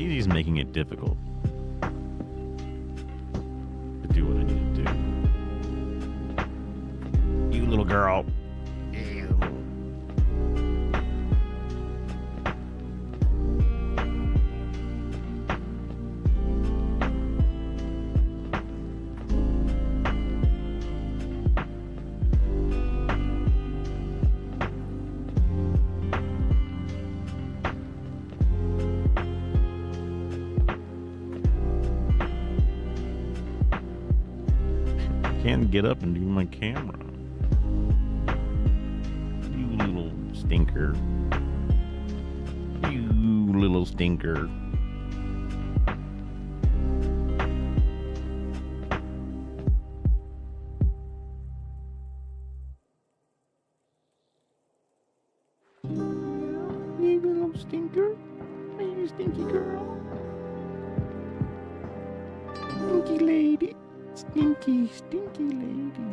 He's making it difficult to do what I need to do. You little girl. Ew. Can't get up and do my camera. You little stinker. You little stinker. You little stinker. You stinky girl. Stinky lady. Stinky, stinky lady.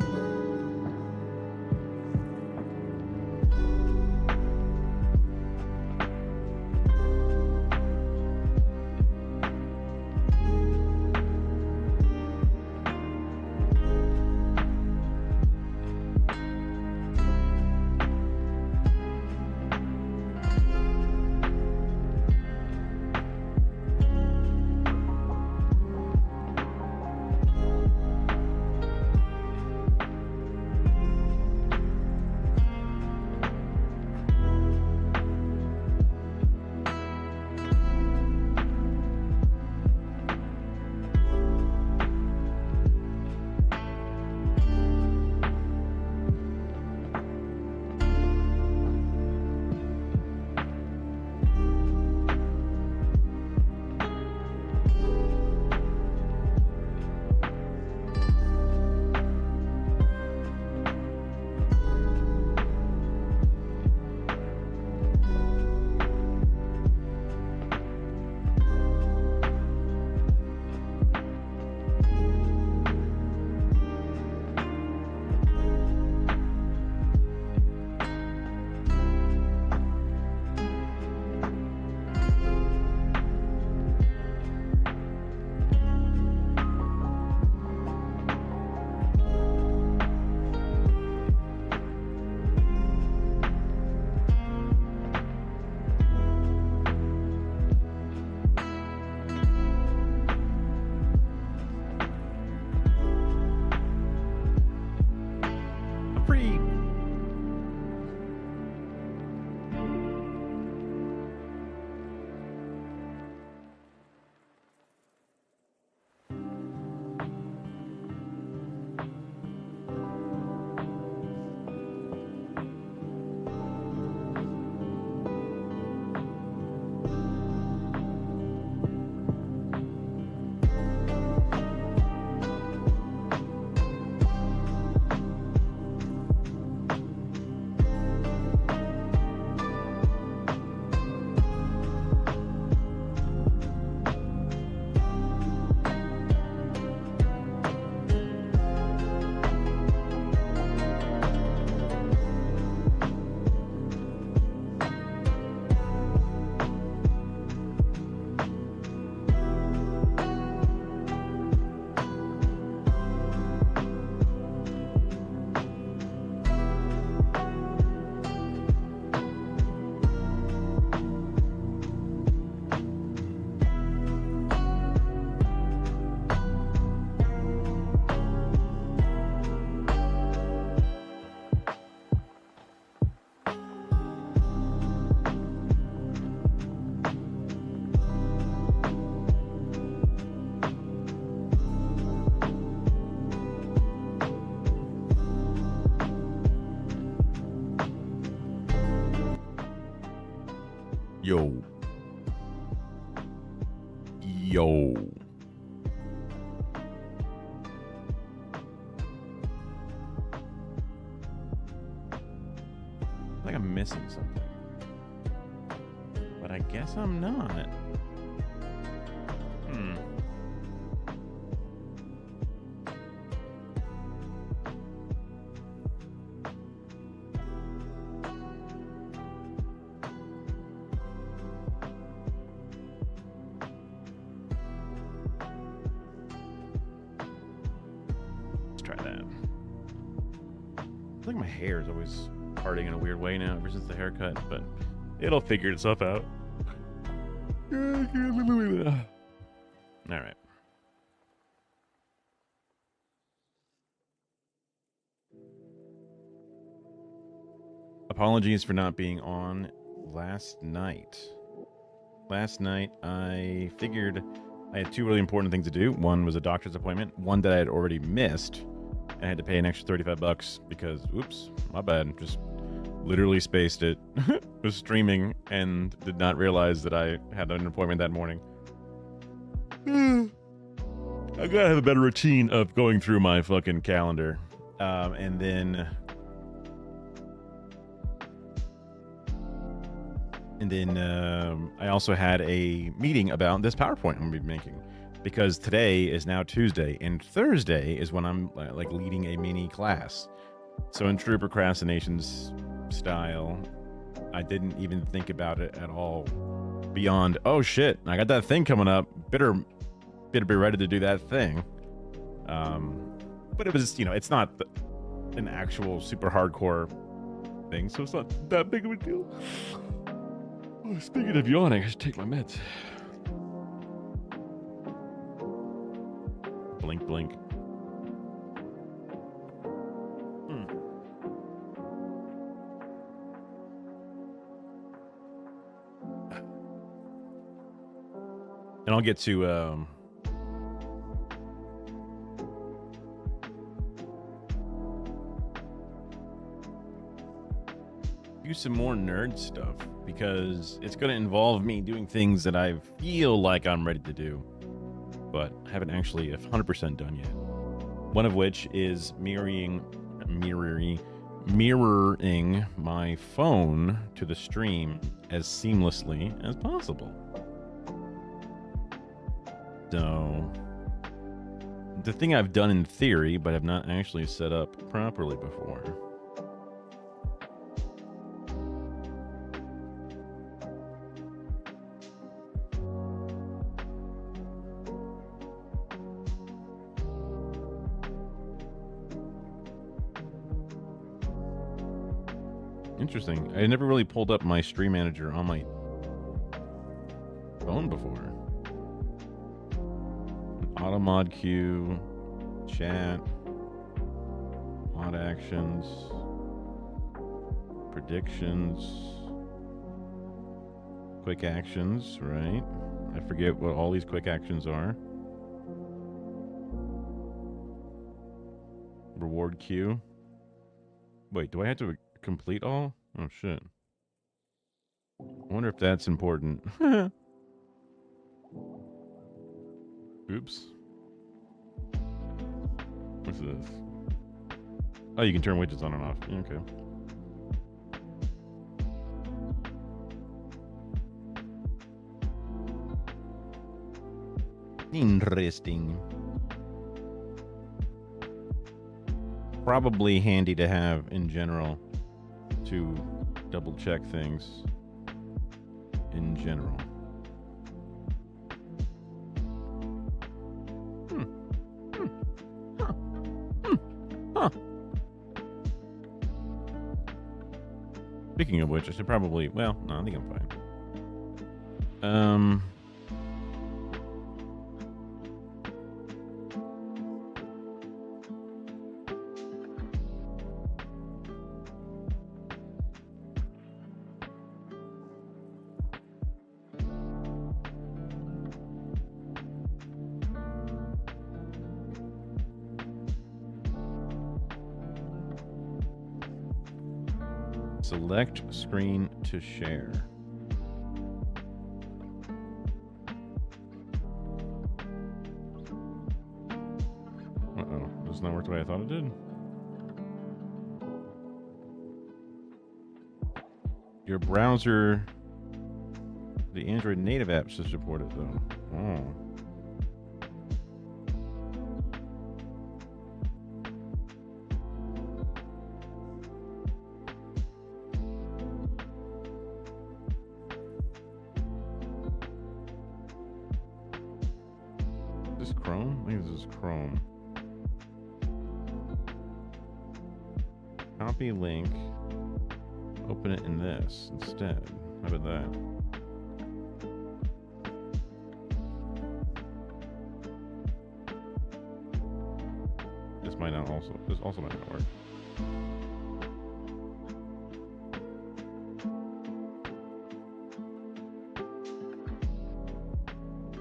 Yo. Yo. I think I'm missing something. But I guess I'm not. feel like my hair is always parting in a weird way now ever since the haircut, but it'll figure itself out. All right. Apologies for not being on last night. Last night, I figured I had two really important things to do. One was a doctor's appointment, one that I had already missed, and I had to pay an extra $35 because, oops, my bad, just literally spaced it. Was streaming and did not realize that I had an appointment that morning. I gotta have a better routine of going through my fucking calendar. And then I also had a meeting about this PowerPoint I'm gonna be making, because today is now Tuesday and Thursday is when I'm like leading a mini class. So in true procrastinations style, I didn't even think about it at all beyond, oh shit, I got that thing coming up. Better be ready to do that thing. But it was, it's not an actual super hardcore thing, so it's not that big of a deal. Oh, speaking of yawning, I should take my meds. Blink, blink. And I'll get to do some more nerd stuff, because it's going to involve me doing things that I feel like I'm ready to do, but haven't actually 100% done yet. One of which is mirroring my phone to the stream as seamlessly as possible. So, the thing I've done in theory, but have not actually set up properly before. Interesting. I never really pulled up my stream manager on my phone before. Auto mod queue, chat, mod actions, predictions, quick actions, right? I forget what all these quick actions are. Reward queue. Wait, do I have to complete all? Oh shit. I wonder if that's important. Oops. What's this? Oh, you can turn widgets on and off. Okay. Interesting. Probably handy to have in general to double check things in general. Speaking of which, I should probably, well, no, I think I'm fine. Select screen to share. Uh-oh, does not work the way I thought it did. Your browser, the Android native apps should support it though. Oh. copy link, open it in this instead. How about that? This also might not work.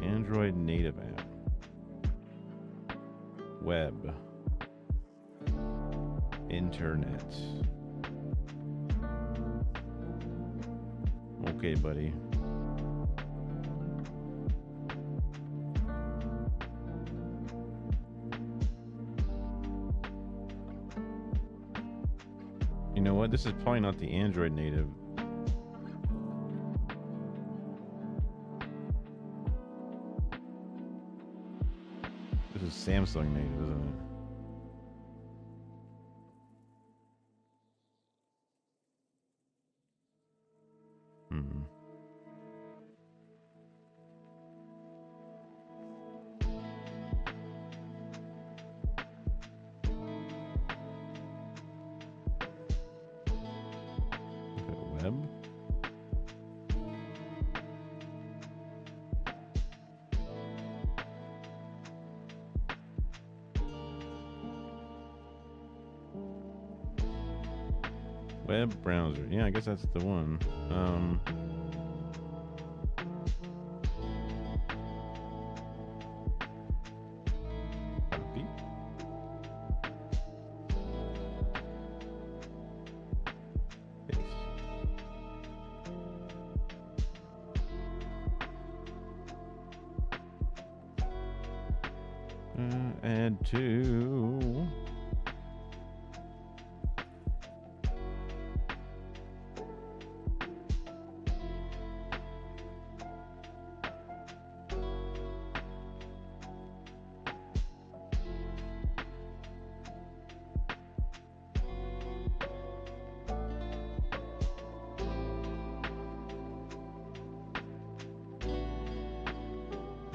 Android native app. Web. Internet. Okay, buddy. You know what? This is probably not the Android native. This is Samsung native, isn't it? Web. Web browser. Yeah, I guess that's the one. Copy. Paste. Add to.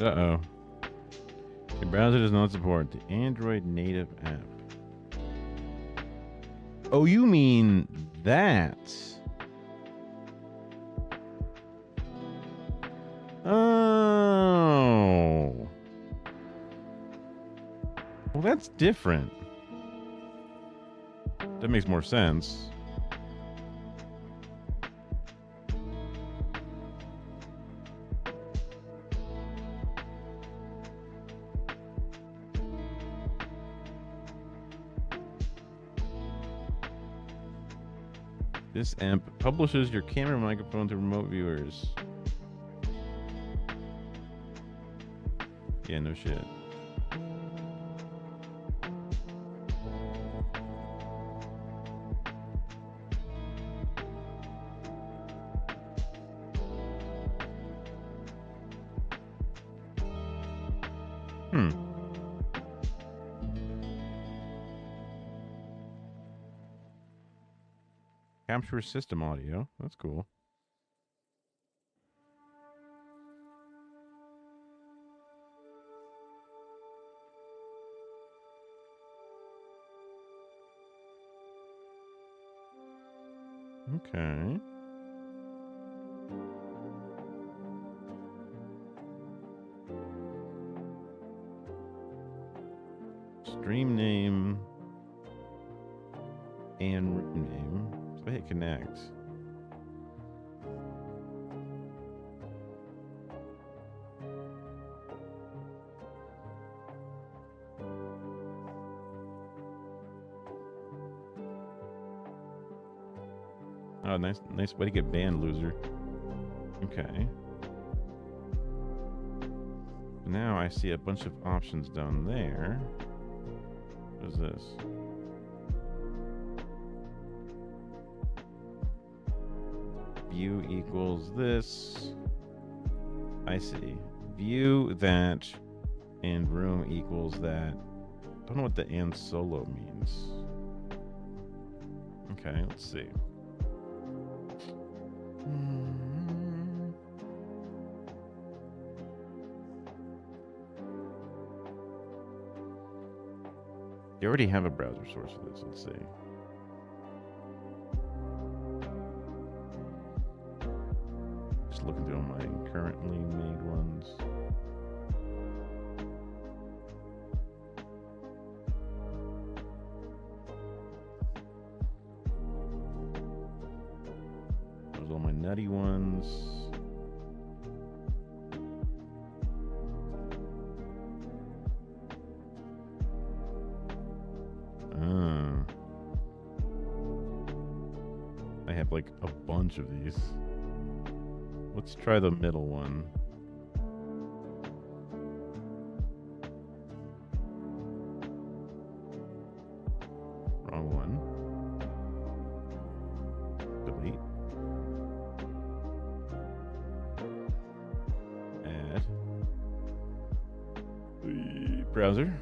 Uh-oh. Your browser does not support the Android native app. Oh, you mean that? Oh. Well, that's different. That makes more sense. This amp publishes your camera microphone to remote viewers. Yeah, no shit. Capture system audio. That's cool. Okay. Stream name and room name. So I hit connect. Oh, nice way to get banned, loser. Okay. Now I see a bunch of options down there. What is this? View equals this. I see. View that and room equals that. Don't know what the and solo means. Okay, let's see. You already have a browser source for this. Let's see. currently made ones. Those are all my nutty ones. I have like a bunch of these. Let's try the middle one. Wrong one. Delete. Add. The browser.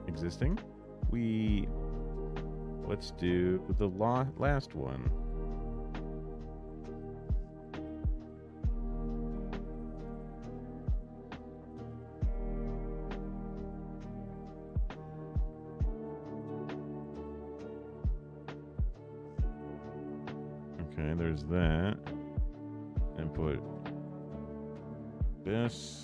Existing. Let's do the last one. Okay, there's that. And put this.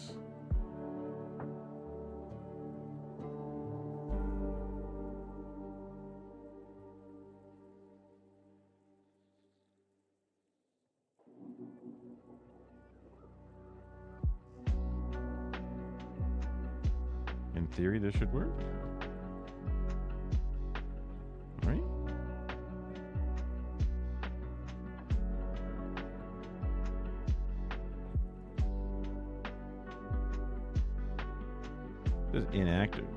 In theory, this should work. Right? This is inactive.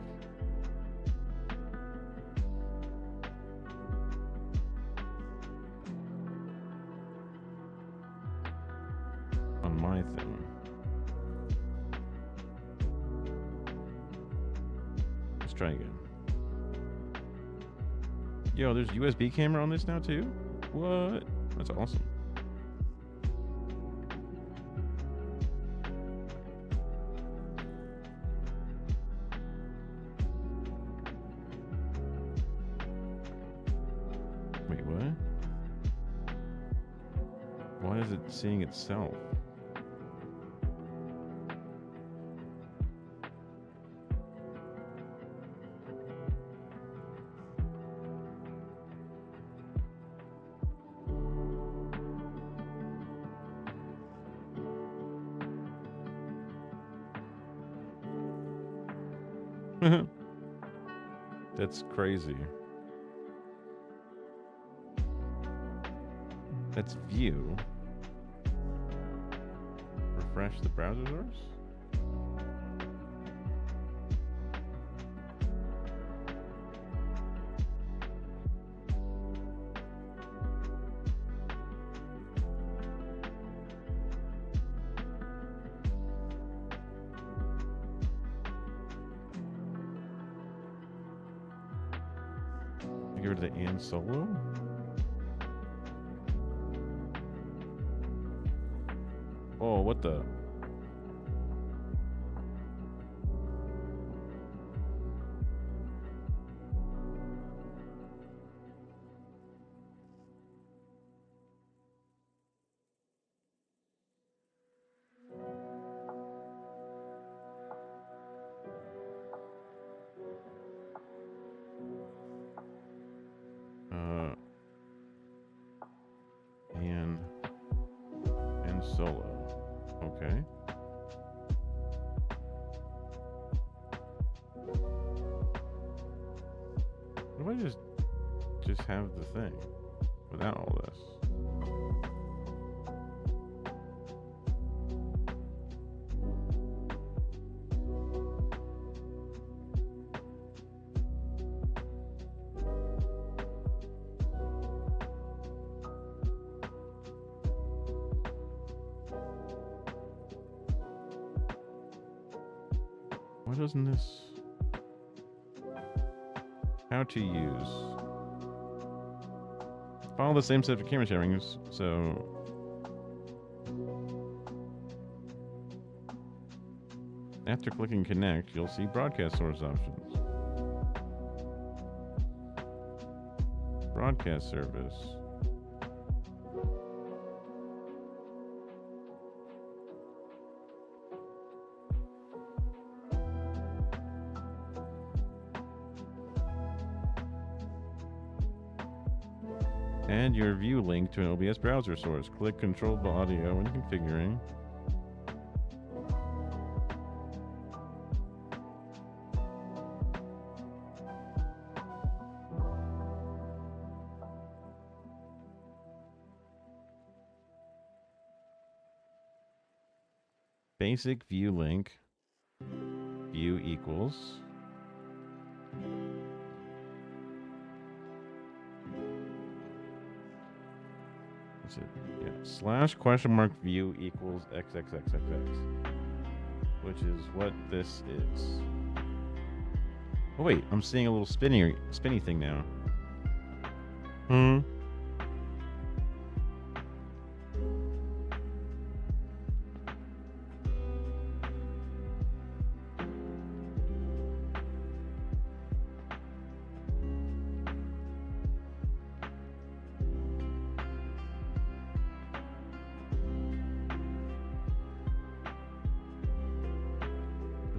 On my thing. Let's try again. Yo, there's USB camera on this now too? What? That's awesome. Wait, what? Why is it seeing itself? That's crazy. That's view. Refresh the browser source. Get rid of the and solo. Oh, what the? And solo. Okay. What if I just have the thing without all this? Why doesn't this? How to use. Follow the same set of camera sharings, so after clicking connect, you'll see broadcast source options. Broadcast service. Add your view link to an OBS browser source. Click Control Audio when configuring. Basic view link. View equals. That's it. Yeah. Slash question mark view equals XXXXX. Which is what this is. Oh wait, I'm seeing a little spinny thing now.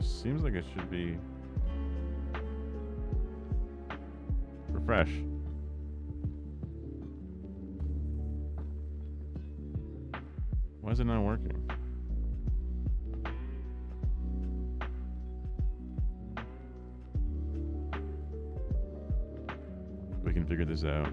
Seems like it should be refresh. Why is it not working? We can figure this out.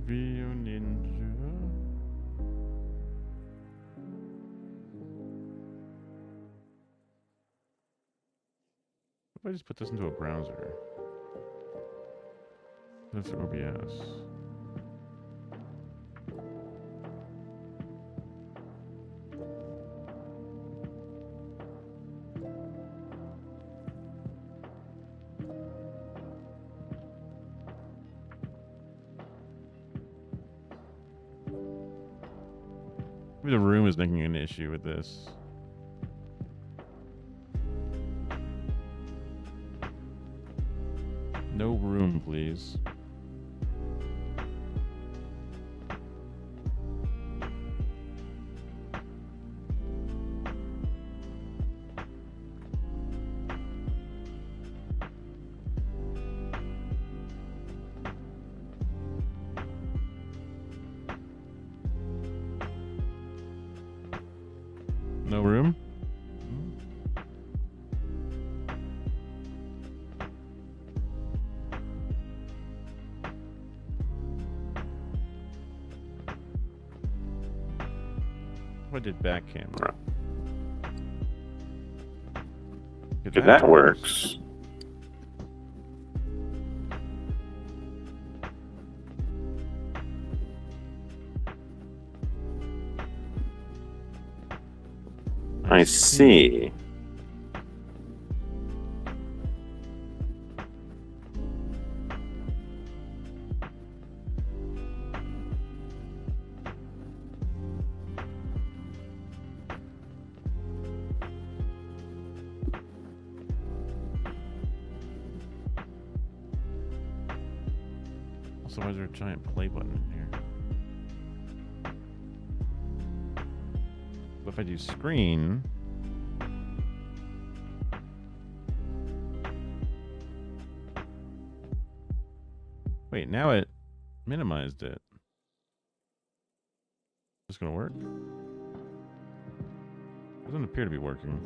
Video Ninja. What if I just put this into a browser? That's OBS. Maybe the room is making an issue with this. No room, please. No room? What did back camera? If that works. I see. Also, why is there a giant play button in here? But if I do screen, wait, now it minimized it. Is this gonna work? Doesn't appear to be working.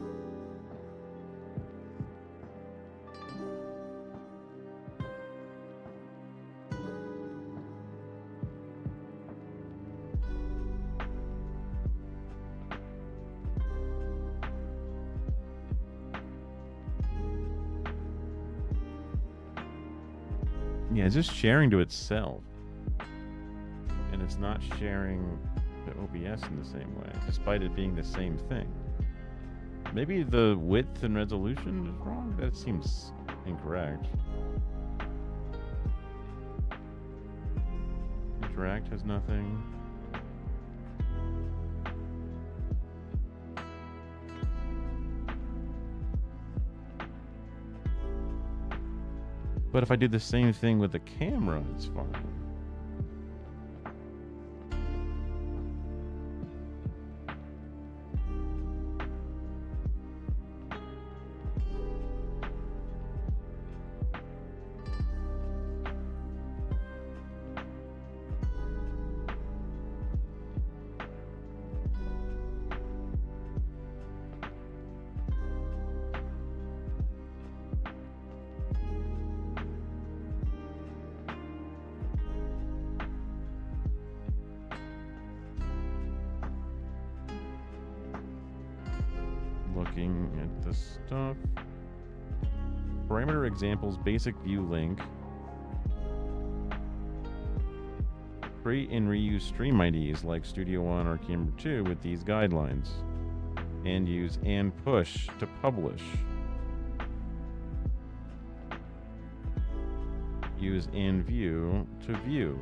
Yeah, it's just sharing to itself. And it's not sharing to OBS in the same way, despite it being the same thing. Maybe the width and resolution is wrong? That seems incorrect. Interact has nothing. But if I do the same thing with the camera, it's fine. Looking at the stuff. Parameter examples, basic view link. Create and reuse stream IDs like Studio One or Camera 2 with these guidelines. And use and push to publish. Use and view to view.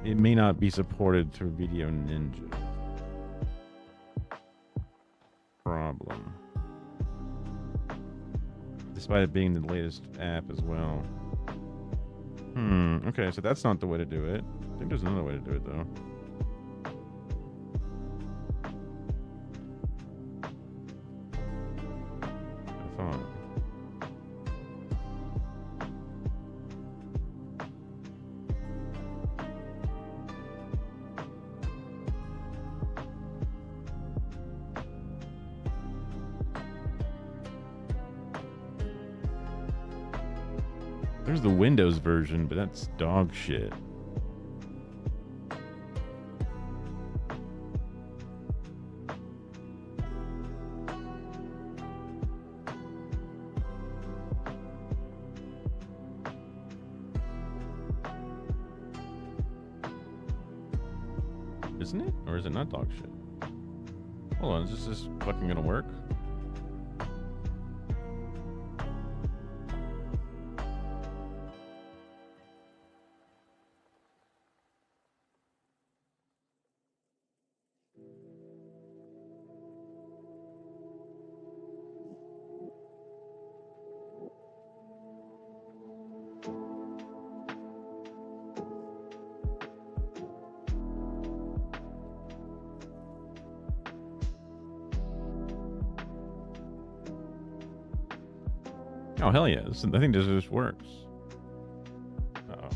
It may not be supported through Video Ninja. Problem. Despite it being the latest app as well. Okay, so that's not the way to do it. I think there's another way to do it, though. I thought. There's the Windows version, but that's dog shit. Isn't it? Or is it not dog shit? Hold on, is this fucking gonna work? Oh, hell yeah. I think this just works. Uh-oh.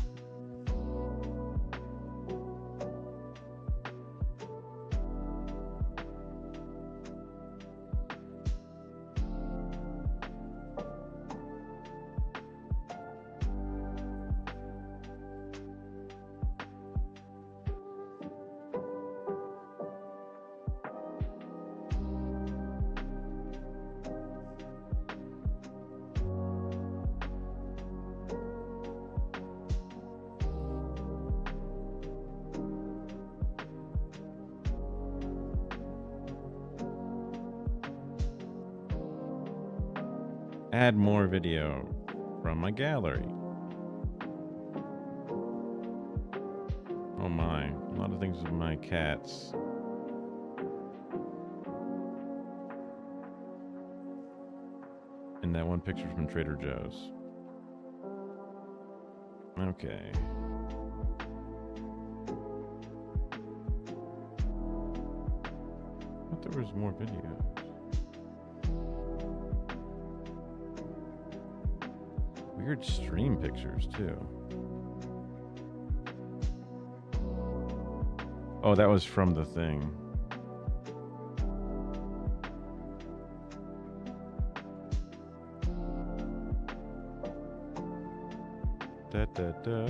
Add more video from my gallery. Oh my, a lot of things with my cats. And that one picture from Trader Joe's. Okay. I thought there was more videos. Weird stream pictures too. Oh, that was from the thing. Da, da, da.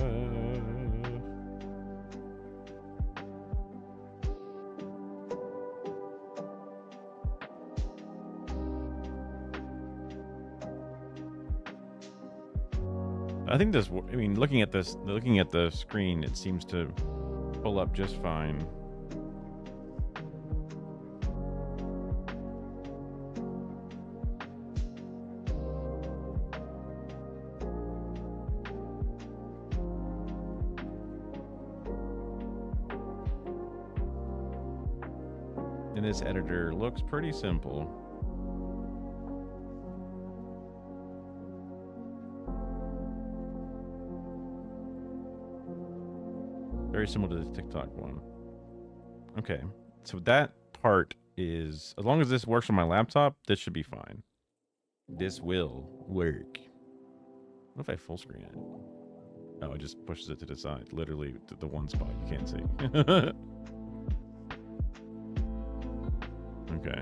I think this, I mean, looking at the screen, it seems to pull up just fine. And this editor looks pretty simple. Very similar to the TikTok one. Okay, so that part is, as long as this works on my laptop, this should be fine. This will work. What if I full screen it? Oh, it just pushes it to the side. Literally the one spot you can't see. Okay.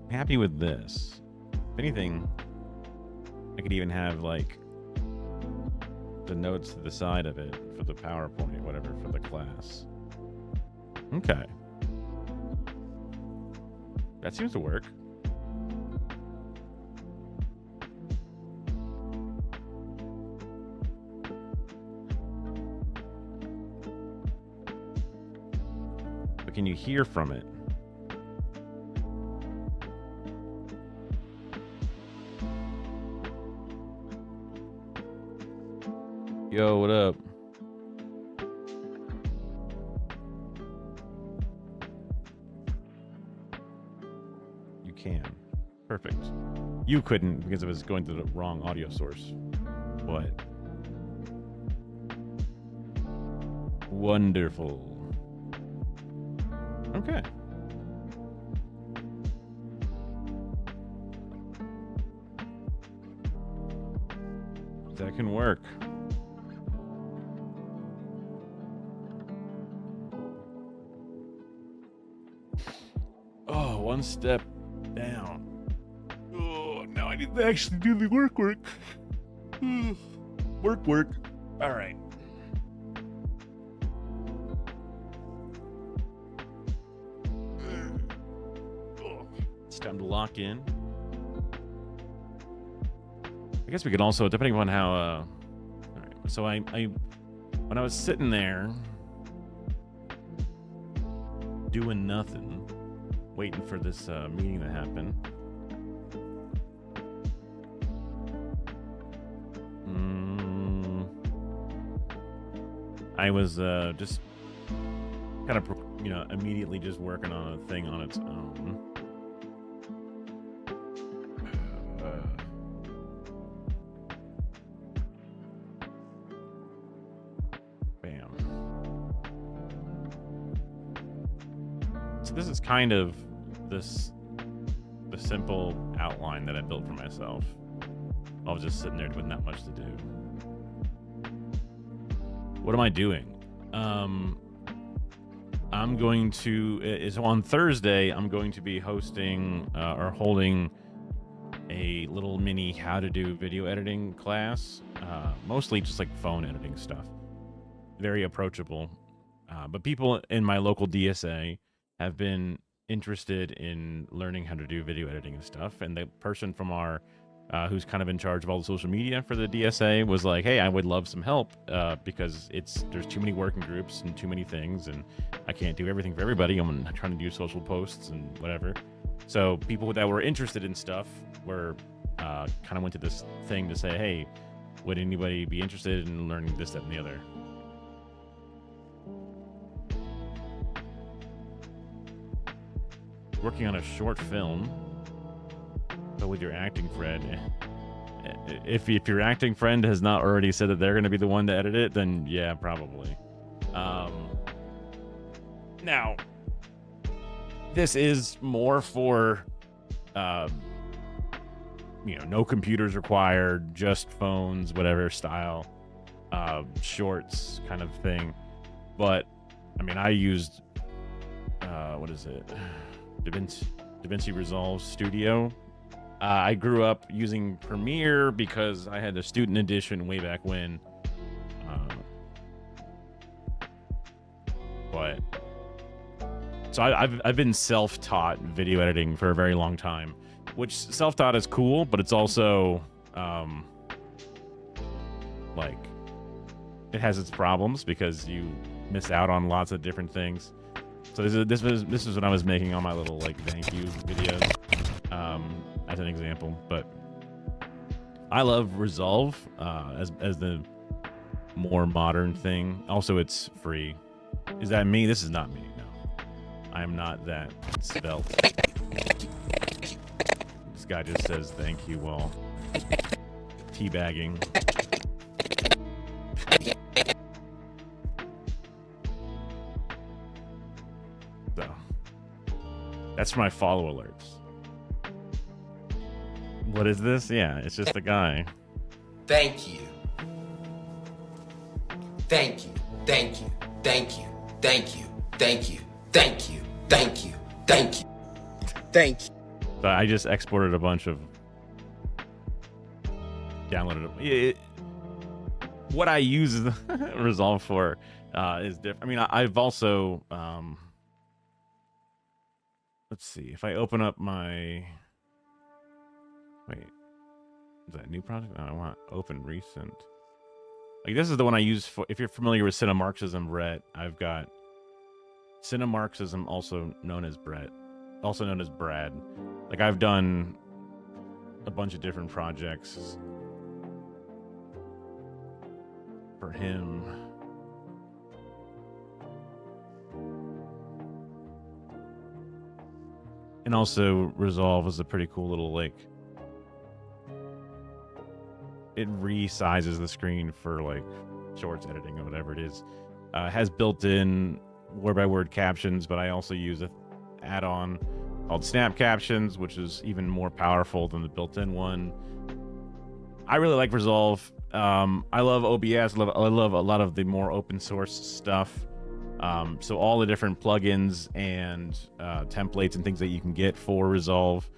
I'm happy with this. If anything, I could even have like the notes to the side of it for the PowerPoint, whatever, for the class. Okay. That seems to work. But can you hear from it? Yo, what up? You can. Perfect. You couldn't because it was going to the wrong audio source. What? Wonderful. Okay. That can work. Oh, one step down. Oh, now I need to actually do the work. Work. All right. It's time to lock in. I guess we could also, depending on how, all right. So I when I was sitting there doing nothing, waiting for this meeting to happen. I was just kind of, immediately just working on a thing on its own. Bam. So this is kind of the simple outline that I built for myself. I was just sitting there with not much to do. What am I doing? I'm going to, on Thursday, I'm going to be hosting or holding a little mini how to do video editing class. Mostly just like phone editing stuff. Very approachable. But people in my local DSA have been interested in learning how to do video editing and stuff. And the person from our who's kind of in charge of all the social media for the DSA was like, hey, I would love some help because there's too many working groups and too many things, and I can't do everything for everybody. I'm trying to do social posts and whatever. So people that were interested in stuff were kind of went to this thing to say, hey, would anybody be interested in learning this, that, and the other? Working on a short film, but with your acting friend. If your acting friend has not already said that they're going to be the one to edit it, then yeah, probably. Now, this is more for, no computers required, just phones, whatever style, shorts kind of thing. But I mean, I used, what is it? DaVinci Resolve Studio. I grew up using Premiere because I had the student edition way back when. But so I've been self-taught video editing for a very long time, which self-taught is cool, but it's also like it has its problems because you miss out on lots of different things. So this was when I was making all my little like thank you videos, as an example. But I love Resolve as the more modern thing. Also, it's free. Is that me? This is not me. No, I am not that svelte. This guy just says thank you while teabagging. So that's for my follow alerts. What is this? Yeah, it's just a guy. Thank you. Thank you. Thank you. Thank you. Thank you. Thank you. Thank you. Thank you. Thank you. Thank you. So I just exported a bunch of downloaded it. What I use Resolve for is different. I mean, I've also let's see if I open up my is that a new project? No, I want open recent. Like this is the one I use for. If you're familiar with Cinemarxism, Brett, I've got Cinemarxism, also known as Brett, also known as Brad. Like I've done a bunch of different projects for him. And also Resolve is a pretty cool little like it resizes the screen for like shorts editing or whatever it is. Has built-in word-by-word captions, but I also use an add-on called Snap Captions, which is even more powerful than the built-in one. I really like Resolve. I love OBS. I love a lot of the more open source stuff. So all the different plugins and templates and things that you can get for Resolve.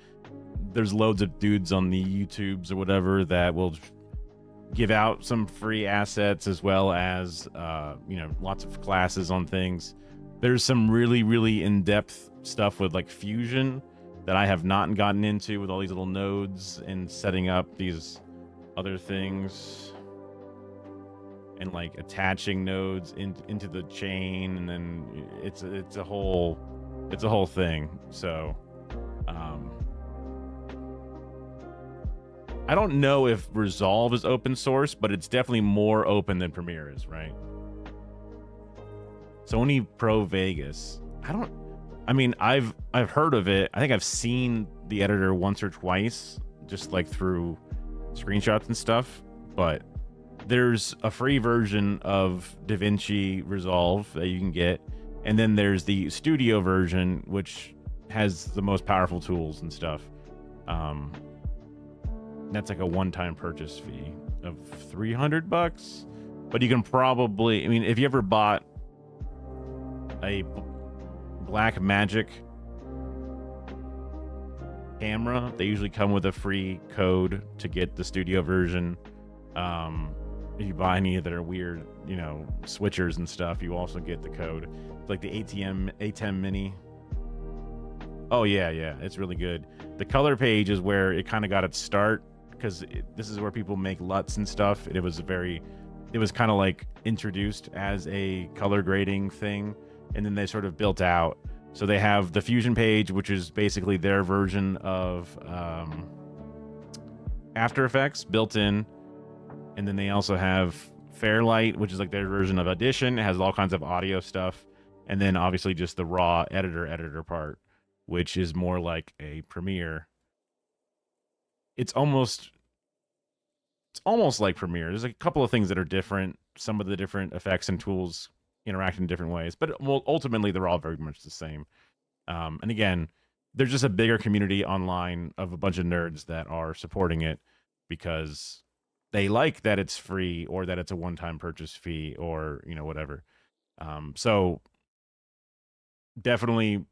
There's loads of dudes on the YouTubes or whatever that will give out some free assets as well as lots of classes on things. There's some really, really in-depth stuff with like Fusion that I have not gotten into with all these little nodes and setting up these other things and like attaching nodes into the chain, and then it's a whole thing. So I don't know if Resolve is open source, but it's definitely more open than Premiere is, right? Sony Pro Vegas. I've heard of it. I think I've seen the editor once or twice, just like through screenshots and stuff. But there's a free version of DaVinci Resolve that you can get, and then there's the studio version, which has the most powerful tools and stuff. That's like a one-time purchase fee of $300, but you can probably, if you ever bought a Black Magic camera, they usually come with a free code to get the studio version. If you buy any of their weird, switchers and stuff, you also get the code. It's like the ATEM Mini. Oh yeah, it's really good. The color page is where it kind of got its start, because this is where people make LUTs and stuff. It was kind of like introduced as a color grading thing, and then they sort of built out. So they have the Fusion page, which is basically their version of After Effects built in, and then they also have Fairlight, which is like their version of Audition. It has all kinds of audio stuff, and then obviously just the raw editor part, which is more like a Premiere. It's almost like Premiere. There's a couple of things that are different. Some of the different effects and tools interact in different ways, but ultimately they're all very much the same. And again, there's just a bigger community online of a bunch of nerds that are supporting it because they like that it's free or that it's a one-time purchase fee or, you know, whatever. So definitely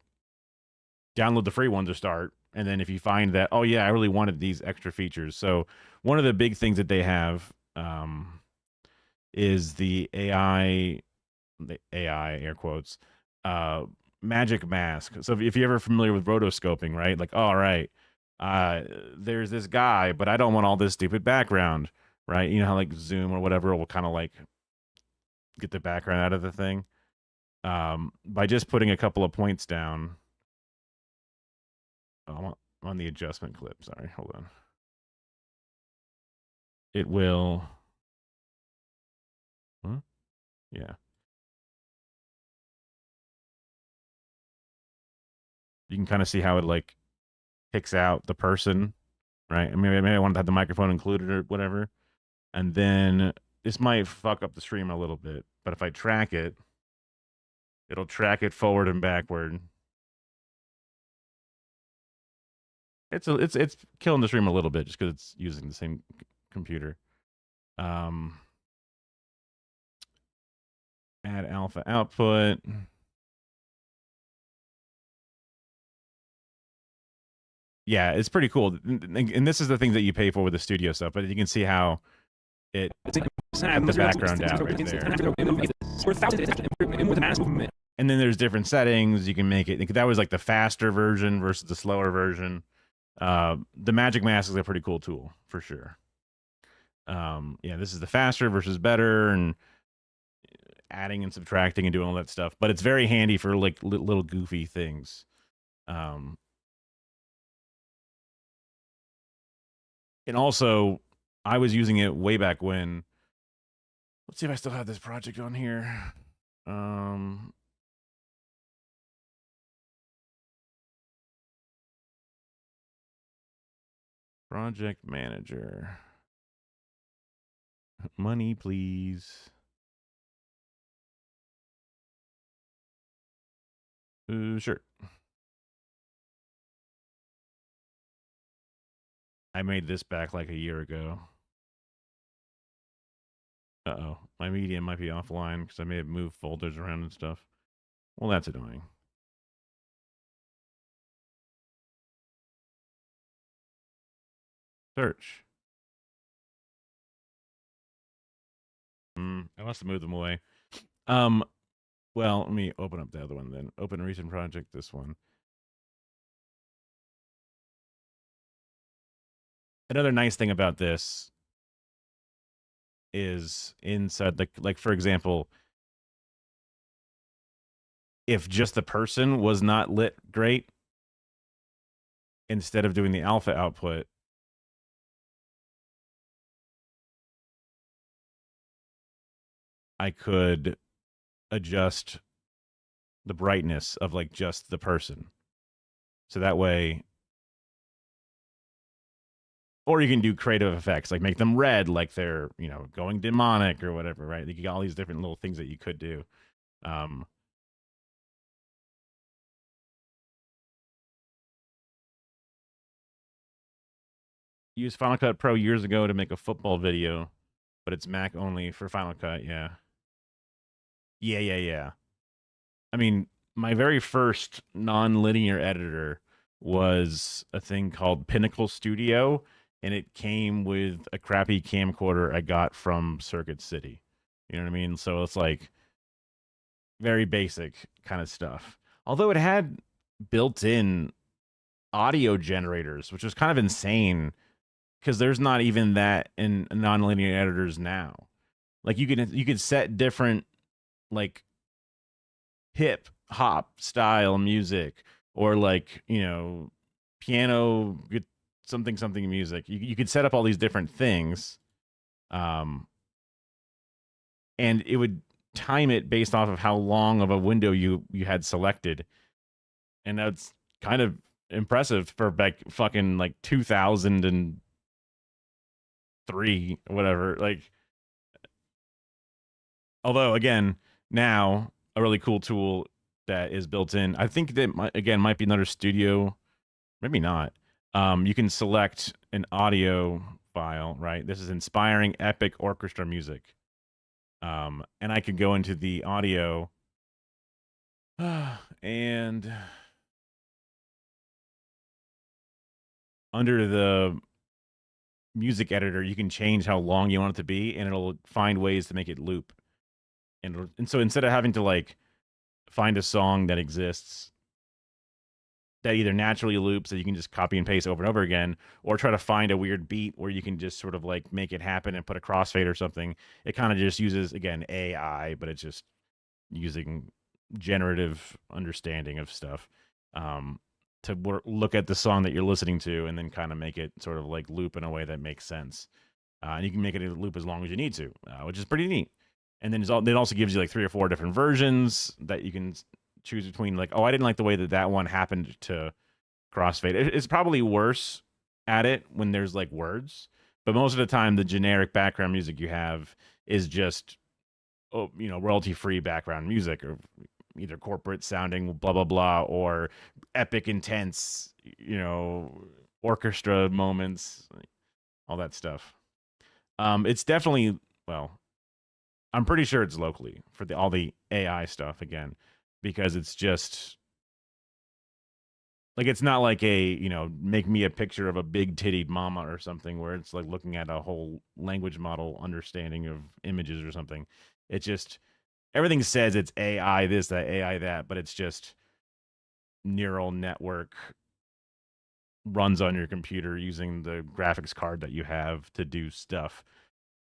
download the free one to start. And then if you find that, oh yeah, I really wanted these extra features. So one of the big things that they have is the AI air quotes, magic mask. So if you're ever familiar with rotoscoping, right? Like, all right, there's this guy, but I don't want all this stupid background, right? You know how like Zoom or whatever will kind of like get the background out of the thing. By just putting a couple of points down. Oh, I'm on the adjustment clip. Sorry, hold on. It will. Huh? Yeah. You can kind of see how it like picks out the person, right? Maybe I wanted to have the microphone included or whatever. And then this might fuck up the stream a little bit, but if I track it, it'll track it forward and backward. It's killing the stream a little bit just because it's using the same computer. Add alpha output. Yeah, it's pretty cool. And this is the thing that you pay for with the studio stuff, but you can see how it snapped the background out right there. And then there's different settings. You can make it. That was like the faster version versus the slower version. The Magic Mask is a pretty cool tool for sure. Yeah, this is the faster versus better and adding and subtracting and doing all that stuff. But it's very handy for like little goofy things. And also, I was using it way back when. Let's see if I still have this project on here. Project manager. Money, please. Sure. I made this back like a year ago. Uh-oh. My media might be offline because I may have moved folders around and stuff. Well, that's annoying. Search. I must have moved them away. Well, let me open up the other one then. Open recent project, this one. Another nice thing about this is inside, like for example, if just the person was not lit great, instead of doing the alpha output, I could adjust the brightness of like just the person. So that way, or you can do creative effects, like make them red, like they're, you know, going demonic or whatever, right? You got all these different little things that you could do. Used Final Cut Pro years ago to make a football video, but it's Mac only for Final Cut. Yeah. I mean, my very first non-linear editor was a thing called Pinnacle Studio, and it came with a crappy camcorder I got from Circuit City. You know what I mean? So it's like very basic kind of stuff. Although it had built-in audio generators, which was kind of insane because there's not even that in non-linear editors now. Like you could set different like hip hop style music, or like, piano, something music. You could set up all these different things, and it would time it based off of how long of a window you had selected, and that's kind of impressive for back fucking like 2003, whatever. Like, although again, now a really cool tool that is built in, I think that might be another studio, maybe not. You can select an audio file, right? This is inspiring epic orchestra music. And I could go into the audio and under the music editor, you can change how long you want it to be, and it'll find ways to make it loop. And so instead of having to like find a song that exists that either naturally loops that you can just copy and paste over and over again, or try to find a weird beat where you can just sort of like make it happen and put a crossfade or something, it kind of just uses, again, AI, but it's just using generative understanding of stuff, to look at the song that you're listening to and then kind of make it sort of like loop in a way that makes sense. And you can make it loop as long as you need to, which is pretty neat. And then it also gives you like 3 or 4 different versions that you can choose between. Like, oh, I didn't like the way that one happened to crossfade. It's probably worse at it when there's like words, but most of the time the generic background music you have is just, royalty free background music, or either corporate sounding blah blah blah, or epic intense, orchestra moments, all that stuff. It's definitely, well, I'm pretty sure it's locally for all the AI stuff, again, because it's just like, it's not like a, make me a picture of a big tittied mama or something, where it's like looking at a whole language model understanding of images or something. It just, everything says it's AI this, that, AI that, but it's just neural network runs on your computer using the graphics card that you have to do stuff.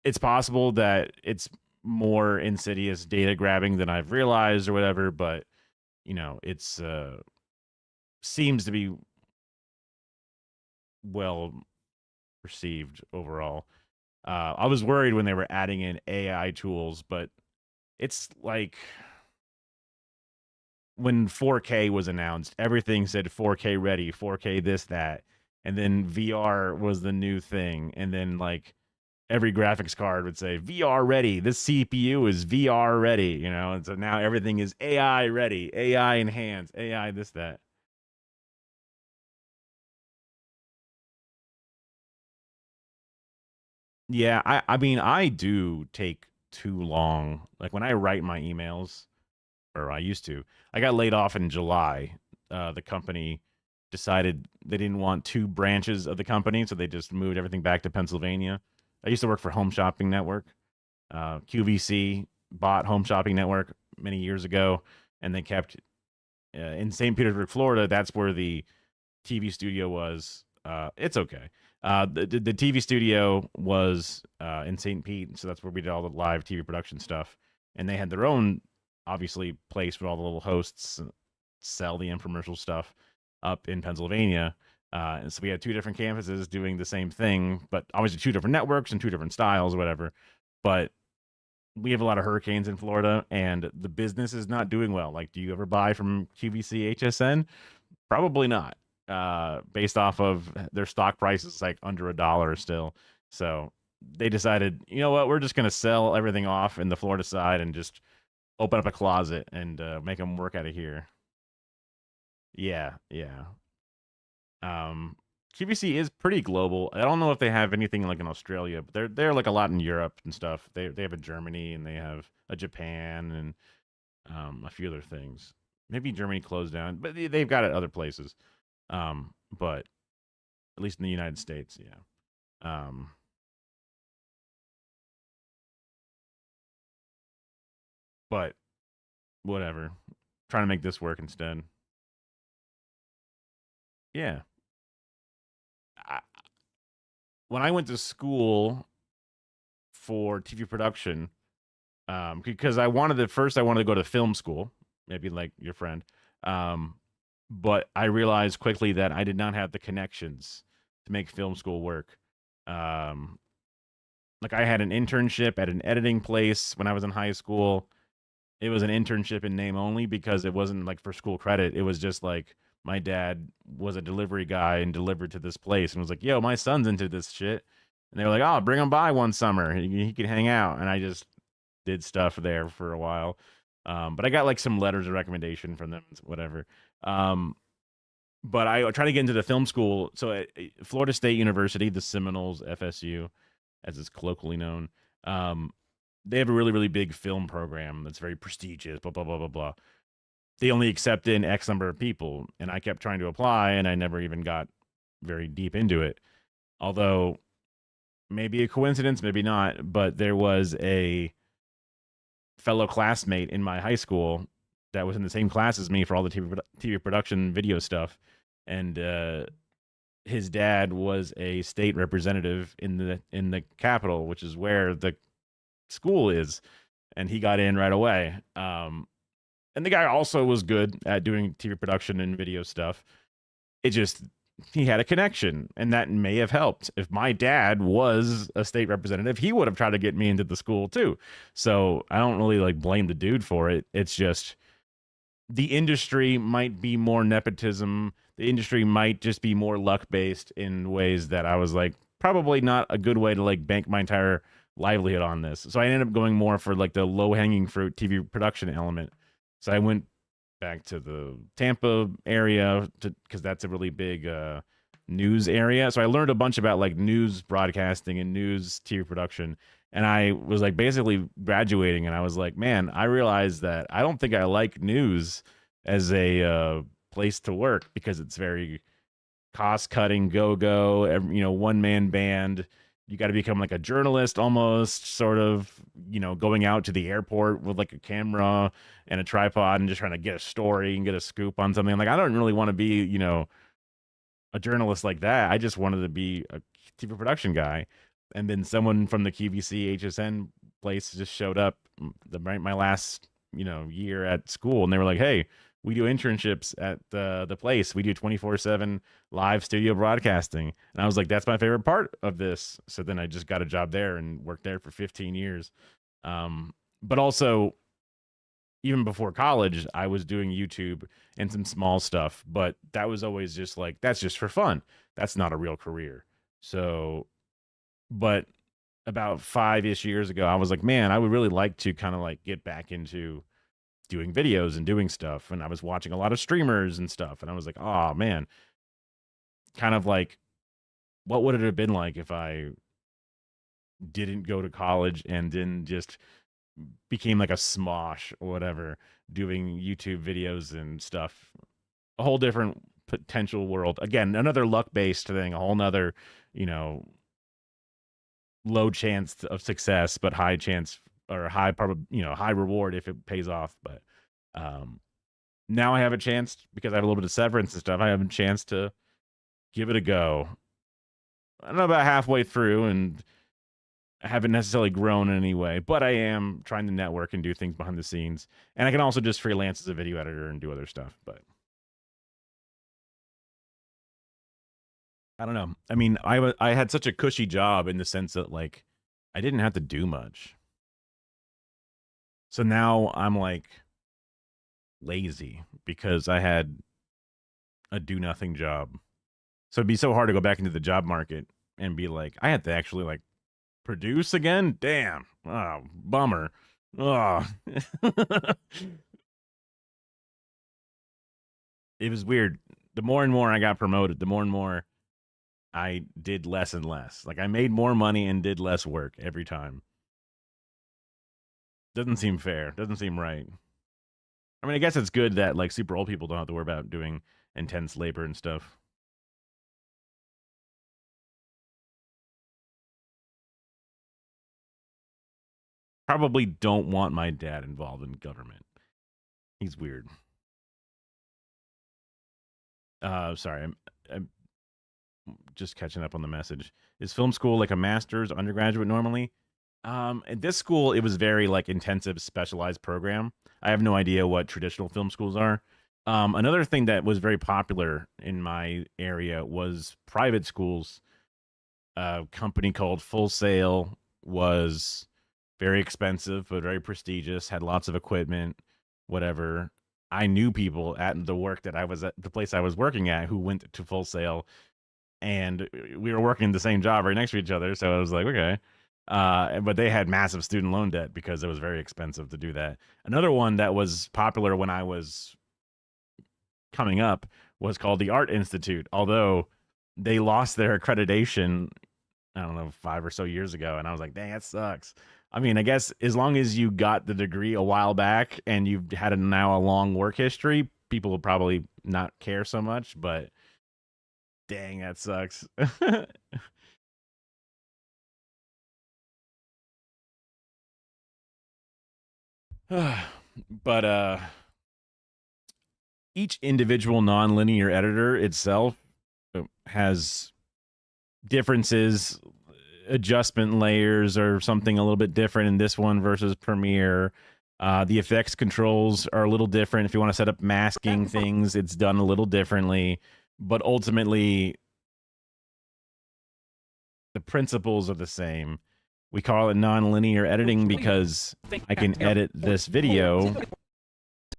It's possible that it's more insidious data grabbing than I've realized or whatever, but it's seems to be well received overall. I was worried when they were adding in AI tools, but it's like when 4K was announced, everything said 4K ready, 4K this, that, and then VR was the new thing, and then like every graphics card would say VR ready. This CPU is VR ready, and so now everything is AI ready, AI enhanced, AI this, that. Yeah, I mean, I do take too long. Like when I write my emails, or I used to, I got laid off in July. The company decided they didn't want 2 branches of the company, so they just moved everything back to Pennsylvania. I used to work for Home Shopping Network. QVC bought Home Shopping Network many years ago, and they kept in St. Petersburg, Florida. That's where the TV studio was. It's okay. The TV studio was in St. Pete, so that's where we did all the live TV production stuff. And they had their own, obviously, place where all the little hosts sell the infomercial stuff up in Pennsylvania. And so we had 2 different campuses doing the same thing, but obviously 2 different networks and 2 different styles, or whatever. But we have a lot of hurricanes in Florida, and the business is not doing well. Like, do you ever buy from QVC HSN? Probably not. Based off of their stock prices, like under $1 still. So they decided, you know what, we're just going to sell everything off in the Florida side and just open up a closet and make them work out of here. Yeah, yeah. QVC is pretty global. I don't know if they have anything like in Australia, but they're like a lot in Europe and stuff. They have a Germany, and they have a Japan, and a few other things. Maybe Germany closed down, but they've got it other places. But at least in the United States, yeah. But whatever. Trying to make this work instead. Yeah. I, when I went to school for TV production, because I wanted to go to film school, maybe like your friend. But I realized quickly that I did not have the connections to make film school work. Um, like I had an internship at an editing place when I was in high school. It was an internship in name only because it wasn't like for school credit. It was just like my dad was a delivery guy and delivered to this place and was like, "Yo, my son's into this shit." And they were like, "Oh, bring him by one summer. He can hang out." And I just did stuff there for a while. But I got like some letters of recommendation from them, whatever. But I tried to get into the film school. So at Florida State University, the Seminoles, FSU, as it's colloquially known, um, they have a really, really big film program that's very prestigious, blah, blah, blah, blah, blah. They only accept in X number of people. And I kept trying to apply and I never even got very deep into it. Although maybe a coincidence, maybe not, but there was a fellow classmate in my high school that was in the same class as me for all the TV production video stuff. And his dad was a state representative in the capital, which is where the school is, and he got in right away. And the guy also was good at doing TV production and video stuff. It just he had a connection, and that may have helped. If my dad was a state representative, he would have tried to get me into the school too. So I don't really like blame the dude for it. It's just the industry might be more nepotism. The industry might just be more luck based in ways that I was like, probably not a good way to like bank my entire livelihood on this. So I ended up going more for like the low hanging fruit TV production element. So I went back to the Tampa area because that's a really big news area. So I learned a bunch about like news broadcasting and news TV production. And I was like basically graduating, and I was like, man, I realized that I don't think I like news as a place to work because it's very cost cutting, go, one man band. You got to become like a journalist almost, sort of, going out to the airport with like a camera and a tripod and just trying to get a story and get a scoop on something. I'm like, I don't really want to be, a journalist like that. I just wanted to be a TV production guy. And then someone from the QVC HSN place just showed up my last, year at school, and they were like, "Hey, we do internships at the place. We do 24/7 live studio broadcasting." And I was like, "That's my favorite part of this." So then I just got a job there and worked there for 15 years. But also, even before college, I was doing YouTube and some small stuff, but that was always just like, that's just for fun. That's not a real career. So, but about 5-ish years ago, I was like, man, I would really like to kind of like get back into doing videos and doing stuff. And I was watching a lot of streamers and stuff. And I was like, oh man, kind of like, what would it have been like if I didn't go to college and then just became like a smosh or whatever, doing YouTube videos and stuff? A whole different potential world. Again, another luck based thing, a whole nother, low chance of success, but high chance or high high reward if it pays off. But now I have a chance because I have a little bit of severance and stuff. I have a chance to give it a go. I don't know, about halfway through, and I haven't necessarily grown in any way, but I am trying to network and do things behind the scenes. And I can also just freelance as a video editor and do other stuff. But I don't know. I mean, I had such a cushy job in the sense that like I didn't have to do much. So now I'm like lazy because I had a do nothing job. So it'd be so hard to go back into the job market and be like, I had to actually like produce again. Damn. Oh, bummer. Oh. It was weird. The more and more I got promoted, the more and more I did less and less. Like I made more money and did less work every time. Doesn't seem fair. Doesn't seem right. I mean, I guess it's good that like super old people don't have to worry about doing intense labor and stuff. Probably don't want my dad involved in government. He's weird. Sorry, I'm just catching up on the message. Is film school like a master's undergraduate normally? At this school, it was very like intensive, specialized program. I have no idea what traditional film schools are. Another thing that was very popular in my area was private schools. A company called Full Sail was very expensive but very prestigious, had lots of equipment, whatever. I knew people at the work that I was at, the place I was working at, who went to Full Sail, and we were working the same job right next to each other. So I was like, okay. But they had massive student loan debt because it was very expensive to do that. Another one that was popular when I was coming up was called the Art Institute, although they lost their accreditation, I don't know, 5 or so years ago. And I was like, dang, that sucks. I mean, I guess as long as you got the degree a while back and you've had now a long work history, people will probably not care so much. But dang, that sucks. But each individual nonlinear editor itself has differences, adjustment layers or something a little bit different in this one versus Premiere. The effects controls are a little different. If you want to set up masking things, it's done a little differently. But ultimately, the principles are the same. We call it nonlinear editing because I can edit this video,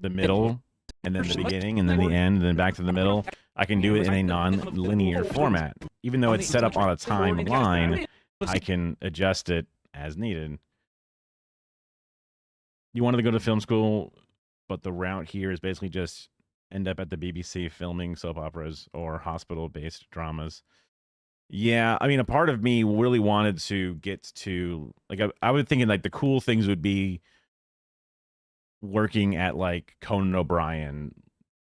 the middle, and then the beginning, and then the end, and then back to the middle. I can do it in a non-linear format. Even though it's set up on a timeline, I can adjust it as needed. You wanted to go to film school, but the route here is basically just end up at the BBC filming soap operas or hospital-based dramas. Yeah, I mean, a part of me really wanted to get to, like, I was thinking, like, the cool things would be working at, like, Conan O'Brien,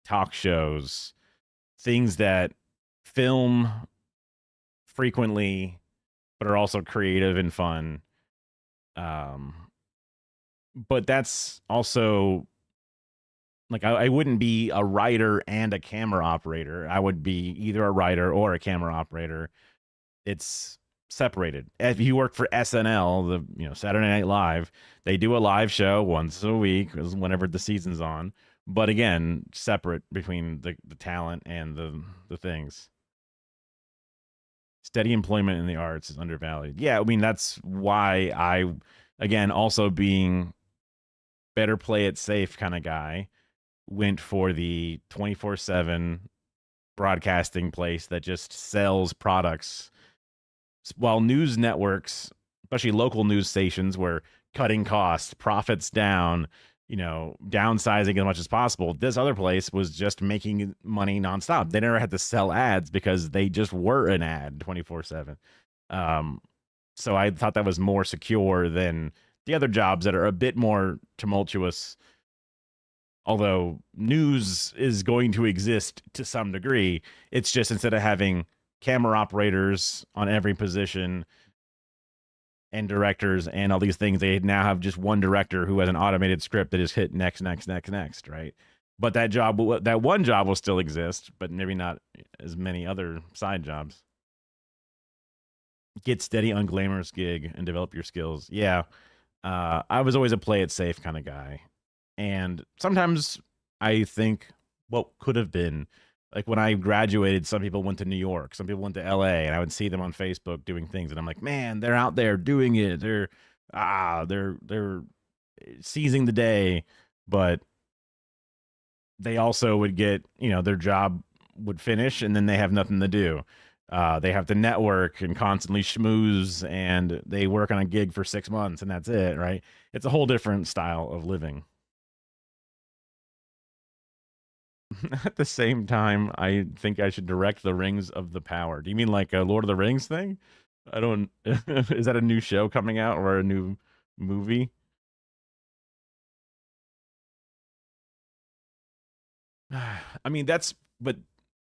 talk shows, things that film frequently, but are also creative and fun. But that's also, like, I wouldn't be a writer and a camera operator. I would be either a writer or a camera operator. It's separated. If you work for SNL, the Saturday Night Live, they do a live show once a week, whenever the season's on. But again, separate between the talent and the things. Steady employment in the arts is undervalued. Yeah, I mean, that's why I, again, also being better play it safe kind of guy, went for the 24/7 broadcasting place that just sells products, while news networks, especially local news stations, were cutting costs, profits down, downsizing as much as possible. This other place was just making money nonstop. They never had to sell ads because they just were an ad 24/7. So I thought that was more secure than the other jobs that are a bit more tumultuous. Although news is going to exist to some degree, it's just, instead of having camera operators on every position and directors and all these things, they now have just one director who has an automated script that is hit next, right? But that one job will still exist, but maybe not as many other side jobs. Get steady, unglamorous gig and develop your skills. Yeah, I was always a play it safe kind of guy, and sometimes I think what could have been. Like, when I graduated, some people went to New York, some people went to LA, and I would see them on Facebook doing things, and I'm like, man, they're out there doing it. They're seizing the day, but they also would get, their job would finish, and then they have nothing to do. They have to network and constantly schmooze, and they work on a gig for 6 months, and that's it, right? It's a whole different style of living. At the same time, I think I should direct the Rings of the Power. Do you mean like a Lord of the Rings thing? I don't. Is that a new show coming out or a new movie? I mean, but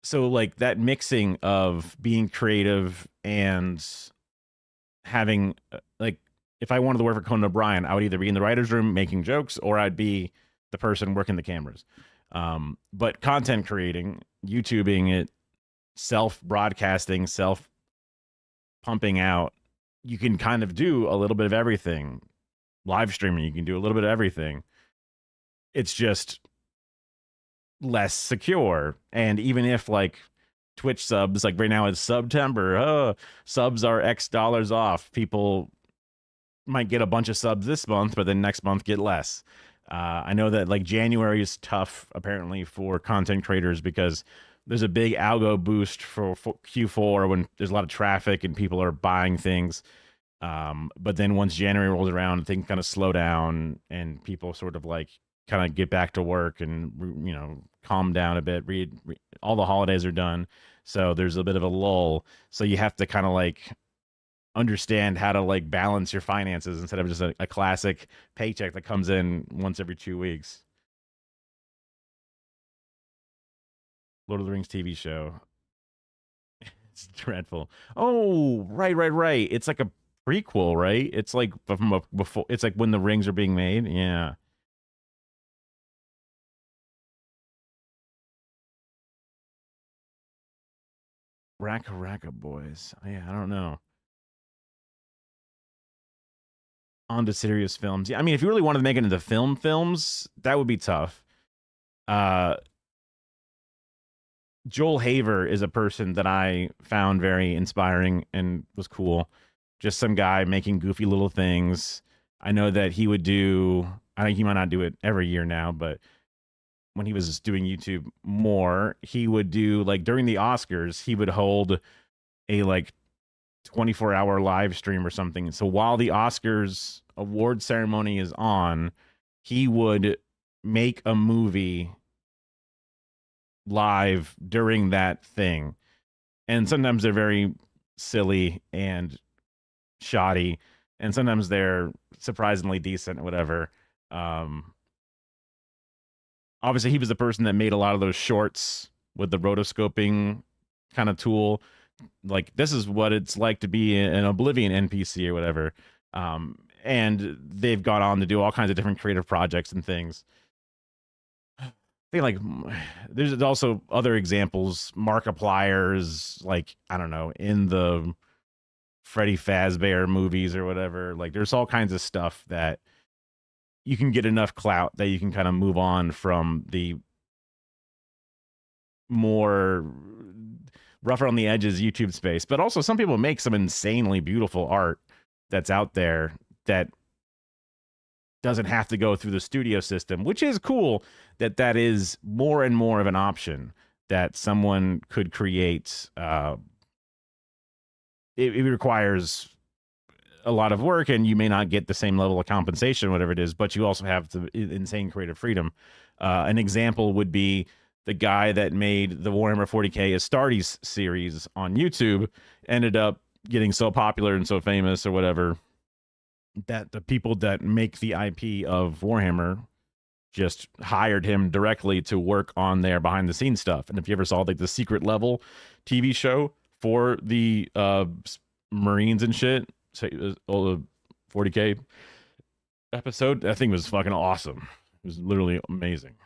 so, like, that mixing of being creative and having, like, if I wanted to work for Conan O'Brien, I would either be in the writer's room making jokes, or I'd be the person working the cameras. But content creating, YouTubing it, self broadcasting, self pumping out, you can kind of do a little bit of everything. Live streaming, you can do a little bit of everything. It's just less secure. And even if like Twitch subs, like right now it's September, subs are X dollars off. People might get a bunch of subs this month, but then next month get less. I know that like January is tough apparently for content creators because there's a big algo boost for Q4 when there's a lot of traffic and people are buying things. But then once January rolls around, things kind of slow down and people sort of like kind of get back to work and, you know, calm down a bit. All the holidays are done. So there's a bit of a lull. So you have to kind of like understand how to like balance your finances instead of just a classic paycheck that comes in once every 2 weeks. Lord of the Rings TV show. It's dreadful. Oh, right. It's like a prequel, right? It's like from before. It's like when the rings are being made. Yeah. Raka Boys. Yeah, I don't know. On to serious films. Yeah, I mean, if you really wanted to make it into films, that would be tough. Joel Haver is a person that I found very inspiring and was cool. Just some guy making goofy little things. I know that he would do, I think he might not do it every year now, but when he was doing YouTube more, he would do like during the Oscars, he would hold a like 24-hour live stream or something. So while the Oscars award ceremony is on, he would make a movie live during that thing. And sometimes they're very silly and shoddy, and sometimes they're surprisingly decent or whatever. Obviously he was the person that made a lot of those shorts with the rotoscoping kind of tool. Like, this is what it's like to be an Oblivion NPC or whatever. And they've gone on to do all kinds of different creative projects and things. I think like there's also other examples. Markiplier's like, I don't know, in the Freddy Fazbear movies or whatever. Like, there's all kinds of stuff that you can get enough clout that you can kind of move on from the more rougher on the edges YouTube space. But also some people make some insanely beautiful art that's out there that doesn't have to go through the studio system, which is cool that is more and more of an option that someone could create. It requires a lot of work and you may not get the same level of compensation, whatever it is, but you also have the insane creative freedom. An example would be the guy that made the Warhammer 40K Astartes series on YouTube ended up getting so popular and so famous or whatever that the people that make the IP of Warhammer just hired him directly to work on their behind the scenes stuff. And if you ever saw like the Secret Level TV show for the Marines and shit, all the 40K episode, that thing was fucking awesome. It was literally amazing.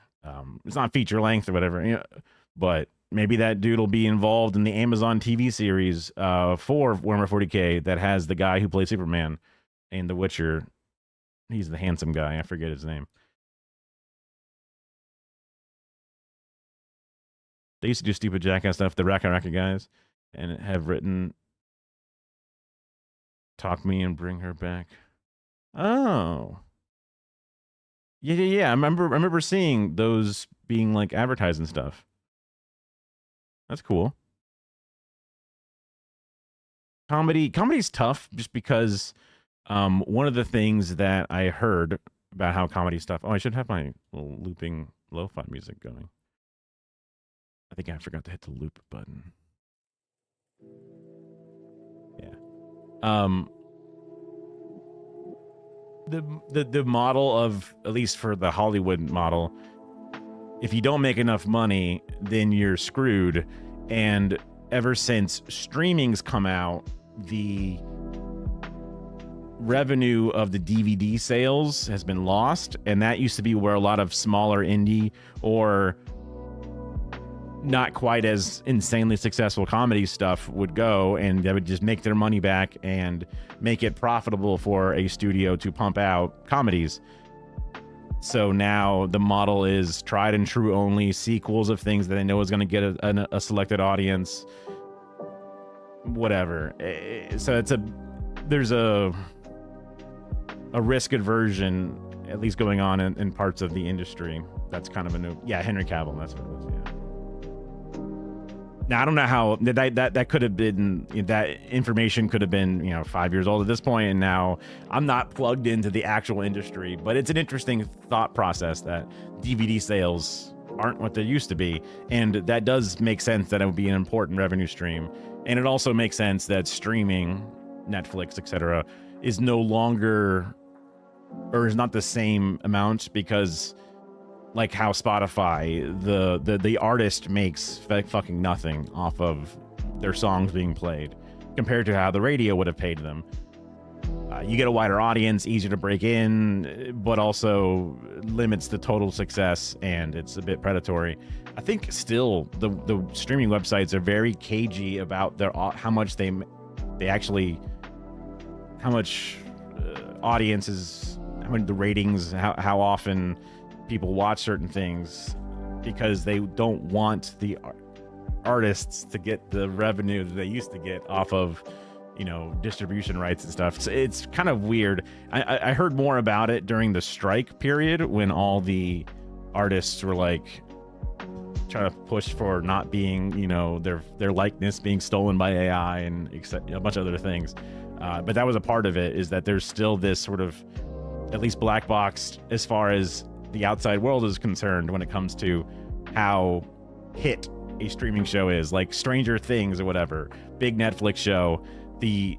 It's not feature length or whatever, you know, but maybe that dude will be involved in the Amazon TV series for Warhammer 40K that has the guy who plays Superman in The Witcher. He's the handsome guy. I forget his name. They used to do stupid jackass stuff, the Raka guys, and have written Talk Me and Bring Her Back. Oh. Yeah. I remember seeing those being like advertised and stuff. That's cool. Comedy's tough just because one of the things that I heard about how comedy's tough. Oh, I should have my little looping lo-fi music going. I think I forgot to hit the loop button. Yeah. The model of, at least for the Hollywood model, if you don't make enough money, then you're screwed. And ever since streaming's come out, the revenue of the DVD sales has been lost. And that used to be where a lot of smaller indie or not quite as insanely successful comedy stuff would go, and they would just make their money back and make it profitable for a studio to pump out comedies. So now the model is tried and true only sequels of things that they know is going to get a selected audience, whatever. So there's a risk aversion, at least going on in parts of the industry. That's kind of a new, Henry Cavill, that's what it was. Yeah. Now I don't know how that could have been, that information could have been 5 years old at this point, and now I'm not plugged into the actual industry, but it's an interesting thought process that DVD sales aren't what they used to be, and that does make sense that it would be an important revenue stream. And it also makes sense that streaming, Netflix, etc., is no longer, or is not the same amount, because like how Spotify, the artist makes fucking nothing off of their songs being played compared to how the radio would have paid them. You get a wider audience, easier to break in, but also limits the total success, and it's a bit predatory. I think still the streaming websites are very cagey about their how much they actually, how much audiences, how many the ratings, how often people watch certain things, because they don't want the artists to get the revenue that they used to get off of distribution rights and stuff. So it's kind of weird. I heard more about it during the strike period, when all the artists were like trying to push for not being their likeness being stolen by AI and a bunch of other things. But that was a part of it, is that there's still this sort of, at least black box as far as the outside world is concerned, when it comes to how hit a streaming show is. Like Stranger Things or whatever, big Netflix show, they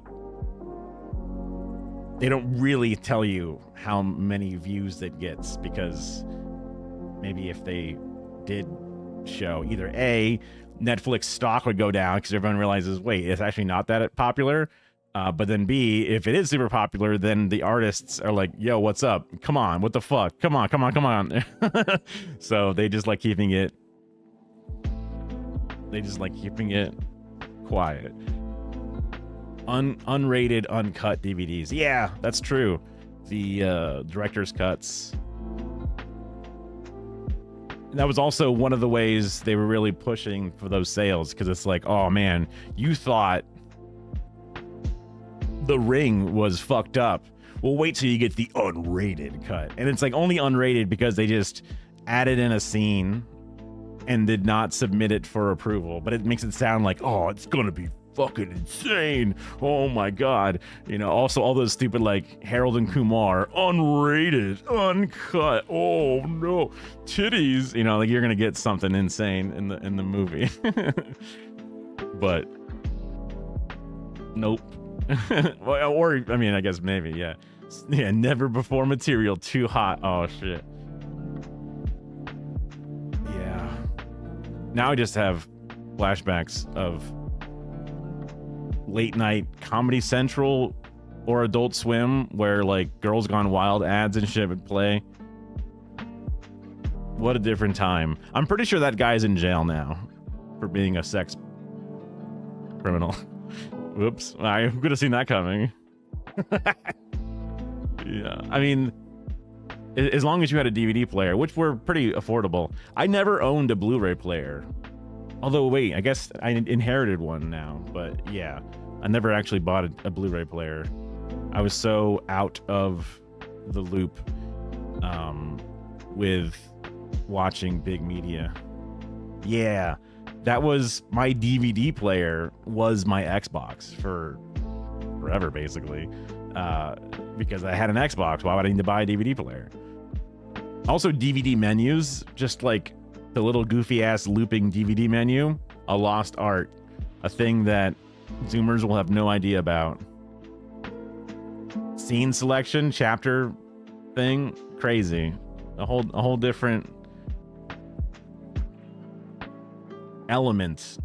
don't really tell you how many views it gets, because maybe if they did show, either A, Netflix stock would go down because everyone realizes, wait, it's actually not that popular. But then B, if it is super popular, then the artists are like, yo, what's up? Come on, what the fuck? Come on. So they just like keeping it quiet. Unrated, uncut DVDs. Yeah, that's true. The director's cuts. That was also one of the ways they were really pushing for those sales, because it's like, oh man, you thought The Ring was fucked up. Well, wait till you get the unrated cut. And it's like only unrated because they just added in a scene and did not submit it for approval. But it makes it sound like, oh, it's gonna be fucking insane. Oh my god. Also all those stupid like Harold and Kumar, unrated, uncut. Oh no, titties. Like you're gonna get something insane in the movie. But nope. Or I mean, I guess maybe, yeah, never before material, too hot. Oh shit. Yeah. Now I just have flashbacks of late night Comedy Central or Adult Swim, where like Girls Gone Wild ads and shit would play. What a different time. I'm pretty sure that guy's in jail now for being a sex criminal. Whoops, I could have seen that coming. Yeah, I mean, as long as you had a DVD player, which were pretty affordable. I never owned a Blu-ray player. Although, wait, I guess I inherited one now. But yeah, I never actually bought a Blu-ray player. I was so out of the loop with watching big media. Yeah. That was my DVD player, was my Xbox for forever, basically, because I had an Xbox. Why would I need to buy a DVD player? Also, DVD menus, just like the little goofy ass looping DVD menu, a lost art, a thing that Zoomers will have no idea about. Scene selection, chapter thing, crazy. A whole different element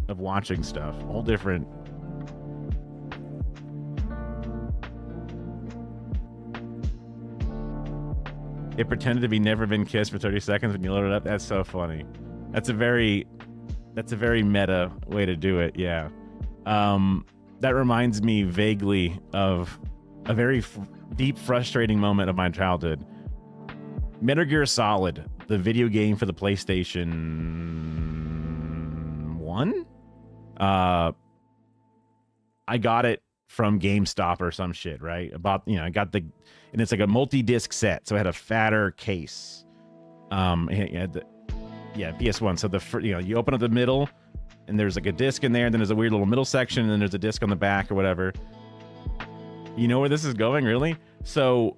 of watching stuff, all different. It pretended to be Never Been Kissed for 30 seconds when you load it up. That's so funny. That's a very That's a very meta way to do it. Yeah. That reminds me vaguely of a very deep, frustrating moment of my childhood. Metal Gear Solid, the video game for the PlayStation 1. I got it from GameStop or some shit, right? I got and it's like a multi-disc set, so it had a fatter case. PS1. So you open up the middle, and there's like a disc in there, and then there's a weird little middle section, and then there's a disc on the back or whatever. You know where this is going, really? So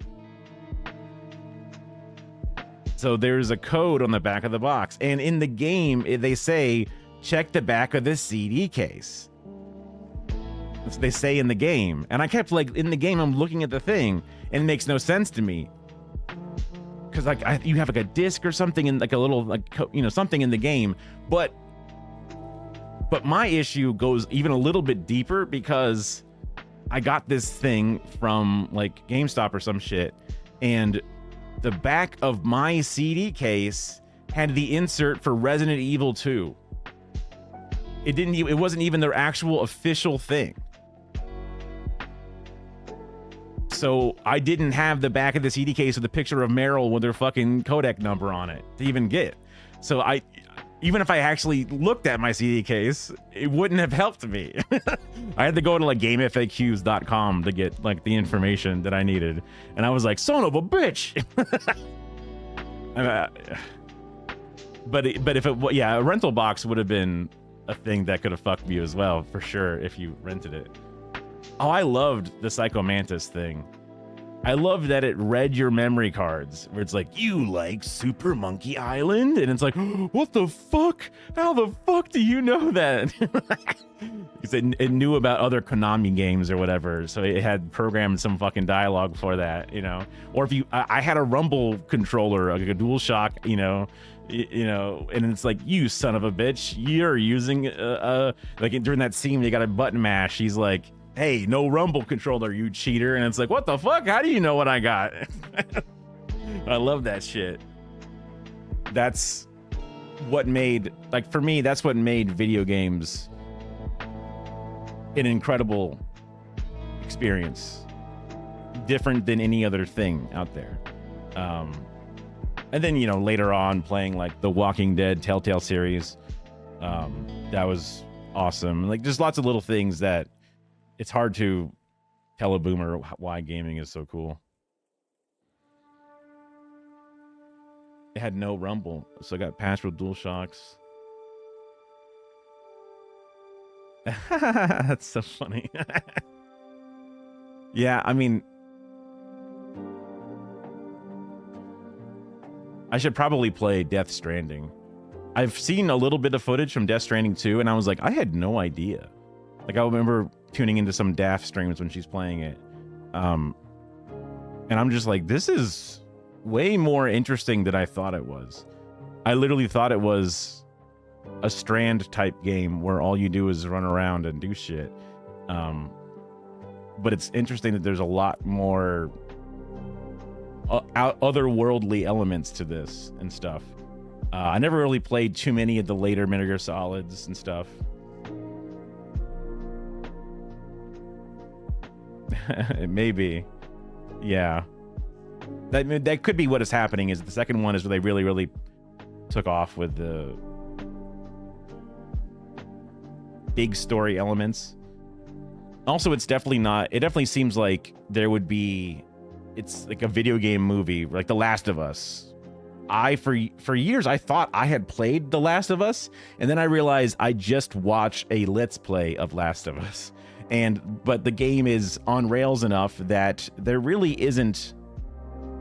there's a code on the back of the box, and in the game they say check the back of the CD case. That's what they say in the game, and I kept in the game I'm looking at the thing, and it makes no sense to me. Because you have like a disc or something in like a little something in the game, but my issue goes even a little bit deeper, because I got this thing from like GameStop or some shit, and the back of my CD case had the insert for Resident Evil 2. It wasn't even their actual official thing. So I didn't have the back of the CD case with a picture of Meryl with her fucking codec number on it to even get. So even if I actually looked at my CD case, it wouldn't have helped me. I had to go to like gamefaqs.com to get like the information that I needed. And I was like, son of a bitch. But if a rental box would have been a thing that could have fucked you as well, for sure, if you rented it. Oh, I loved the Psycho Mantis thing. I loved that it read your memory cards, where it's like, you like Super Monkey Island? And it's like, what the fuck? How the fuck do you know that? Because it knew about other Konami games or whatever, so it had programmed some fucking dialogue for that, Or if I had a Rumble controller, like a DualShock, and it's like, you son of a bitch, you're using like during that scene, you got a button mash. He's like, hey, no Rumble controller, you cheater. And it's like, what the fuck? How do you know what I got? I love that shit. That's what made, for me, that's what made video games an incredible experience. Different than any other thing out there. And then, later on playing like the Walking Dead Telltale series. That was awesome. Like, there's lots of little things that it's hard to tell a boomer why gaming is so cool. It had no Rumble, so I got patched with DualShocks. That's so funny. Yeah, I mean, I should probably play Death Stranding. I've seen a little bit of footage from Death Stranding 2, and I was like, I had no idea. Like, I remember tuning into some Daft streams when she's playing it. And I'm just like, this is way more interesting than I thought it was. I literally thought it was a Strand type game where all you do is run around and do shit. But it's interesting that there's a lot more otherworldly elements to this and stuff. I never really played too many of the later Metal Gear Solids and stuff. Maybe, yeah. That could be what is happening. Is the second one is where they really, really took off with the big story elements. Also, it's definitely not. It definitely seems like there would be. It's like a video game movie, like The Last of Us. For years I thought I had played The Last of Us, and then I realized I just watched a Let's Play of Last of Us. But the game is on rails enough that there really isn't,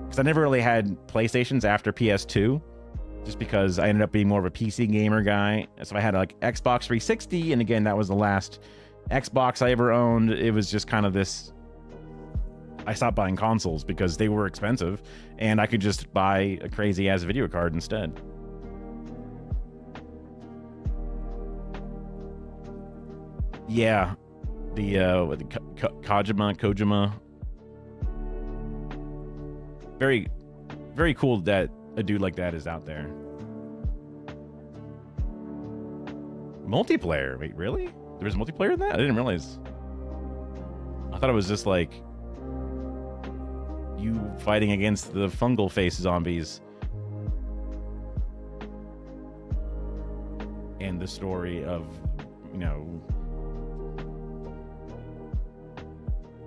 because I never really had PlayStations after PS2, just because I ended up being more of a PC gamer guy. So I had like Xbox 360, and again, that was the last Xbox I ever owned. It was just kind of this, I stopped buying consoles because they were expensive, and I could just buy a crazy ass video card instead. Yeah. The Kojima. Very, very cool that a dude like that is out there. Multiplayer? Wait, really? There was multiplayer in that? I didn't realize. I thought it was just like you fighting against the fungal face zombies. And the story of, you know,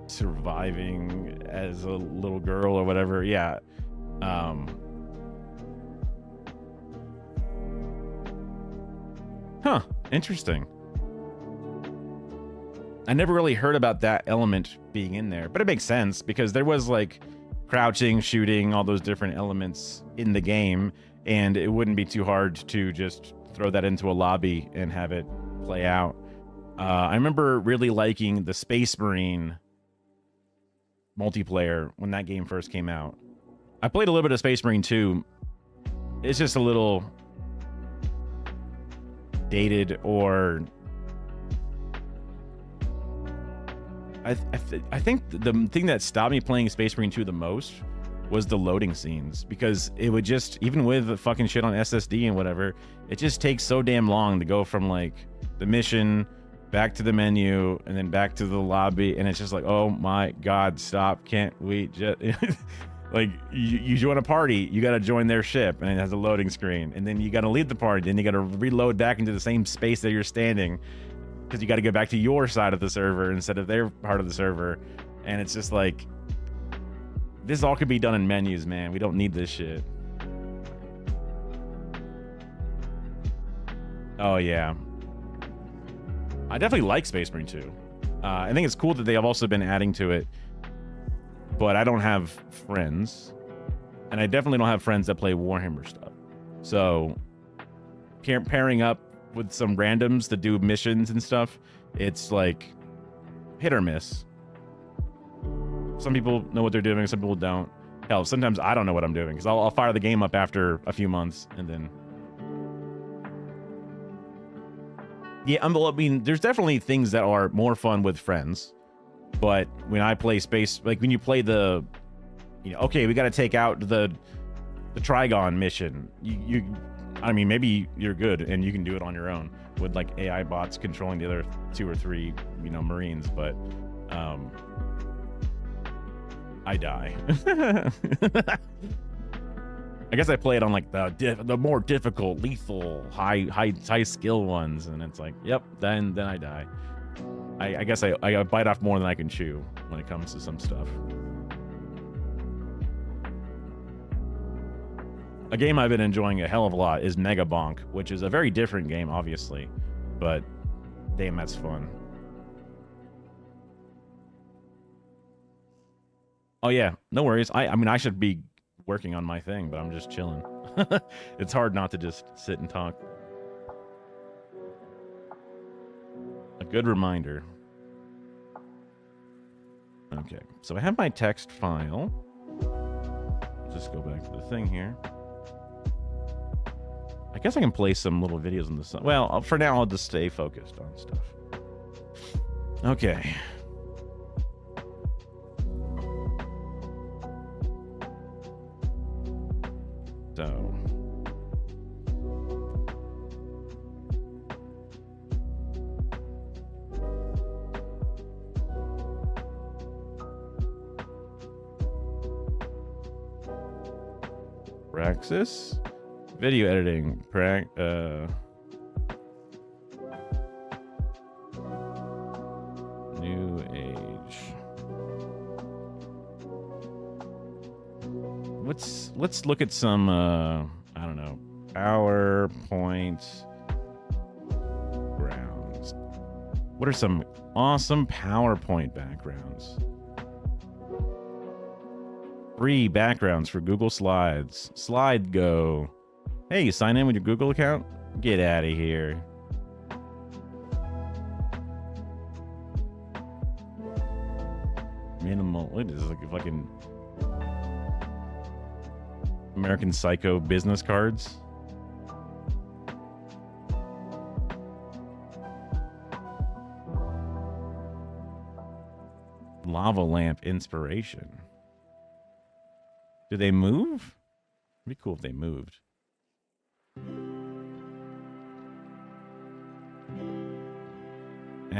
surviving as a little girl or whatever. Yeah. Huh. Interesting. I never really heard about that element being in there, but it makes sense because there was like crouching, shooting, all those different elements in the game, and it wouldn't be too hard to just throw that into a lobby and have it play out. I remember really liking the Space Marine multiplayer when that game first came out. I played a little bit of Space Marine 2. It's just a little dated, or I think the thing that stopped me playing Space Marine 2 the most was the loading scenes, because it would just, even with the fucking shit on SSD and whatever, it just takes so damn long to go from like the mission back to the menu and then back to the lobby, and it's just like, oh my god, stop, can't we just like you join a party, you got to join their ship and it has a loading screen, and then you got to leave the party, then you got to reload back into the same space that you're standing because you got to go back to your side of the server instead of their part of the server. And it's just like, this all could be done in menus, man. We don't need this shit. Oh yeah, I definitely like Space Marine 2. I think it's cool that they have also been adding to it, but I don't have friends, and I definitely don't have friends that play Warhammer stuff. So pairing up with some randoms to do missions and stuff, it's like hit or miss. Some people know what they're doing, some people don't. Hell, sometimes I don't know what I'm doing, because I'll fire the game up after a few months and then... Yeah, I mean, there's definitely things that are more fun with friends, but when I play Space, like when you play the, you know, okay, we got to take out the Trigon mission. I mean, maybe you're good and you can do it on your own with like AI bots controlling the other 2 or 3, you know, Marines, but I die. I guess I play it on like the more difficult, lethal, high skill ones, and it's like, yep, then I die. I guess I bite off more than I can chew when it comes to some stuff. A game I've been enjoying a hell of a lot is Mega Bonk, which is a very different game, obviously, but damn, that's fun. Oh yeah, no worries. I mean, I should be working on my thing, but I'm just chilling. It's hard not to just sit and talk. A good reminder. Okay, so I have my text file. Just go back to the thing here. I guess I can play some little videos on the side. Well, for now, I'll just stay focused on stuff. Okay. So. Praxis. Video editing. New age. Let's look at some I don't know, PowerPoint backgrounds. What are some awesome PowerPoint backgrounds? Free backgrounds for Google Slides. Slide Go. Hey, you sign in with your Google account? Get out of here. Minimal. What is this, like a fucking American Psycho business cards? Lava lamp inspiration. Do they move? It'd be cool if they moved.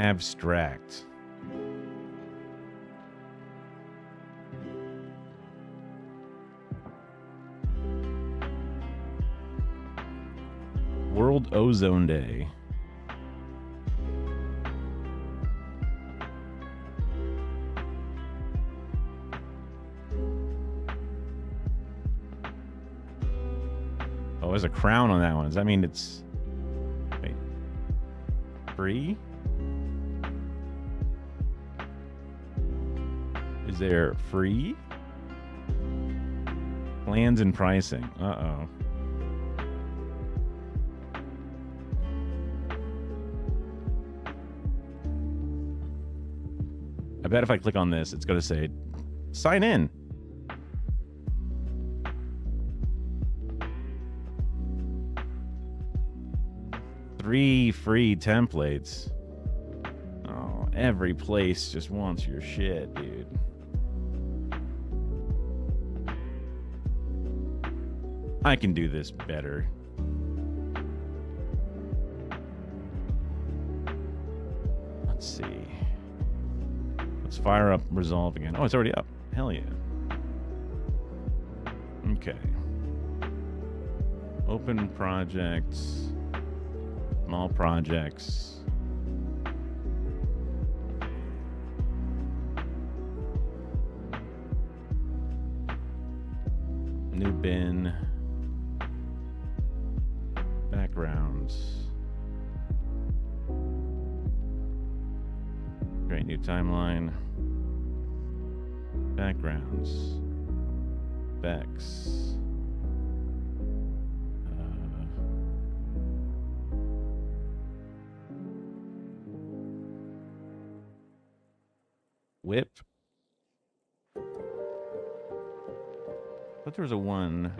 Abstract. World Ozone Day. Oh, there's a crown on that one. Does that mean it's... Wait. Free? Is there free? Plans and pricing. Uh-oh. I bet if I click on this, it's going to say, sign in. Three free templates. Oh, every place just wants your shit, dude. I can do this better. Let's see. Let's fire up Resolve again. Oh, it's already up. Hell yeah. Okay. Open projects. Small projects. New bin. Backgrounds. Create new timeline. Backgrounds. Specs. Whip. I thought there was a 1.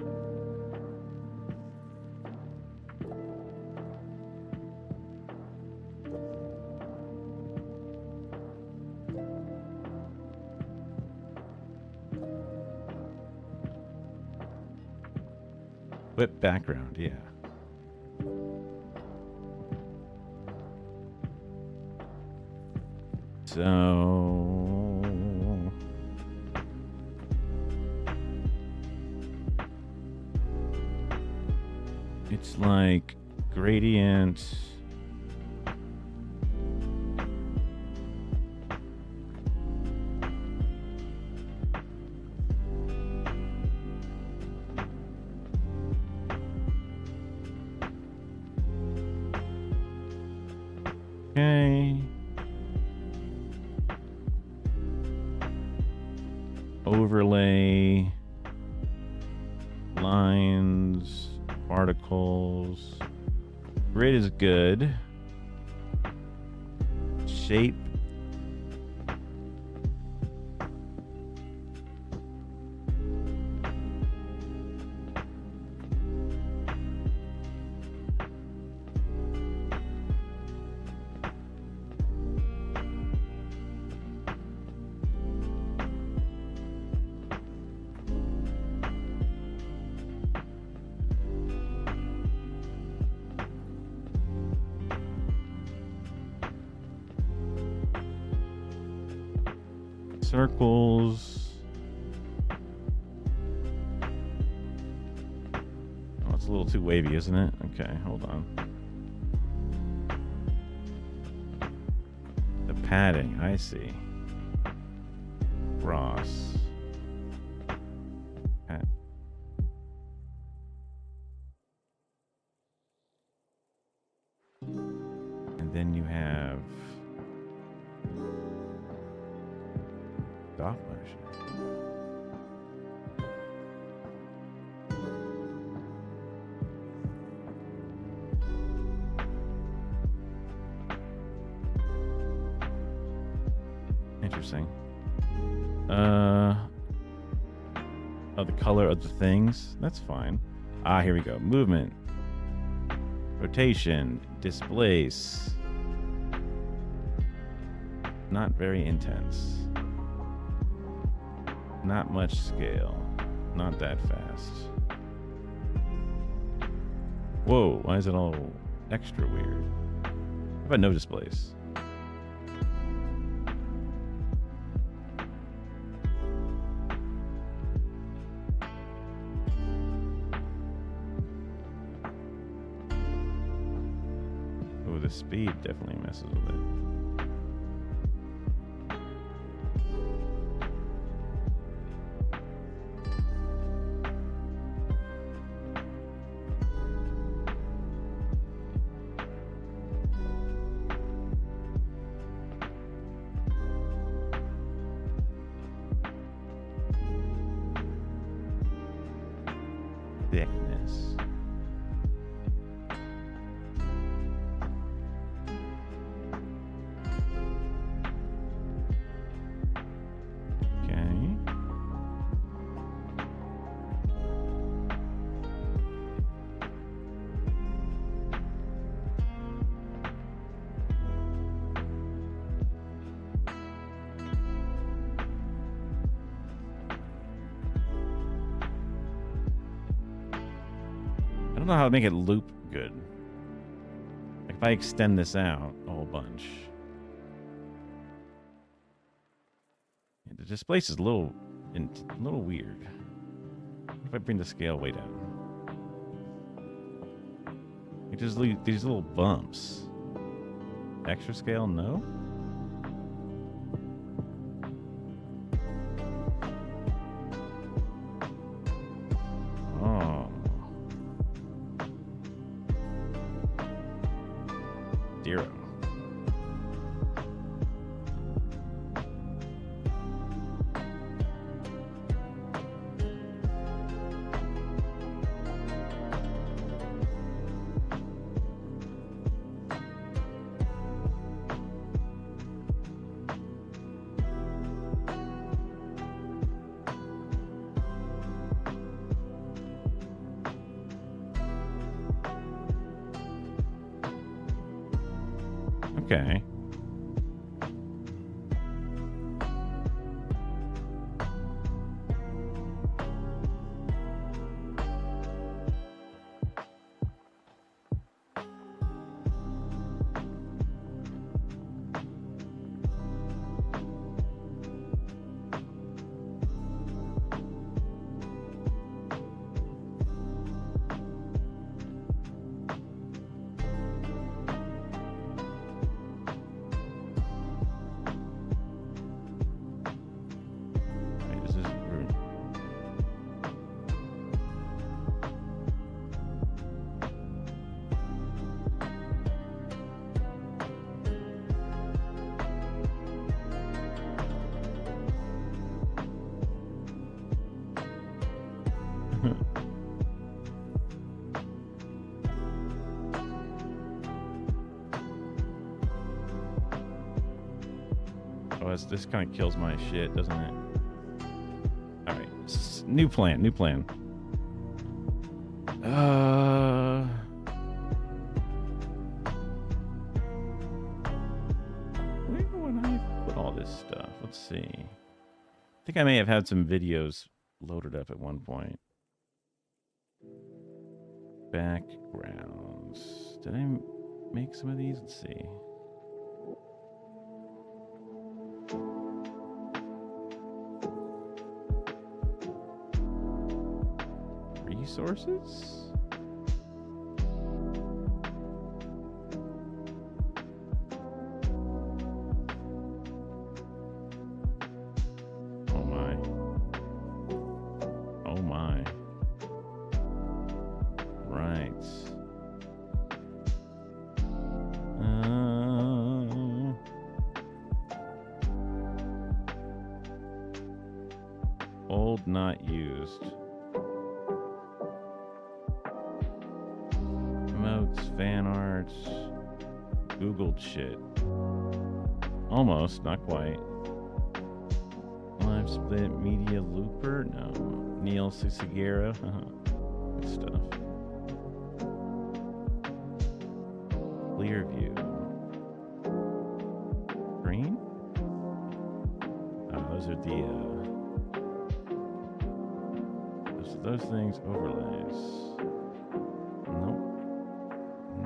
Whip background, yeah. So it's like gradient. Okay. Overlay, lines, particles. Grid is good. Shape. Circles. Oh, it's a little too wavy, isn't it? Okay, hold on. The padding, I see. Cross. Pat. And then you have stop motion. Interesting. Oh, the color of the things. That's fine. Ah, here we go. Movement. Rotation. Displace. Not very intense. Not much scale. Not that fast. Whoa, why is it all extra weird? How about no displace? the speed definitely messes with it. Thickness. Okay. I don't know how to make it loop good. Like if I extend this out a whole bunch. The displace is a little weird. What if I bring the scale way down? Like just these little bumps. Extra scale, no? Oh. Zero. Okay. Wait, this is rude. Oh, this kind of kills my shit, doesn't it? All right, new plan. Where would I put all this stuff? Let's see. I think I may have had some videos loaded up at one point. Backgrounds. Did I make some of these? Let's see. Resources? Oh my. Oh my. Right. Old, not used. Emotes, fan arts, Googled shit. Almost, not quite. Live split media looper? No. Neil Cicigero? Good stuff. Clear view. Green? Oh, those are the those things overlays.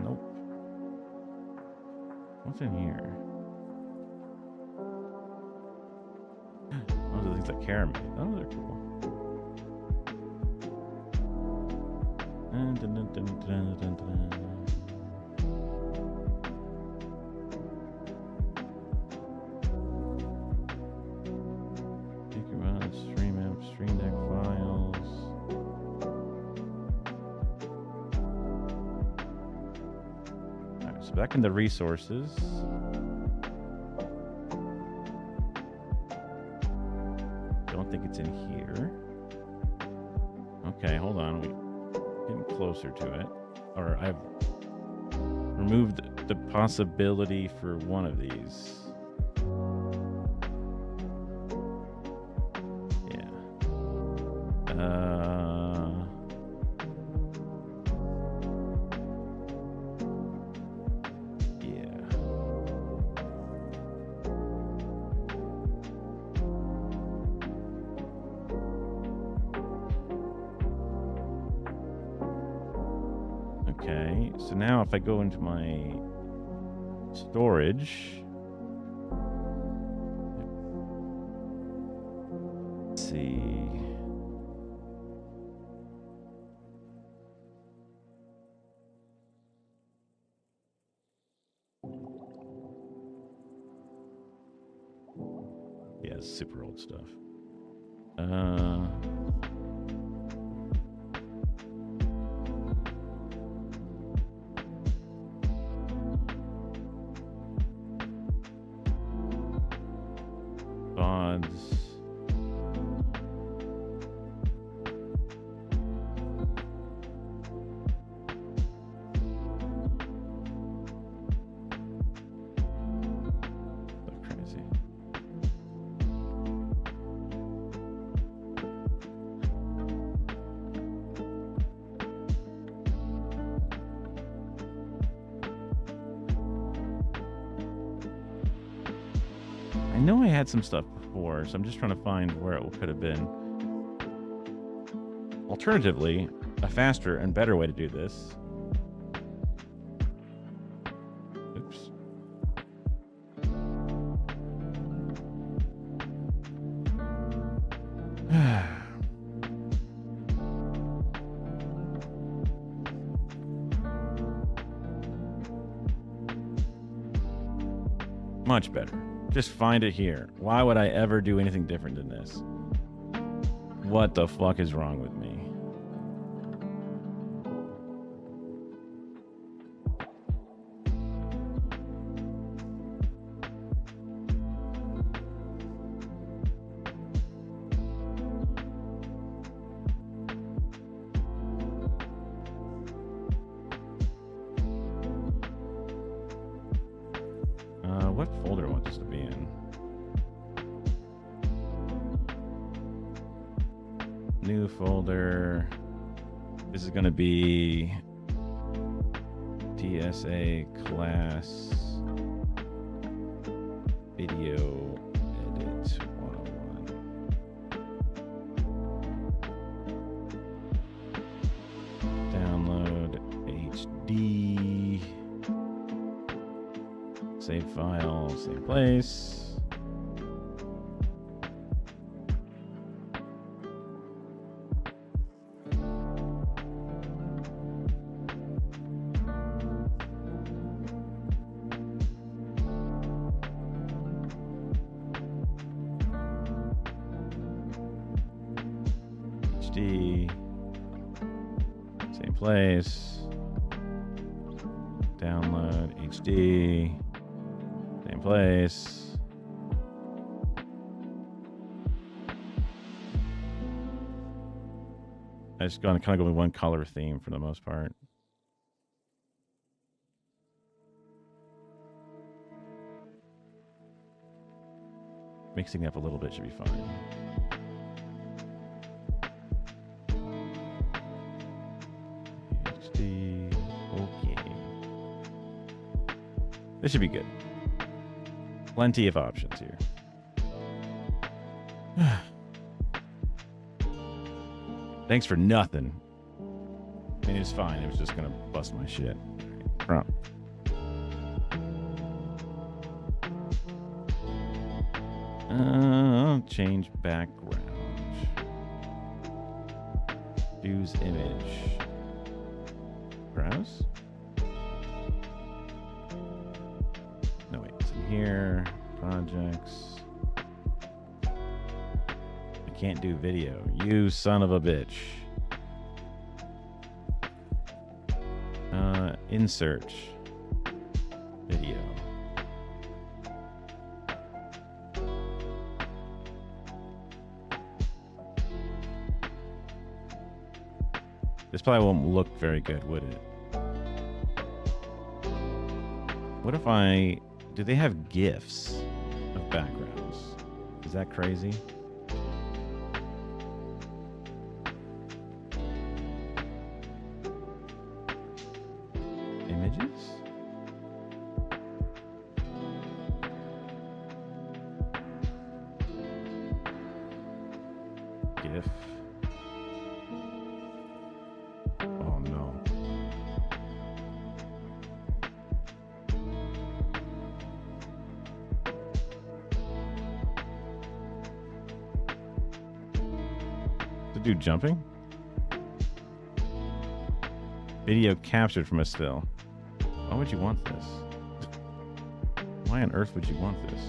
Nope. What's in here? Those are things that Kara made. Oh, they're cool. So back in the resources. Don't think it's in here. Okay, hold on. We're getting closer to it. Or I've removed the possibility for one of these. Yeah. Okay, so now if I go into my storage, let's see. Yeah, super old stuff. Odds. So crazy. I know I had some stuff before, so I'm just trying to find where it could have been. Alternatively, a faster and better way to do this. Oops. Much better. Just find it here. Why would I ever do anything different than this? What the fuck is wrong with me? What folder do I want this to be in? New folder. This is going to be DSA class video edit 101. Download HD. Save file, save place. HD. Same place. Download HD. Same place. I just gonna kind of go with one color theme for the most part. Mixing it up a little bit should be fine. HD. Okay. This should be good. Plenty of options here. Thanks for nothing. I mean, it was fine. It was just going to bust my shit. Prompt. Change background. Use image. Browse. No, wait. It's in here. Projects. I can't do video. You son of a bitch. Insert. This probably won't look very good, would it? What if I... Do they have GIFs of backgrounds? Is that crazy? Images? GIF. Oh no. The dude jumping? Video captured from a still. Why would you want this? Why on earth would you want this?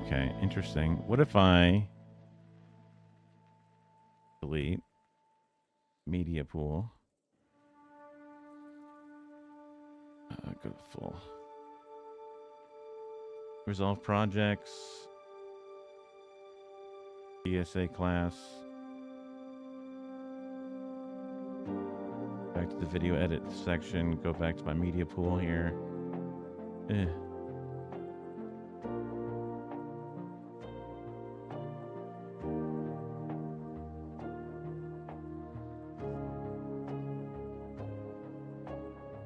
Okay, interesting. What if I delete media pool? Go to full. Resolve projects. DSA class. Back to the video edit section. Go back to my media pool here.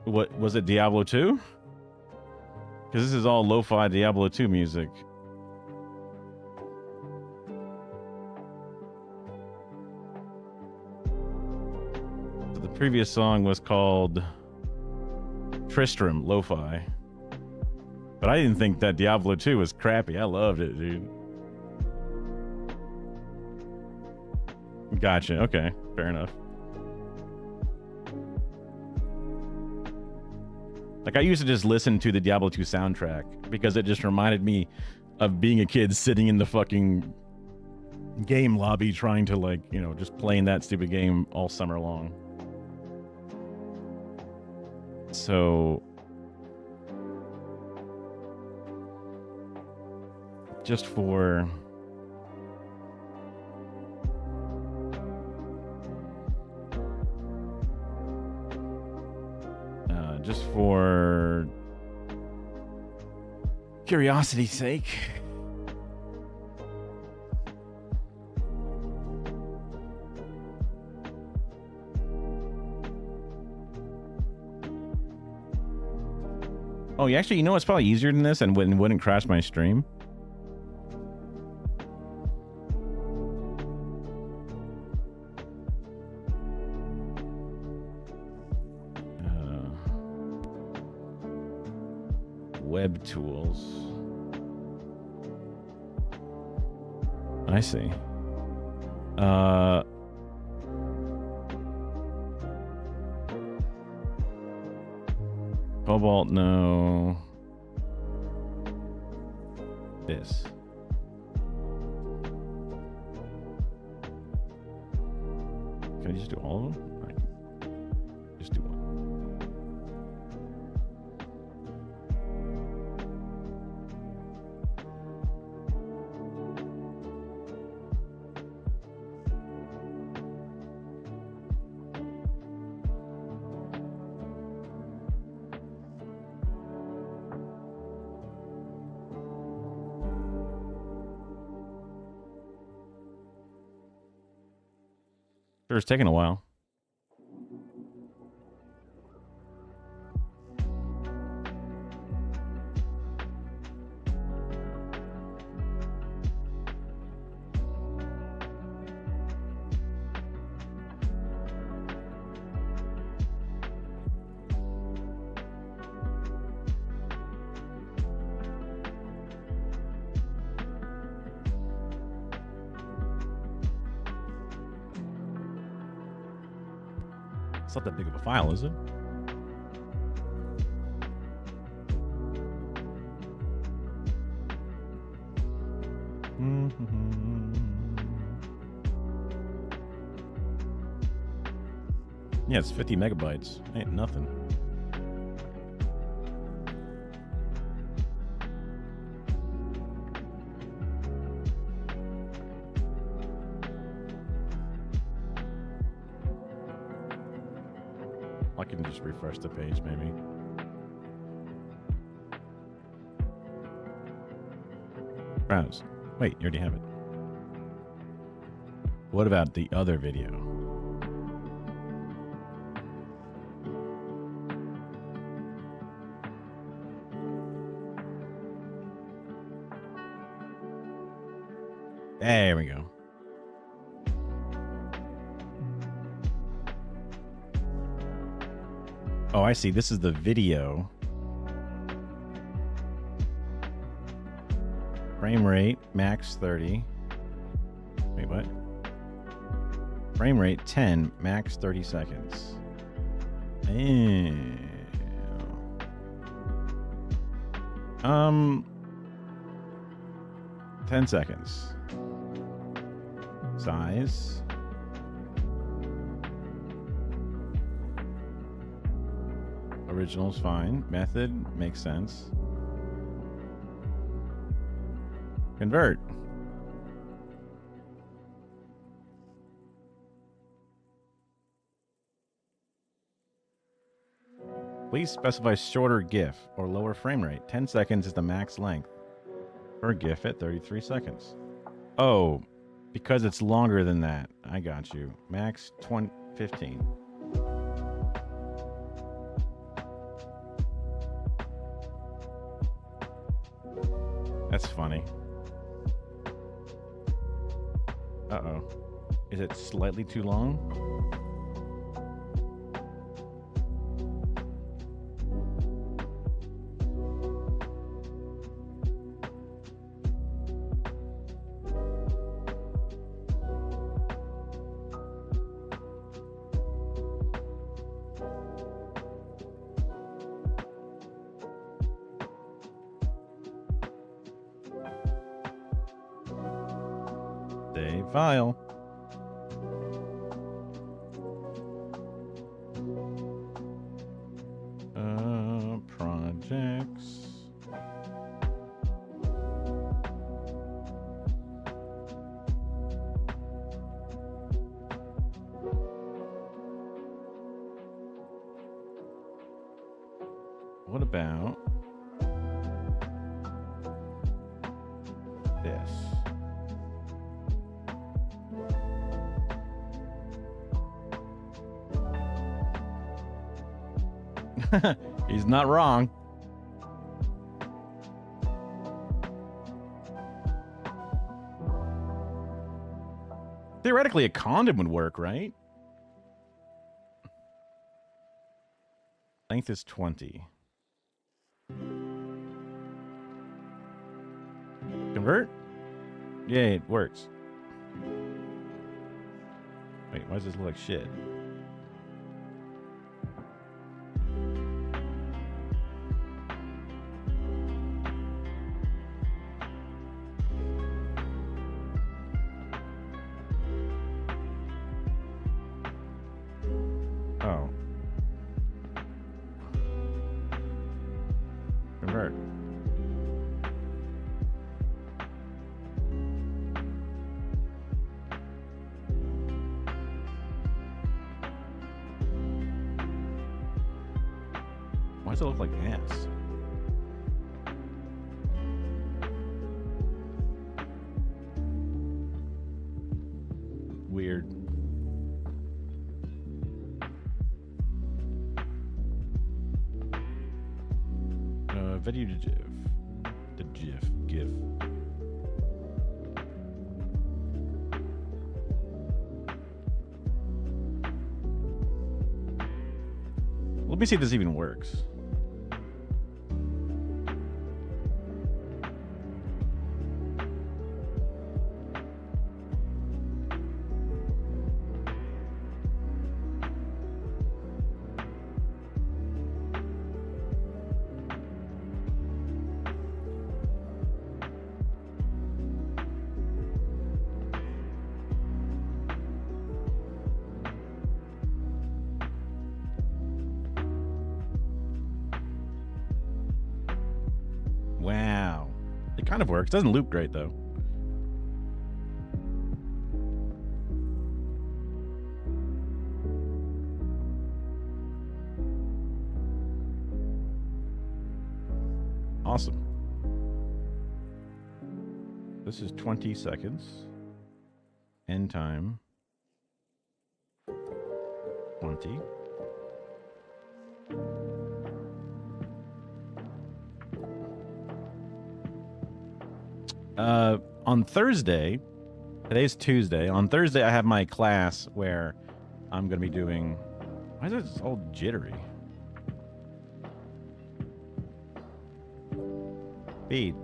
What was it, Diablo 2? Because this is all lo-fi Diablo 2 music. So the previous song was called Tristram Lo-Fi. But I didn't think that Diablo 2 was crappy. I loved it, dude. Gotcha. Okay. Fair enough. Like, I used to just listen to the Diablo 2 soundtrack because it just reminded me of being a kid sitting in the fucking game lobby trying to, like, you know, just playing that stupid game all summer long. So, just for... just for curiosity's sake. Oh, yeah, actually, you know what's probably easier than this and wouldn't crash my stream? Web tools. I see. Cobalt, no. This. Can I just do all of them? I can just do one. Sure, it's taking a while. It's not that big of a file, is it? Hmm. Yeah, it's 50 megabytes. Ain't nothing. I can just refresh the page, maybe. Browse. Wait, you already have it. What about the other video? There we go. Oh, I see. This is the video. Frame rate, max 30. Wait, what? Frame rate 10, max 30 seconds. Ew. 10 seconds. Size. Original's fine. Method makes sense. Convert. Please specify shorter GIF or lower frame rate. 10 seconds is the max length for GIF at 33 seconds. Oh, because it's longer than that. I got you. Max 15. That's funny. Uh-oh. Is it slightly too long? Save file. Projects. What about this? He's not wrong. Theoretically, a condom would work, right? Length is 20. Convert? Yay, it works. Wait, why does this look like shit? Oh. Convert. Why does it look like ass? Weird. Video to GIF. To GIF. Let me see if this even works. Kind of works. Doesn't loop great though. Awesome. This is 20 seconds. End time. 20. On Thursday, today's Tuesday. On Thursday, I have my class where I'm going to be doing. Why is it all jittery? Feed.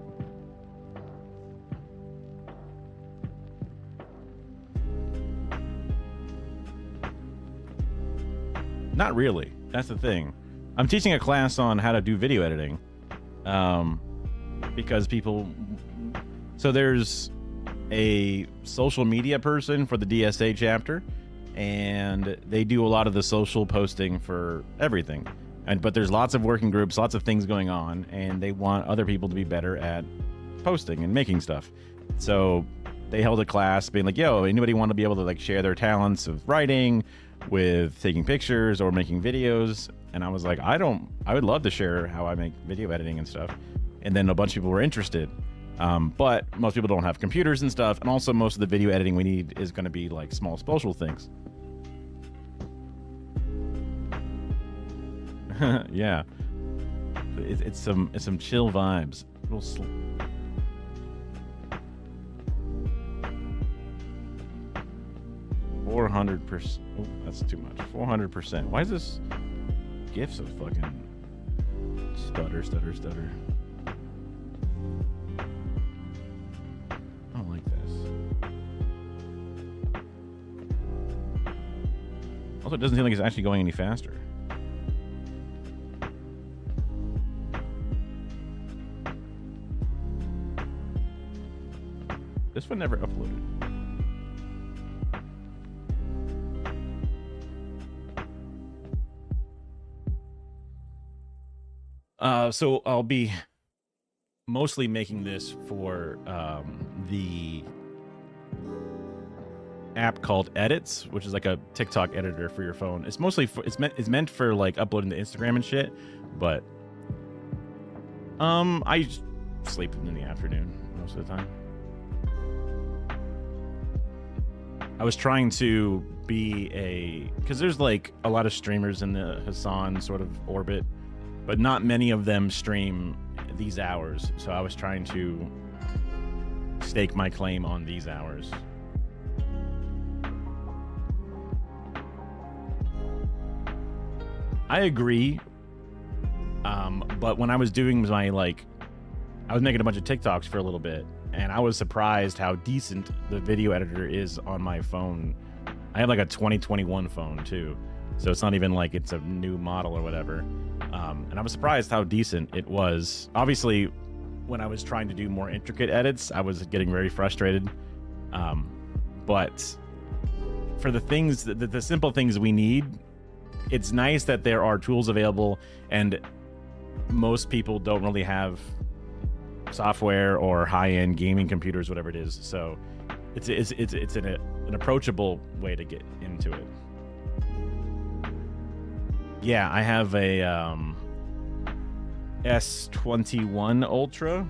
Not really. That's the thing. I'm teaching a class on how to do video editing. Because people. So there's a social media person for the DSA chapter, and they do a lot of the social posting for everything. But there's lots of working groups, lots of things going on, and they want other people to be better at posting and making stuff. So they held a class being like, yo, anybody want to be able to like share their talents of writing with taking pictures or making videos? And I was like, I would love to share how I make video editing and stuff. And then a bunch of people were interested. But most people don't have computers and stuff. And also most of the video editing we need is going to be like small social things. Yeah. It's some chill vibes. 400%. Oh, that's too much. 400%. Why is this GIF so fucking stutter? I don't like this. Also, it doesn't seem like it's actually going any faster. This one never uploaded. So I'll be mostly making this for the app called Edits, which is like a TikTok editor for your phone. It's mostly it's meant for like uploading to Instagram and shit, but I sleep in the afternoon most of the time. I was trying to be because there's like a lot of streamers in the Hassan sort of orbit, but not many of them stream these hours. So I was trying to stake my claim on these hours. I agree. But when I was doing my I was making a bunch of TikToks for a little bit, and I was surprised how decent the video editor is on my phone. I have like a 2021 phone too, so it's not even like it's a new model or whatever. And I was surprised how decent it was. Obviously, when I was trying to do more intricate edits, I was getting very frustrated. But for the things, the simple things we need, it's nice that there are tools available, and most people don't really have software or high-end gaming computers, whatever it is. So it's an approachable way to get into it. Yeah, I have a S21 Ultra.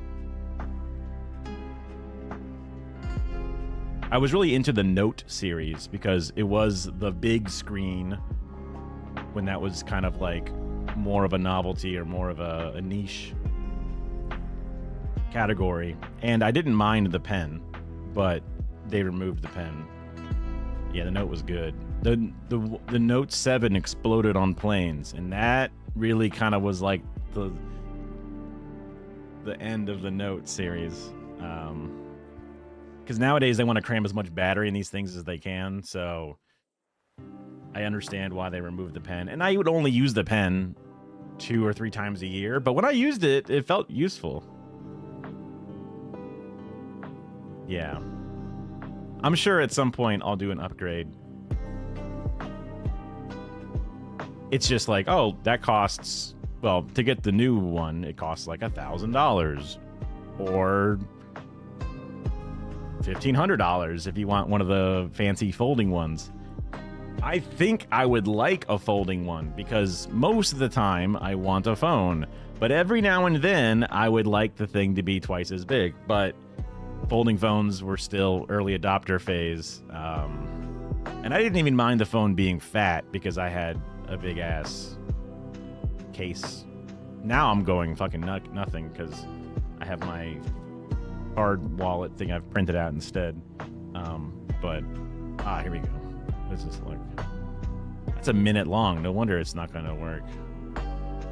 I was really into the Note series because it was the big screen when that was kind of like more of a novelty or more of a niche category. And I didn't mind the pen, but they removed the pen. Yeah, the Note was good. The Note 7 exploded on planes, and that really kind of was like the end of the Note series. Because nowadays they want to cram as much battery in these things as they can, so I understand why they removed the pen. And I would only use the pen 2 or 3 times a year, but when I used it, it felt useful. Yeah. I'm sure at some point I'll do an upgrade. It's just like, oh, that costs, well, to get the new one, it costs like $1,000 or $1,500 if you want one of the fancy folding ones. I think I would like a folding one because most of the time I want a phone, but every now and then I would like the thing to be twice as big. But folding phones were still early adopter phase, and I didn't even mind the phone being fat because I had a big ass case. Now I'm going fucking nothing because I have my card wallet thing I've printed out instead. But here we go. This is like, it's a minute long. No wonder it's not going to work.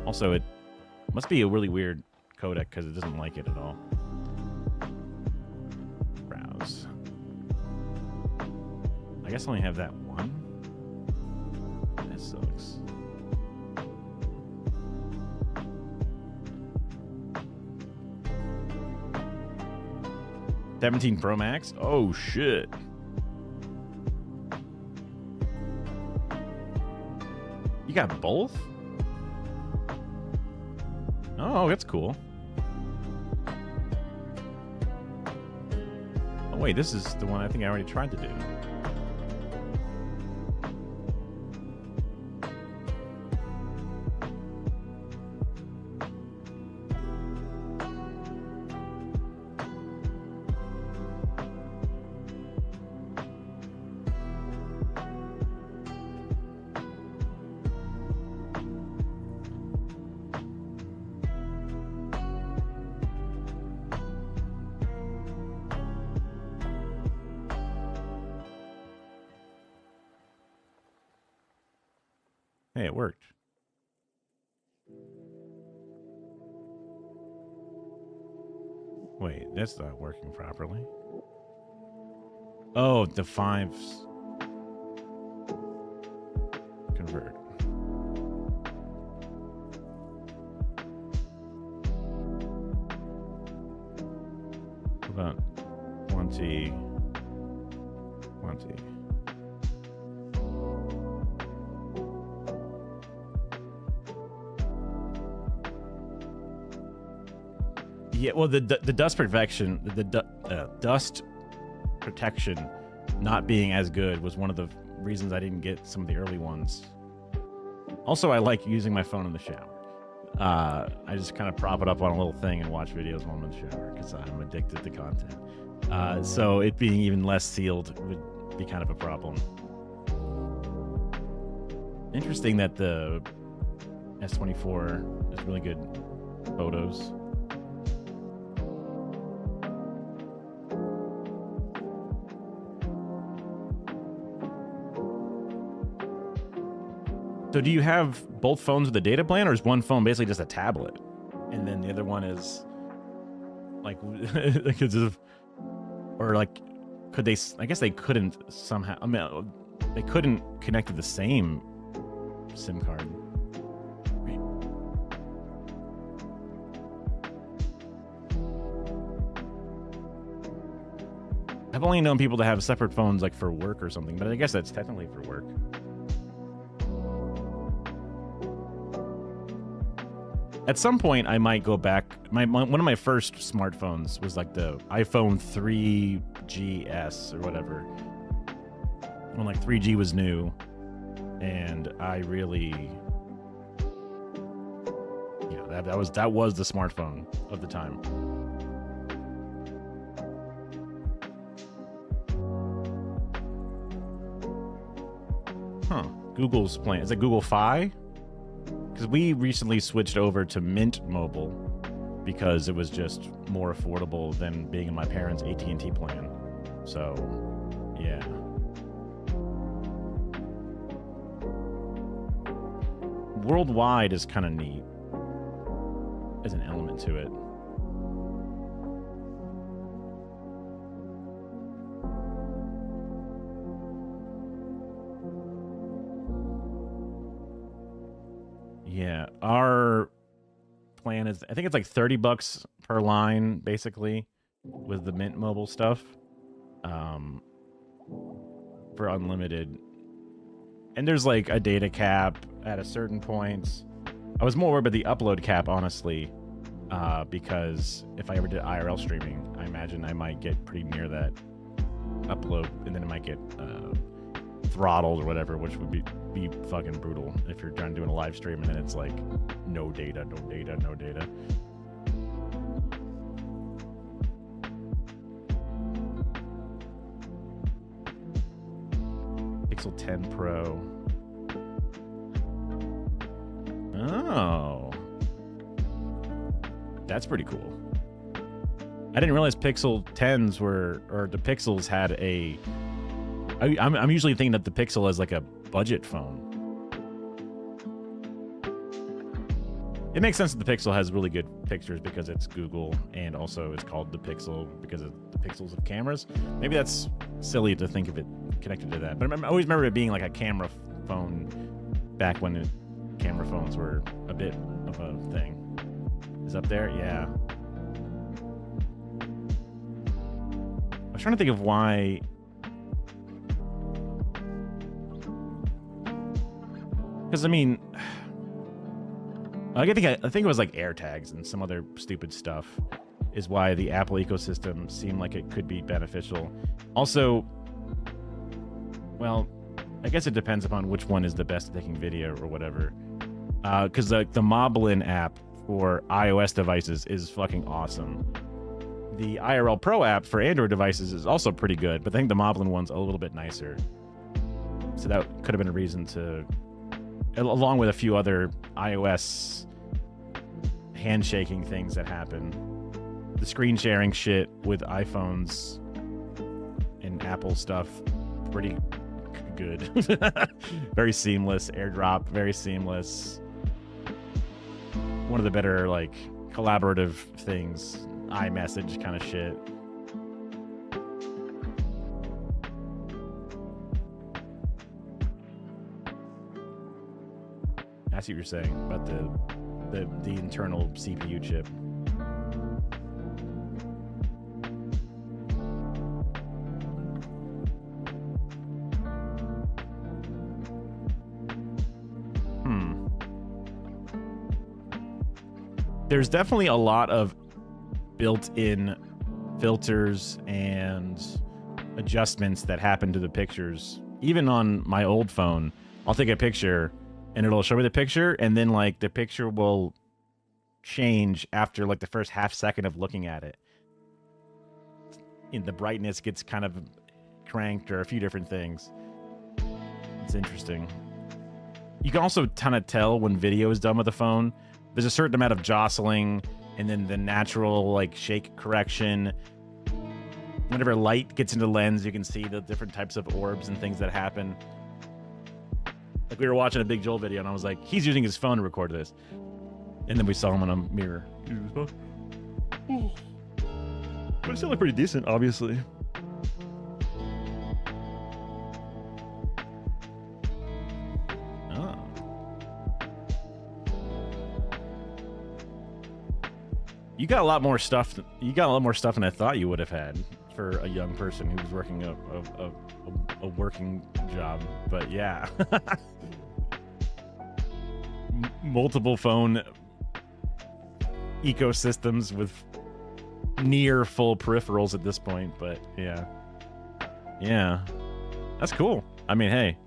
Also, it must be a really weird codec because it doesn't like it at all. Browse. I guess I only have that one. That sucks. $17 Pro Max? Oh, shit. You got both? Oh, that's cool. Oh, wait, this is the one I think I already tried to do. Hey, it worked. Wait, that's not working properly. Oh, the 5s convert. What about 20? Yeah, well, the dust protection, dust protection not being as good was one of the reasons I didn't get some of the early ones. Also, I like using my phone in the shower. I just kind of prop it up on a little thing and watch videos while I'm in the shower because I'm addicted to content. So it being even less sealed would be kind of a problem. Interesting that the S24 is really good photos. So do you have both phones with a data plan, or is one phone basically just a tablet? And then the other one is like, or like, could they, I guess they couldn't somehow, I mean, they couldn't connect to the same SIM card. Right. I've only known people to have separate phones like for work or something, but I guess that's technically for work. At some point, I might go back. One of my first smartphones was like the iPhone 3GS or whatever. When like 3G was new, and I really, yeah, that was the smartphone of the time. Huh? Google's plan is it Google Fi? Because we recently switched over to Mint Mobile because it was just more affordable than being in my parents' AT&T plan. So, yeah. Worldwide is kind of neat as an element to it. Yeah, our plan is, I think it's like $30 per line, basically, with the Mint Mobile stuff, for unlimited. And there's like a data cap at a certain point. I was more worried about the upload cap, honestly, because if I ever did IRL streaming, I imagine I might get pretty near that upload, and then it might get throttled or whatever, which would be fucking brutal if you're trying to do a live stream and then it's like no data. Pixel 10 Pro. Oh, that's pretty cool. I didn't realize Pixel 10s were, or the Pixels had a. I'm usually thinking that the Pixel is like a budget phone. It makes sense that the Pixel has really good pictures because it's Google, and also it's called the Pixel because of the pixels of cameras. Maybe that's silly to think of it connected to that, but I always remember it being like a camera phone back when camera phones were a bit of a thing. Is up there? Yeah. I was trying to think of why. Because I mean, I think it was like AirTags and some other stupid stuff is why the Apple ecosystem seemed like it could be beneficial. Also, well, I guess it depends upon which one is the best at taking video or whatever. Because the Moblin app for iOS devices is fucking awesome. The IRL Pro app for Android devices is also pretty good, but I think the Moblin one's a little bit nicer. So that could have been a reason to, along with a few other iOS handshaking things that happen. The screen sharing shit with iPhones and Apple stuff, pretty good. Very seamless. AirDrop, very seamless. One of the better, like, collaborative things. iMessage kind of shit. I see what you're saying about the internal CPU chip. There's definitely a lot of built-in filters and adjustments that happen to the pictures. Even on my old phone, I'll take a picture and it'll show me the picture, and then like the picture will change after like the first half second of looking at it. And the brightness gets kind of cranked, or a few different things. It's interesting. You can also kind of tell when video is done with the phone. There's a certain amount of jostling, and then the natural like shake correction. Whenever light gets into the lens, you can see the different types of orbs and things that happen. Like we were watching a Big Joel video, and I was like, he's using his phone to record this. And then we saw him on a mirror. But it still looked pretty decent, obviously. You got a lot more stuff. You got a lot more stuff than I thought you would have had for a young person who was working a working job. But yeah, multiple phone ecosystems with near full peripherals at this point. But yeah, that's cool. I mean, hey,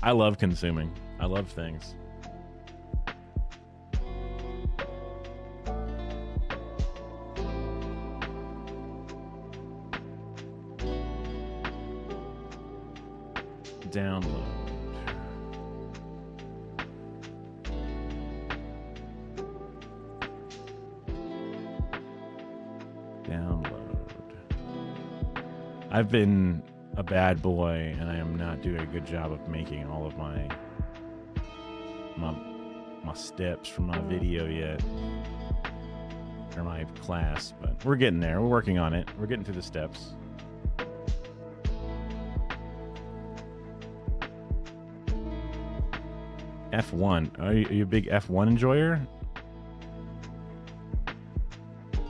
I love consuming. I love things. Download. I've been a bad boy, and I am not doing a good job of making all of my steps from my video yet, or my class, but we're getting there. We're working on it. We're getting through the steps. F1. Are you a big F1 enjoyer?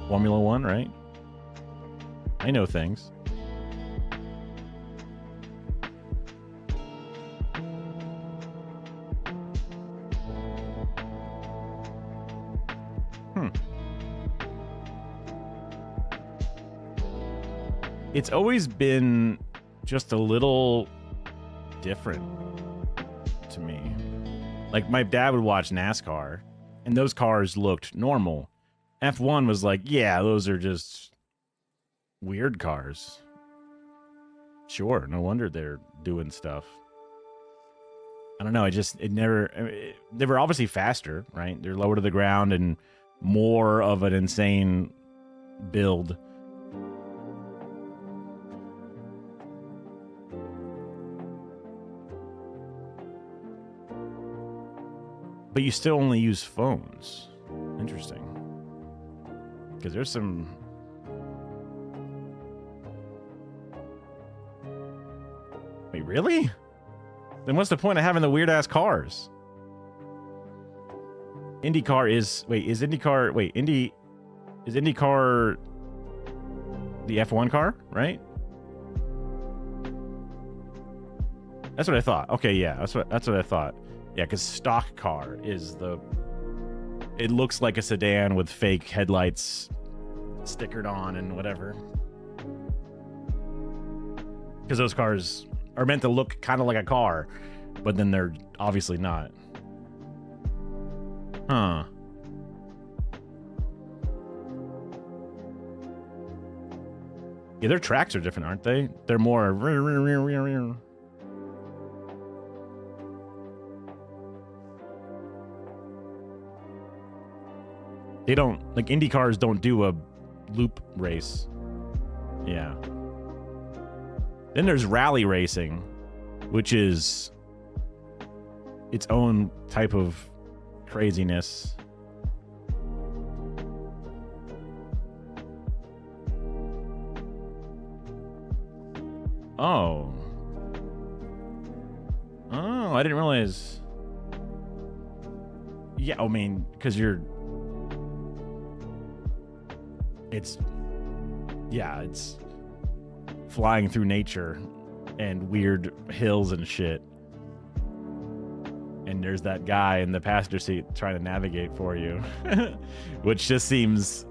Formula One, right? I know things. It's always been just a little different to me. Like, my dad would watch NASCAR, and those cars looked normal. F1 was like, yeah, those are just weird cars. Sure, no wonder they're doing stuff. I don't know. They were obviously faster, right? They're lower to the ground and more of an insane build. But you still only use phones. Interesting. Because there's some... Wait, really? Then what's the point of having the weird-ass cars? IndyCar is... Wait, is IndyCar... Wait, Is IndyCar the F1 car, right? That's what I thought. Okay, yeah, that's what I thought. Yeah, because stock car is the... It looks like a sedan with fake headlights stickered on and whatever. Because those cars are meant to look kind of like a car, but then they're obviously not. Huh. Yeah, their tracks are different, aren't they? They're more... They don't... Like, Indy cars don't do a loop race. Yeah. Then there's rally racing, which is its own type of craziness. Oh. Oh, I didn't realize. Yeah, I mean, because it's flying through nature and weird hills and shit. And there's that guy in the passenger seat trying to navigate for you, which just seems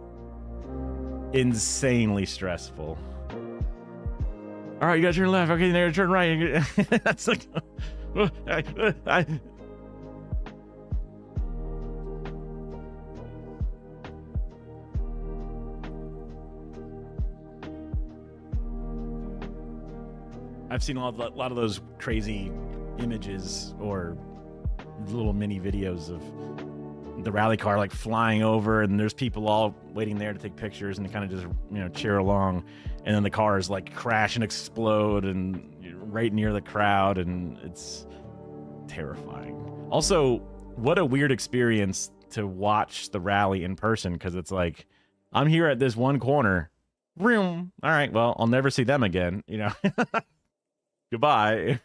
insanely stressful. All right, you gotta turn left. Okay, now turn right. That's like, I've seen a lot of those crazy images or little mini videos of the rally car like flying over, and there's people all waiting there to take pictures and kind of just, cheer along, and then the cars like crash and explode and right near the crowd, and it's terrifying. Also, what a weird experience to watch the rally in person, because it's like, I'm here at this one corner. Vroom. All right, well, I'll never see them again, Goodbye.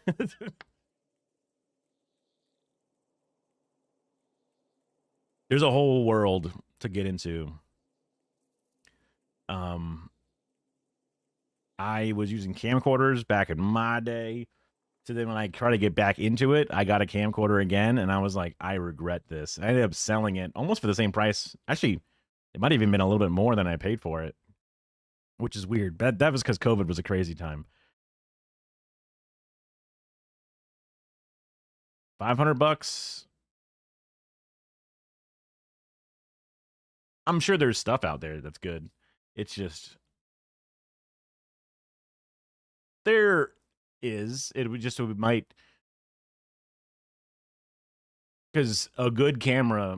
There's a whole world to get into. I was using camcorders back in my day. So then when I try to get back into it, I got a camcorder again, and I was like, I regret this. I ended up selling it almost for the same price. Actually, it might have even been a little bit more than I paid for it, which is weird. But that was because COVID was a crazy time. $500. I'm sure there's stuff out there that's good. It's just there is. It might, because a good camera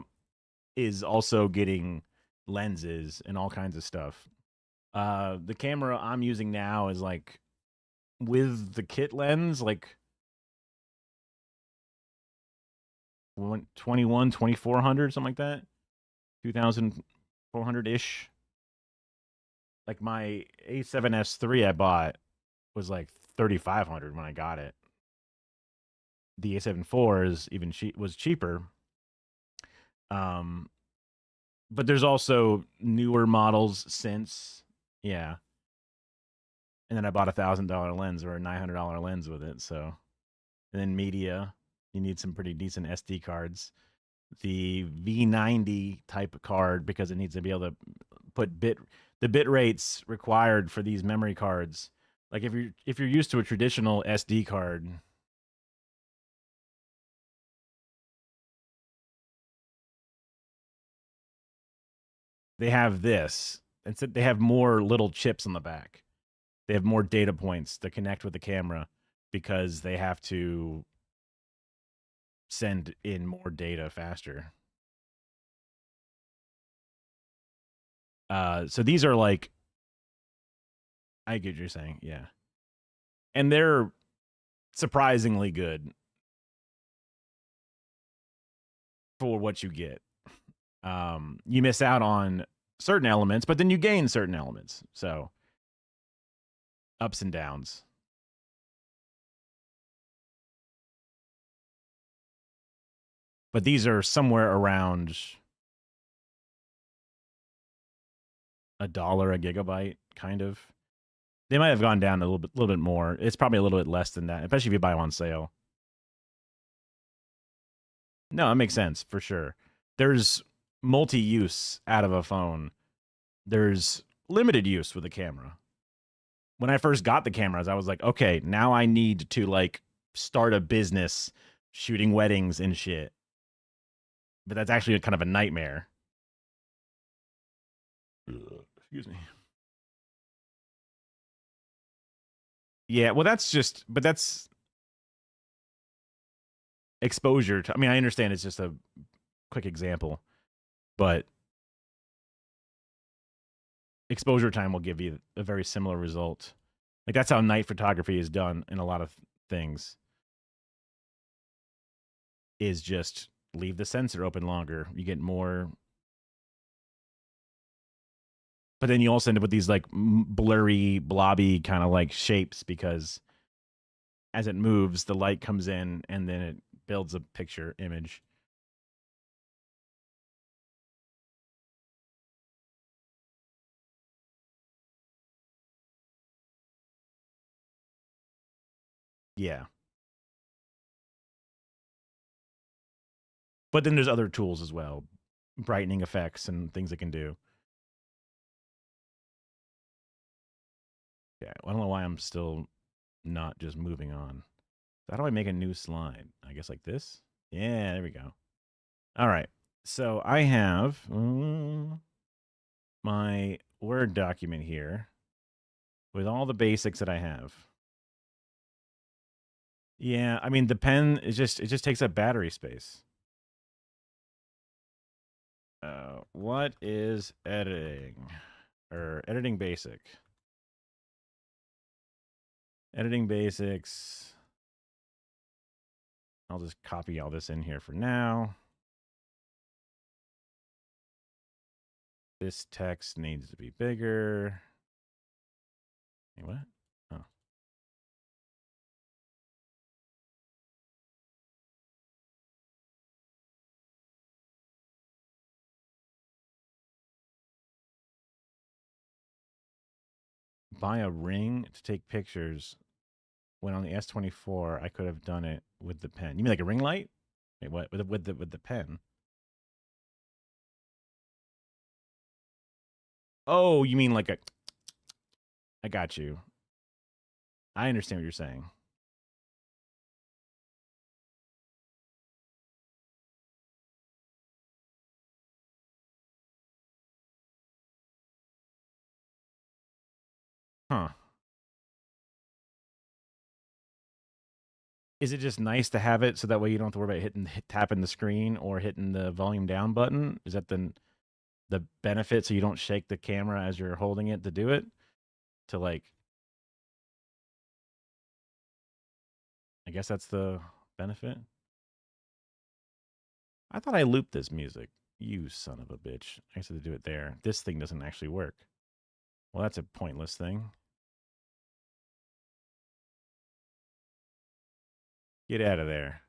is also getting lenses and all kinds of stuff. The camera I'm using now is like with the kit lens, like 2400, something like that. 2400-ish. Like my A7S III I bought was like 3500 when I got it. The A7 IV was cheaper. But there's also newer models since, yeah. And then I bought $1,000 lens or a $900 lens with it. So, and then media, you need some pretty decent SD cards. The V90 type card, because it needs to be able to put the bit rates required for these memory cards, like if you're used to a traditional SD card, they have this. Instead, they have more little chips on the back. They have more data points to connect with the camera because they have to send in more data faster. So these are like, I get what you're saying, yeah. And they're surprisingly good for what you get. You miss out on certain elements, but then you gain certain elements. So ups and downs. But these are somewhere around $1 a gigabyte, kind of. They might have gone down a little bit more. It's probably a little bit less than that, especially if you buy them on sale. No, it makes sense for sure. There's multi-use out of a phone. There's limited use with a camera. When I first got the cameras, I was like, okay, now I need to like start a business shooting weddings and shit. But that's actually kind of a nightmare. Excuse me. Yeah, well, that's exposure to, I mean, I understand it's just a quick example, but exposure time will give you a very similar result. Like that's how night photography is done in a lot of things, is just leave the sensor open longer. You get more, but then you also end up with these like blurry, blobby kind of like shapes because as it moves, the light comes in and then it builds a picture image. Yeah. But then there's other tools as well, brightening effects and things it can do. Yeah, I don't know why I'm still not just moving on. How do I make a new slide? I guess like this? Yeah, there we go. All right. So I have my Word document here with all the basics that I have. Yeah, I mean the pen is it just takes up battery space. What is editing? Or editing basic? Editing basics. I'll just copy all this in here for now. This text needs to be bigger. Hey, what? Oh. Buy a ring to take pictures. When on the S24, I could have done it with the pen. You mean like a ring light? Wait, what? With the pen? Oh, you mean like a? I got you. I understand what you're saying. Huh. Is it just nice to have it so that way you don't have to worry about tapping the screen or hitting the volume down button? Is that the benefit, so you don't shake the camera as you're holding it to do it? To like, I guess that's the benefit. I thought I looped this music. You son of a bitch. I used to do it there. This thing doesn't actually work. Well, that's a pointless thing. Get out of there.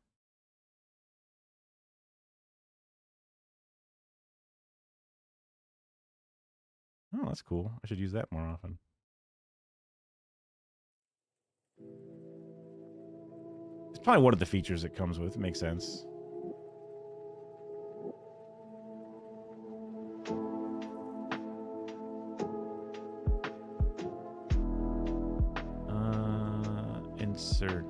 Oh, that's cool. I should use that more often. It's probably one of the features it comes with. It makes sense. Insert.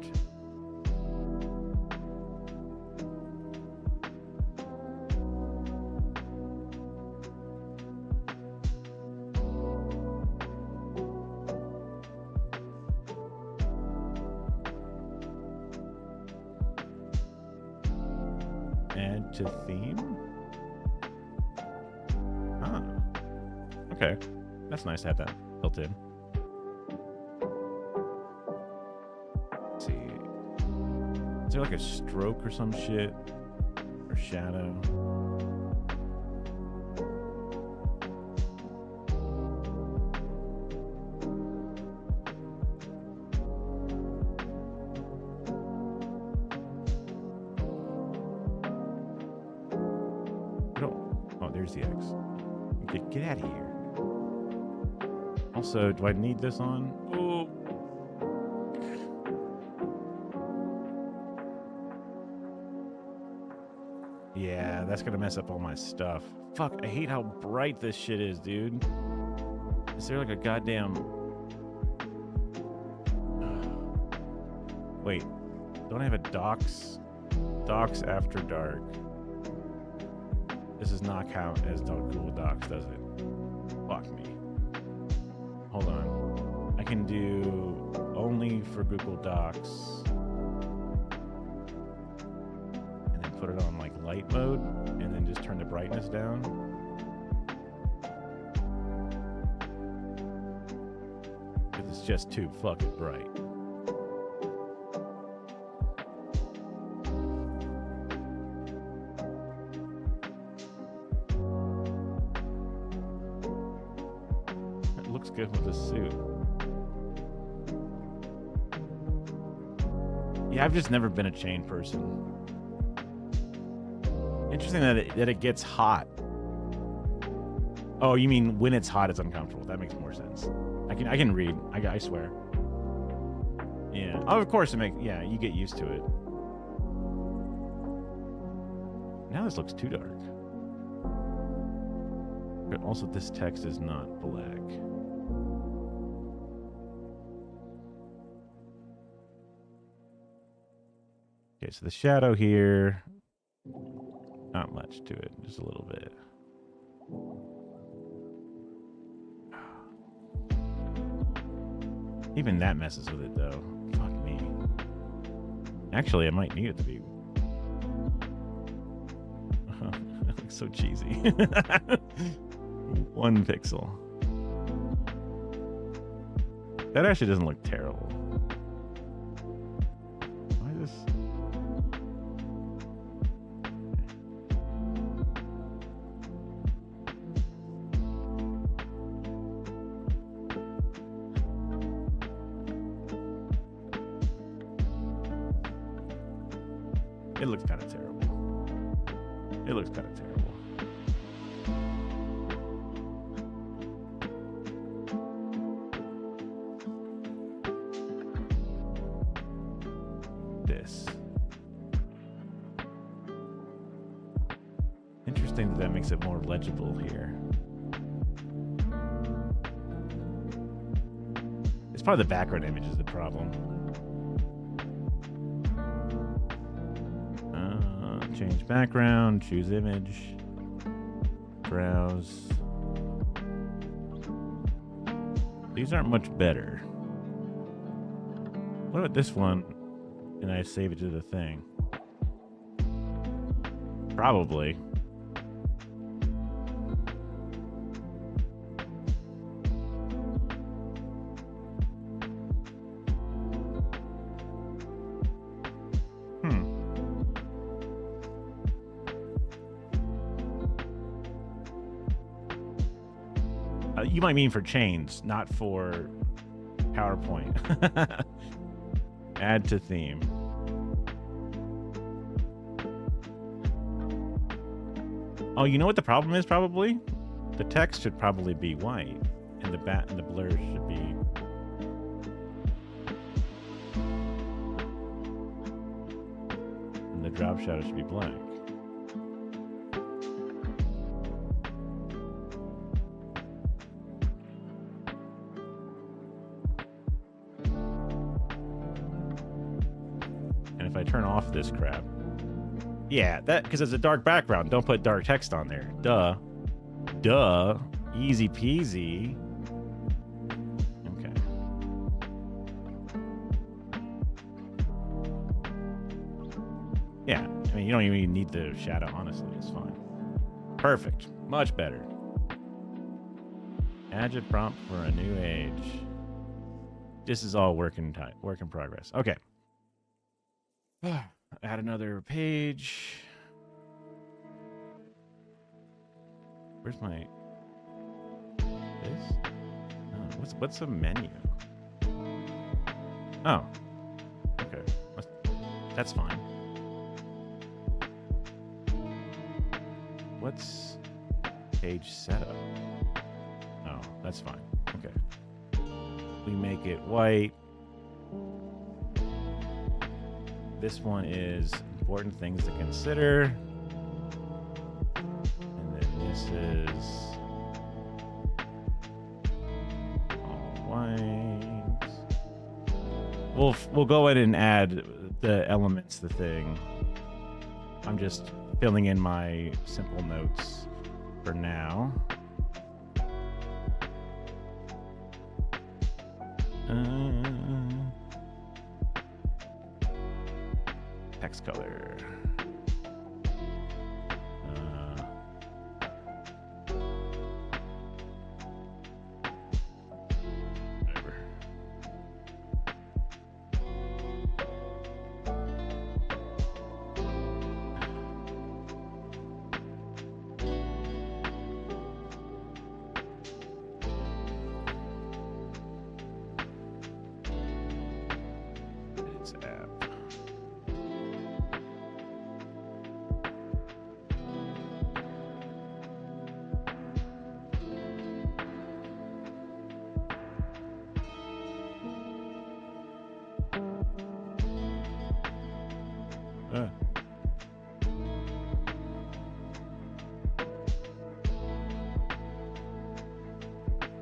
Add to theme. Ah. Okay. That's nice to have that built in. Let's see. Is there like a stroke or some shit? Or shadow? Oh, there's the X. Get out of here. Also, do I need this on? Oh. Yeah, that's gonna mess up all my stuff. Fuck, I hate how bright this shit is, dude. Is there like a goddamn... Wait, don't I have a docs? Docs after dark. This does not count as Google Docs, does it? Fuck me. Hold on. I can do only for Google Docs. And then put it on like light mode and then just turn the brightness down. Because it's just too fucking bright. Looks good with the suit. Yeah, I've just never been a chain person. Interesting that it gets hot. Oh, you mean when it's hot, it's uncomfortable. That makes more sense. I can read. I swear. Yeah. Oh, of course it makes. Yeah, you get used to it. Now this looks too dark. But also, this text is not black. Okay, so the shadow here, not much to it, just a little bit. Even that messes with it, though. Fuck me. Actually, I might need it to be. That looks so cheesy. 1 pixel. That actually doesn't look terrible. Why is this? It looks kind of terrible. It looks kind of terrible. This. Interesting that makes it more legible here. It's probably the background image is the problem. Change background, choose image, browse. These aren't much better. What about this one? And I save it to the thing. Probably. You might mean for chains, not for PowerPoint. Add to theme. Oh, you know what the problem is probably? The text should probably be white, and the blur should be. And the drop shadow should be black. I turn off this crap. Yeah, that because it's a dark background. Don't put dark text on there. Duh. Duh. Easy peasy. Okay. Yeah, I mean, you don't even need the shadow, honestly. It's fine. Perfect. Much better. Agit prompt for a new age. This is all work in progress. Okay. Add another page. Where's my this? Oh, what's a menu? Oh. Okay. That's fine. What's page setup? Oh, that's fine. Okay. We make it white. This one is important things to consider. And then this is all white. We'll go in and add the elements, the thing. I'm just filling in my simple notes for now. Text color. Whatever. It's app.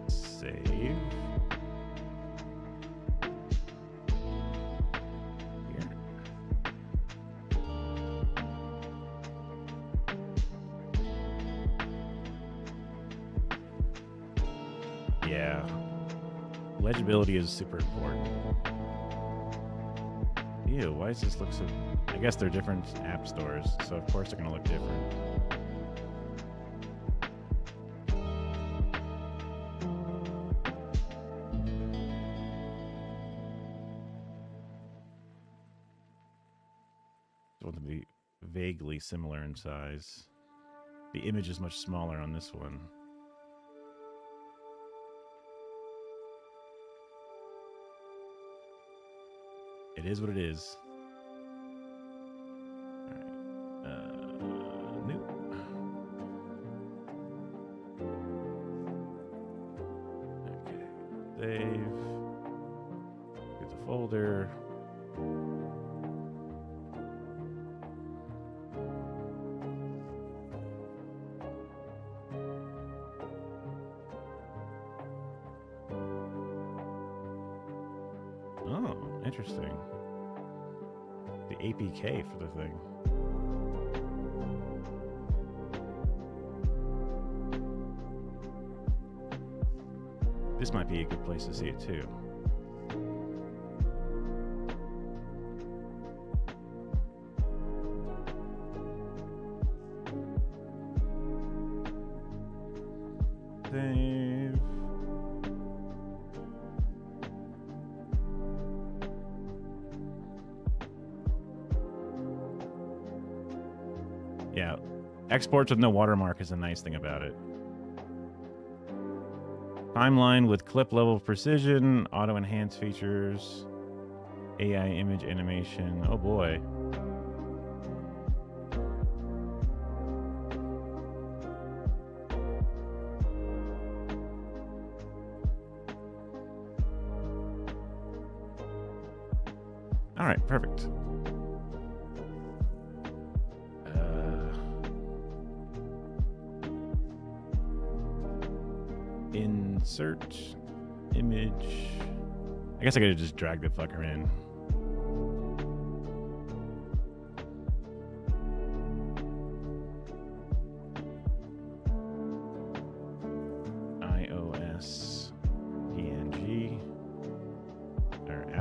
Save. Here. Yeah. Legibility is super important. Ew, why does this look so... I guess they're different app stores, so of course they're going to look different. I want them to be vaguely similar in size. The image is much smaller on this one. It is what it is. Alright. New. Okay. Save. Get the folder. Oh, interesting. The APK for the thing. This might be a good place to see it too. Save. Yeah, exports with no watermark is a nice thing about it. Timeline with clip level precision, auto enhance features, AI image animation. Oh boy. All right, perfect. Insert image. I guess I could have just dragged the fucker in.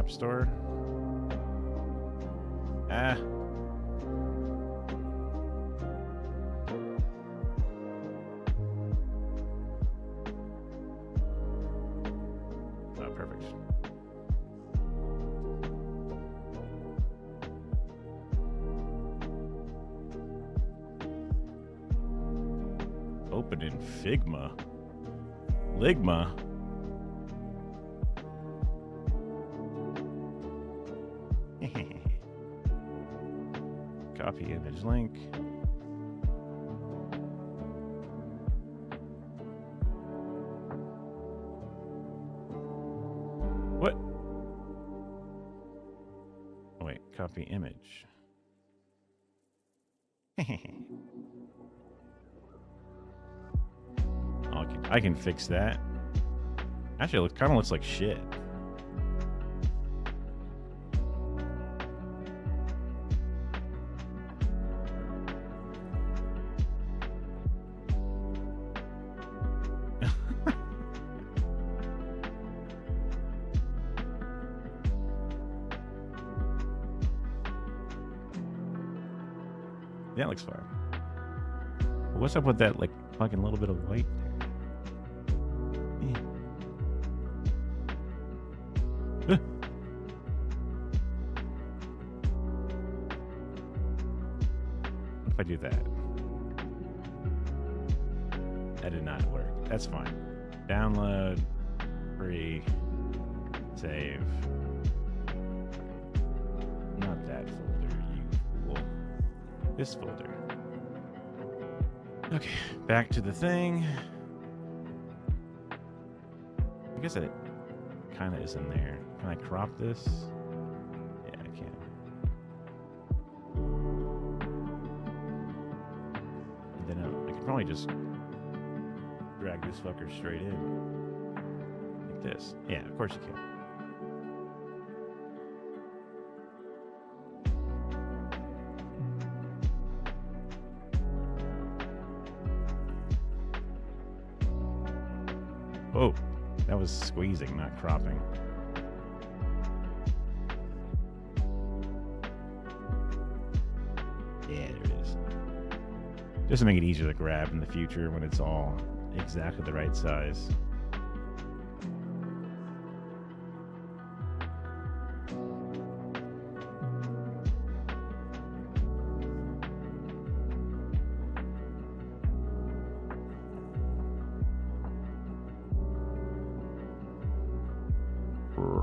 App Store. Ah. Oh, perfect. Open in Figma. Ligma. Copy image link. What? Oh, wait, copy image. Oh, I can fix that. Actually, it kind of looks like shit. That looks fine. What's up with that, like, fucking little bit of white there? Yeah. What if I do that? That did not work. That's fine. Download, free, save. Not that folder, you fool. This folder. Okay, back to the thing. I guess it kind of is in there. Can I crop this? Yeah, I can. And then I could probably just drag this fucker straight in. Like this. Yeah, of course you can. Oh, that was squeezing, not cropping. Yeah, there it is. Just to make it easier to grab in the future when it's all exactly the right size.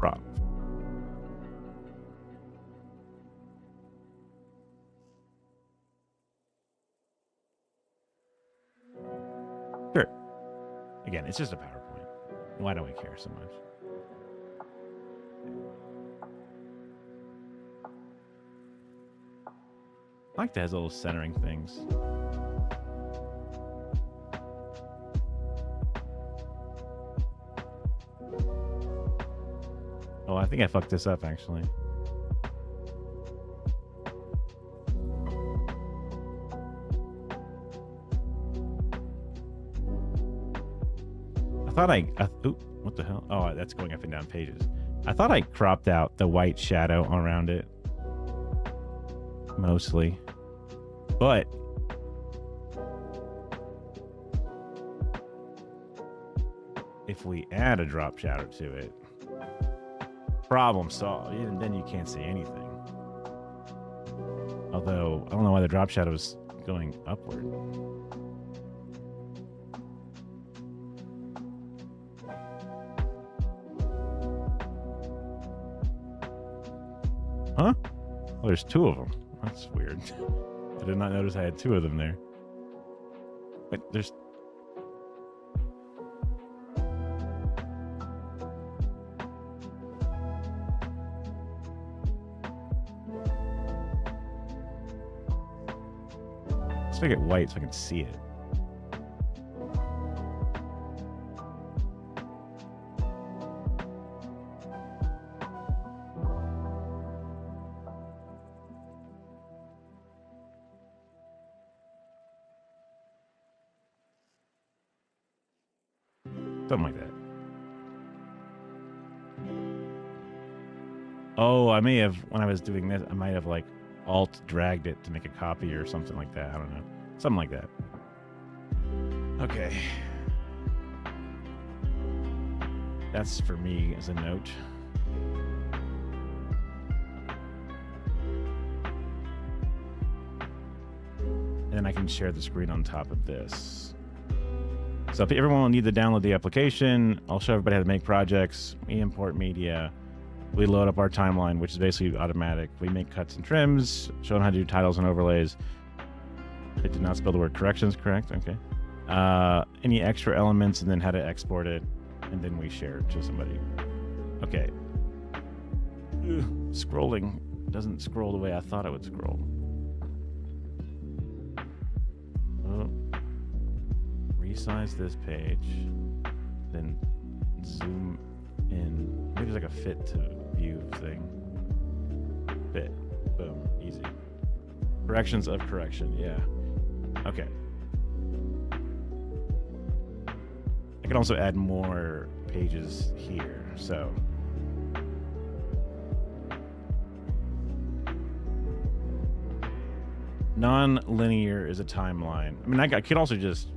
Crop. Sure. Again, it's just a PowerPoint. Why do I care so much? I like that it has little centering things. Oh, I think I fucked this up, actually. I thought ooh, what the hell? Oh, that's going up and down pages. I thought I cropped out the white shadow around it. Mostly. But if we add a drop shadow to it, problem solved. Even then you can't see anything. Although, I don't know why the drop shadow is going upward. Huh? Oh, there's two of them. That's weird. I did not notice I had two of them there. But there's... Let's make it white so I can see it. Something like that. Oh, I may have, when I was doing this, I might have like alt dragged it to make a copy or something like that. I don't know. Something like that. Okay. That's for me as a note. And then I can share the screen on top of this. So if everyone will need to download the application, I'll show everybody how to make projects. We import media. We load up our timeline, which is basically automatic. We make cuts and trims, show them how to do titles and overlays. I did not spell the word corrections correct. Okay. Any extra elements, and then how to export it, and then we share it to somebody. Okay. Ugh, scrolling doesn't scroll the way I thought it would scroll. Oh. Resize this page, then zoom in. Maybe there's like a fit to view thing. Fit. Boom. Easy. Corrections of correction. Yeah. Okay. I can also add more pages here. So non-linear is a timeline. I mean, I could also just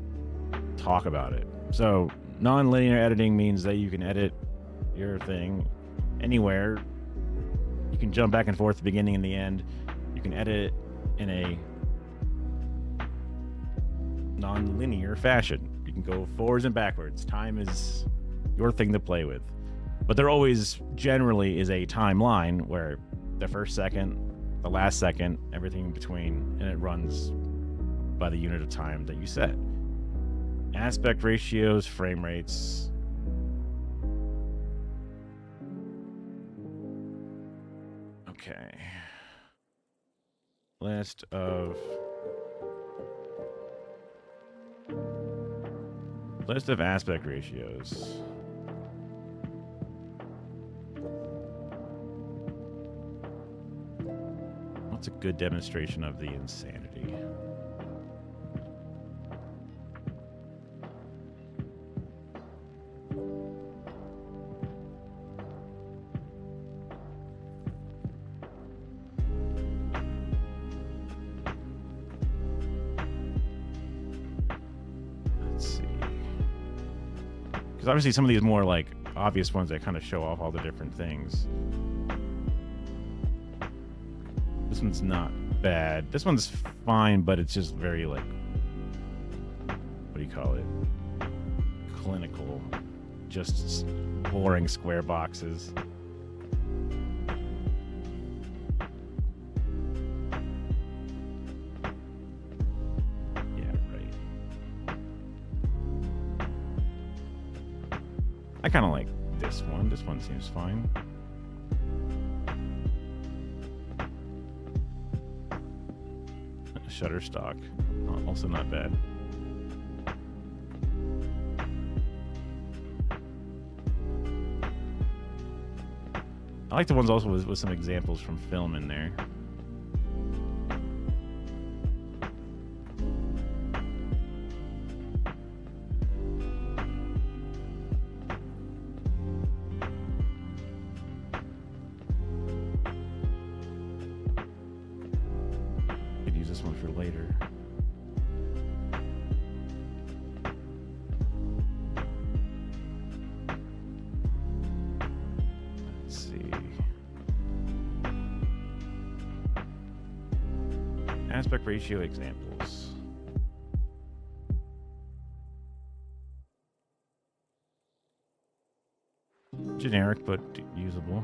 talk about it. So non-linear editing means that you can edit your thing anywhere. You can jump back and forth, the beginning and the end. You can edit it in a non-linear fashion. You can go forwards and backwards. Time is your thing to play with. But there always generally is a timeline where the first second, the last second, everything in between, and it runs by the unit of time that you set. Aspect ratios, frame rates. Okay. List of aspect ratios. What's a good demonstration of the insanity? Because obviously some of these more like obvious ones that kind of show off all the different things. This one's not bad. This one's fine, but it's just very like, what do you call it? Clinical. Just boring square boxes. I kind of like this one. This one seems fine. Shutterstock, also not bad. I like the ones also with some examples from film in there. Aspect ratio examples. Generic, but usable.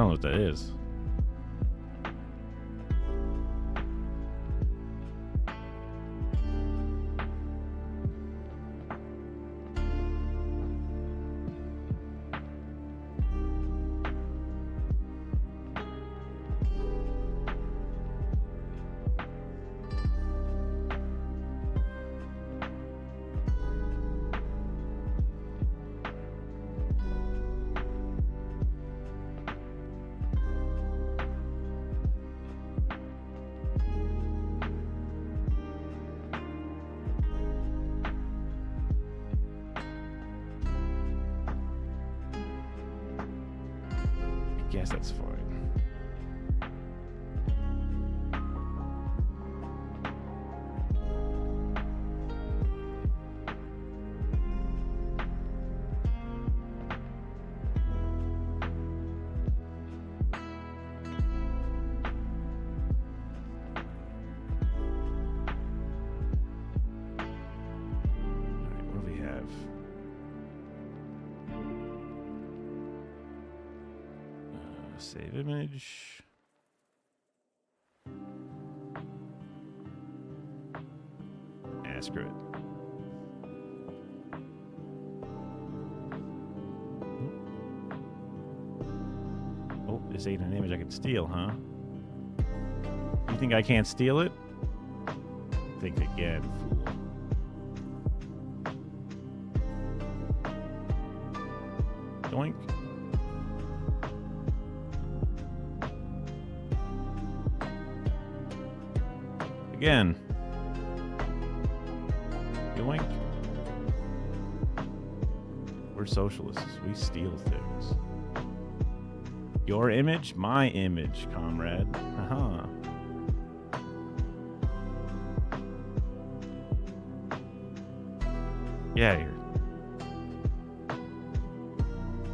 don't know what that is. I guess that's fine. Save image. Screw it. Oh, this ain't an image I can steal, huh? You think I can't steal it? Think again, fool. Doink. Again. Yoink. We're socialists. We steal things. Your image, my image, comrade. Haha. Get out of here.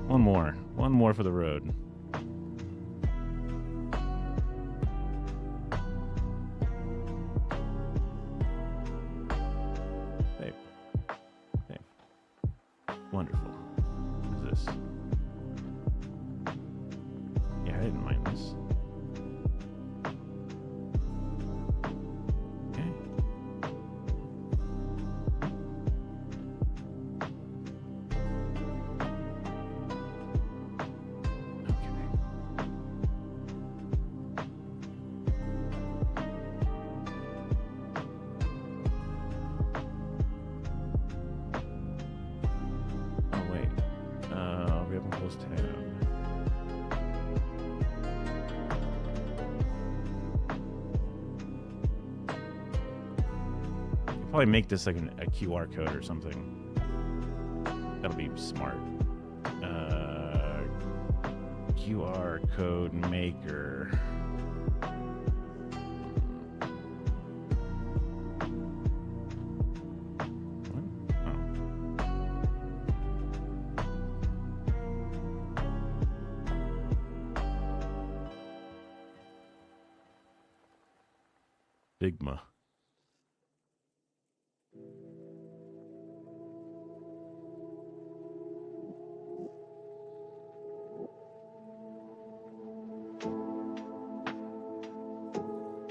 One more. One more for the road. Wonderful. What is this? Yeah, I didn't mind this. Okay. Probably make this like a QR code or something. That'll be smart. QR code maker. What? Oh. Figma.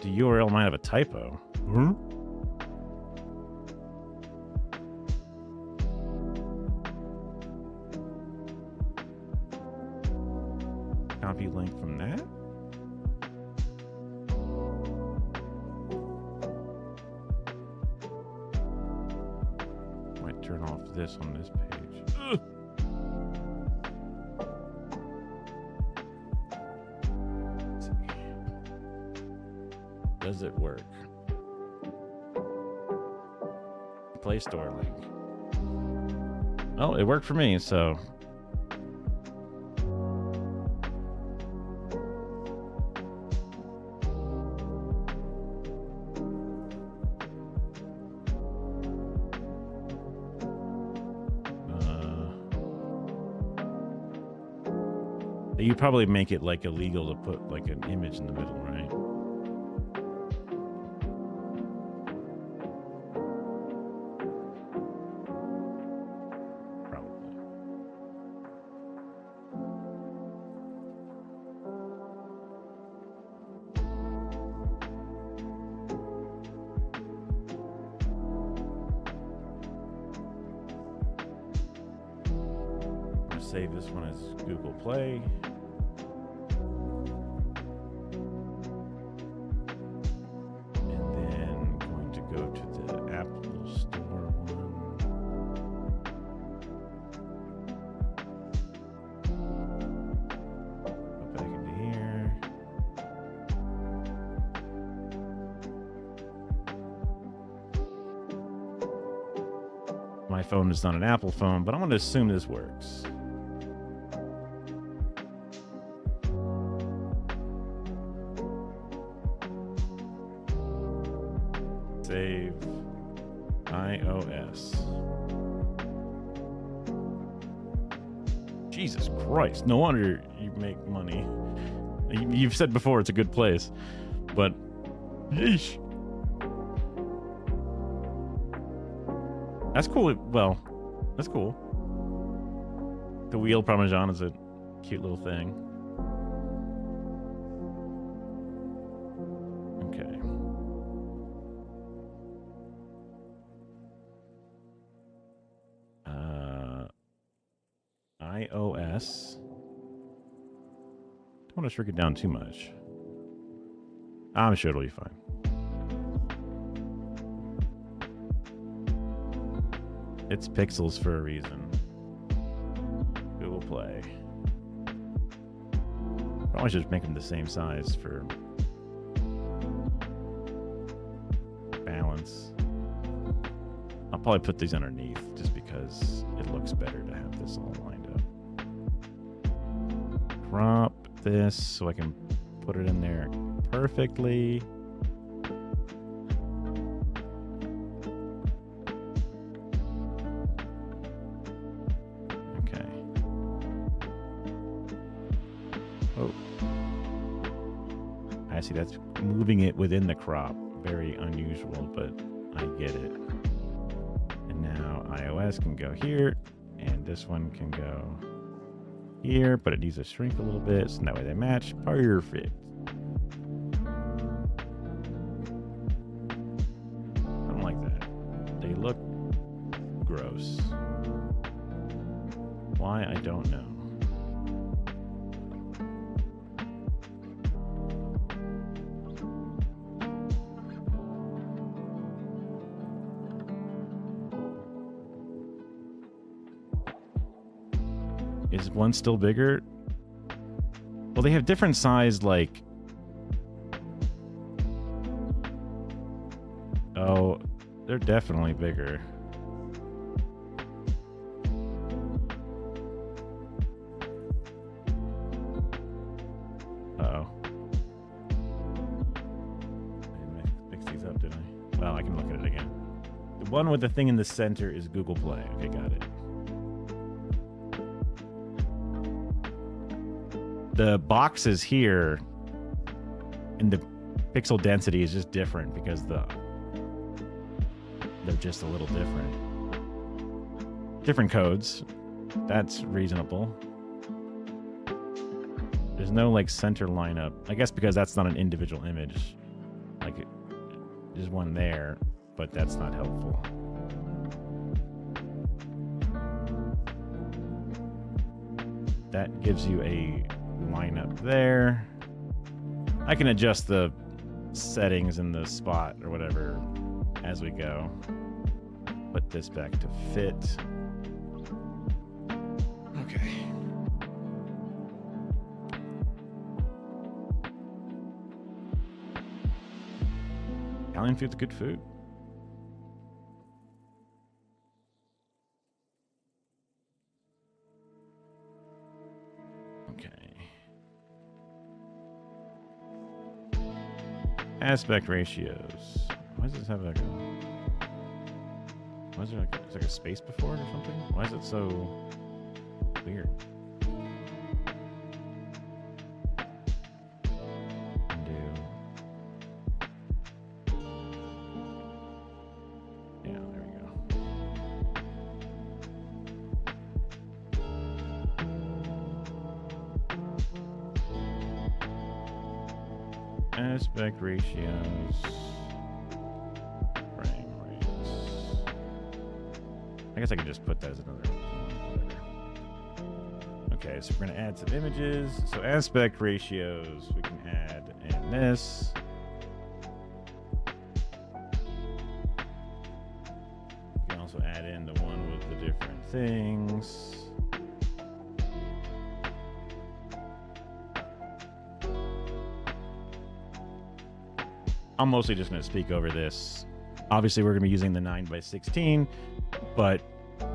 The URL might have a typo. Hmm? Copy link from that. Might turn off this on this page. Ugh. Does it work? Play Store link. Oh, it worked for me, so. You probably make it like illegal to put like an image in the middle, right? save this one as Google Play. And then going to go to the Apple Store one. Go back into here. My phone is not an Apple phone, but I'm going to assume this works. Save iOS. Jesus Christ. No wonder you make money. You've said before it's a good place, but yeesh. That's cool. Well, that's cool. The wheel Parmesan is a cute little thing. Okay. iOS. Don't want to shrink it down too much. I'm sure it'll be fine. It's pixels for a reason. Google Play. Probably should make them the same size for balance. I'll probably put these underneath just because it looks better to have this all lined up. Crop this so I can put it in there perfectly. See, that's moving it within the crop. Very unusual, but I get it. And now iOS can go here, and this one can go here, but it needs to shrink a little bit, so that way they match. Perfect. I don't like that. They look gross. Why, I don't know. Is one still bigger? Well, they have different size, like... Oh, they're definitely bigger. Uh-oh. I mixed these up, didn't I? Well, I can look at it again. The one with the thing in the center is Google Play. Okay, got it. The boxes here and the pixel density is just different because they're just a little different. Different codes. That's reasonable. There's no like center lineup. I guess because that's not an individual image. Like there's one there, but that's not helpful. That gives you a lineup there. I can adjust the settings in the spot or whatever as we go. Put this back to fit. Okay. Italian food's good food. Aspect ratios. Why does this have like a... Why is there like a space before it or something? Why is it so weird? Undo. Yeah, there we go. Aspect ratios. Frame rates. I guess I could just put that as another one. Whatever. Okay, so we're going to add some images. So aspect ratios, we can add in this. We can also add in the one with the different things. I'm mostly just going to speak over this. Obviously, we're going to be using the 9x16, but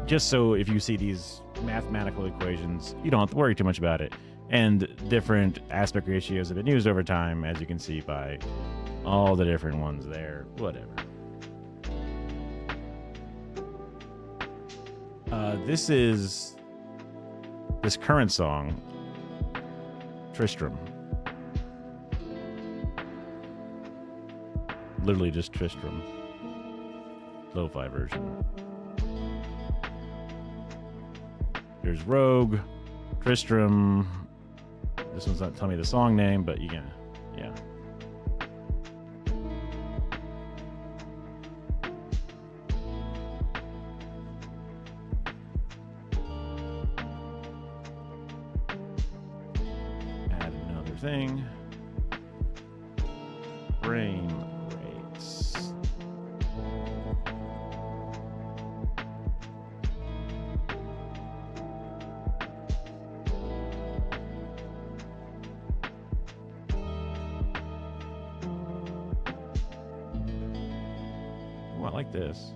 just so if you see these mathematical equations, you don't have to worry too much about it. And different aspect ratios have been used over time, as you can see by all the different ones there, whatever. This is this current song, Tristram. Literally just Tristram. Lo-fi version. There's Rogue, Tristram. This one's not telling me the song name, but you can, yeah. Add another thing. Frame rates. Oh, I like this.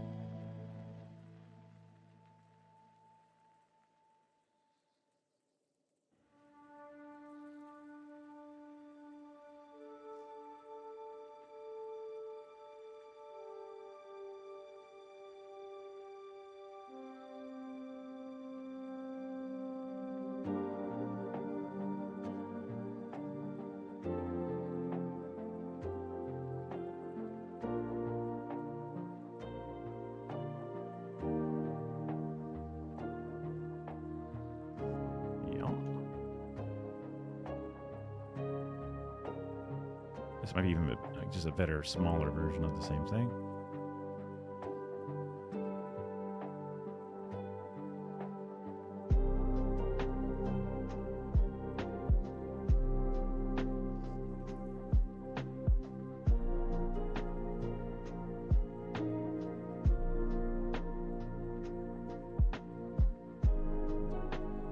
This might be even just a better, smaller version of the same thing.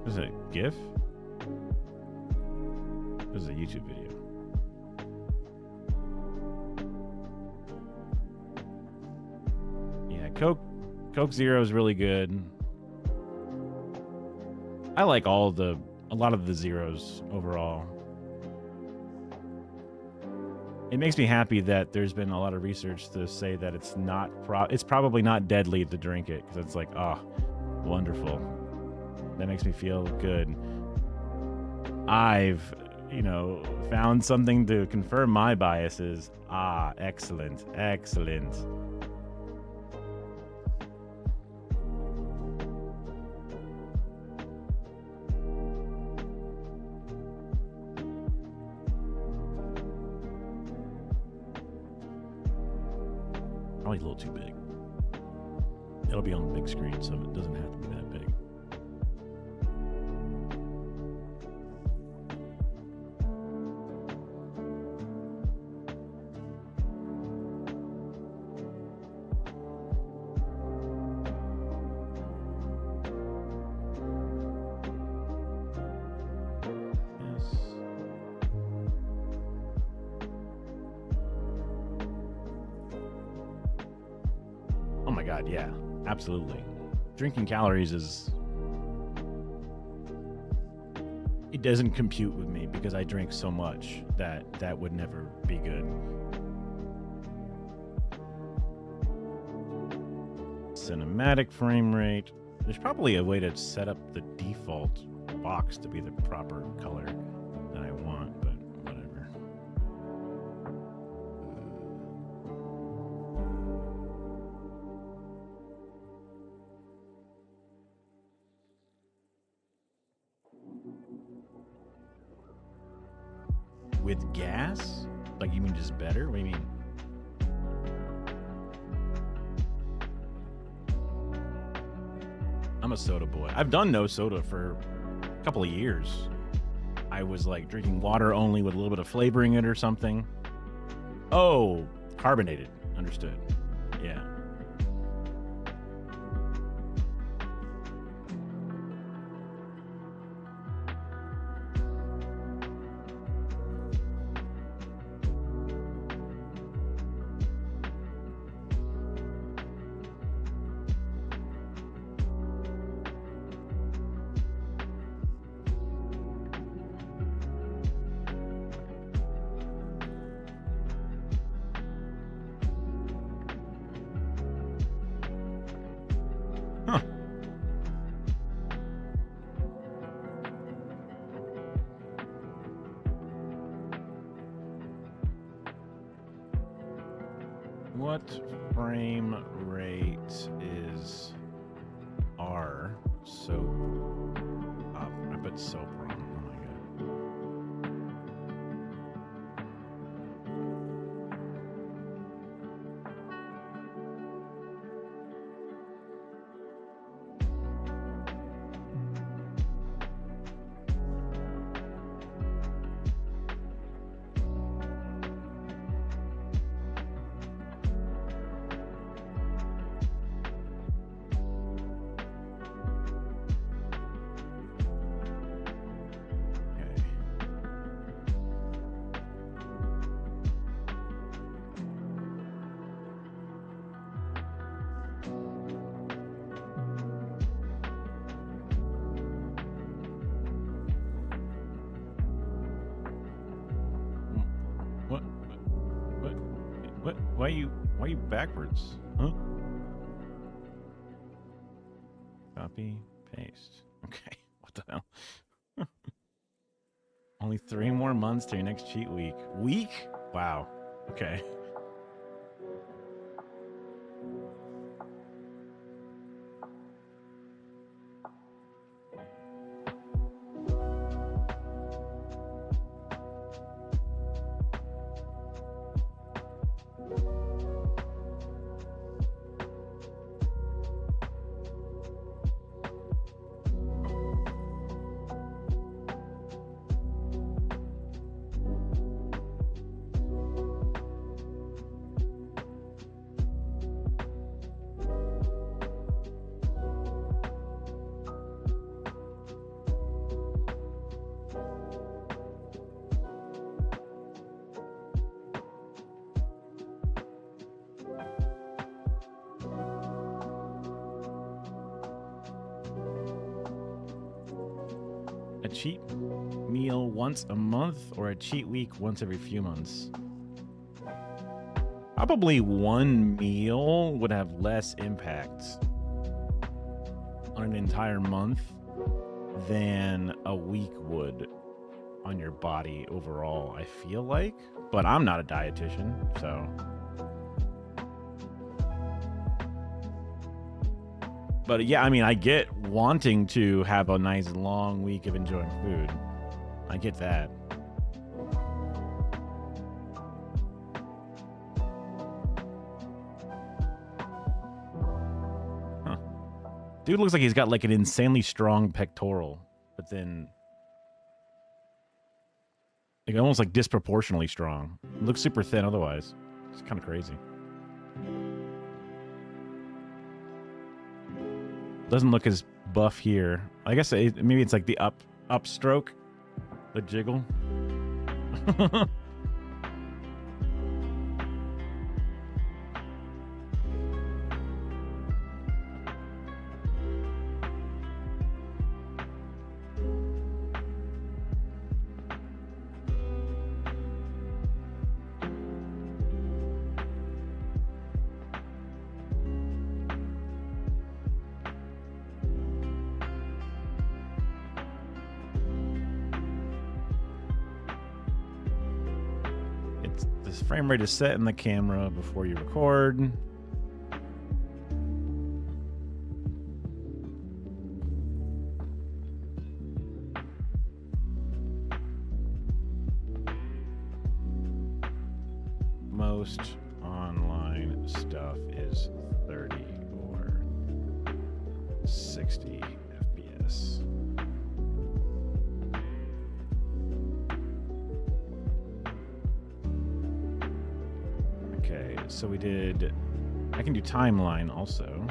Is it a GIF? This is a YouTube video. Coke Zero is really good. I like a lot of the zeros overall. It makes me happy that there's been a lot of research to say that it's not it's probably not deadly to drink it, because it's like, oh, wonderful. That makes me feel good. I've, found something to confirm my biases. Ah, excellent, excellent. Probably a little too big. It'll be on the big screen, so it doesn't have to be that big. God, yeah, absolutely. Drinking calories it doesn't compute with me because I drink so much that would never be good. Cinematic frame rate. There's probably a way to set up the default box to be the proper color that I want, but whatever. With gas? Like, you mean just better? What do you mean? I'm a soda boy. I've done no soda for couple of years, I was like drinking water only with a little bit of flavoring in it or something. Oh, carbonated. Understood. Yeah. What frame rate is R soap up? I put soap wrong. Oh my god. What? Why are you backwards? Huh? Copy, paste. Okay, what the hell? Only 3 more months to your next cheat week. Week? Wow. Okay. A cheat meal once a month or a cheat week once every few months? Probably one meal would have less impact on an entire month than a week would on your body overall, I feel like. But I'm not a dietitian, so. But yeah, I mean, I get wanting to have a nice long week of enjoying food. I get that. Huh. Dude looks like he's got like an insanely strong pectoral, but then like almost like disproportionately strong. Looks super thin otherwise. It's kind of crazy. Doesn't look as buff here. I guess maybe it's like the up stroke, the jiggle. Frame rate is set in the camera before you record. Most online stuff is 30 or 60 FPS. so we did. I can do timeline also.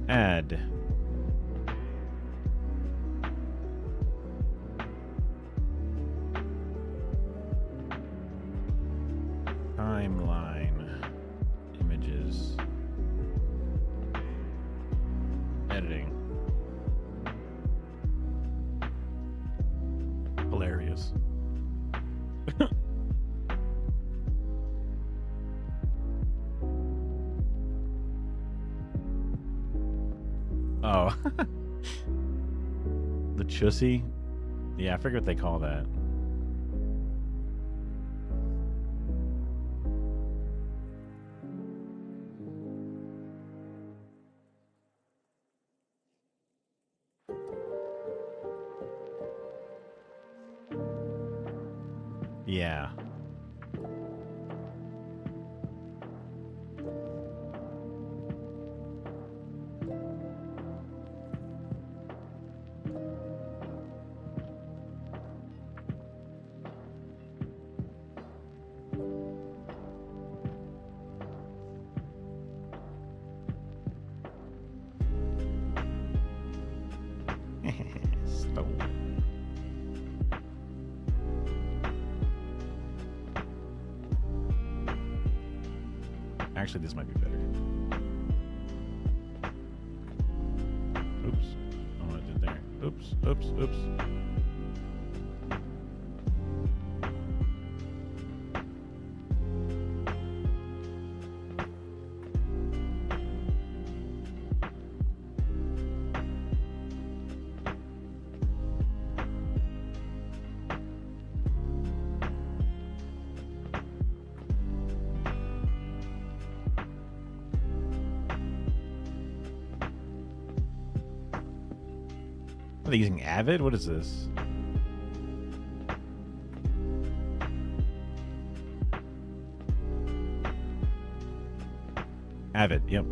Add. Timeline. Images. Editing. Hilarious. Oh. The chussy? Yeah, I forget what they call that. Yeah. Slow. Actually, this might be better. Oops. Oh, I did there. Oops, oops, oops. Are they using Avid? What is this? Avid, yep.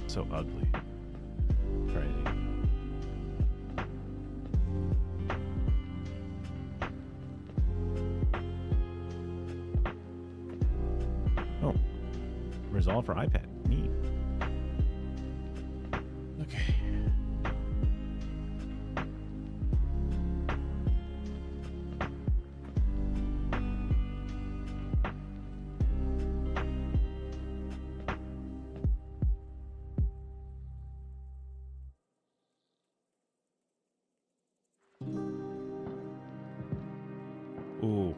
So ugly. Crazy. Oh. Resolve for iPad. Neat. Okay. Ooh.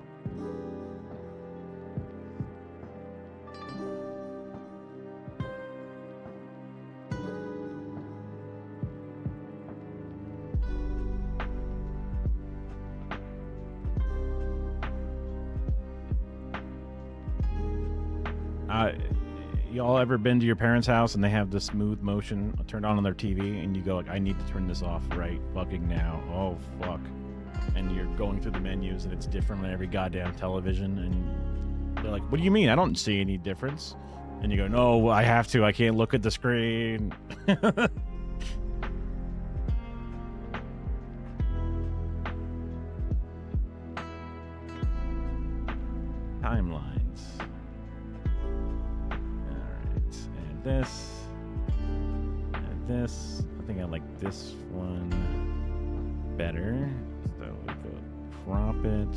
Y'all ever been to your parents' house and they have the smooth motion turned on their TV and you go like, I need to turn this off right fucking now. Oh, fuck. And you're going through the menus and it's different on every goddamn television and they're like, what do you mean? I don't see any difference. And you go, no, I have to. I can't look at the screen. Timelines. This and this. I think I like this one better. So we go crop it.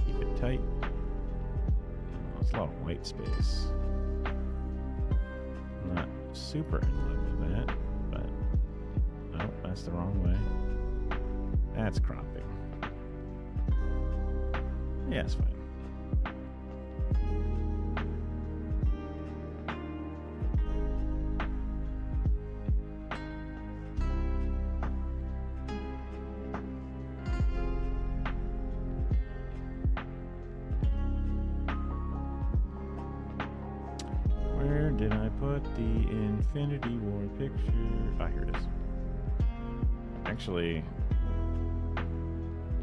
Keep it tight. Oh, it's a lot of white space. I'm not super in love with that, but oh, that's the wrong way. That's cropping. Yeah, it's fine. Did I put the Infinity War picture? Ah, here it is. Actually,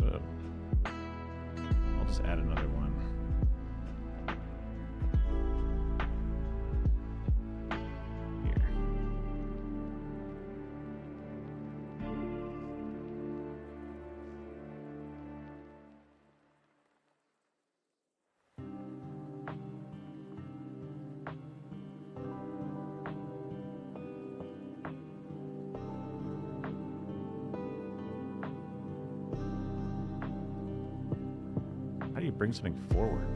I'll just add another one. Here. do you bring something forward?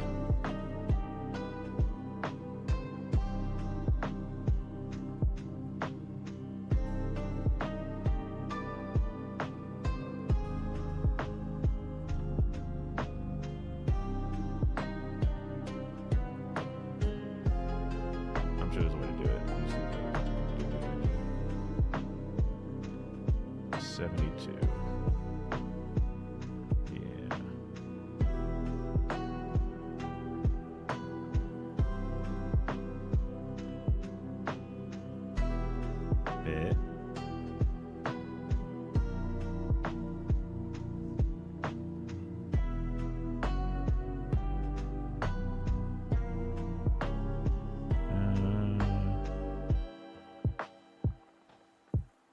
I'm sure there's a way to do it. Let me see. 72. Yeah. Bit.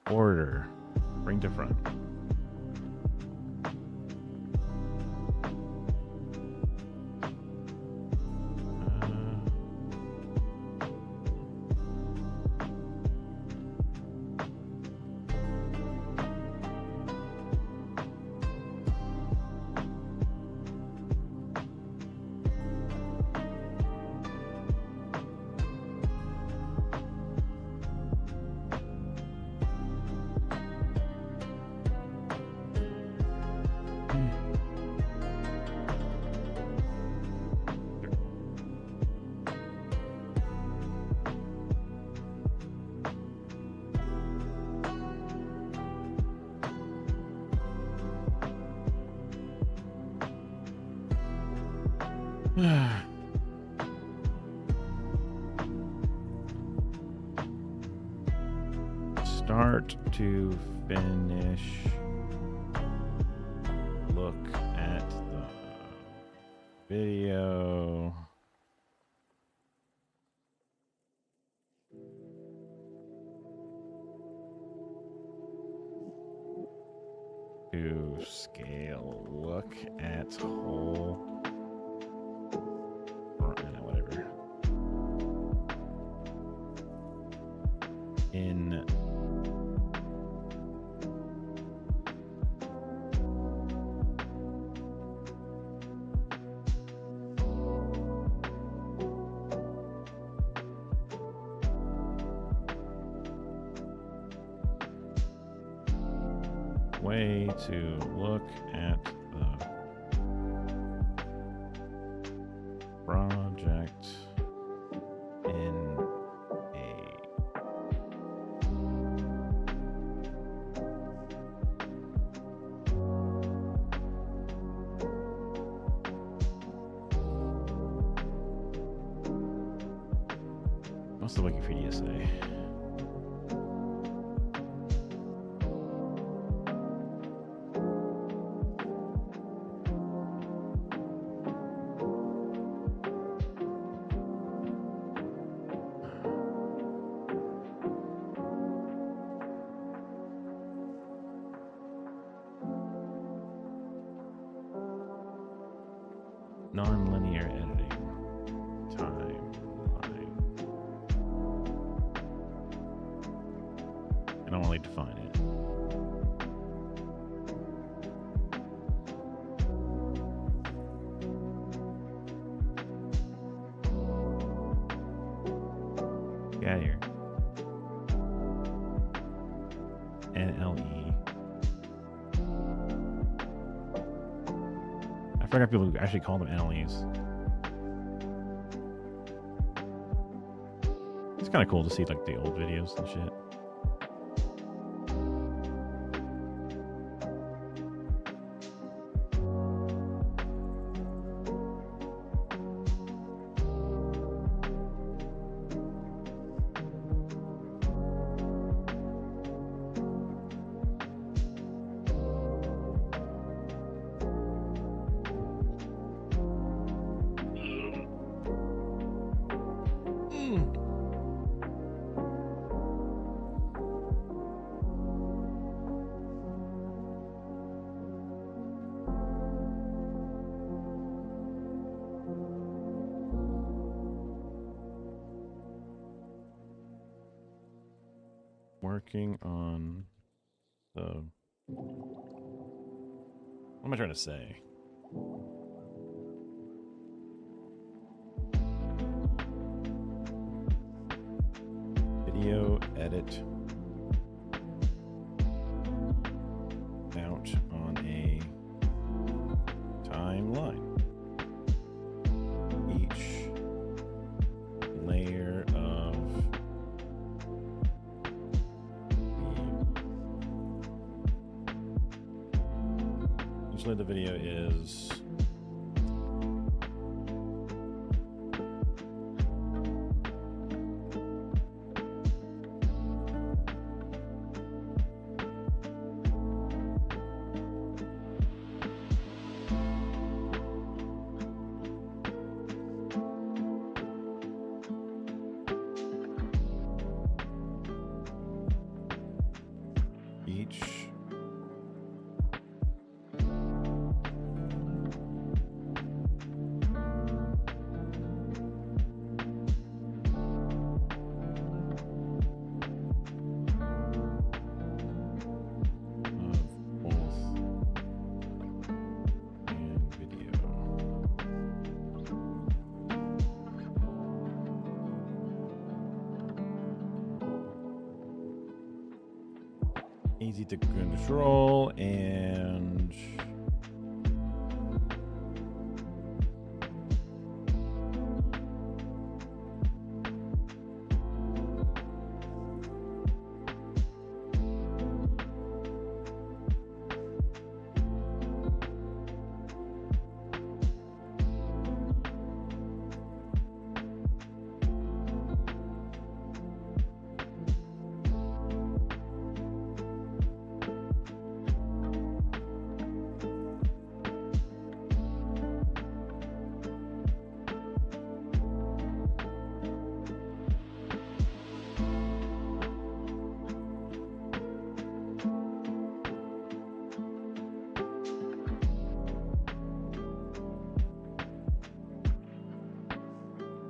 Order. Bring to front. Start to finish. Look at the video. To scale. Look at whole. Whatever. In way to look at the project in a what's the Wikipedia say? Non-linear editing timeline. And I want to define it. Get out of here. NLE. I forgot people who actually call them NLEs. It's kind of cool to see like the old videos and shit. Working on the... What am I trying to say? edit out on a timeline. Each layer of usually the video is each of both and video. Easy to control and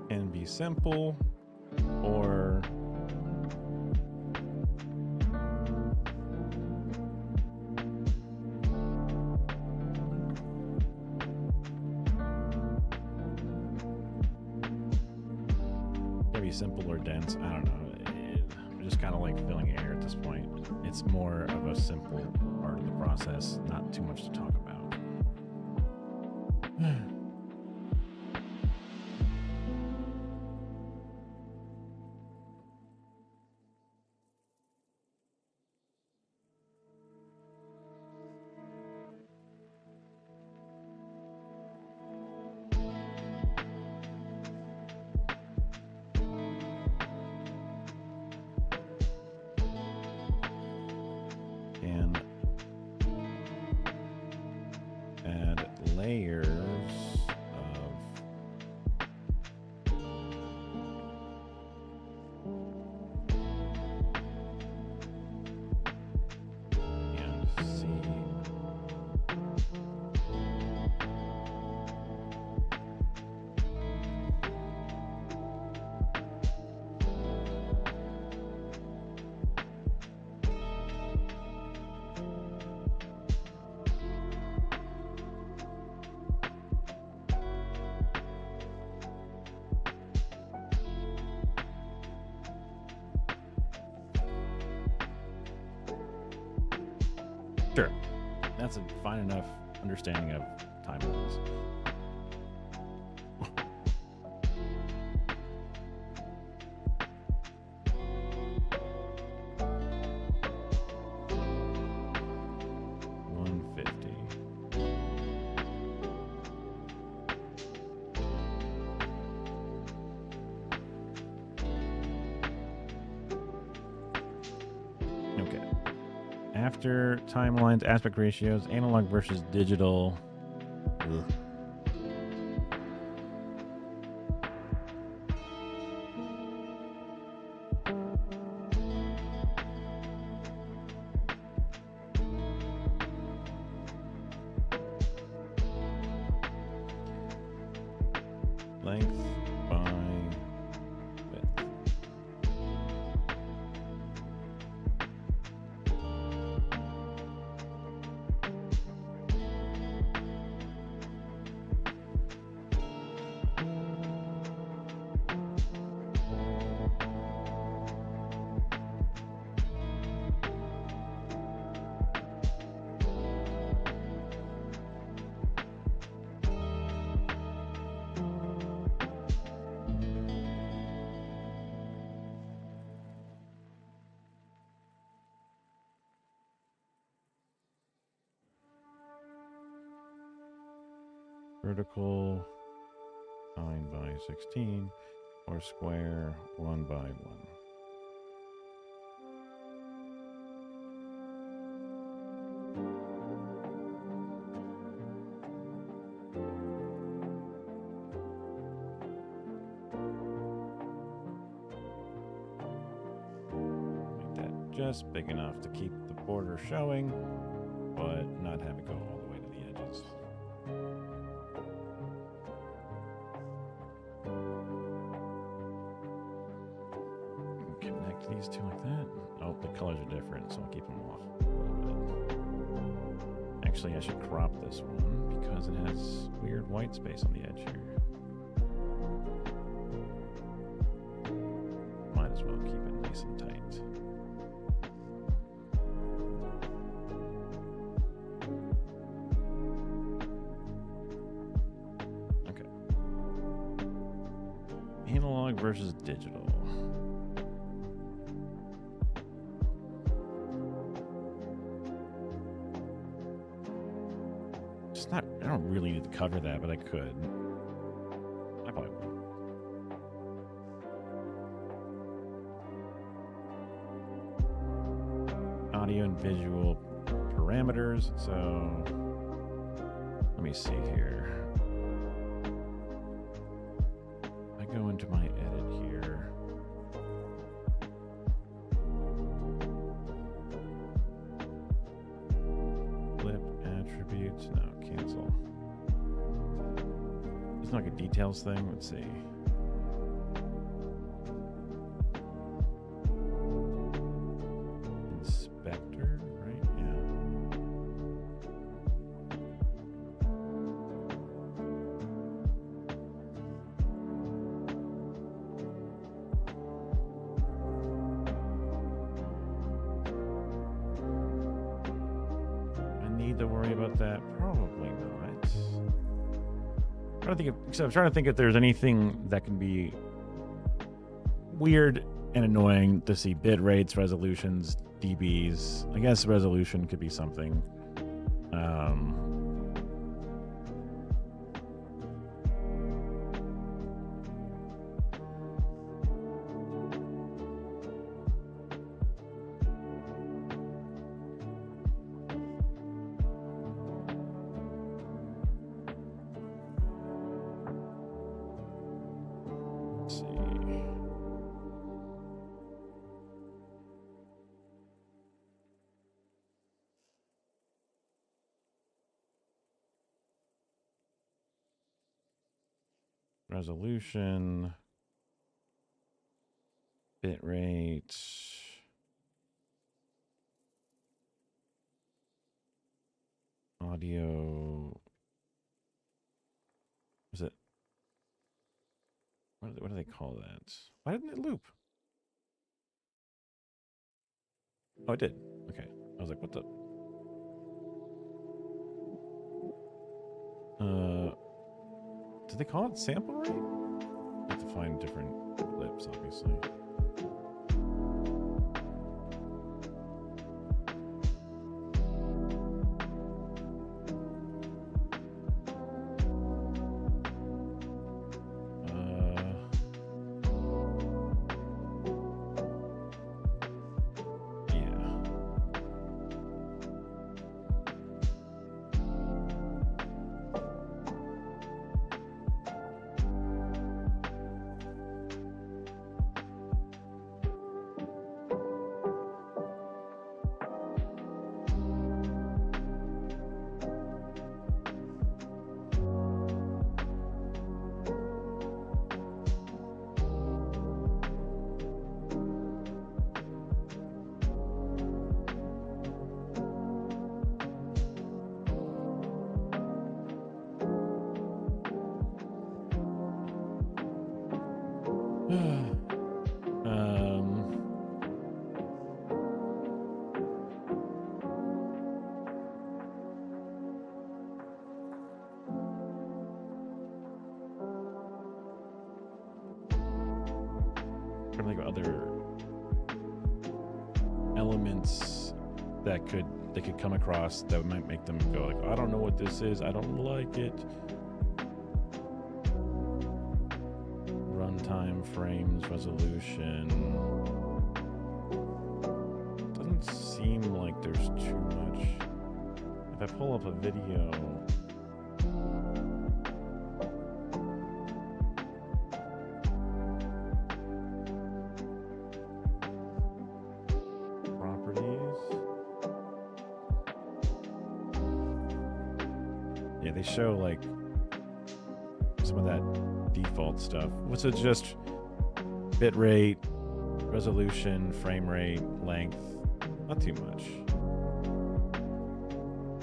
can be simple or can be simple or dense. I don't know. I'm just kind of like filling air at this point. It's more of a simple part of the process, not too much to talk about. And add layers of and see Sure. That's a fine enough understanding of timelines. Okay. After timelines, aspect ratios, analog versus digital. Ugh. Length by width. vertical 9 by 16 or square 1 by 1. Make that just big enough to keep the border showing, but not have it go all the way to the edges. Connect these two like that. Oh, the colors are different, so I'll keep them off a little bit. Actually, I should crop this one because it has weird white space on the edge here. Might as well keep it nice and tight. Okay. Analog versus digital. It's not, I don't really need to cover that, but I could. I probably will. Audio and visual parameters. So let me see here. I go into my edit here. Flip attributes. No, cancel. It's not like a details thing. Let's see. Inspector, right? Yeah. I need to worry about that? Probably not. I'm trying to think if there's anything that can be weird and annoying to see. Bit rates, resolutions, dBs. I guess resolution could be something. Let's see. Resolution, bit rate, audio. Is it? What do they call that? Why didn't it loop? Oh, it did. Okay. I was like, what the? Did they call it sample rate? I have to find different clips, obviously. Trying to think of other elements that they could come across that might make them go like, I don't know what this is, I don't like it. time frames, resolution. Doesn't seem like there's too much. If I pull up a video, properties. Yeah, they show like some of that default stuff, which is just bit rate, resolution, frame rate, length. Not too much.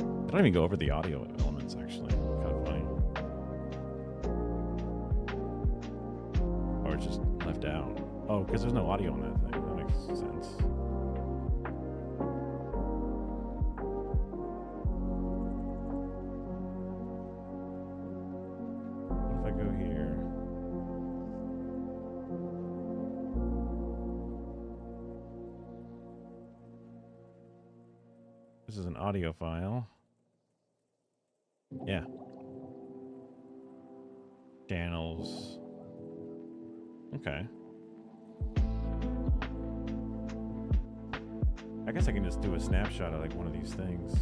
I don't even go over the audio elements, actually. Kind of funny. Or it's just left out. Oh, because there's no audio on that thing. That makes sense. What if I go here? This is an audio file. Yeah. Channels. Okay. I guess I can just do a snapshot of like one of these things.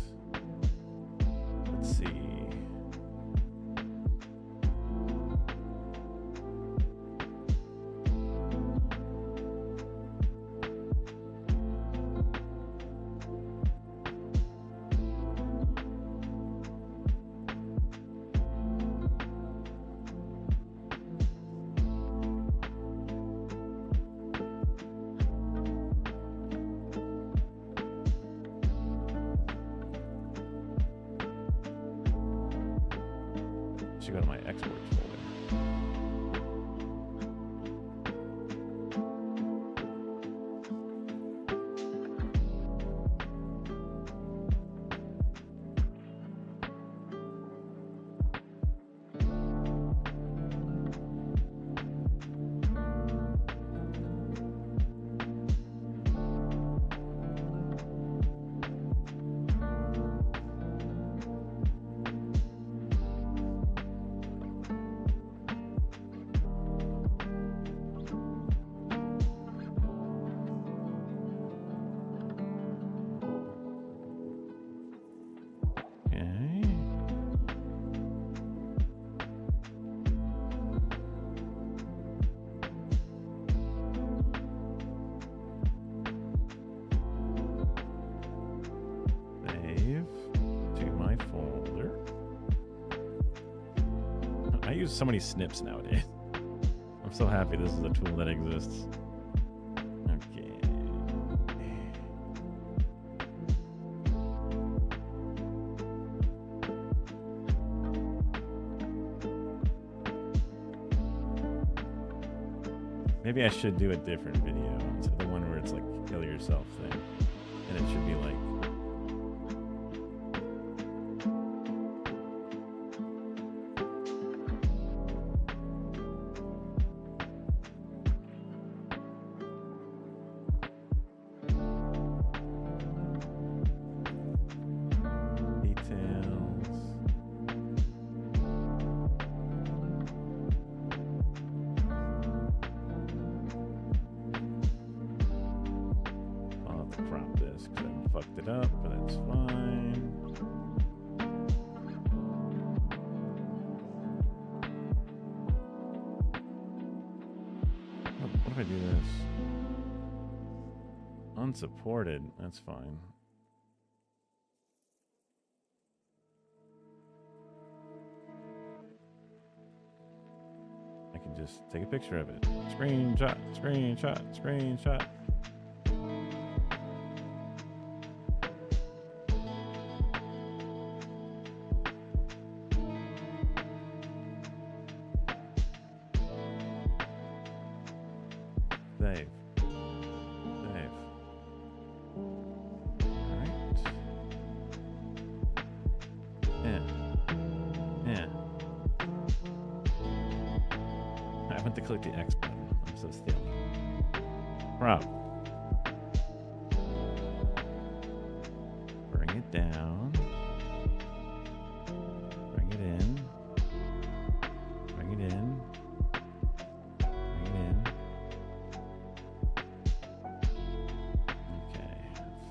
Let's see. Should go to my exports folder. I use so many snips nowadays. I'm so happy this is a tool that exists. Okay. Maybe I should do a different video instead of the one where it's like kill yourself thing. And it should be like it up, but that's fine. What if I do this? Unsupported, that's fine. I can just take a picture of it. Screenshot, screenshot, screenshot. Save. Save. Alright. Yeah. Yeah. I went to click the X button. I'm so silly. Crop. Bring it down. Bring it in. Bring it in. Bring it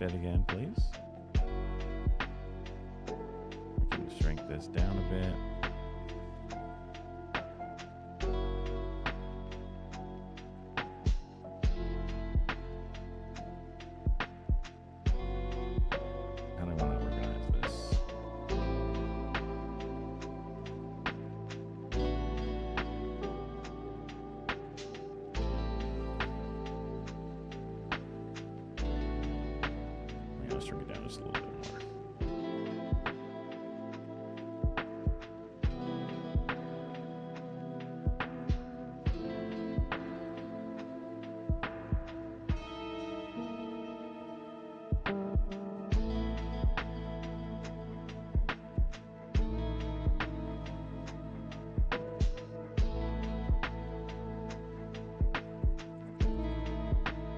fit again, please. We can shrink this down a bit. How do I want to organize this? I'm going to shrink it down just a little bit more.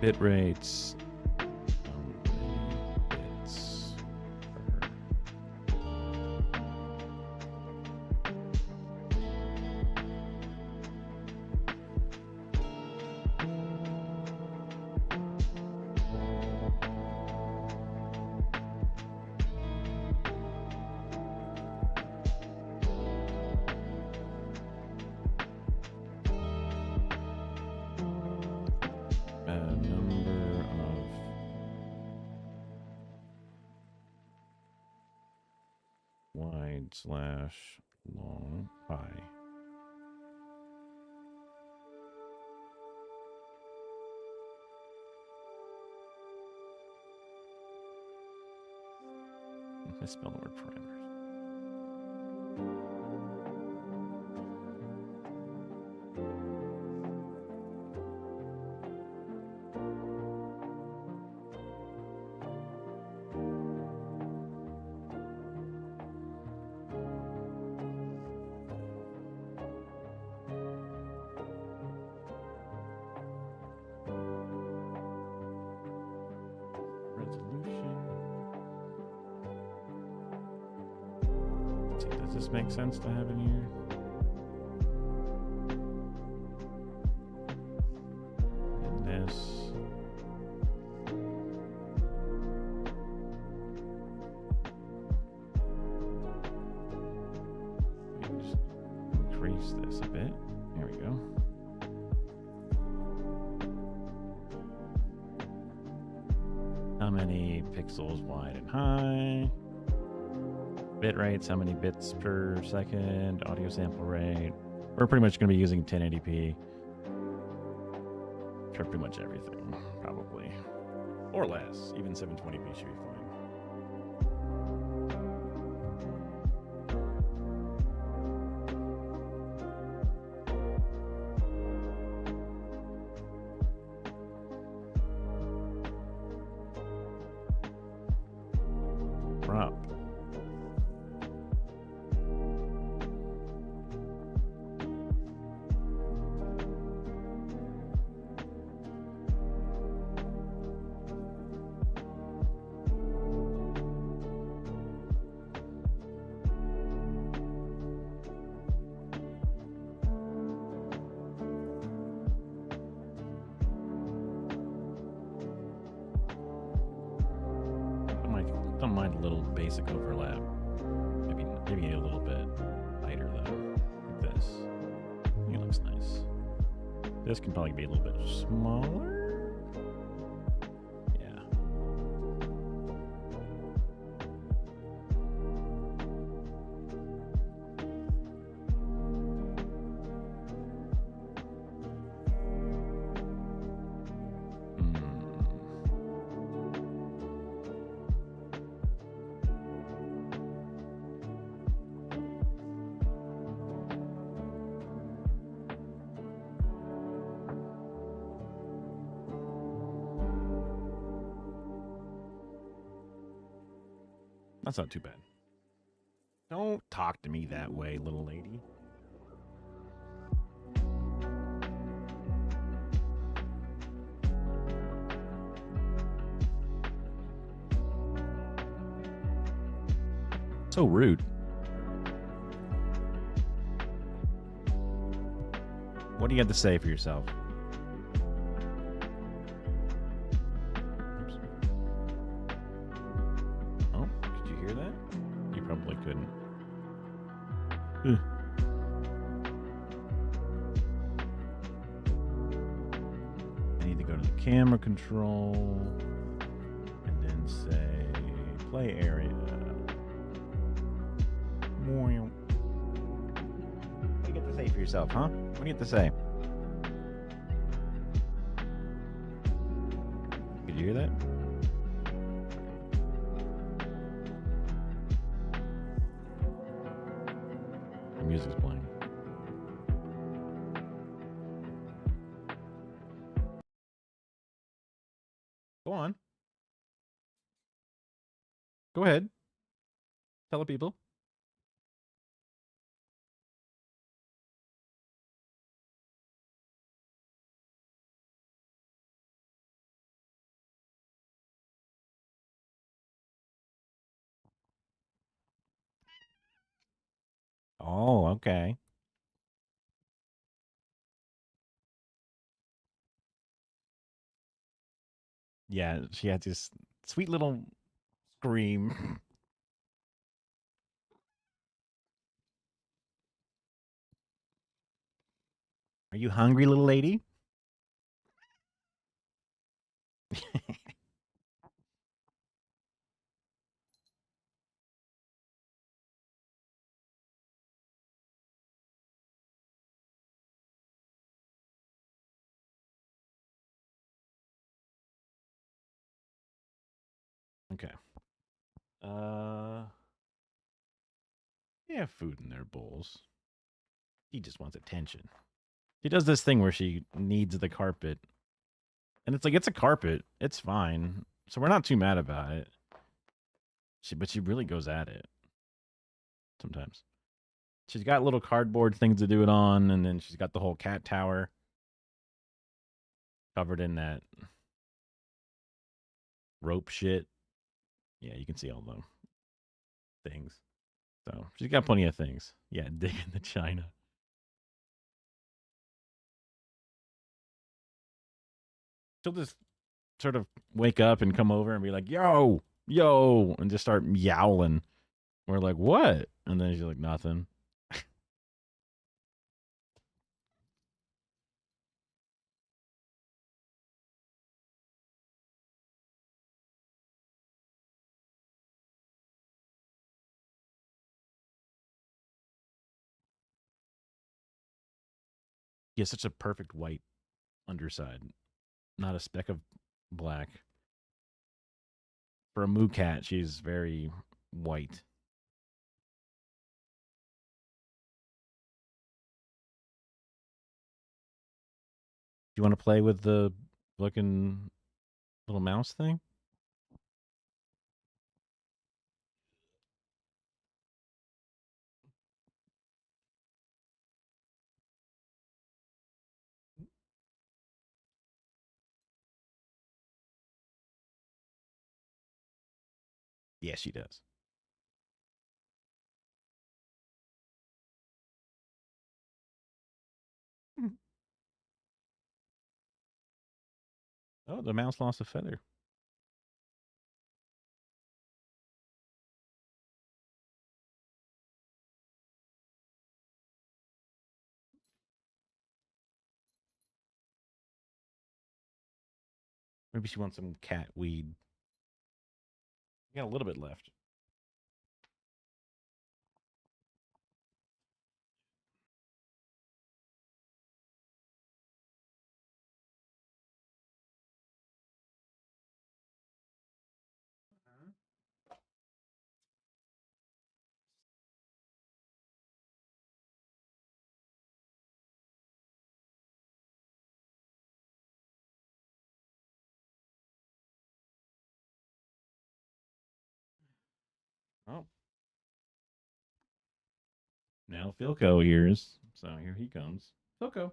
Bit rates. Bits per number of wide/long pi. Misspelled the word parameters. Resolution. Let's see, does this make sense to have in here? And this. We can just increase this a bit. There we go. How many pixels wide and high? Bit rates, how many bits per second? Audio sample rate. We're pretty much going to be using 1080p for pretty much everything, probably. Or less. Even 720p should be fine. Crop. Don't mind a little basic overlap. Maybe a little bit lighter though, like this. I think it looks nice. This can probably be a little bit smaller. Yeah. That's not too bad. Don't talk to me that way, little lady. So rude. What do you have to say for yourself? Oops. I need to go to the camera control and then say play area. What do you get to say for yourself, huh? What do you get to say? Did you hear that? The music's playing. Go on. Go ahead. Tell the people. Oh, okay. Yeah, she had this sweet little scream. Are you hungry, little lady? Okay. They have food in their bowls. He just wants attention. She does this thing where she needs the carpet. And it's like, it's a carpet. It's fine. So we're not too mad about it. But she really goes at it sometimes. She's got little cardboard things to do it on, and then she's got the whole cat tower covered in that rope shit. Yeah, you can see all the things. So she's got plenty of things. Yeah, dig in the china. She'll just sort of wake up and come over and be like, yo, yo, and just start yowling. We're like, what? And then she's like, nothing. He has such a perfect white underside, not a speck of black. For a moo cat, she's very white. Do you want to play with the looking little mouse thing? Yes, she does. Oh, the mouse lost a feather. Maybe she wants some cat weed. We got a little bit left. Oh, now Philco hears. So here he comes. Philco.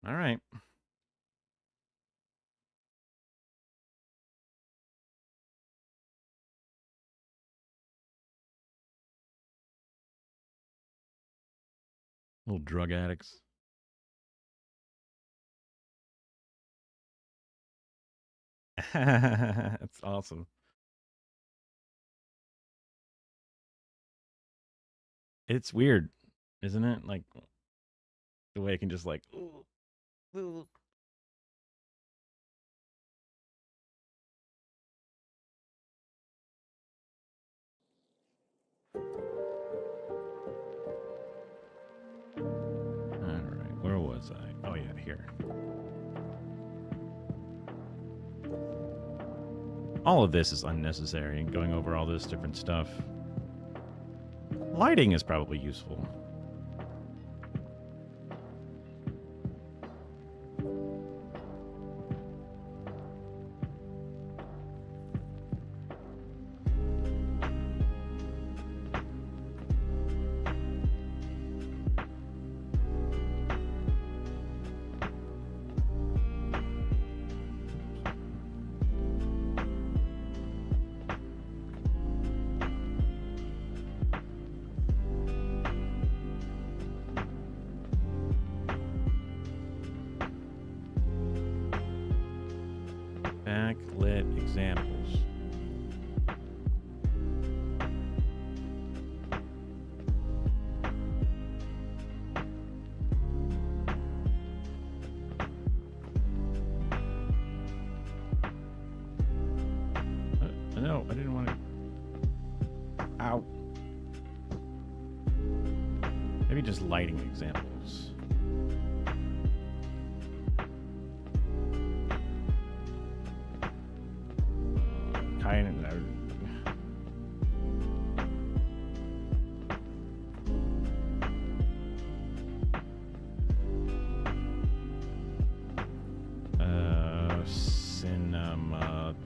All right. Little drug addicts. That's awesome. It's weird, isn't it? Like the way it can just like. All right, where was I? Oh yeah, here. All of this is unnecessary. Going over all this different stuff. Lighting is probably useful. Backlit examples. No, I didn't want to. Ow. Maybe just lighting examples. Kind of. Cinematography.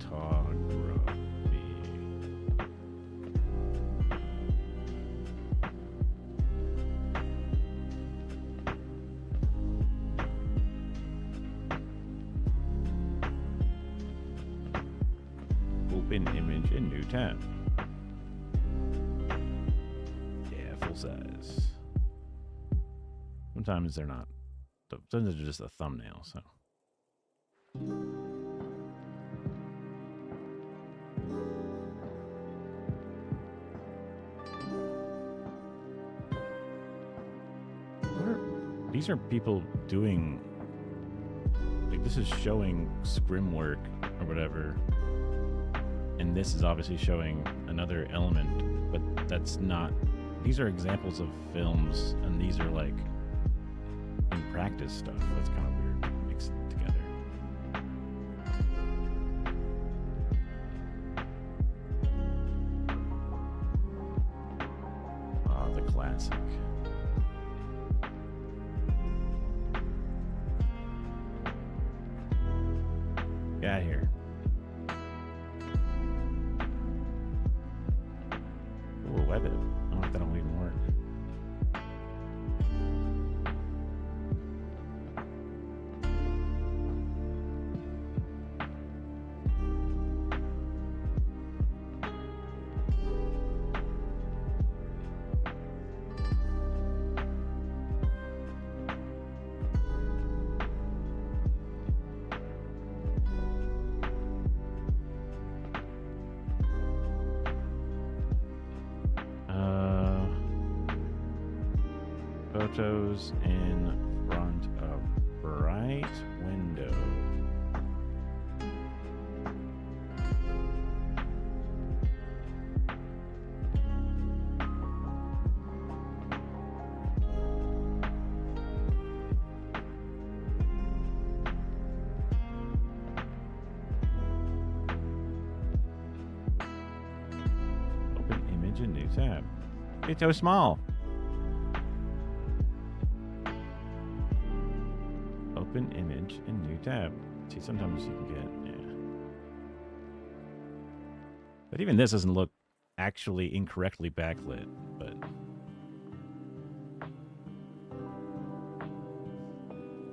Open image in new tab. Yeah, full size. Sometimes they're not. Sometimes they're just a thumbnail, so. These are people doing, like, this is showing scrim work or whatever, and this is obviously showing another element, but that's not, these are examples of films, and these are like in practice stuff. That's kind of weird mixed together. The classic. Get out of here. Ooh, web it. I don't know if that'll even work. Photos in front of bright window. Open image in new tab. It's so small. Open image in new tab. See, sometimes you can get, yeah. But even this doesn't look actually incorrectly backlit, but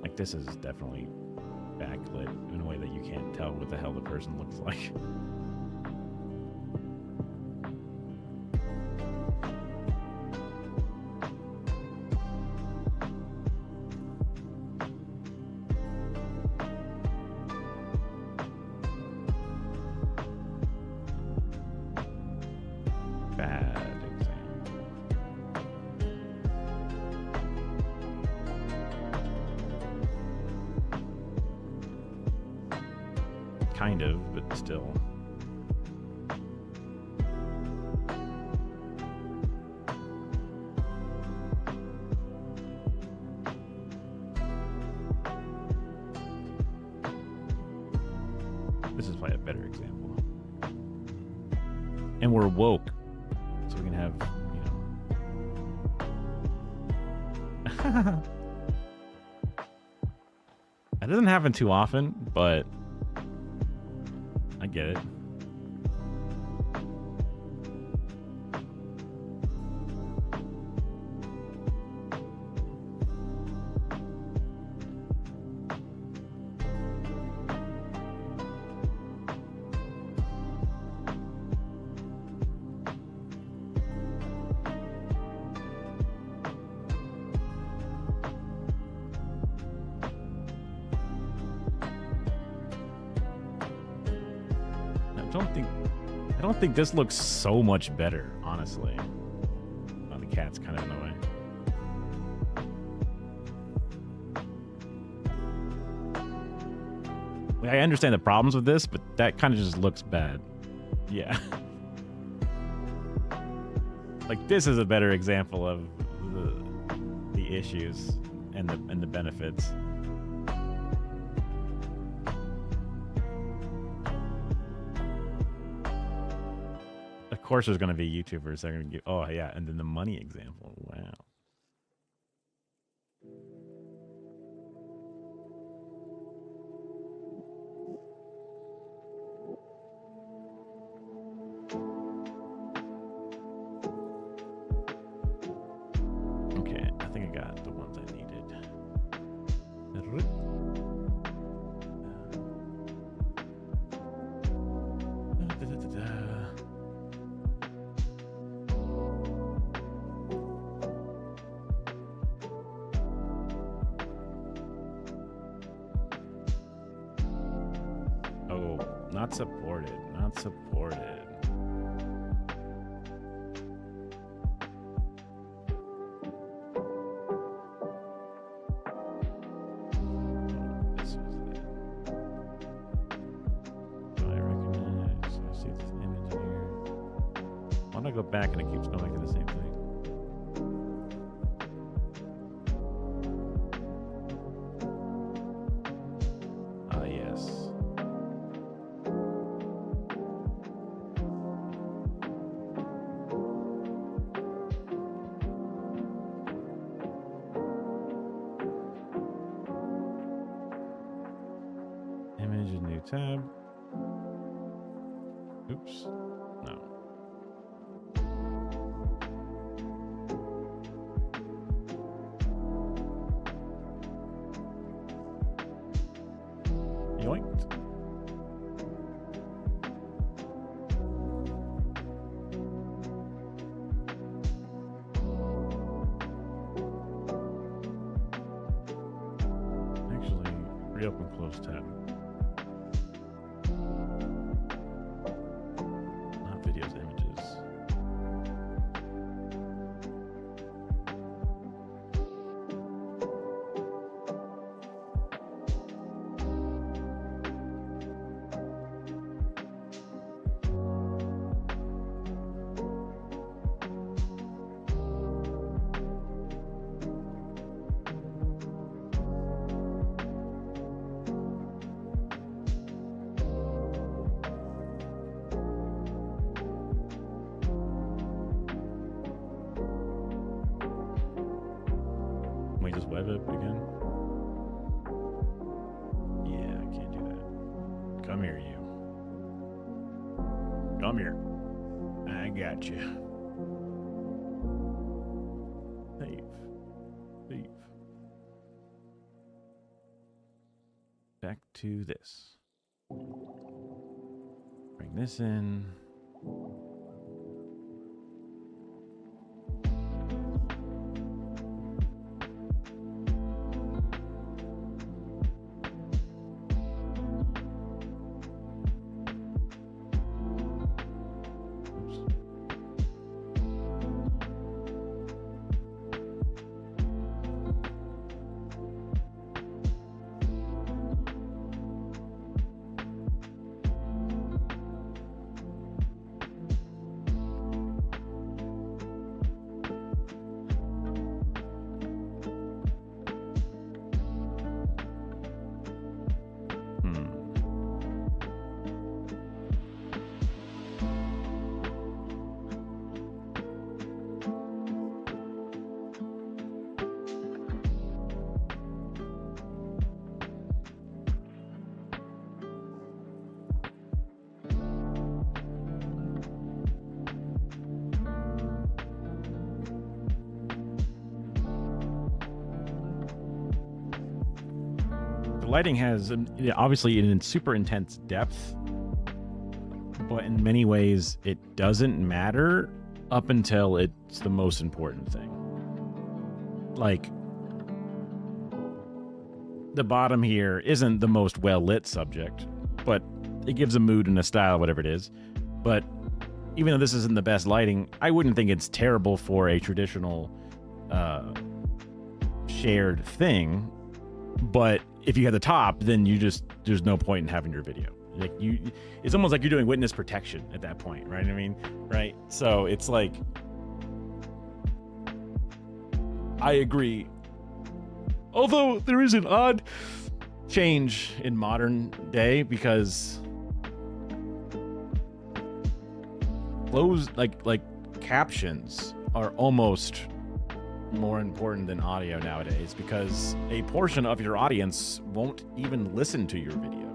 I Like, this is definitely backlit in a way that you can't tell what the hell the person looks like. Bad example. Kind of, but still. This is probably a better example. And we're woke. So we can have, you know. That doesn't happen too often, but I get it. I don't think this looks so much better, honestly. Oh, the cat's kind of in the way. Like, I understand the problems with this, but that kind of just looks bad. Yeah. Like, this is a better example of the issues and the benefits. Of course there's going to be YouTubers that are going to give... Oh, yeah, and then the money example. Wow. Okay, I think I got the ones I needed. Oh, not supported. Not supported. This was it. Do I recognize? I see this image here. Why don't I go back and it keeps going back to the same thing? Ah, yes. Image, a new tab. Oops. No. Yoinked. Actually, reopen close tab. Not videos, images. Can we just web it again? Yeah, I can't do that. Come here, you. Come here. I got you. Thief. Thief. back to this. Bring this in. Lighting has obviously an super intense depth, but in many ways it doesn't matter up until it's the most important thing. Like, the bottom here isn't the most well lit subject, but it gives a mood and a style, whatever it is. But even though this isn't the best lighting, I wouldn't think it's terrible for a traditional shared thing. But if you have the top, then there's no point in having your video. Like, it's almost like you're doing witness protection at that point, right? I mean, right? So it's like, I agree. Although there is an odd change in modern day, because closed, like captions are almost more important than audio nowadays, because a portion of your audience won't even listen to your video.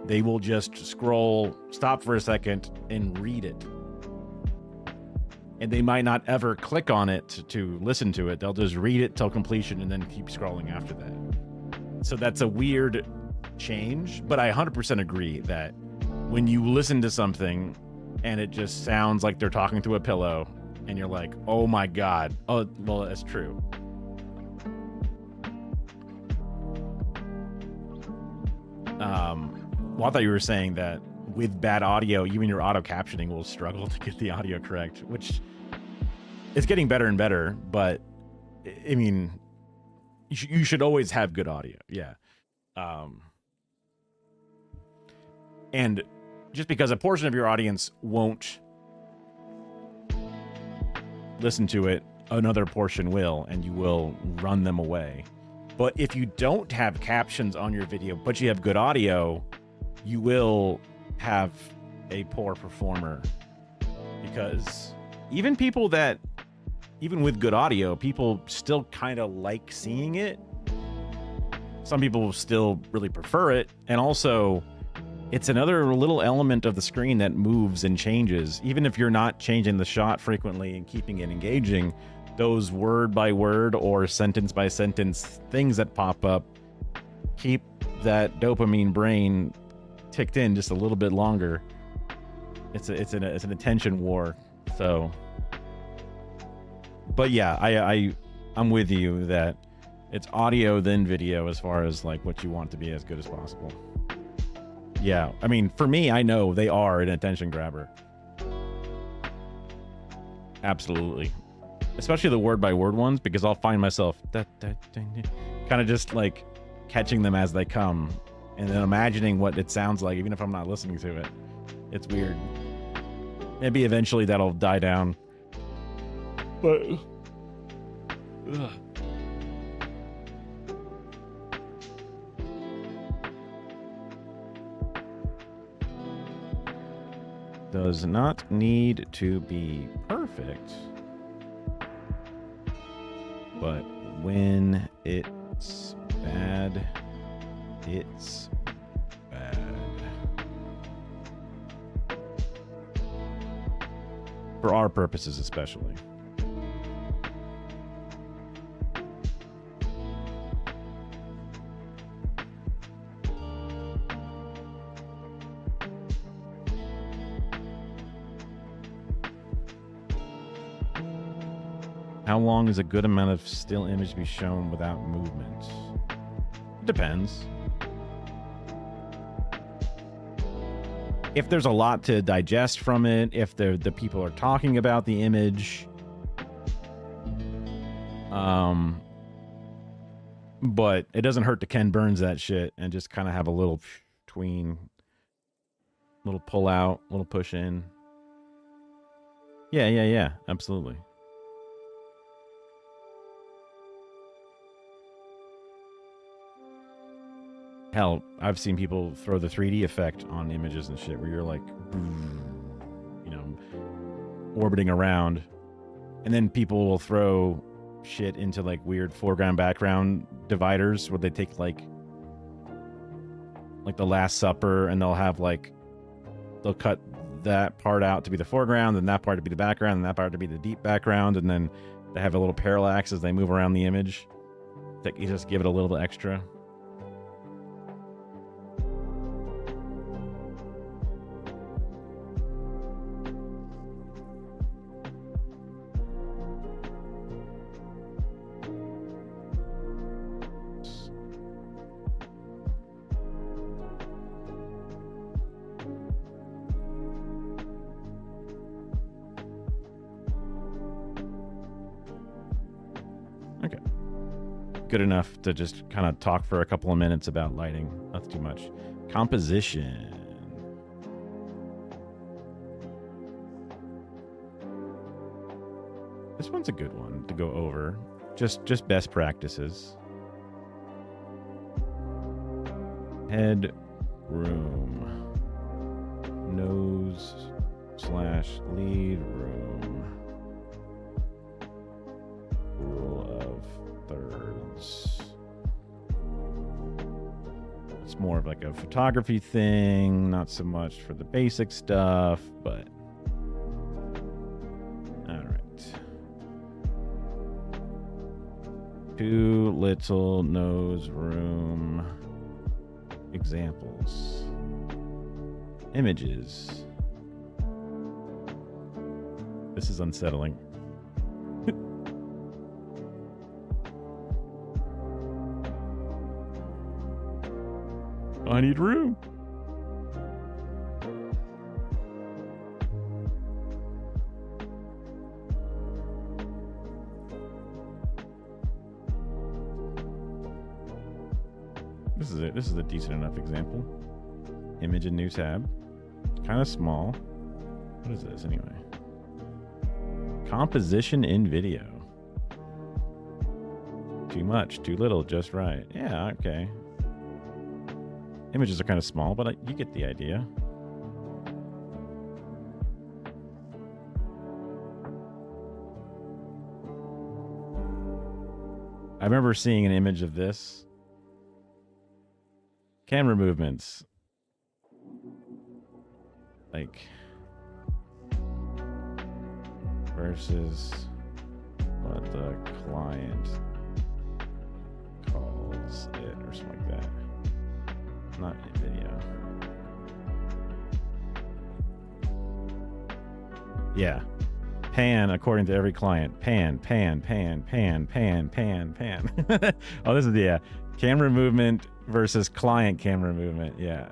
They will just scroll, stop for a second, and read it. And they might not ever click on it to listen to it. They'll just read it till completion and then keep scrolling after that. So that's a weird change, but I 100% agree that when you listen to something and it just sounds like they're talking to a pillow, and you're like, oh my God. Oh, well, that's true. Well, I thought you were saying that with bad audio, even your auto captioning will struggle to get the audio correct, which is getting better and better. But I mean, you should always have good audio. Yeah. And just because a portion of your audience won't listen to it, another portion will, and you will run them away. But if you don't have captions on your video, but you have good audio, you will have a poor performer, because even with good audio, people still kind of like seeing it. Some people still really prefer it. And also, it's another little element of the screen that moves and changes. Even if you're not changing the shot frequently and keeping it engaging, those word by word or sentence by sentence things that pop up keep that dopamine brain ticked in just a little bit longer. It's an attention war. So, but yeah, I'm with you that it's audio then video as far as like what you want to be as good as possible. Yeah, I mean, for me, I know they are an attention grabber. Absolutely. Especially the word by word ones, because I'll find myself kind of just like catching them as they come and then imagining what it sounds like, even if I'm not listening to it. It's weird. Maybe eventually that'll die down. But ugh. Does not need to be perfect, but when it's bad, it's bad. For our purposes especially. How long is a good amount of still image to be shown without movement? It depends. If there's a lot to digest from it, if the people are talking about the image, but it doesn't hurt to Ken Burns that shit and just kind of have a little tween, little pull out, little push in. Yeah, absolutely. Hell, I've seen people throw the 3D effect on images and shit where you're like, you know, orbiting around. And then people will throw shit into like weird foreground background dividers where they take like the Last Supper and they'll have like, they'll cut that part out to be the foreground and that part to be the background and that part to be the deep background. And then they have a little parallax as they move around the image. That you just give it a little bit extra. Good enough to just kind of talk for a couple of minutes about lighting. Not too much. Composition. This one's a good one to go over. Just best practices. Head room. Nose/lead room. Rule of thirds. It's more of like a photography thing, not so much for the basic stuff, but all right. Too little nose room. Examples. Images. This is unsettling. I need room. This is it. This is a decent enough example. Image in new tab. Kind of small. What is this anyway? Composition in video. Too much, too little, just right. Yeah, okay. Images are kind of small, but you get the idea. I remember seeing an image of this. Camera movements. Like, versus what the client calls it or something like that. Not in video. Yeah. Pan, according to every client. Pan. Oh, this is the camera movement versus client camera movement. Yeah.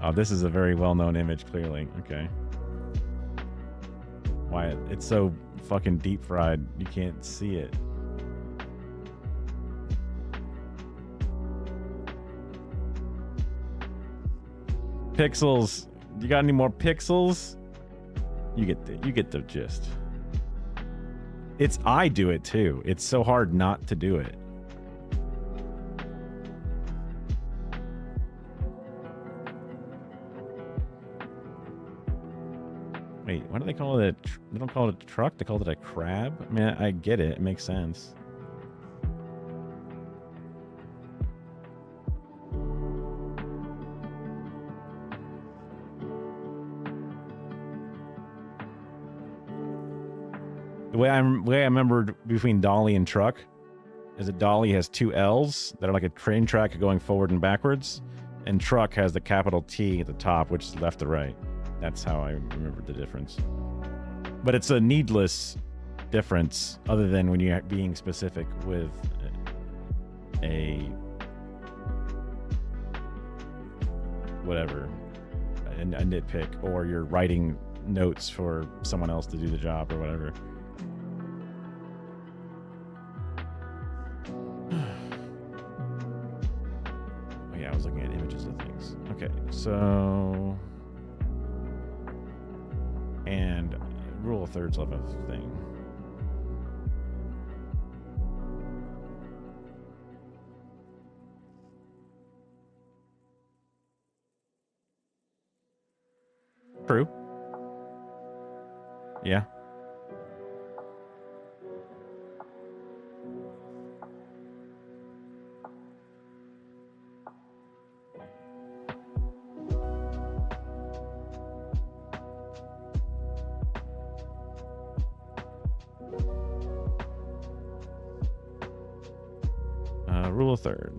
Oh, this is a very well-known image, clearly. Okay. Why? It's so fucking deep fried, you can't see it. Pixels. You got any more pixels? You get the gist. I do it too. It's so hard not to do it. Wait, why do they call it they don't call it a truck, they call it a crab? I mean, I get it. It makes sense. The way I remembered between dolly and truck is that dolly has two L's that are like a train track going forward and backwards, and truck has the capital T at the top, which is left to right. That's how I remembered the difference. But it's a needless difference other than when you're being specific with a whatever, a nitpick, or you're writing notes for someone else to do the job or whatever. Oh yeah, I was looking at images of things. Okay, so and rule of thirds of a thing. True. Yeah. Rule of third.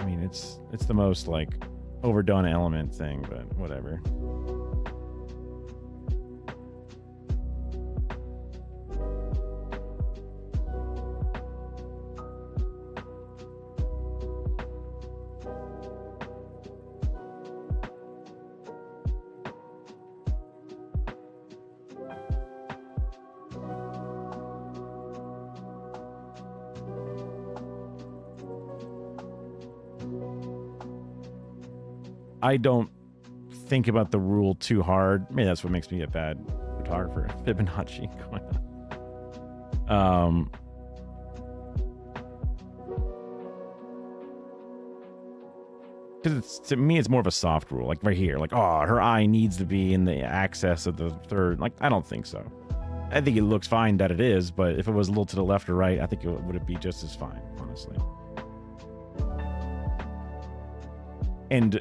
I mean, it's the most like overdone element thing, but whatever. I don't think about the rule too hard. Maybe that's what makes me a bad photographer. Fibonacci going on. Because to me, it's more of a soft rule. Like right here, like, oh, her eye needs to be in the access of the third. Like, I don't think so. I think it looks fine that it is, but if it was a little to the left or right, I think it would be just as fine, honestly. And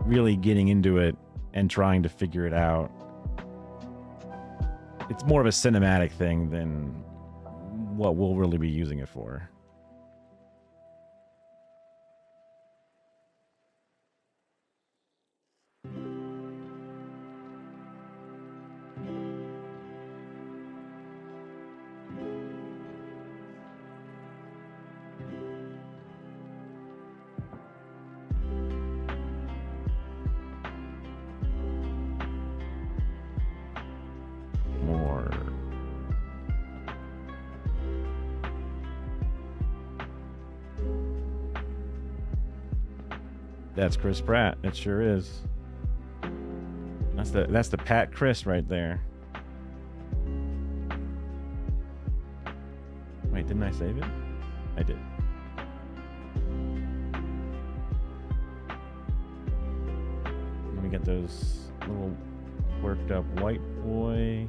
really getting into it and trying to figure it out, it's more of a cinematic thing than what we'll really be using it for. That's Chris Pratt. It sure is. That's the Pat Chris right there. Wait, didn't I save it? I did. Let me get those little worked up white boy.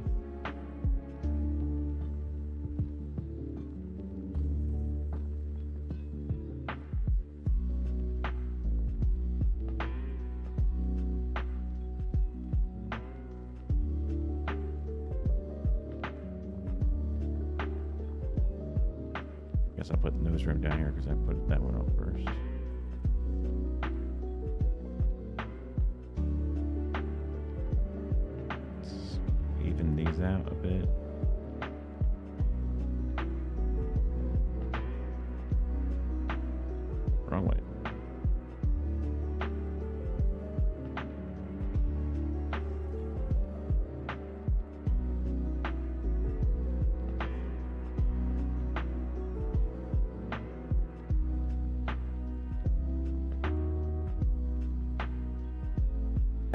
I'll put the newsroom down here because I put that one up first. Let's even these out a bit. Wrong way.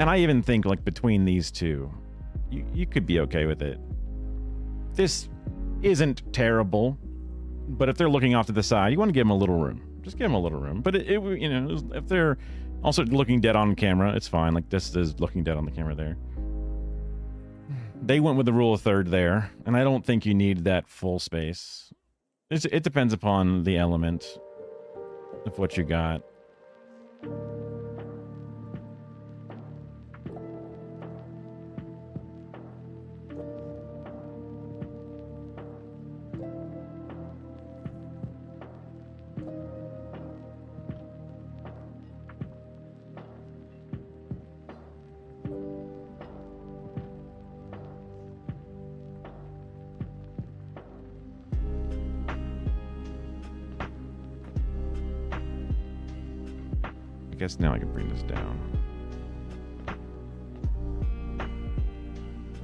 And I even think, like, between these two, you could be okay with it. This isn't terrible, but if they're looking off to the side, you want to give them a little room. Just give them a little room. But you know, if they're also looking dead on camera, it's fine. Like, this is looking dead on the camera there. They went with the rule of third there, and I don't think you need that full space. It depends upon the element of what you got. guess now I can bring this down.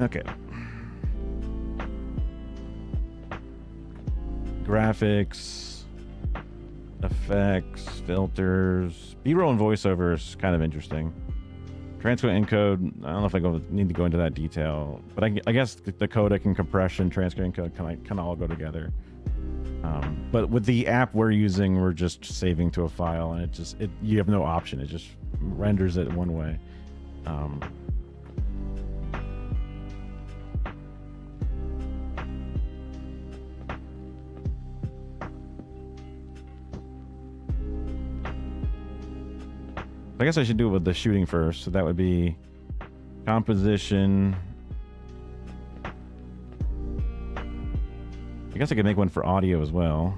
Okay. Graphics, effects, filters, B-roll and voiceover is kind of interesting. Transcode encode, I don't know if I need to go into that detail, but I guess the codec and compression, transcode encode can all go together. But with the app we're using, we're just saving to a file, and you have no option. It just renders it one way. I guess I should do it with the shooting first. So that would be composition. I guess I could make one for audio as well.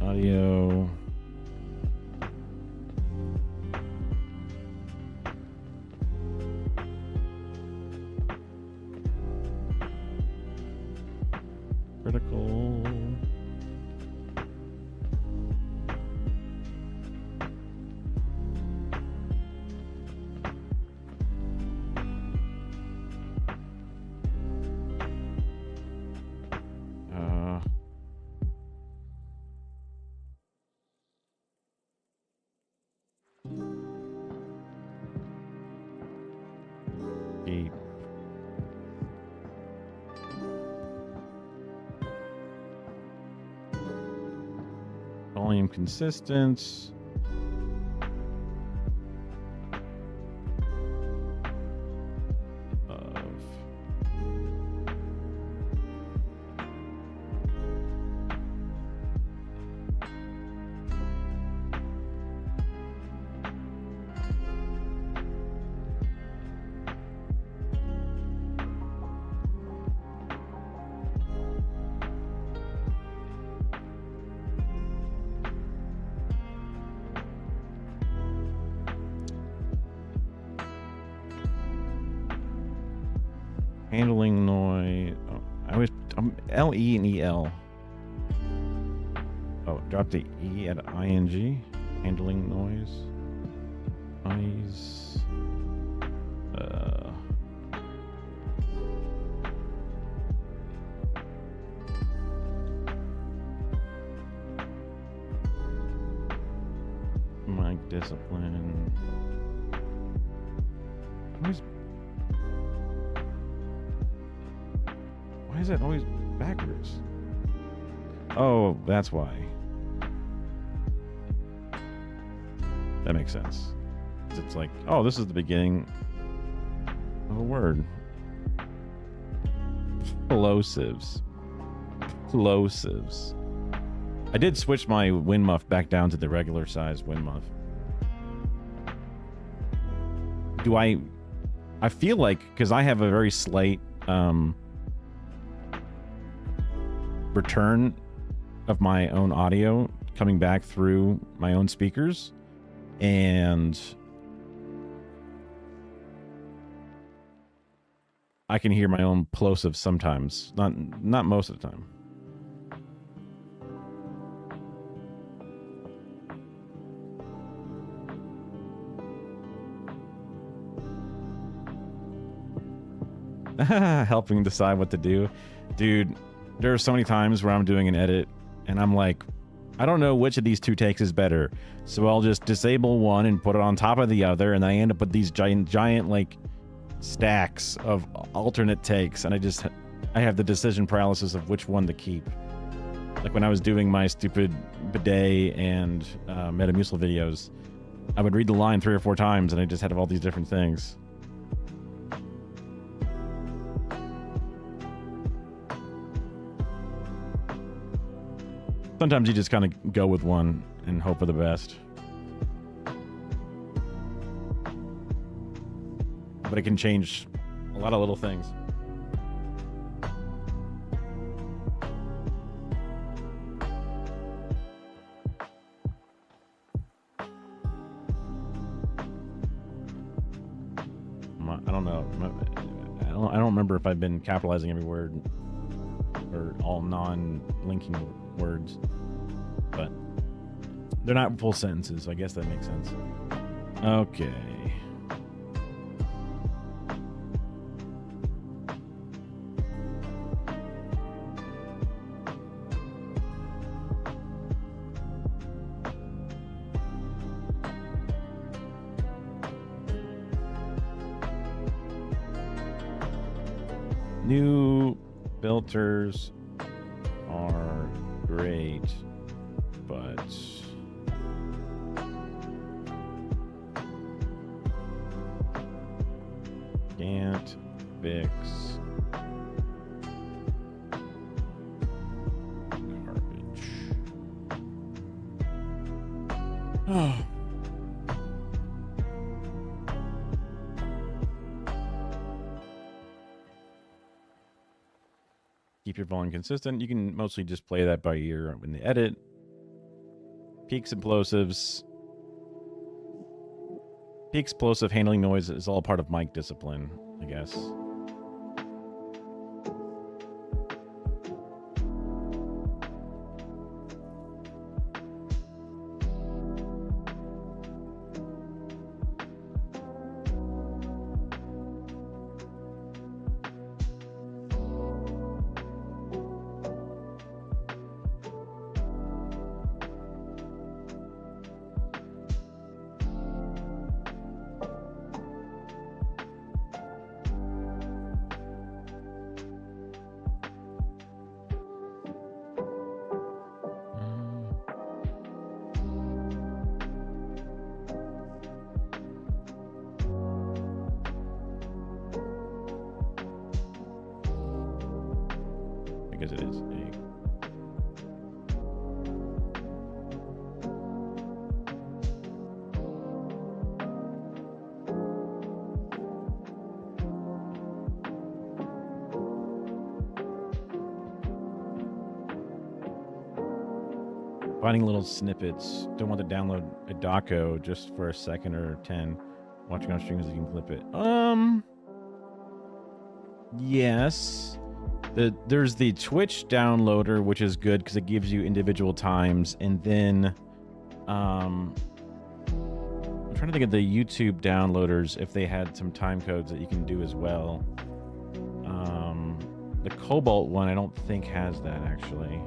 Audio. Critical. Volume consistent. Handling noise. Oh, I always LE and EL. Oh, drop the E at ing. Handling noise. Noise. Mic discipline. Why is it always backwards? Oh, that's why. That makes sense. It's like, oh, this is the beginning of a word. Plosives. Plosives. I did switch my wind muff back down to the regular size wind muff. I feel like, because I have a very slight return of my own audio coming back through my own speakers, and I can hear my own plosives sometimes, not most of the time. Helping decide what to do. Dude, there are so many times where I'm doing an edit and I'm like, I don't know which of these two takes is better. So I'll just disable one and put it on top of the other, and I end up with these giant like stacks of alternate takes, and I have the decision paralysis of which one to keep. Like when I was doing my stupid bidet and Metamucil videos, I would read the line 3 or 4 times and I just had all these different things. Sometimes you just kind of go with one and hope for the best. But it can change a lot of little things. I don't know. I don't remember if I've been capitalizing every word. or all non-linking words, but they're not full sentences, so I guess that makes sense. Okay. New filters are great, but can't fix garbage. Oh. Keep your volume consistent. You can mostly just play that by ear when they edit. Peaks and plosives. Peak explosive handling noise is all part of mic discipline, I guess. Because it is a finding little snippets. Don't want to download a doco just for a second or 10. Watching on streams, you can clip it. Yes. There's the Twitch downloader, which is good because it gives you individual times, and then I'm trying to think of the YouTube downloaders if they had some time codes that you can do as well. The Cobalt one I don't think has that actually.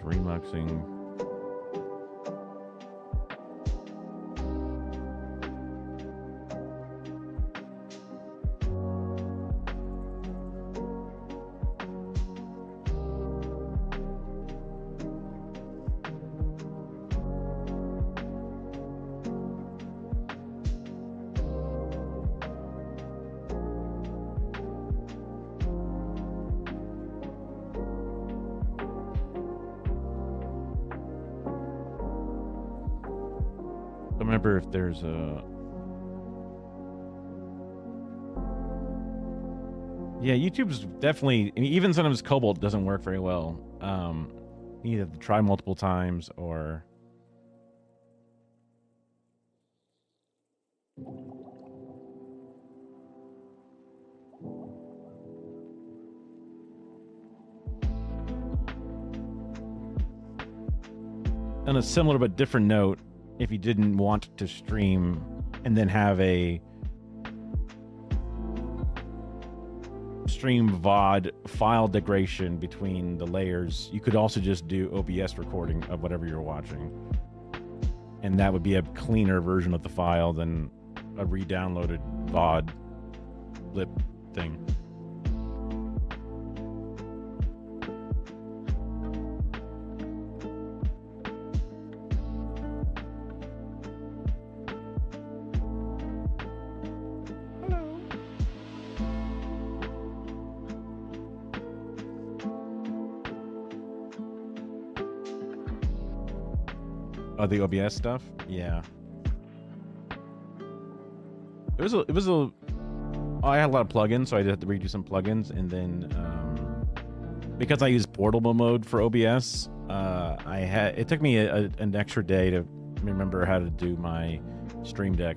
Remuxing. Remember if there's a YouTube's definitely, I mean, even sometimes Cobalt doesn't work very well. You have to try multiple times or on a similar but different note, if you didn't want to stream and then have a stream VOD file degradation between the layers, you could also just do OBS recording of whatever you're watching. And that would be a cleaner version of the file than a re-downloaded VOD lip thing. Oh, the OBS stuff? Yeah. It was I had a lot of plugins, so I had to redo some plugins, and then because I use portable mode for OBS, it took me an extra day to remember how to do my Stream Deck.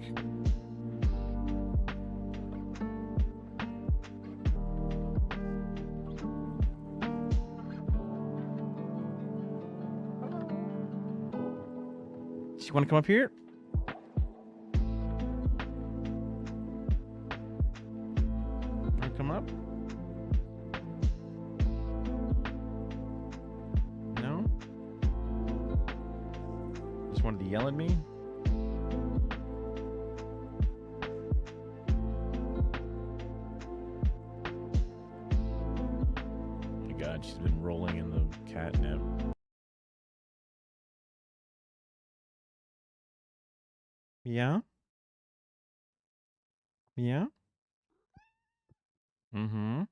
You want to come up here? Want to come up? No? Just wanted to yell at me? Oh my God, she's been rolling in the catnip. Yeah? Yeah? Mm-hmm.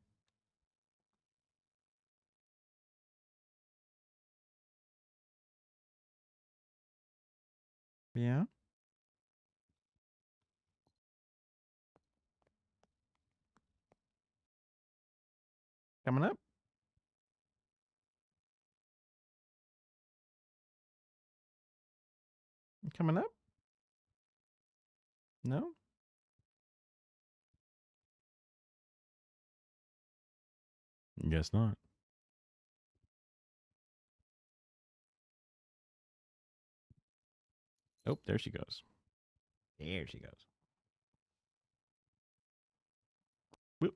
Yeah? Coming up? Coming up? No? Guess not. Oh, there she goes. There she goes. Whoop.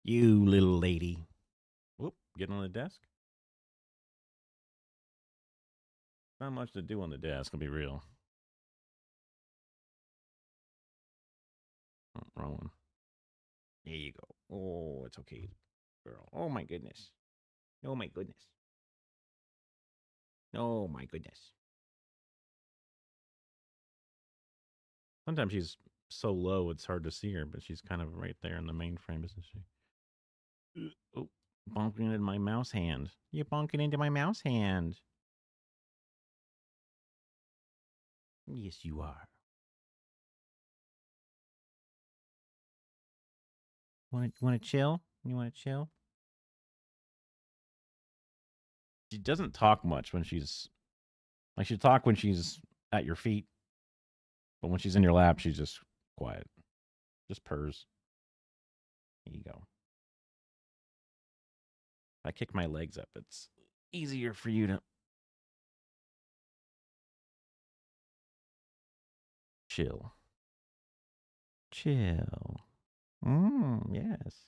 You little lady. Whoop. Getting on the desk? Not much to do on the desk, I'll be real. Oh, wrong one. There you go. Oh, it's okay, girl. Oh my goodness. Oh my goodness. Oh my goodness. Sometimes she's so low it's hard to see her, but she's kind of right there in the mainframe, isn't she? Oh, bonking into my mouse hand. You're bonking into my mouse hand. Yes, you are. Want to chill? You want to chill? She doesn't talk much when she's like she'll talk when she's at your feet, but when she's in your lap, she's just quiet, just purrs. There you go. If I kick my legs up, it's easier for you to chill. Chill. Yes.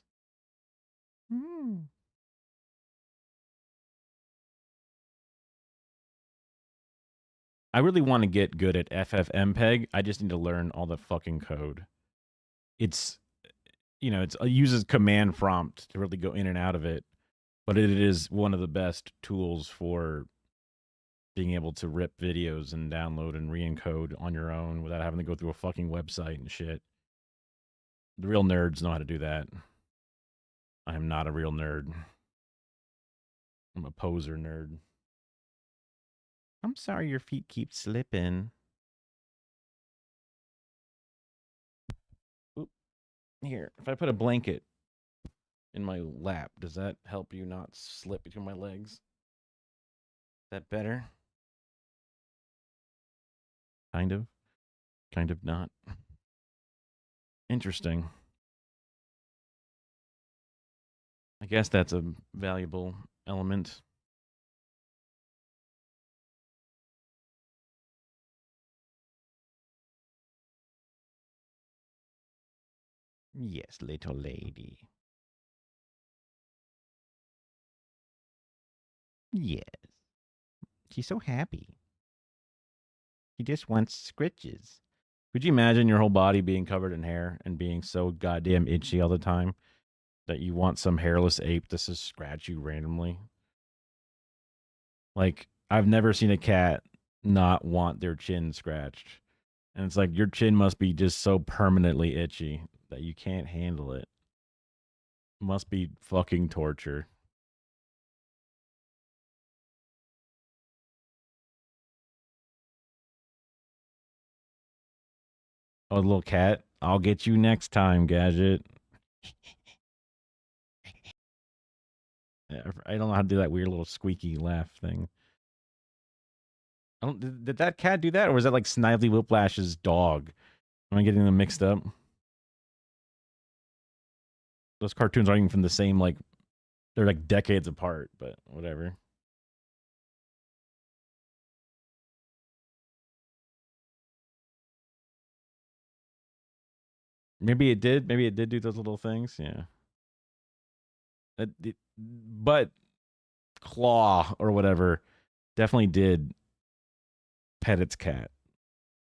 I really want to get good at FFmpeg. I just need to learn all the fucking code. It's, it uses command prompt to really go in and out of it, but it is one of the best tools for being able to rip videos and download and re-encode on your own without having to go through a fucking website and shit. The real nerds know how to do that. I am not a real nerd. I'm a poser nerd. I'm sorry your feet keep slipping. Oop. Here, if I put a blanket in my lap, does that help you not slip between my legs? Is that better? Kind of. Kind of not. Interesting. I guess that's a valuable element. Yes, little lady. Yes. She's so happy. She just wants scritches. Could you imagine your whole body being covered in hair and being so goddamn itchy all the time that you want some hairless ape to just scratch you randomly? Like, I've never seen a cat not want their chin scratched. And it's like your chin must be just so permanently itchy that you can't handle it. Must be fucking torture. Oh, the little cat. I'll get you next time, Gadget. I don't know how to do that weird little squeaky laugh thing. I don't. Did that cat do that, or was that like Snively Whiplash's dog? Am I getting them mixed up? Those cartoons aren't even from the same, like, they're like decades apart, but whatever. Maybe it did. Maybe it did do those little things. Yeah. But Claw or whatever definitely did pet its cat.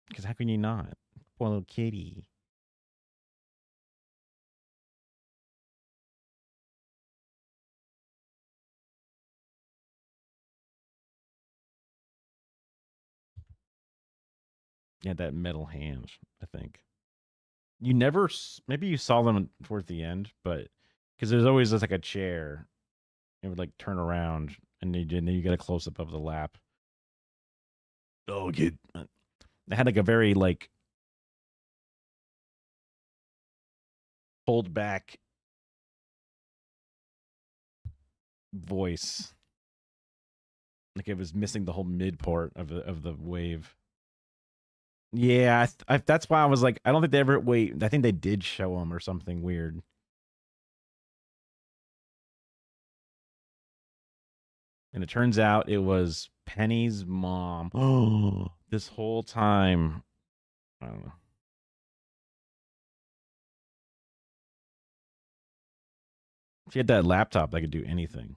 Because how can you not? Poor little kitty. Yeah, that metal hand, I think. You never, maybe you saw them towards the end, but because there's always just like a chair. It would like turn around and then you get a close up of the lap. Oh, kid. They had like a very like pulled back voice. Like it was missing the whole mid part of the wave. Yeah, that's why I was like, I don't think they ever wait. I think they did show him or something weird. And it turns out it was Penny's mom. Oh, this whole time. I don't know. She had that laptop that could do anything.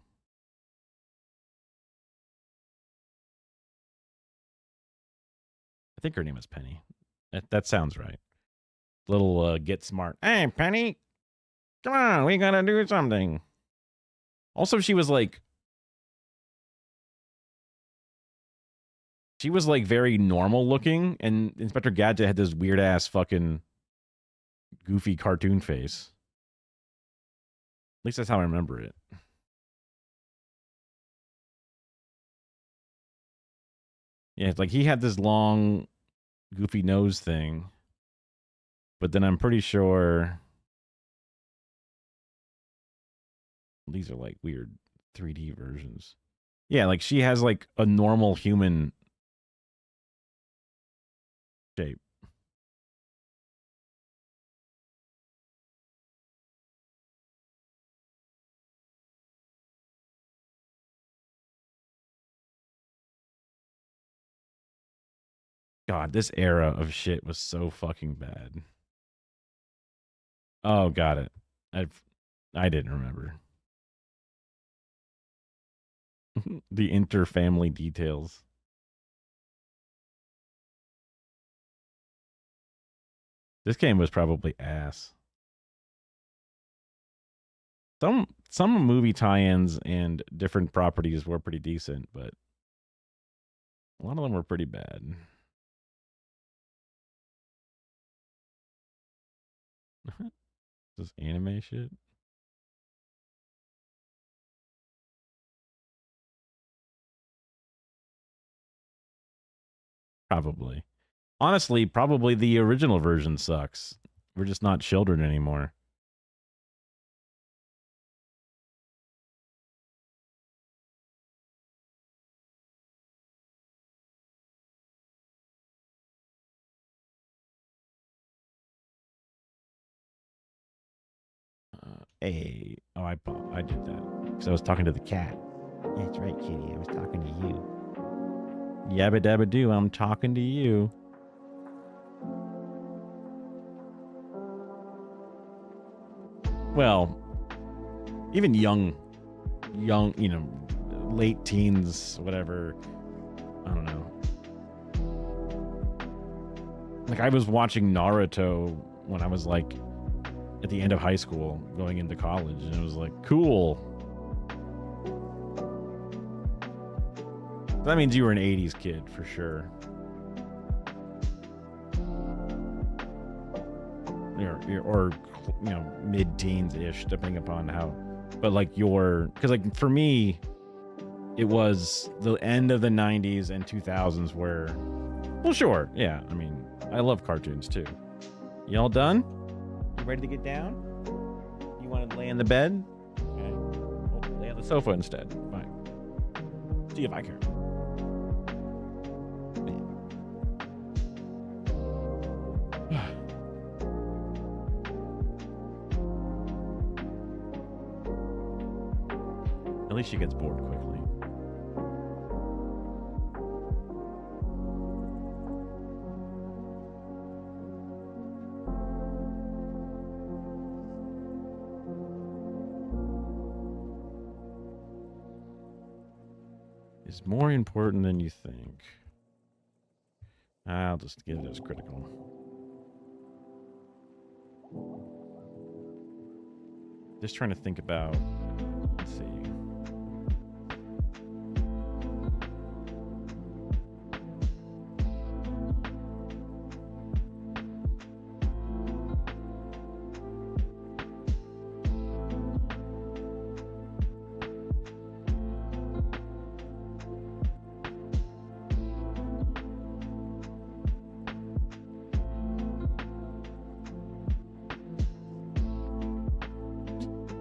I think her name is Penny. That sounds right. Little get smart. Hey, Penny. Come on, we gotta do something. Also, she was like very normal looking, and Inspector Gadget had this weird ass fucking goofy cartoon face. At least that's how I remember it. Yeah, it's like he had this long, goofy nose thing, but then I'm pretty sure these are like weird 3D versions. Yeah, like she has like a normal human shape. God, this era of shit was so fucking bad. Oh, got it. I didn't remember. The inter-family details. This game was probably ass. Some movie tie-ins and different properties were pretty decent, but a lot of them were pretty bad. This anime shit. Probably. Honestly, probably the original version sucks. We're just not children anymore. Hey, oh, I did that because I was talking to the cat. That's right, kitty. I was talking to you. Yabba dabba doo. I'm talking to you. Well, even young, you know, late teens, whatever. I don't know. Like I was watching Naruto when I was like at the end of high school, going into college, and it was like, cool. That means you were an 80s kid for sure. Or you know, mid-teens ish, depending upon how. But like because like for me, it was the end of the 90s and 2000s where, well, sure, yeah. I mean, I love cartoons too. Y'all done? You ready to get down? You want to lay in the bed? Okay. Well, lay on the sofa instead. Fine. See if I care. At least she gets bored quickly. Is more important than you think. I'll just get it as critical. Just trying to think about, let's see.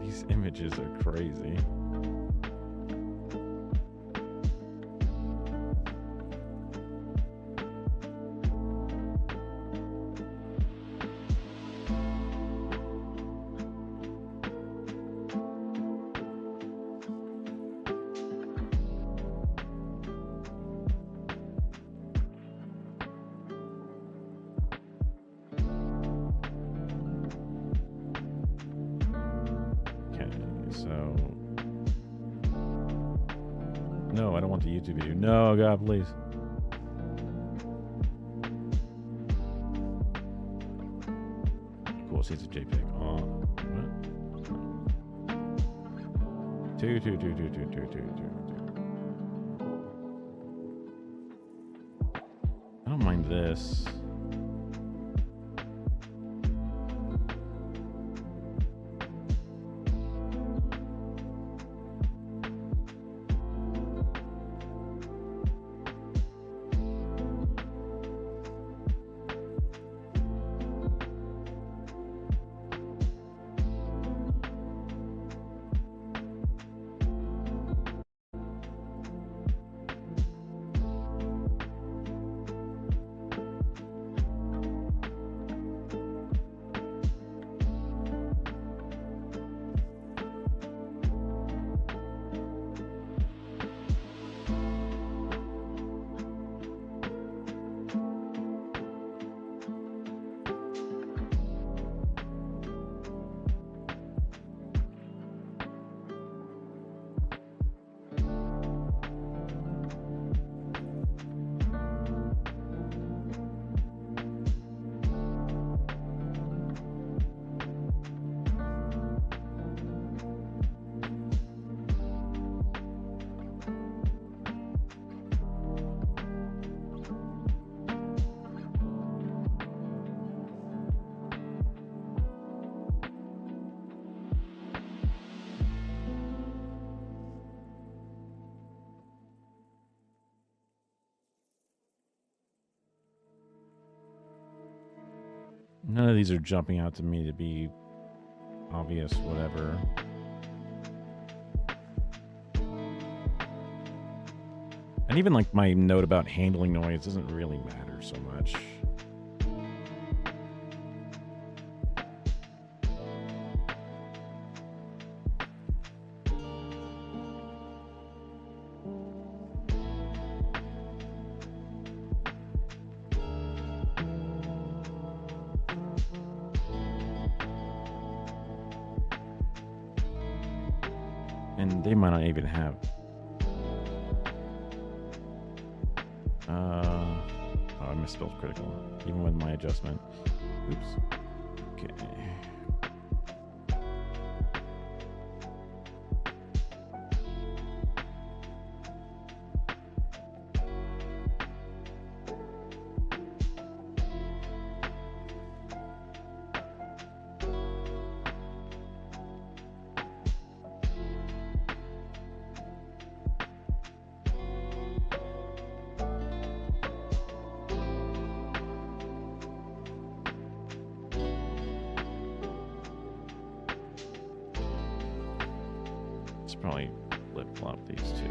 These images are crazy. So, no, I don't want the YouTube video. No, God, please. Cool, see, it's a JPEG. Oh, what? Two. I don't mind this. None of these are jumping out to me to be obvious, whatever. And even like my note about handling noise doesn't really matter so much. And they might not even have. Oh, I misspelled critical, even with my adjustment. Oops. Okay. Probably flip-flop these two.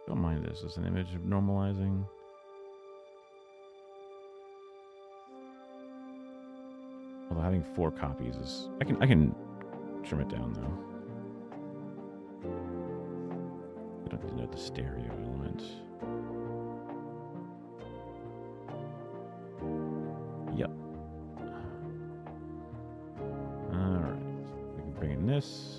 Don't mind this. It's an image of normalizing. Although having 4 copies is, I can trim it down though. I don't need to know the stereo element. Yep. All right. We can bring in this.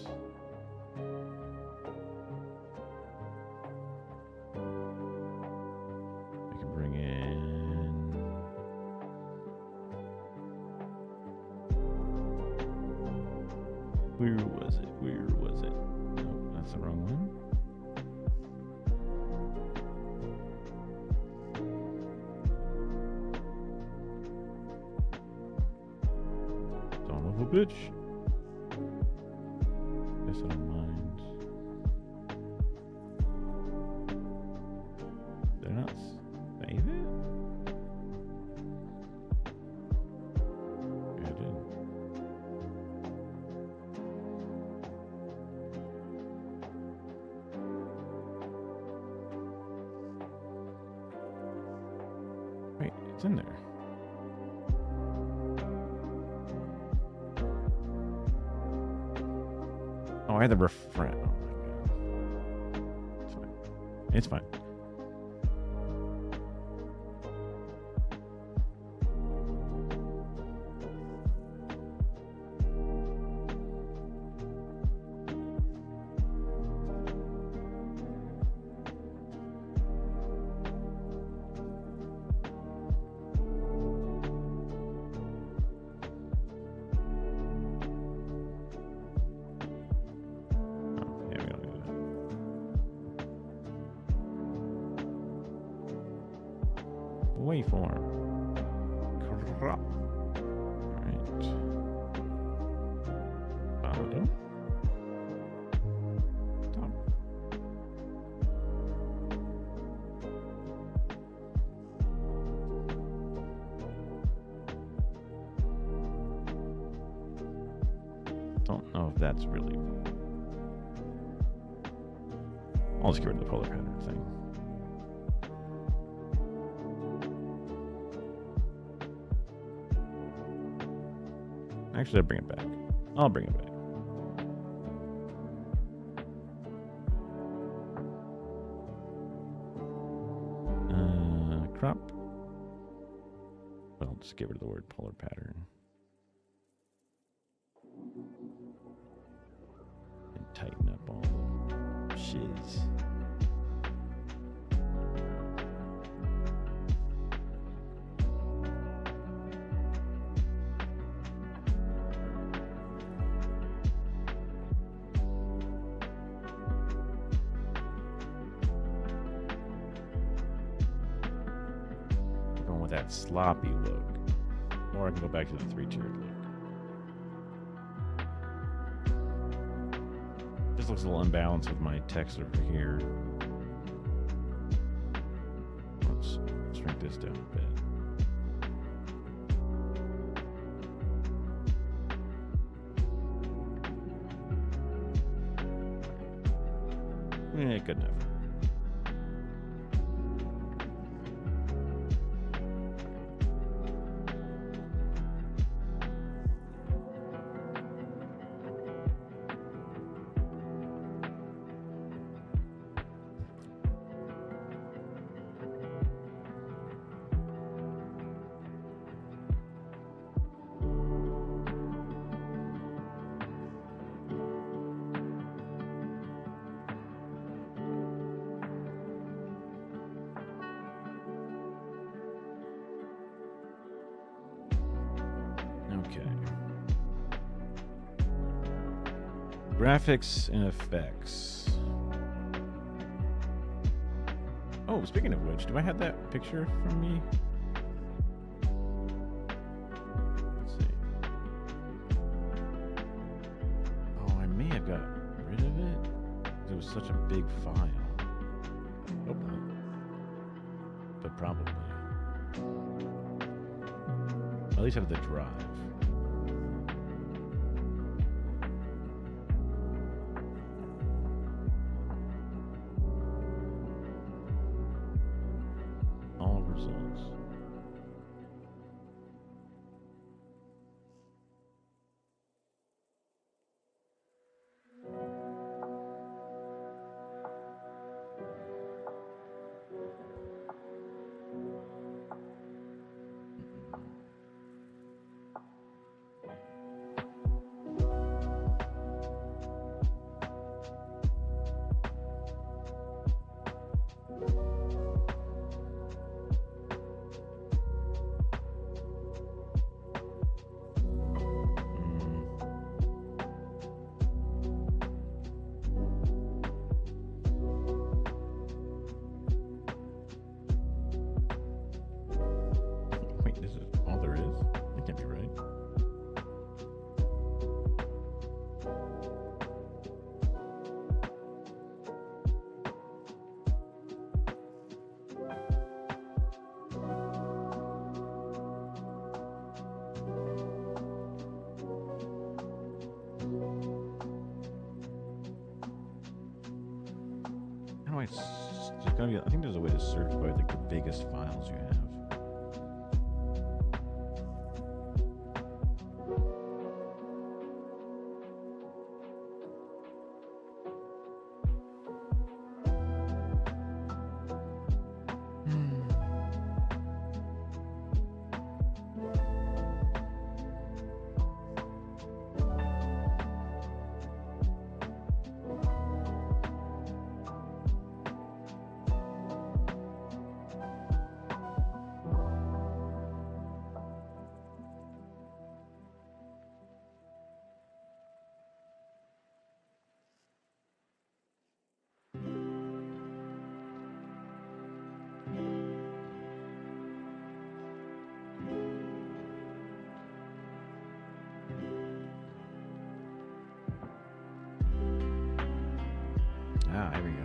Where was it? No, that's the wrong one. Son of a bitch. Guess I don't mind. They're not save it? Yeah, I did. Wait, it's in there. Oh, I had the refresh. Oh my god. It's fine. It's fine. Waveform. Crop. Alright. Bottom. Top. Don't know if that's really. I'll just get rid of the polar pattern thing. Actually, I'll bring it back. I'll bring it back. Crop. Well, just get rid of the word polar pattern. And tighten up all the shiz. That sloppy look, or I can go back to the 3-tiered look. This looks a little imbalanced with my text over here. Let's shrink this down a bit. Yeah, good enough. graphics and effects. Oh, speaking of which, do I have that picture from me? Let's see. Oh, I may have got rid of it. It was such a big file. Hope not. But probably. At least have the drive. All results. Wait, this is all there is? That can't be right. How do there's gotta be, I think there's a way to search by like the biggest files you have. Ah, here we go.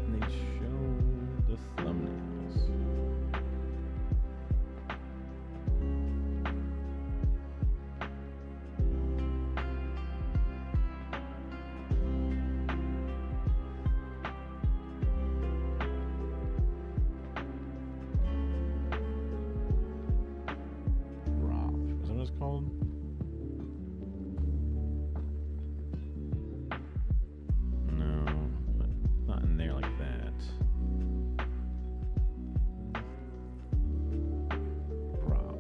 And they show the thumbnails. Called? No, not in there like that. Prop.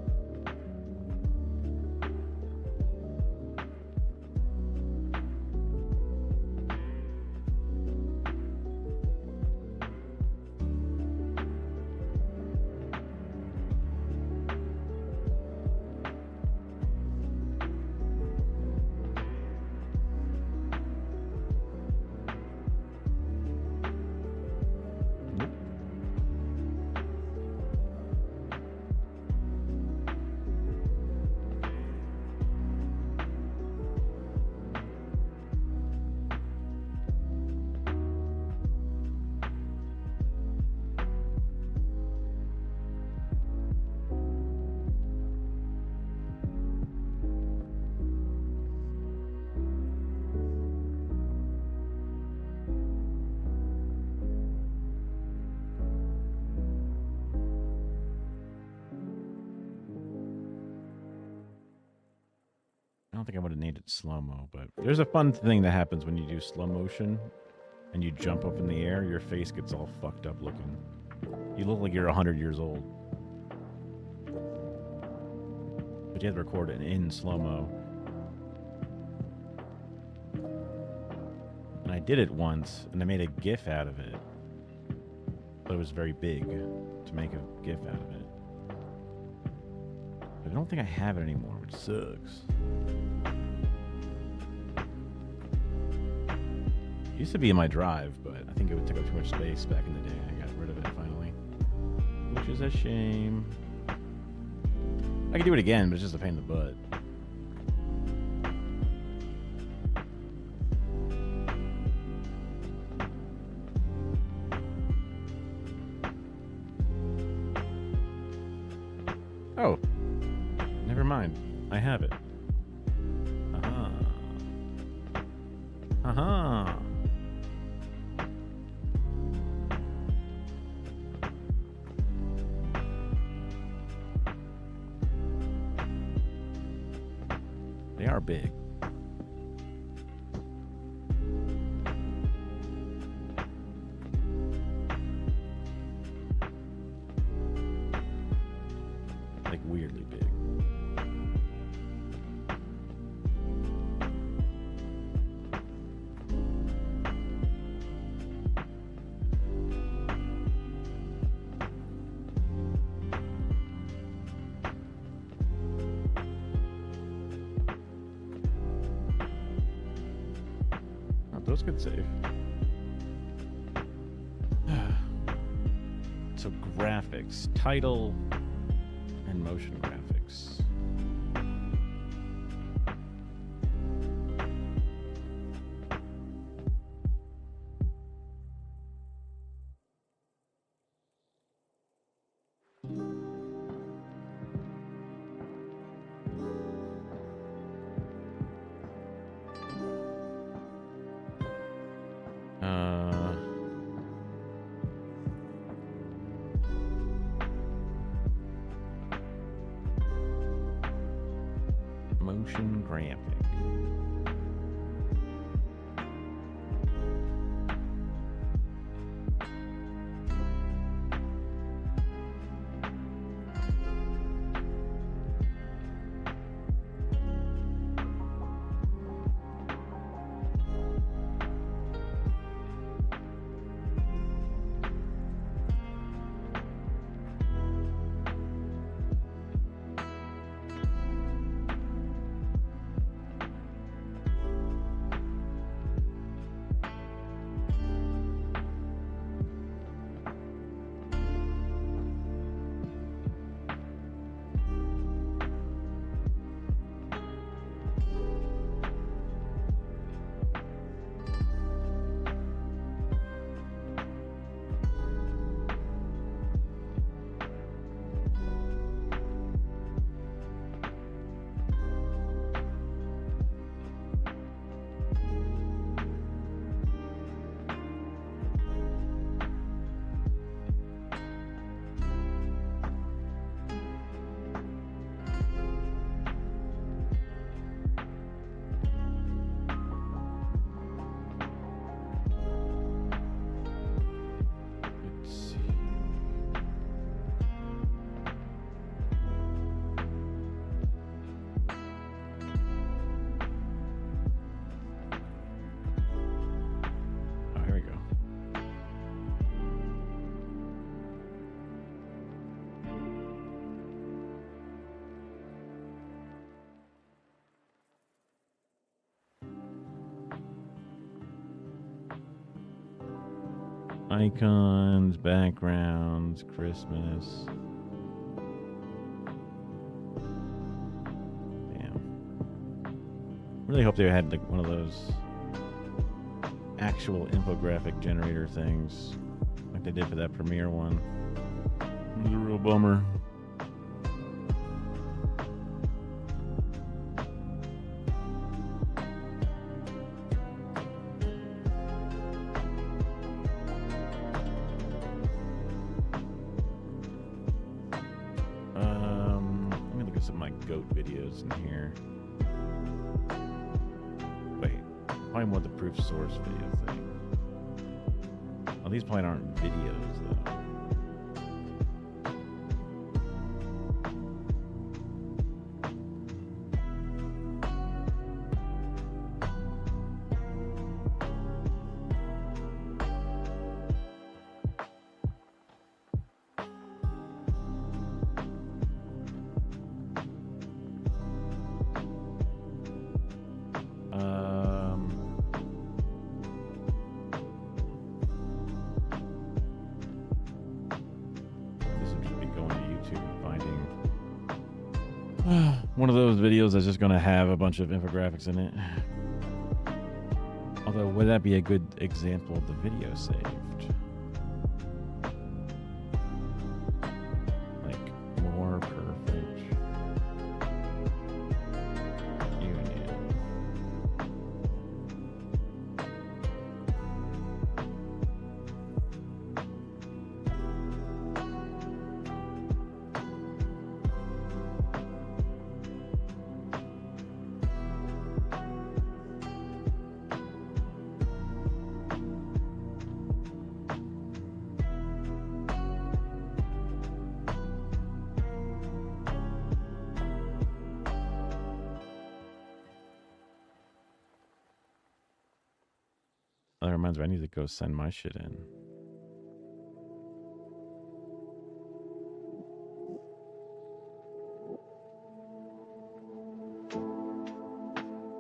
I don't think I would have named it slow-mo, but there's a fun thing that happens when you do slow motion and you jump up in the air, your face gets all fucked up looking. You look like you're 100 years old. But you have to record it in slow-mo. And I did it once, and I made a GIF out of it. But it was very big to make a GIF out of it. But I don't think I have it anymore, which sucks. It used to be in my drive, but I think it would take up too much space back in the day. I got rid of it finally, which is a shame. I could do it again, but it's just a pain in the butt. Oh, never mind. I have it. Aha. Aha. They are big. Like weirdly big. Those could save. So graphics, title, and motion graphics. Motion graphic. Icons, backgrounds, Christmas. Damn. Really hope they had like one of those actual infographic generator things like they did for that Premiere one. It was a real bummer. Let me look at some of my goat videos in here. Wait, probably more the proof source video thing. Oh, these probably aren't videos though. going to YouTube and finding one of those videos that's just going to have a bunch of infographics in it. Although, would that be a good example of the video saved? Like, more perfect union. That reminds me, I need to go send my shit in.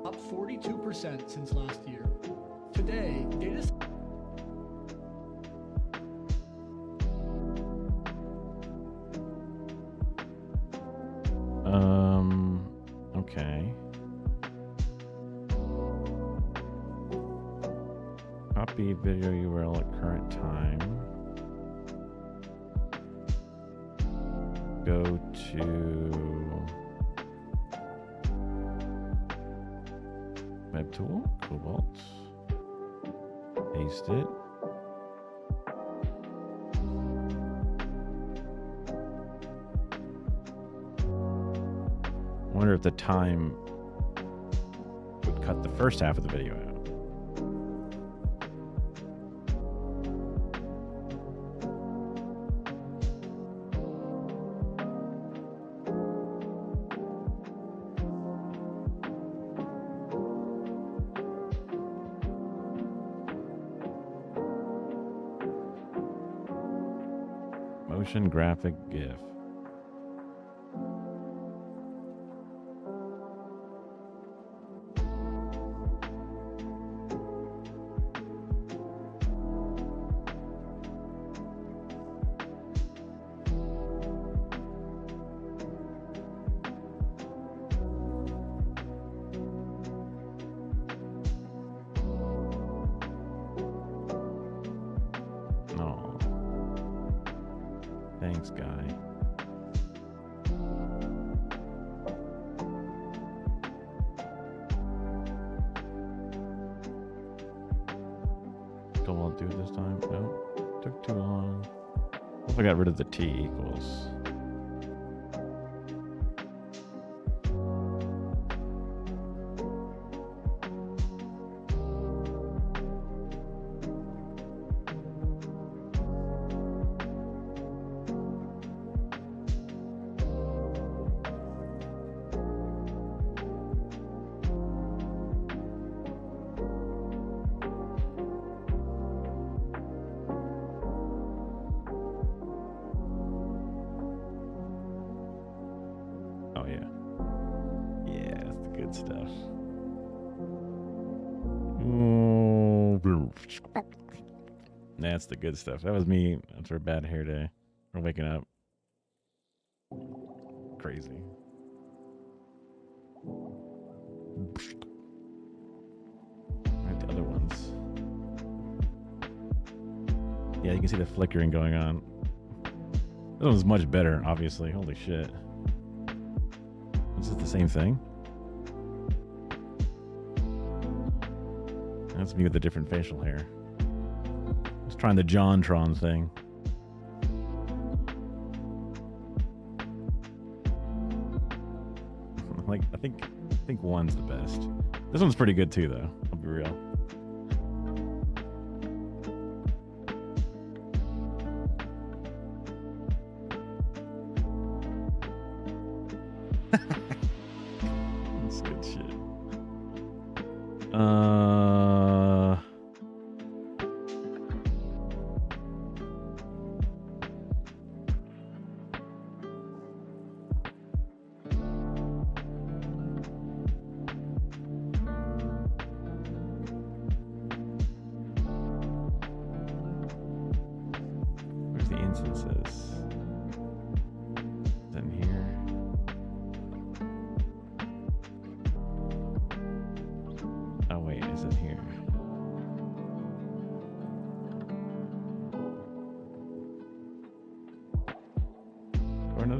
Up 42% since last year. Today, data. Okay. Copy video URL at current time. Go to Web Tool, Cobalt. Paste it. I wonder if the time would cut the first half of the video out. Motion graphic GIF. No. Thanks, guy. Still won't do it this time. Nope. Took too long. What if I got rid of the T equals? Oh, yeah. Yeah, that's the good stuff. That's the good stuff. That was me after a bad hair day. Or waking up. Crazy. Right, the other ones. Yeah, you can see the flickering going on. This one's much better, obviously. Holy shit. Is it the same thing? That's me with the different facial hair. Just trying the JonTron thing. Like, I think one's the best. This one's pretty good too, though. I'll be real. That's good shit. Where's the instances?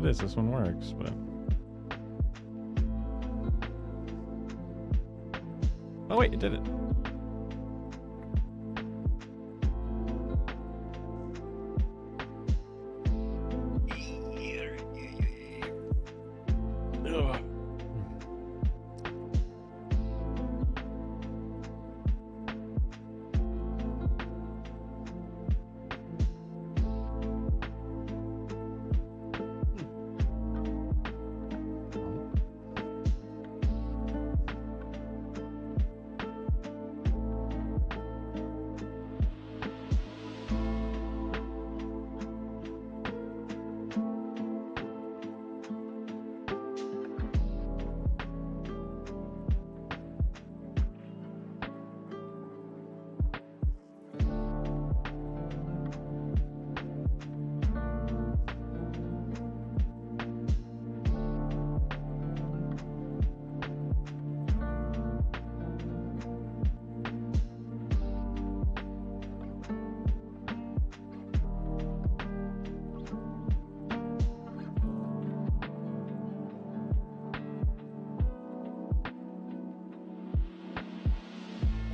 this. This one works, but. Oh wait, it did it. Ugh.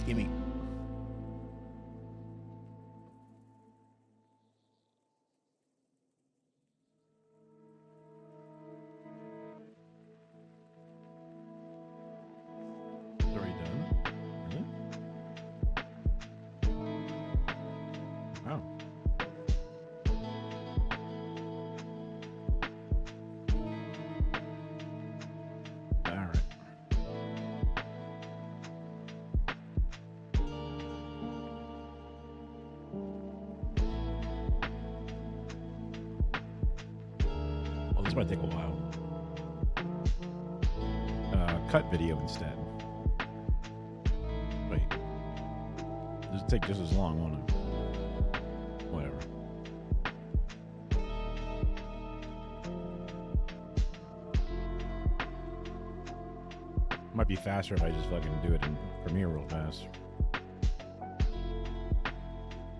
Gimme. Already done? Really? Oh. All right. Oh, this might take a while. Cut video instead. Wait. This will take just as long, won't it? Whatever. Might be faster if I just fucking do it in Premiere real fast.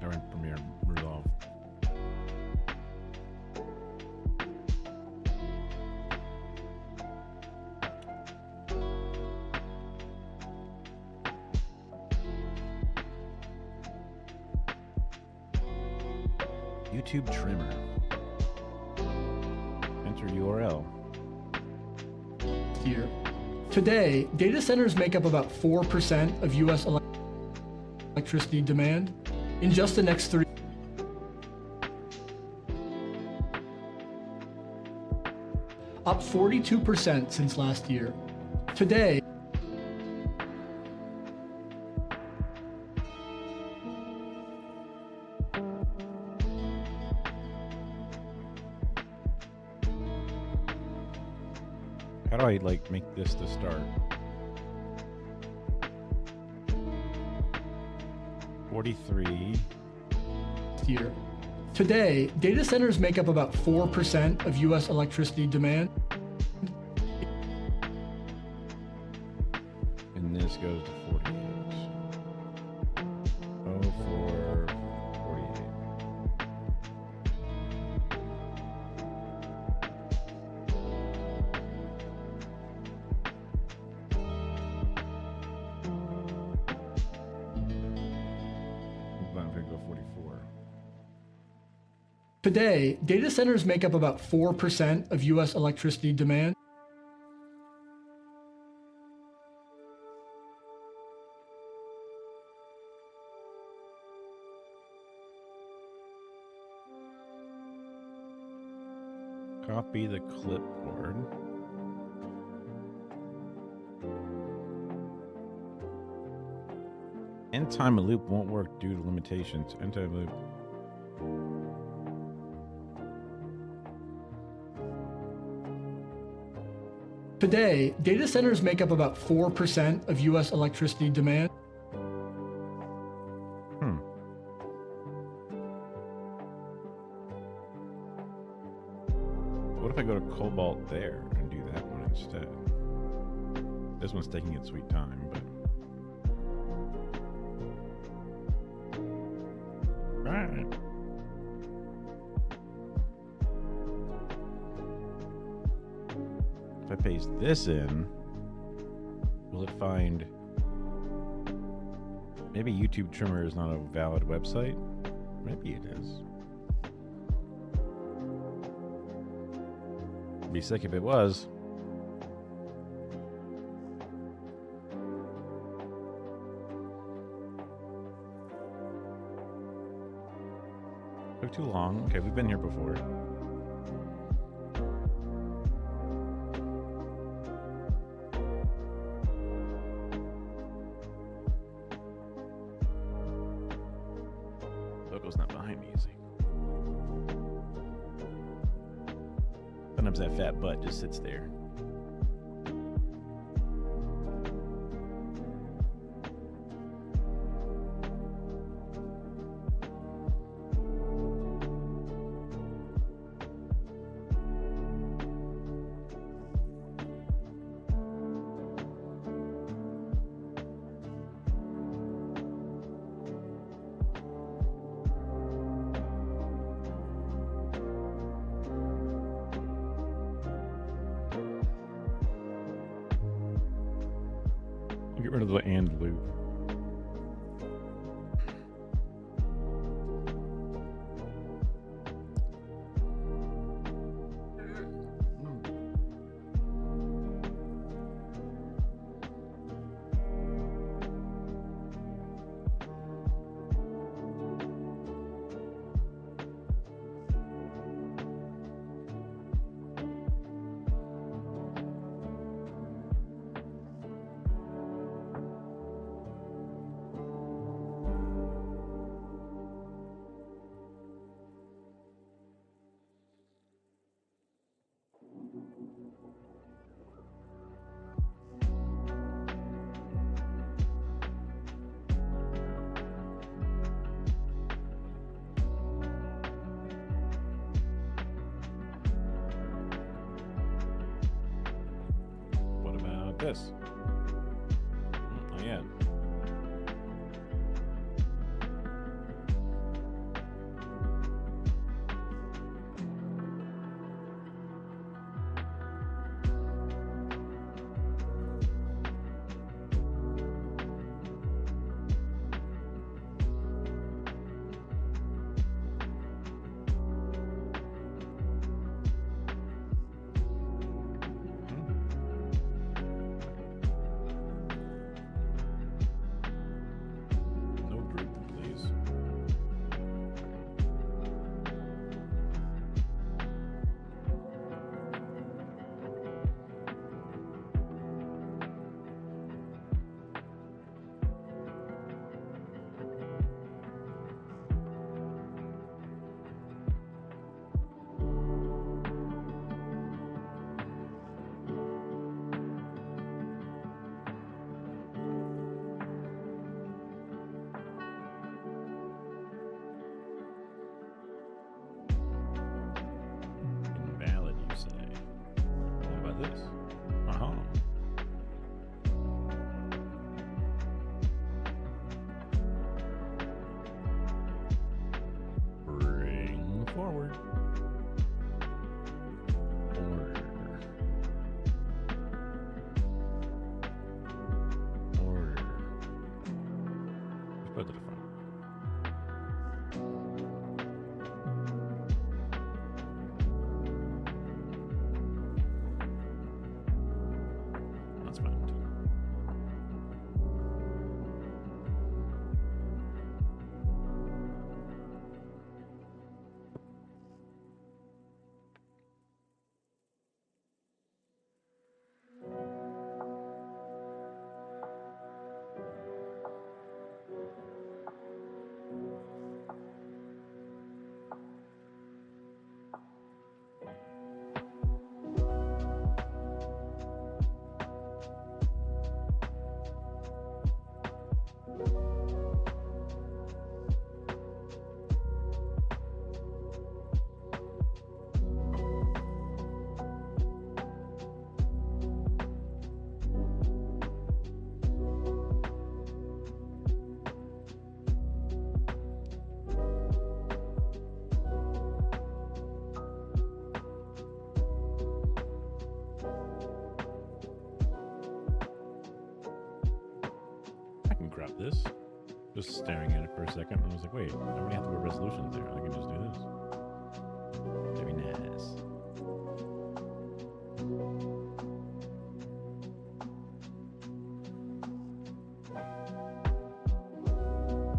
Or in Premiere Resolve. YouTube trimmer. Enter URL. Year. Today, data centers make up about 4% of U.S. electricity demand. In just the next 3 up 42% since last year. Today, How do I like make this to start? 43. year. Today, data centers make up about 4% of U.S. electricity demand. And this goes to 48. Oh, 4, 48. I'm going to go 44. Today, data centers make up about 4% of U.S. electricity demand. Copy the clipboard. End time a loop won't work due to limitations. End time loop. Today, data centers make up about 4% of U.S. electricity demand. What if I go to Cobalt there and do that one instead? This one's taking its sweet time, but... Right. paste this in, will it find... Maybe YouTube Trimmer is not a valid website? Maybe it is. Be sick if it was. Took too long. Okay, we've been here before. Logo's not behind me, is he? Sometimes that fat butt just sits there. Get rid of the and loop. This. Oh, yeah. this. Just staring at it for a second, and I was like, wait, I don't really have to put resolutions there. I can just do this. Very nice.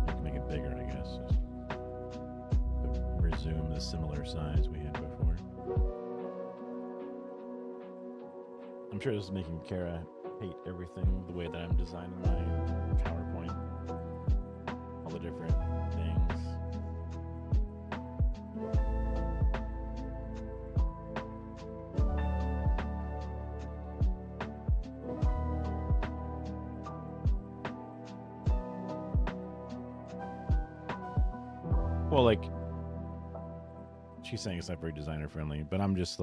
I can make it bigger, I guess. Just resume the similar size we had before. I'm sure this is making Kara hate everything the way that I'm designing my PowerPoint. All the different things. Well, like, she's saying it's not very designer friendly, but I'm just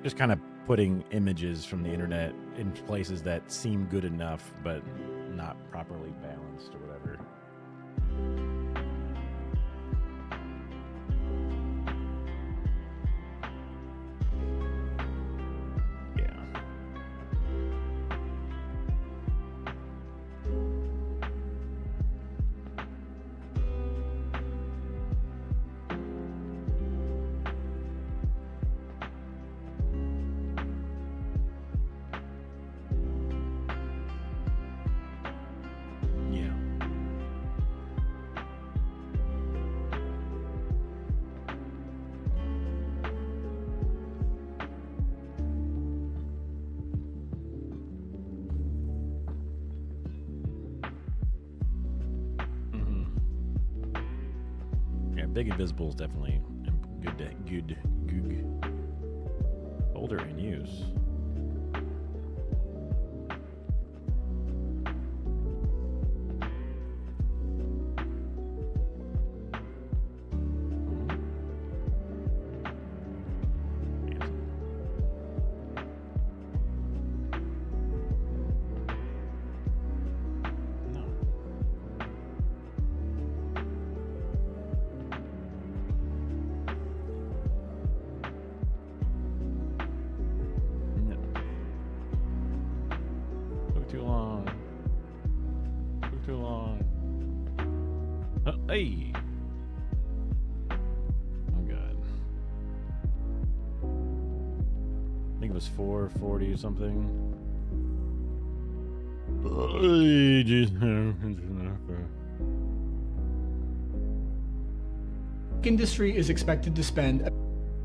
just kind of putting images from the internet in places that seem good enough, but not properly balanced or whatever. Big Invisible is definitely good. Older in use. Hey! Oh god. I think it was 440 or something. Industry is expected to spend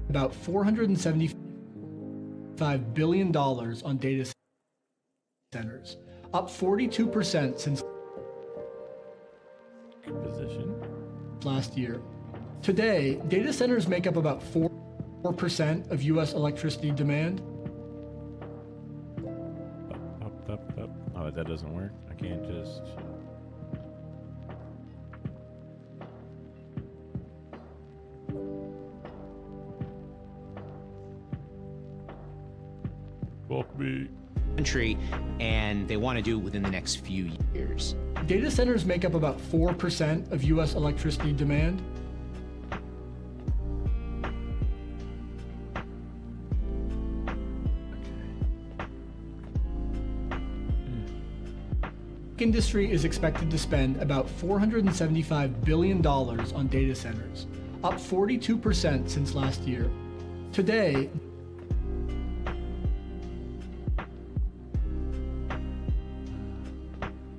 about $475 billion on data centers, up 42% since position last year. Today, data centers make up about 4% of U.S. electricity demand. Up. Oh, that doesn't work. I can't just... Fuck me. Country, and they want to do it within the next few years. Data centers make up about 4% of U.S. electricity demand. Industry is expected to spend about $475 billion on data centers, up 42% since last year. Today,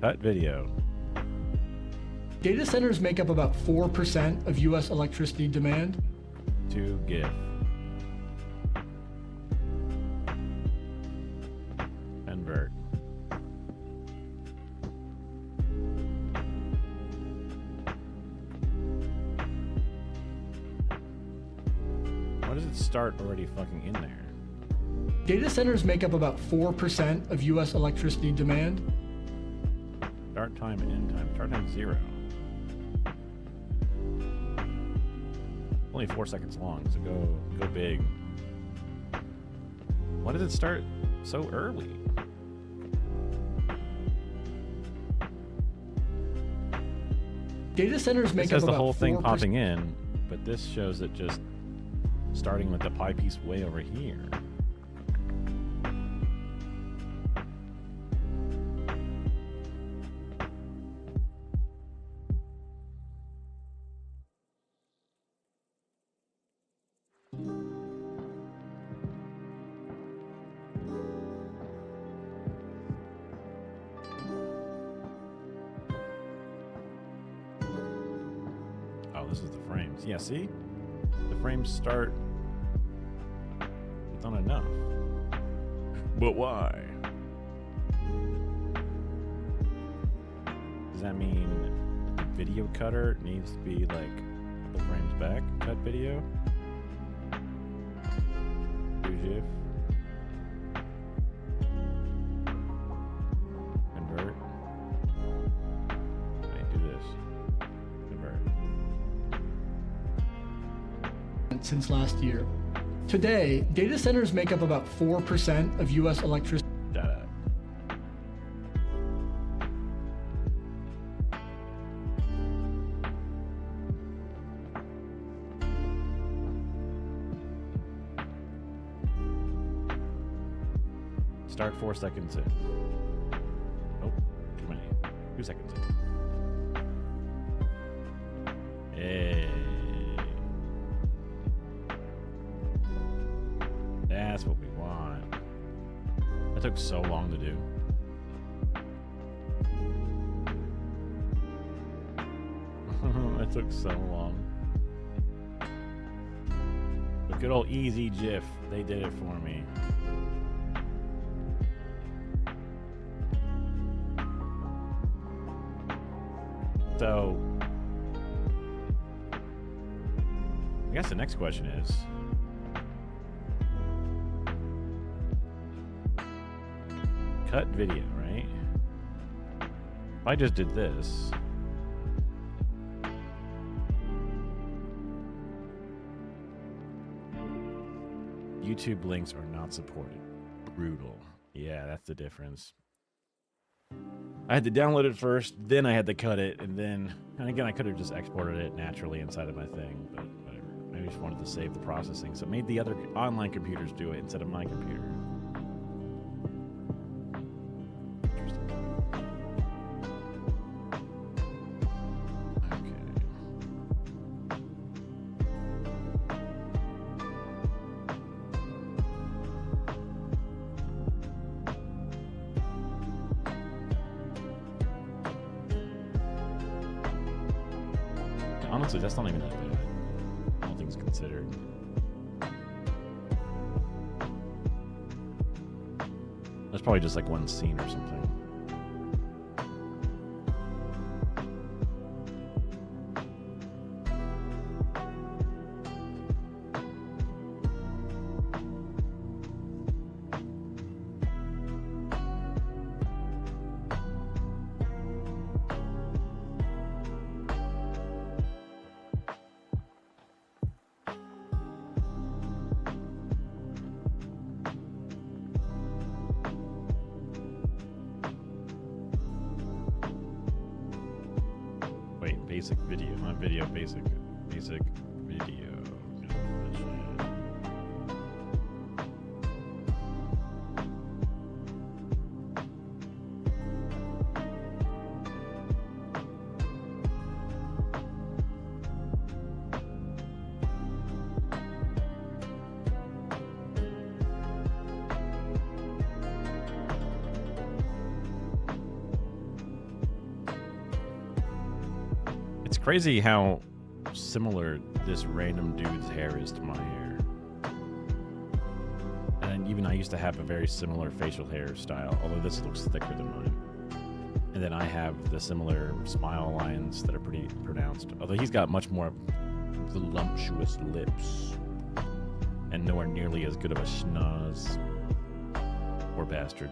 that video. Data centers make up about 4% of U.S. electricity demand. To GIF. Convert. Why does it start already fucking in there? Data centers make up about 4% of U.S. electricity demand. Start time and end time. Start time 0. Only 4 seconds long, so go big. Why does it start so early? Data centers make it says up the about whole thing 4%. popping in, but this shows it just starting with the pie piece way over here. This is the frames. Yeah, see? The frames start with not enough. But why? Does that mean the video cutter needs to be like a couple frames back? Cut video? Do GIF? Convert? Wait, do this. Convert. Since last year. Today, data centers make up about 4% of U.S. electricity. Data. Start 4 seconds in. Oh, too many. 2 seconds in. Hey. That's what we want. That took so long to do. That took so long. But good old easy GIF, they did it for me. So, I guess the next question is, cut video, right? If I just did this, YouTube links are not supported. Brutal. Yeah, that's the difference. I had to download it first, then I had to cut it, and again, I could have just exported it naturally inside of my thing, but whatever. I just wanted to save the processing, so it made the other online computers do it instead of my computer. Honestly, that's not even that bad, all things considered. That's probably just like one scene or something. Basic video, not video, basic video. Crazy how similar this random dude's hair is to my hair. And even I used to have a very similar facial hairstyle, although this looks thicker than mine. And then I have the similar smile lines that are pretty pronounced, although he's got much more voluptuous lips and nowhere nearly as good of a schnoz. Poor bastard.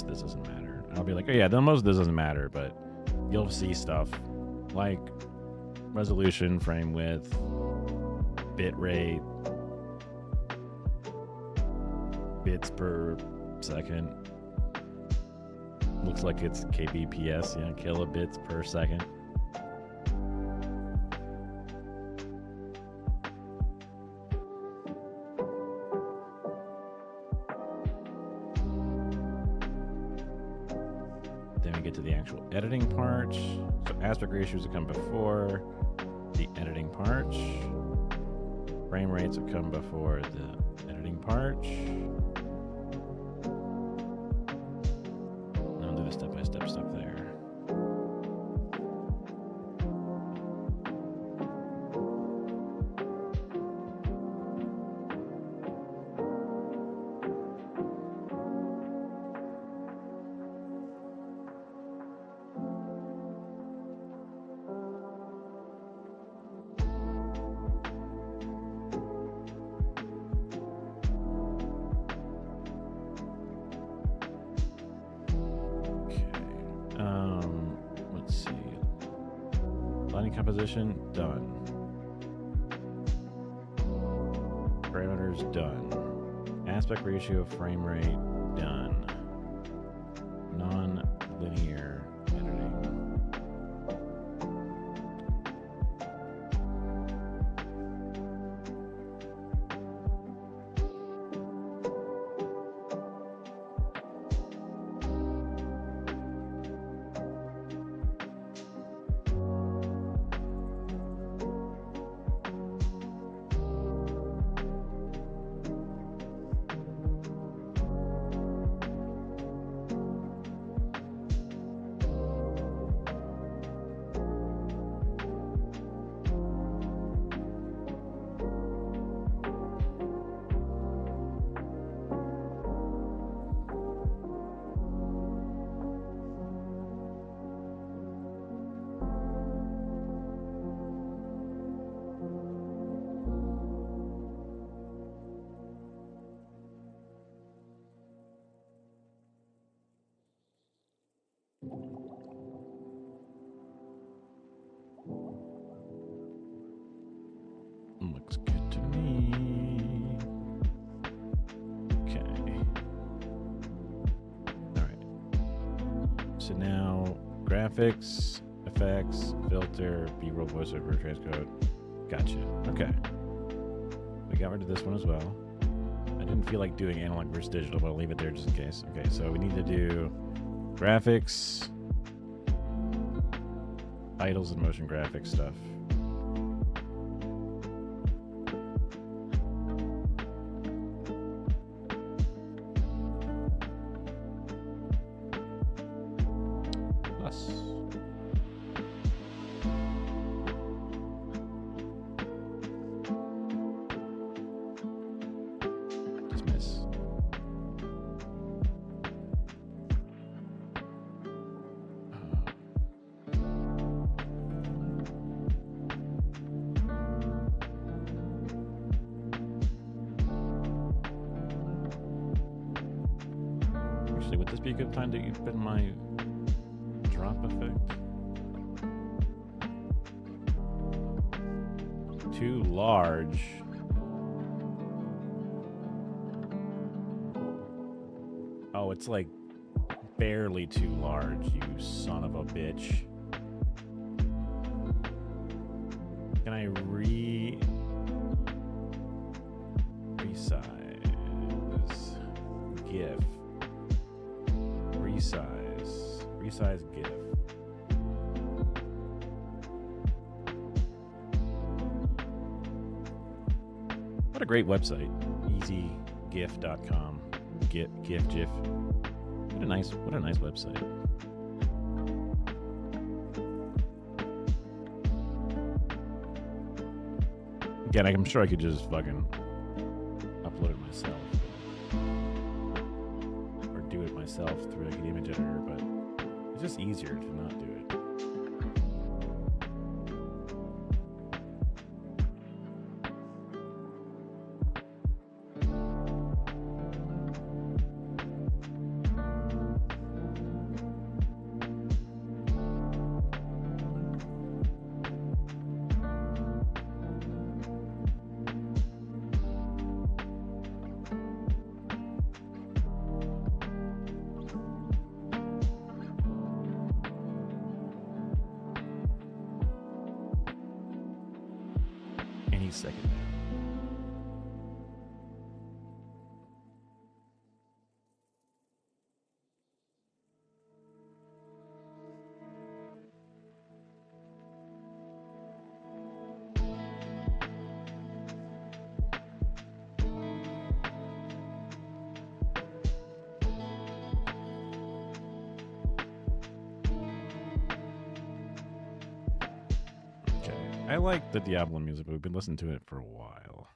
This doesn't matter. I'll be like, oh yeah, then most of this doesn't matter, but you'll see stuff like resolution, frame width, bit rate, bits per second. Looks like it's kbps, yeah, kilobits per second. Then we get to the actual editing part. So aspect ratios will come before the editing part. Frame rates will come before the editing part. I'll do the step-by-step stuff there. Let's see. Lighting composition, done. Parameters, done. Aspect ratio, frame rate, done. Non-linear editing. Looks good to me. Okay. All right. So now graphics, effects, filter, B-roll, voiceover, transcode. Gotcha. Okay. We got rid of this one as well. I didn't feel like doing analog versus digital, but I'll leave it there just in case. Okay, so we need to do graphics, titles, and motion graphics stuff. Dismiss. Actually, would this be a good time to put in my drop effect? Too large. Oh, it's like barely too large, you son of a bitch. Can I resize GIF? Resize GIF. What a great website. easygif.com. GIF. What a nice website. Again, I'm sure I could just fucking upload it myself. Or do it myself through like an image editor, but it's just easier to not do it. 22nd. I like the Diablo music, but we've been listening to it for a while.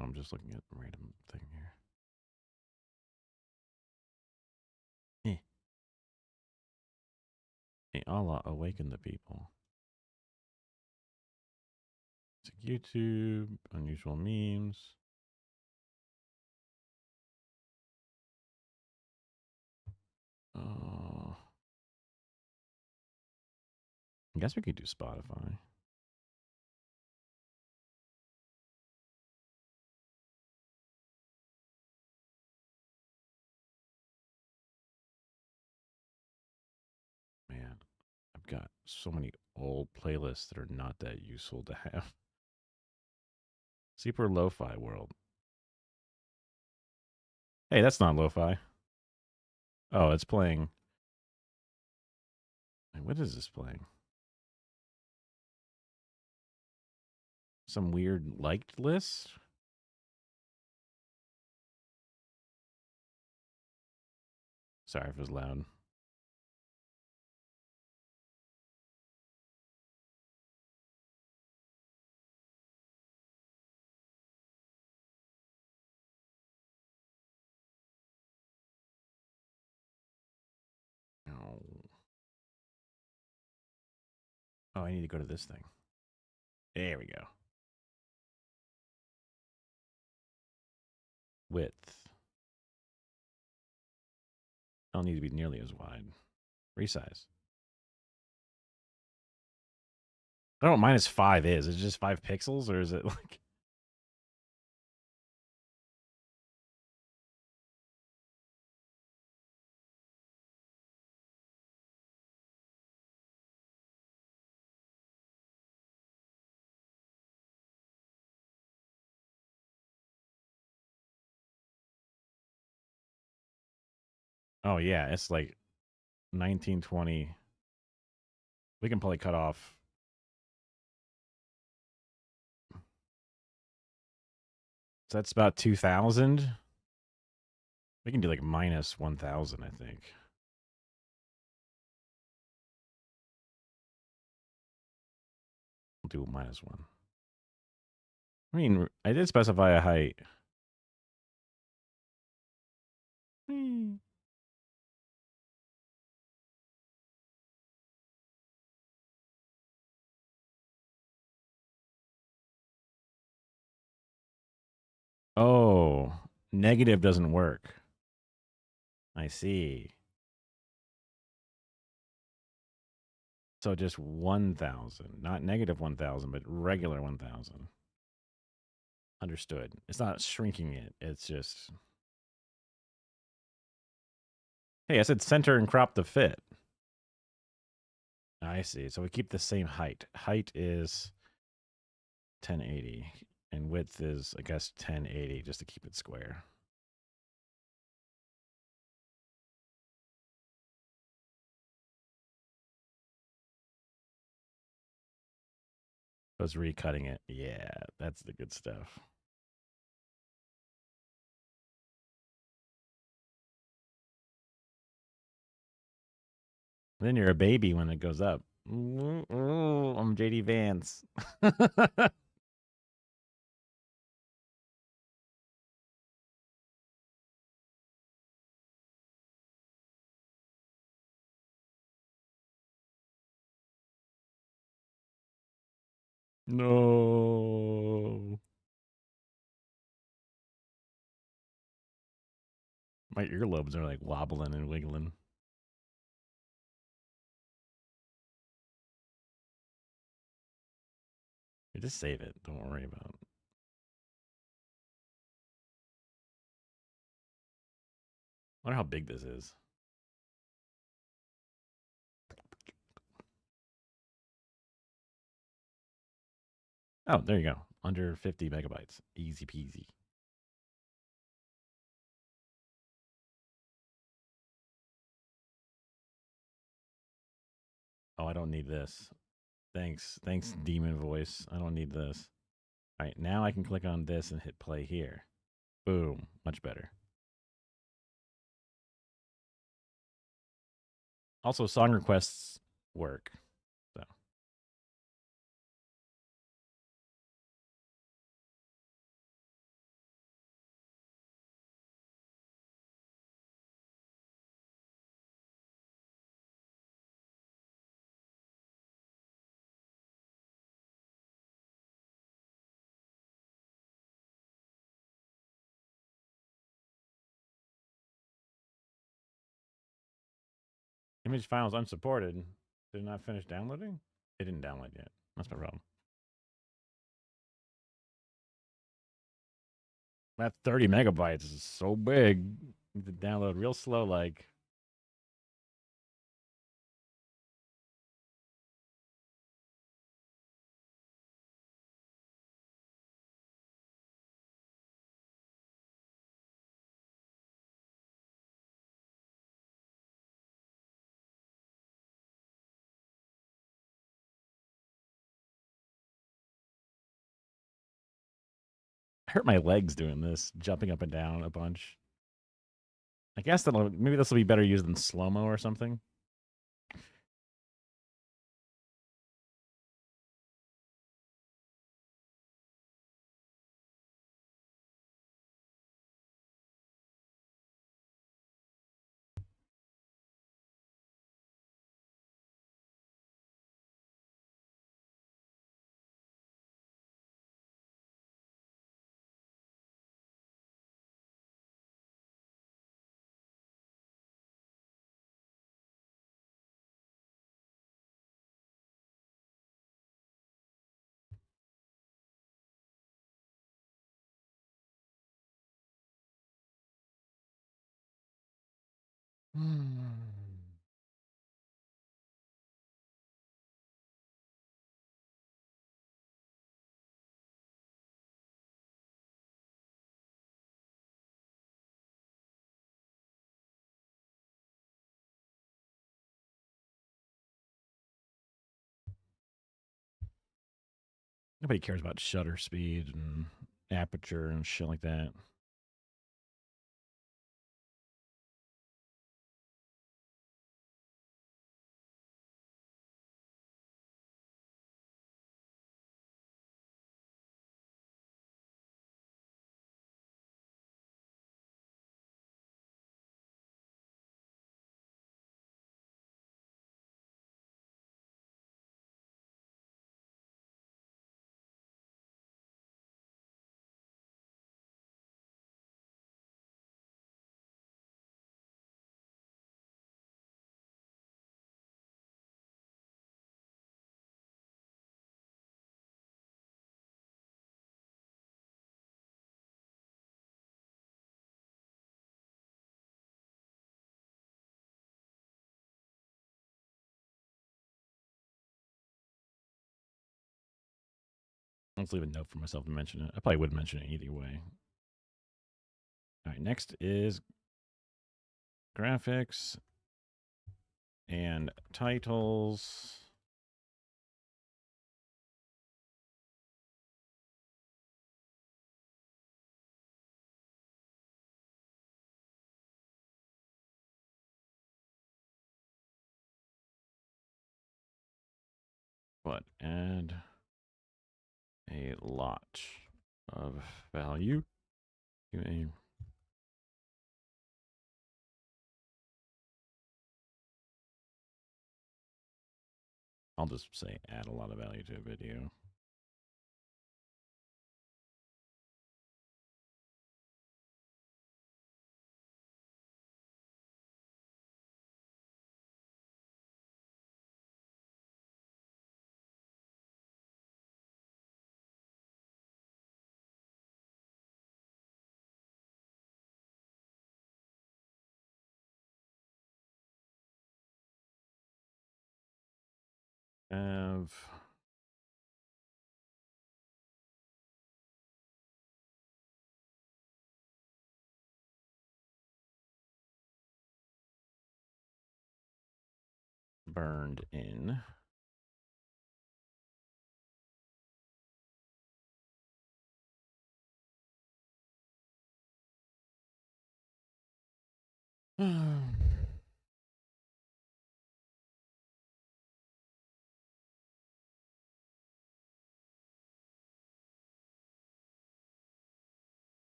I'm just looking at a random thing here. May Allah awaken the people. It's like YouTube, unusual memes. Oh. I guess we could do Spotify. Man, I've got so many old playlists that are not that useful to have. Super lo-fi world. Hey, that's not lo-fi. Oh, it's playing. What is this playing? Some weird liked list? Sorry if it was loud. Oh, I need to go to this thing. There we go. Width. I don't need to be nearly as wide. Resize. I don't know what -5 is. Is it just 5 pixels or is it like... Oh, yeah. It's like 1920. We can probably cut off. So that's about 2000. We can do like -1000, I think. We'll do -1. I mean, I did specify a height. Oh, negative doesn't work. I see. So just 1000, not -1000, but regular 1000. Understood. It's not shrinking it. It's just... Hey, I said center and crop to fit. I see. So we keep the same height. Height is 1080. And width is, I guess, 1080, just to keep it square. I was recutting it. Yeah, that's the good stuff. Then you're a baby when it goes up. Ooh, I'm JD Vance. No. My earlobes are like wobbling and wiggling. You just save it. Don't worry about it. I wonder how big this is. Oh, there you go. Under 50 megabytes. Easy peasy. Oh, I don't need this. Thanks. Thanks, demon voice. I don't need this. All right, now I can click on this and hit play here. Boom. Much better. Also, song requests work. So. Image files unsupported. Did it not finish downloading? It didn't download yet. That's my problem. That 30 megabytes is so big. Need to download real slow, like. I hurt my legs doing this, jumping up and down a bunch. I guess that'll maybe this will be better used than slow-mo or something. Nobody cares about shutter speed and aperture and shit like that. Let's leave a note for myself to mention it. I probably would mention it either way. All right, next is graphics and titles. But add a lot of value to a I'll just say add a lot of value to a video. Have burned in.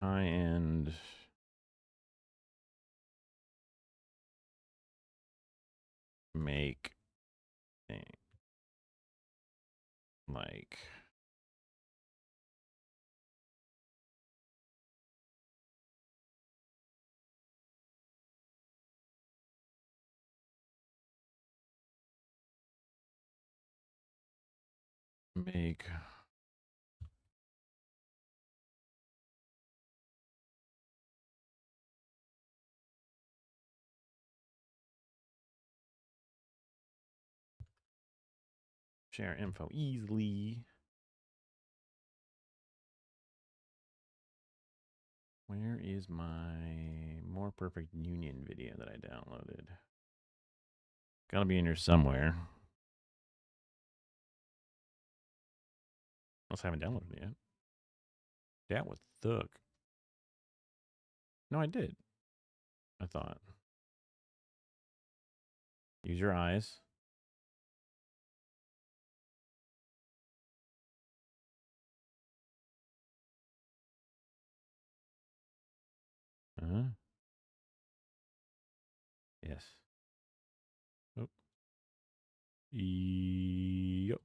High-end make thing like make share info easily. Where is my more perfect union video that I downloaded? Gotta be in here somewhere. Unless I haven't downloaded it yet. That was thug. No, I did. I thought. Use your eyes. Yes. Oh. Yep.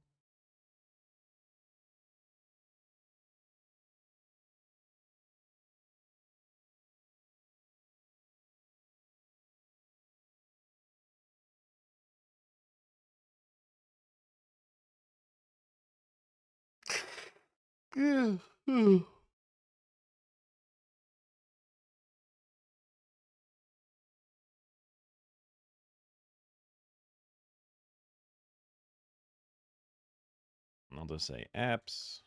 I'll just say apps.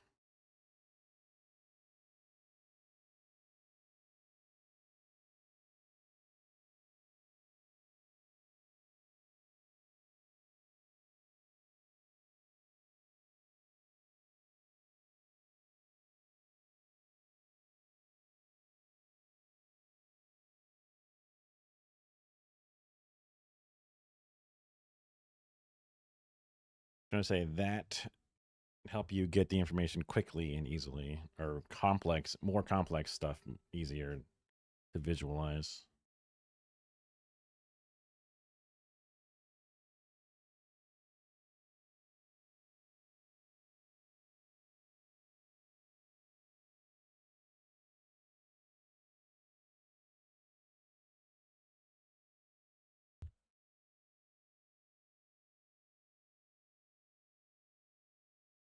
I'm going to say that help you get the information quickly and easily, or more complex stuff easier to visualize.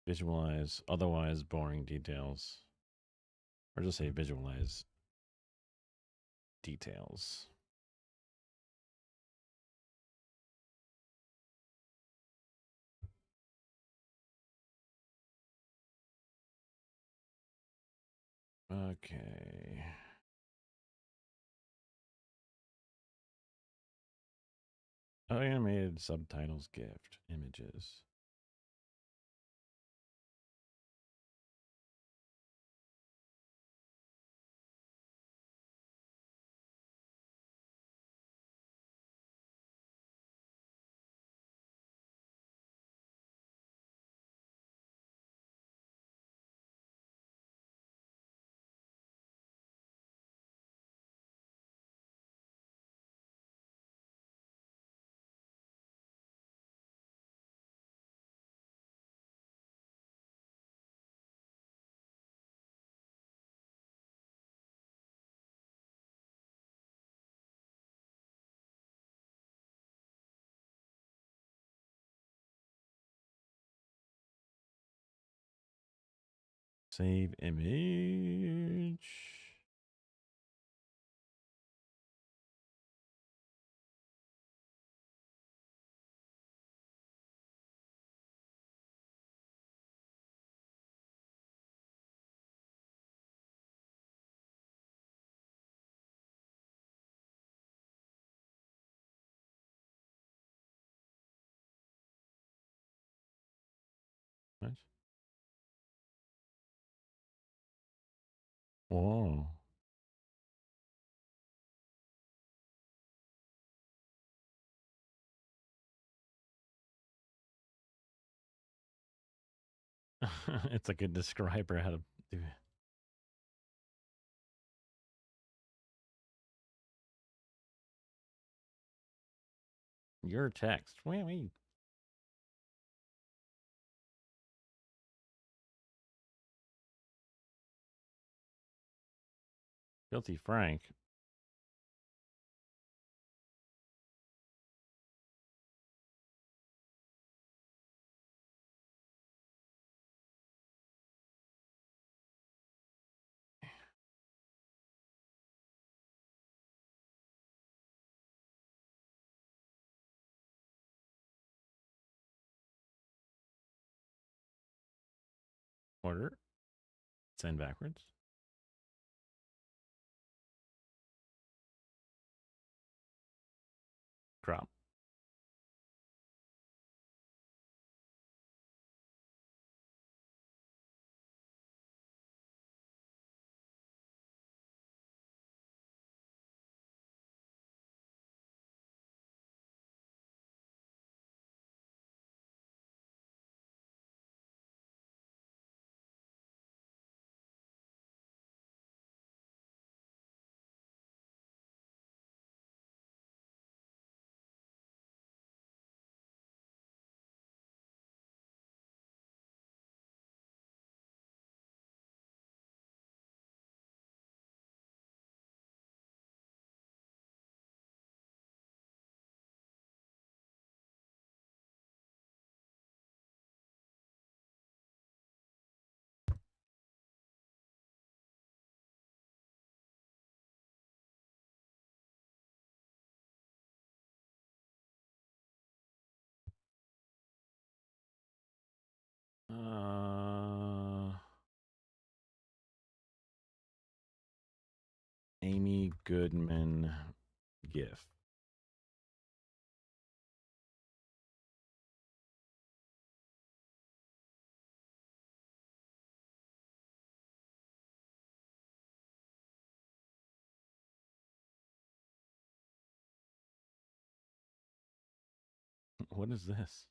Visualize otherwise boring details. Or just say visualize details. Okay. Animated subtitles gift images. Save image. What? Whoa. It's like a describer how to do it. Your text. Wait. Guilty Frank. Order. Send backwards. Crop. Amy Goodman GIF. What is this?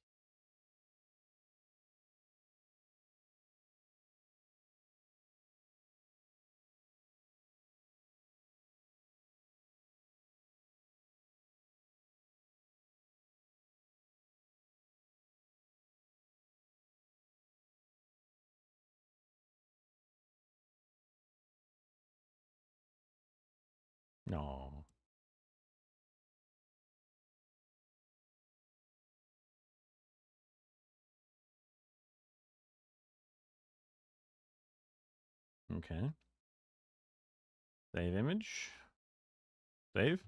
No. Okay. Save image. Save.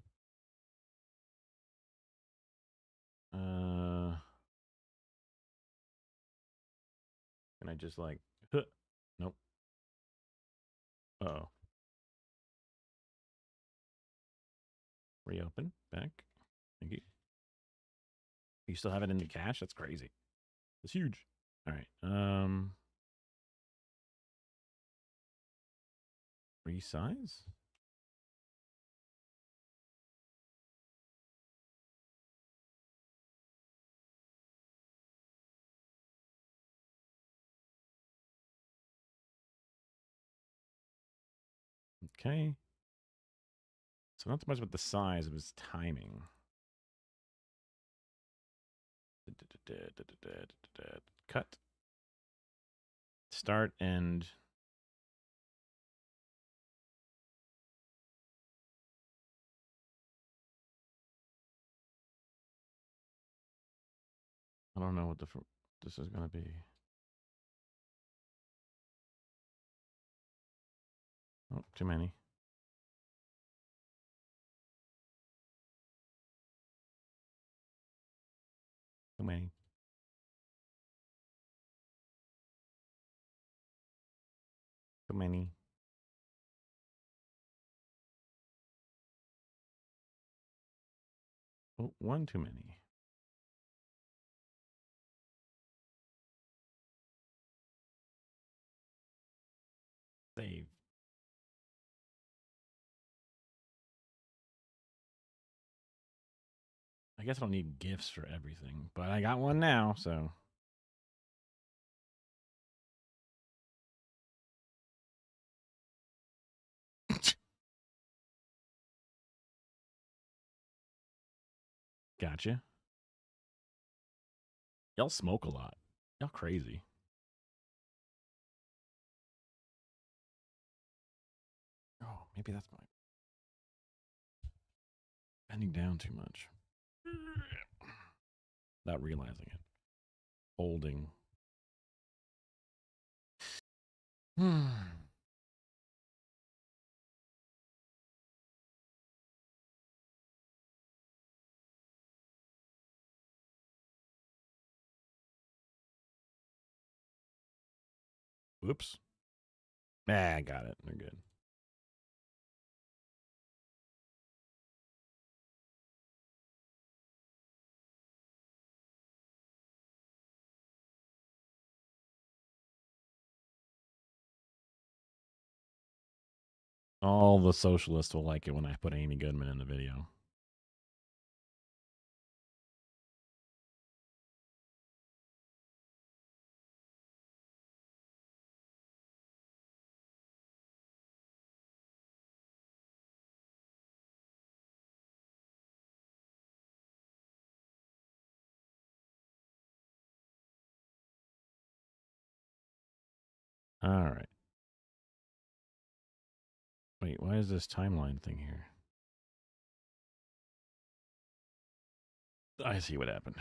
Can I just like, nope. Uh-oh. Reopen, back. Thank you. You still have it in the cache? That's crazy. It's huge. All right. Resize? Okay. So not so much about the size, it was timing. Cut. Start and I don't know what this is going to be. Oh, too many. Too many. Too many. Oh, one too many. save. I guess I don't need GIFs for everything, but I got one now, so. Gotcha. Y'all smoke a lot. Y'all crazy. Oh, maybe that's my bending down too much. Without realizing it. Holding. Whoops. Nah, I got it. They're good. All the socialists will like it when I put Amy Goodman in the video. All right. Wait, why is this timeline thing here? I see what happened.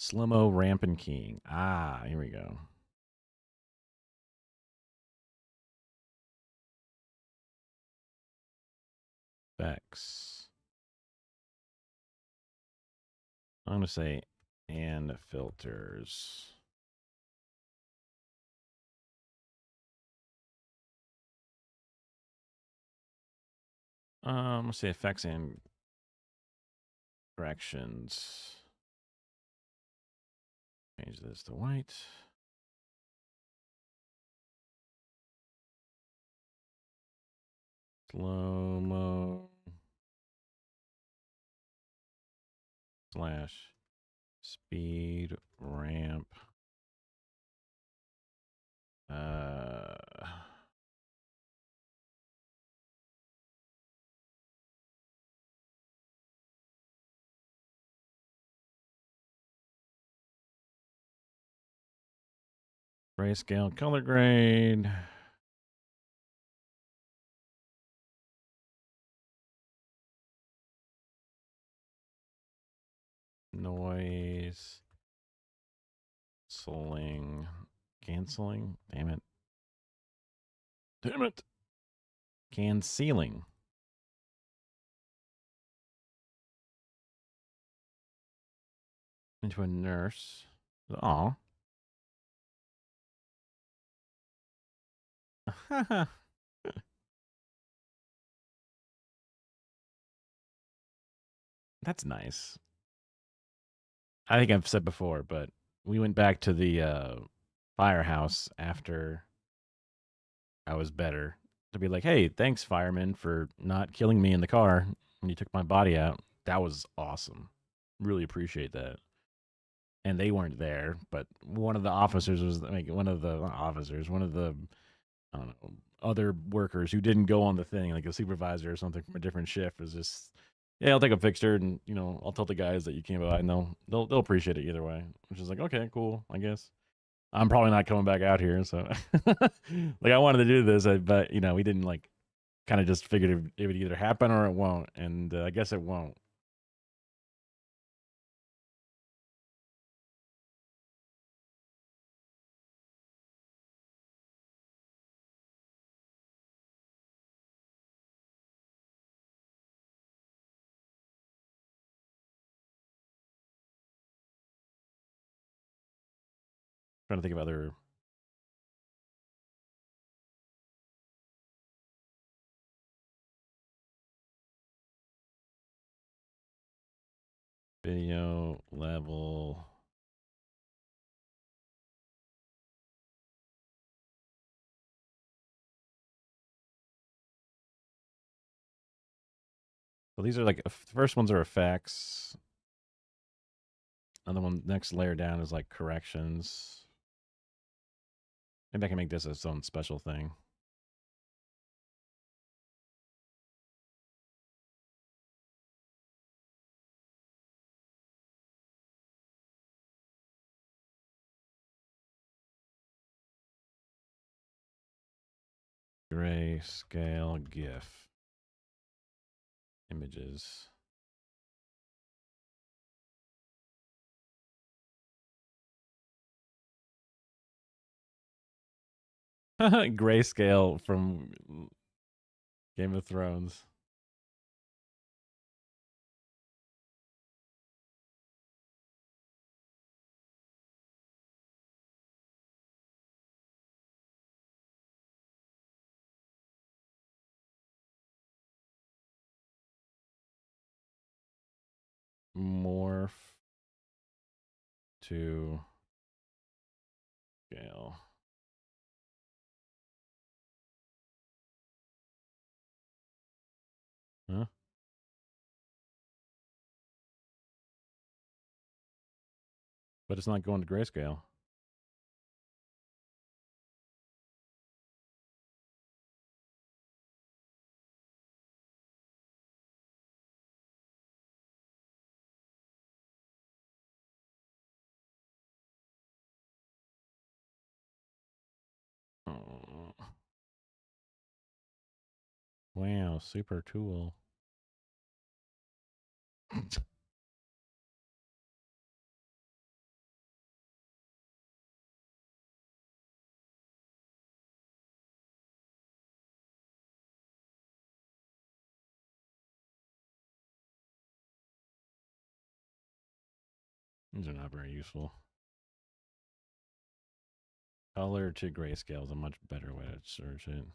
Slimmo Rampin' King. Ah, here we go. Specs. I'm going to say and filters. Let's say effects and corrections. Change this to white. Slow-mo. / speed ramp. Grayscale color grade. Noise. Canceling. Damn it. Damn it. Canceling. Into a nurse. Aw. That's nice. I think I've said before, but we went back to the firehouse after I was better to be like, hey, thanks, fireman, for not killing me in the car when you took my body out. That was awesome. Really appreciate that. And they weren't there, but one of the officers was like one of the I don't know, other workers who didn't go on the thing, like a supervisor or something from a different shift, was just, yeah, I'll take a picture and I'll tell the guys that you came by and they'll appreciate it either way. Which is like, okay, cool, I guess. I'm probably not coming back out here, so like I wanted to do this, but we didn't like kind of just figured it would either happen or it won't, and I guess it won't. Trying to think of other video level So these are like the first ones are effects. Another one, next layer down is like corrections. Maybe I can make this its own special thing. Grayscale GIF images. Grayscale from Game of Thrones. Morph to scale. Huh? But it's not going to grayscale. Oh. Wow, super tool. These are not very useful. Color to grayscale is a much better way to search it.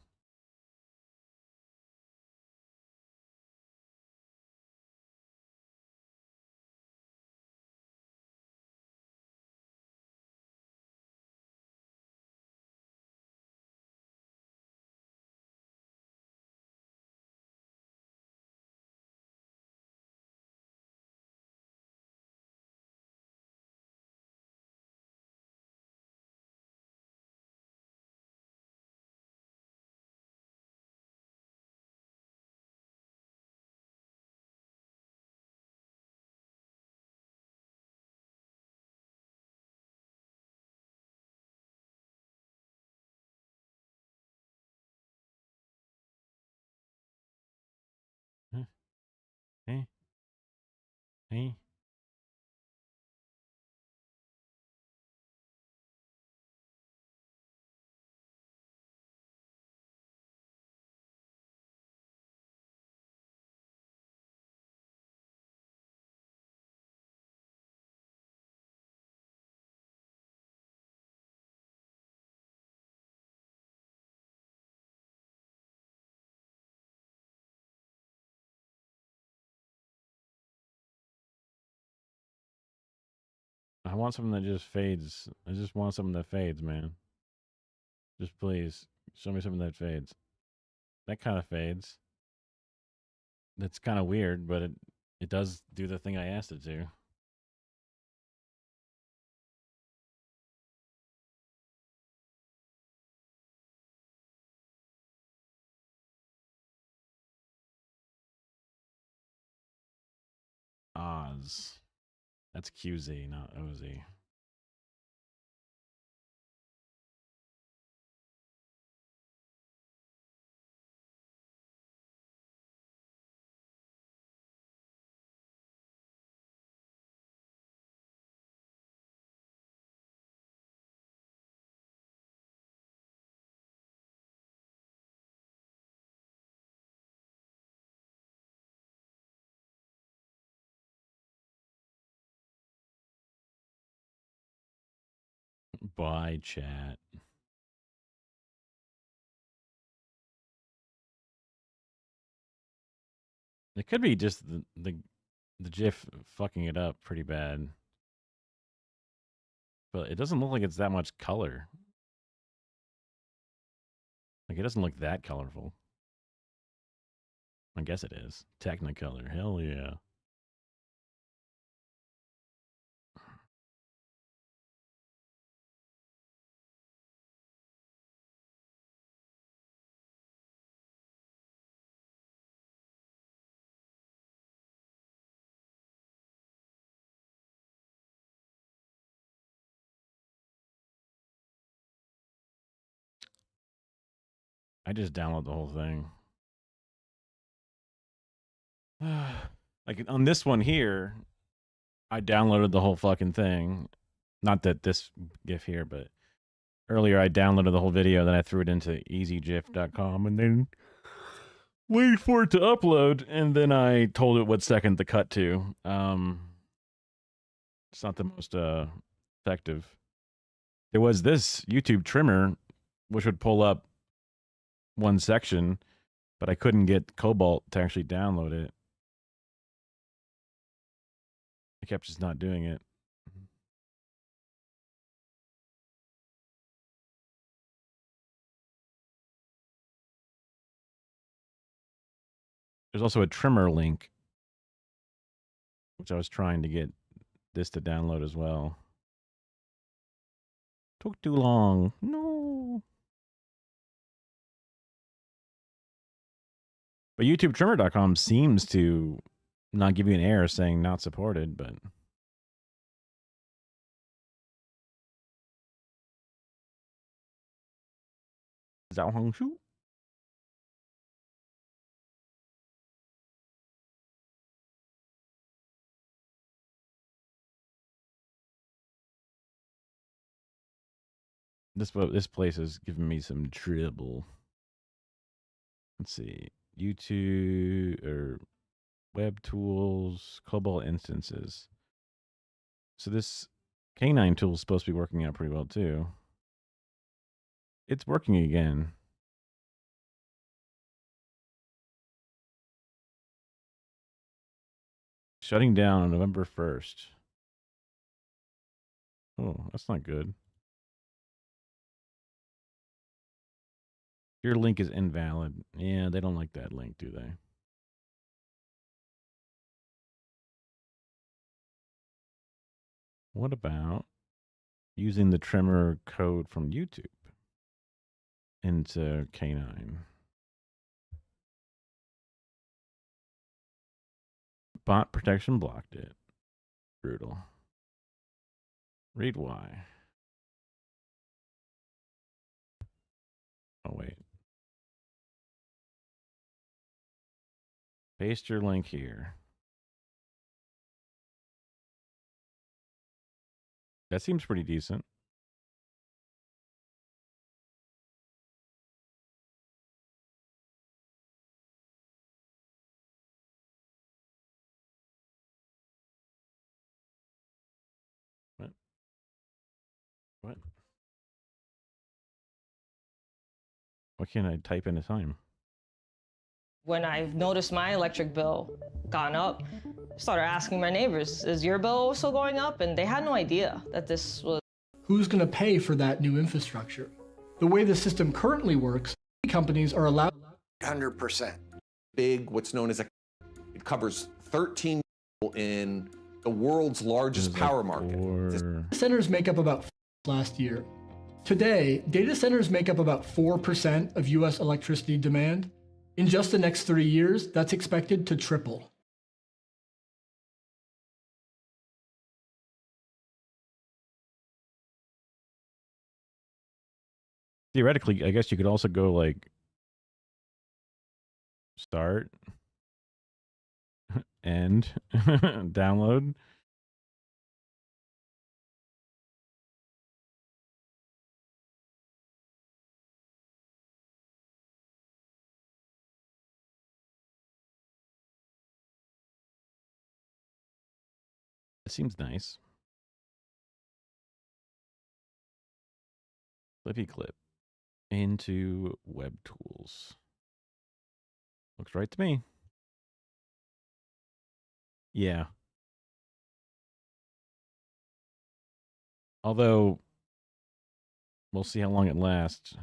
Huh? Hey? Hey? I want something that just fades. I just want something that fades, man. Just please show me something that fades. That kind of fades. That's kind of weird, but it does do the thing I asked it to. Oz. That's QZ, not OZ. Bye, chat. It could be just the GIF fucking it up pretty bad. But it doesn't look like it's that much color. Like, it doesn't look that colorful. I guess it is. Technicolor. Hell yeah. I just download the whole thing. Like on this one here, I downloaded the whole fucking thing. Not that this GIF here, but earlier I downloaded the whole video, then I threw it into easygif.com and then waited for it to upload, and then I told it what second to cut to. It's not the most effective. There was this YouTube trimmer, which would pull up one section, but I couldn't get Cobalt to actually download it. I kept just not doing it. There's also a trimmer link, which I was trying to get this to download as well. Took too long. No. But YouTubeTrimmer.com seems to not give you an error saying not supported, but Zhao Hongshu? This place is giving me some trouble. Let's see. YouTube or web tools, Cobalt instances. So this K9 tool is supposed to be working out pretty well too. It's working again. Shutting down on November 1st. Oh, that's not good. Your link is invalid. Yeah, they don't like that link, do they? What about using the trimmer code from YouTube into K9? Bot protection blocked it. Brutal. Read why. Oh, wait. Paste your link here. That seems pretty decent. What? Why can't I type in a time? When I've noticed my electric bill gone up, I started asking my neighbors, is your bill also going up? And they had no idea that this was. Who's going to pay for that new infrastructure? The way the system currently works, companies are allowed 100%. Big, what's known as it covers 13 in the world's largest power market. Data centers make up about last year. Today, data centers make up about 4% of US electricity demand. In just the next 3 years, that's expected to triple. Theoretically, I guess you could also go like start, end, download. It seems nice. Flippy clip into web tools. Looks right to me. Yeah. Although, we'll see how long it lasts.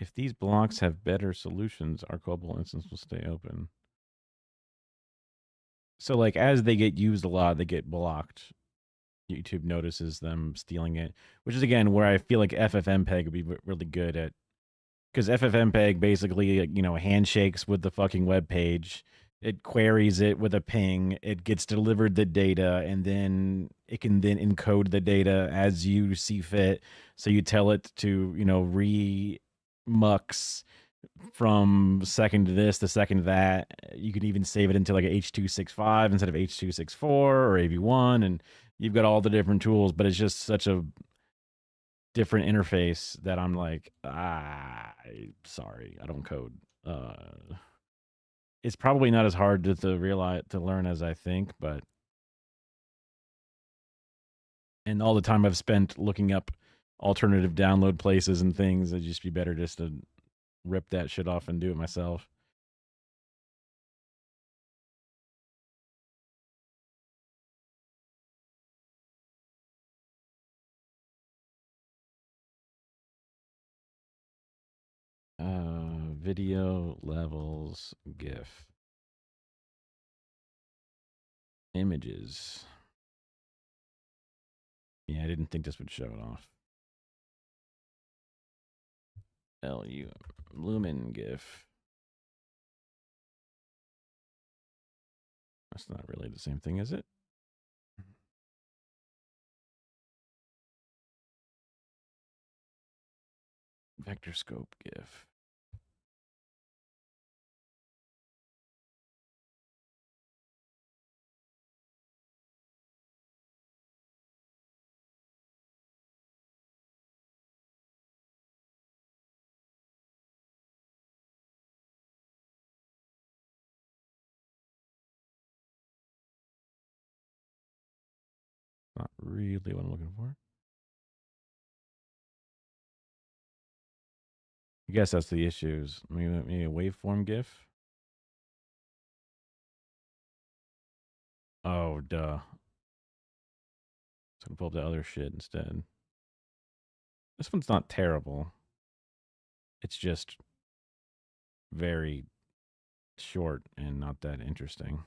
If these blocks have better solutions, our global instance will stay open. So, like, as they get used a lot, they get blocked. YouTube notices them stealing it, which is, again, where I feel like FFmpeg would be really good at. Because FFmpeg basically, handshakes with the fucking web page. It queries it with a ping. It gets delivered the data, and then it can then encode the data as you see fit. So you tell it to, remux from second to this to second to that. You can even save it into like a H.265 instead of H.264 or AV1, and you've got all the different tools. But it's just such a different interface that I'm like, sorry, I don't code. It's probably not as hard to realize to learn as I think, but and all the time I've spent looking up alternative download places and things, it'd just be better just to rip that shit off and do it myself. Video levels, GIF, images. Yeah, I didn't think this would show it off. Lumen GIF. That's not really the same thing, is it? Vector scope GIF. Not really what I'm looking for. I guess that's the issues. Maybe a waveform GIF. Oh, duh. So I'm gonna pull up the other shit instead. This one's not terrible. It's just very short and not that interesting.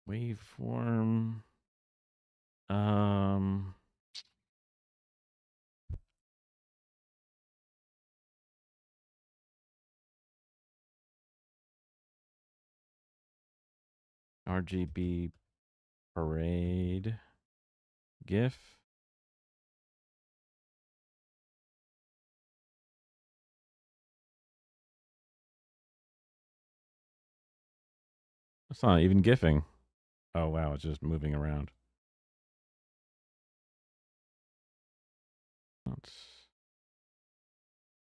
Waveform. RGB parade GIF. That's not even GIFing. Oh, wow. It's just moving around.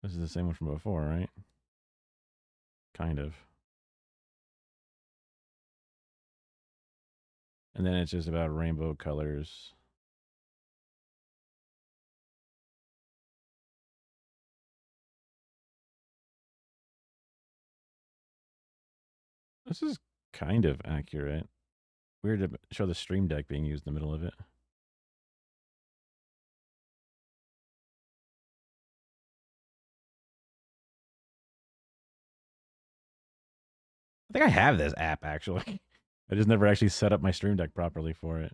This is the same one from before, right? Kind of. And then it's just about rainbow colors. This is kind of accurate. Weird to show the Stream Deck being used in the middle of it. I think I have this app, actually. I just never actually set up my Stream Deck properly for it.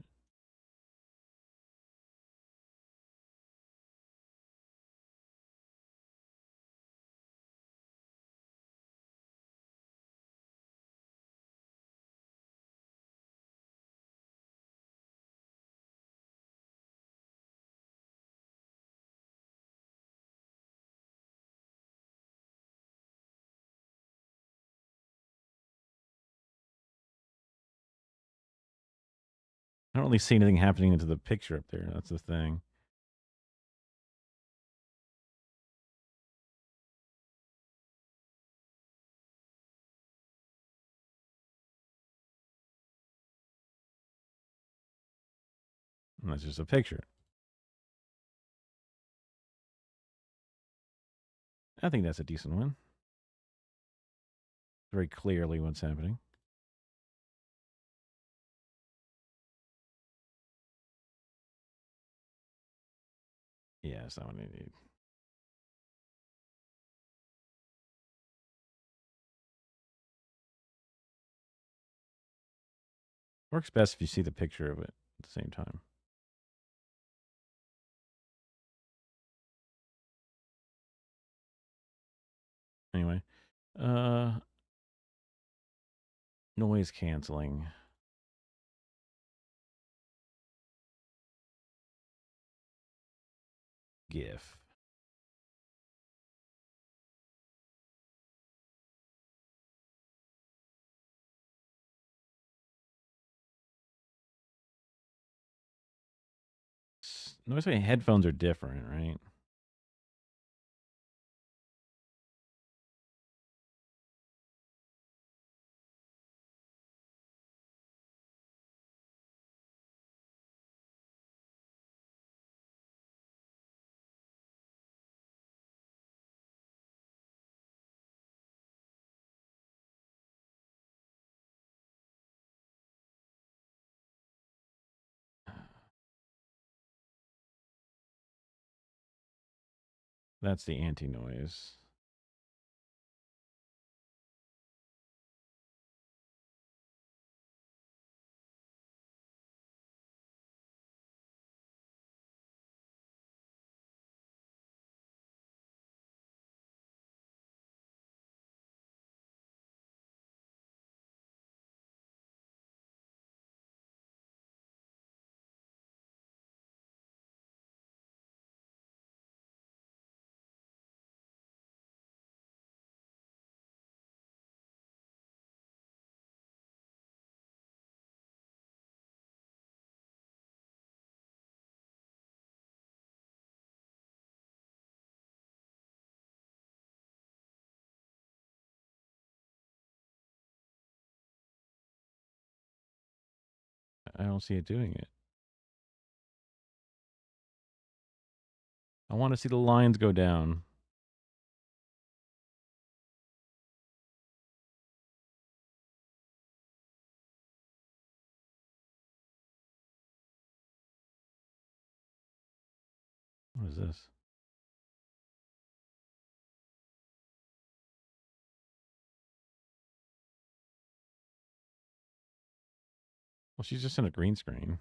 I don't really see anything happening into the picture up there. That's the thing. And that's just a picture. I think that's a decent one. Very clearly what's happening. Yeah, that's not what I need. Works best if you see the picture of it at the same time. Anyway, noise canceling. GIF. Noise canceling headphones are different, right? That's the anti-noise. I don't see it doing it. I want to see the lines go down. What is this? Well, she's just in a green screen.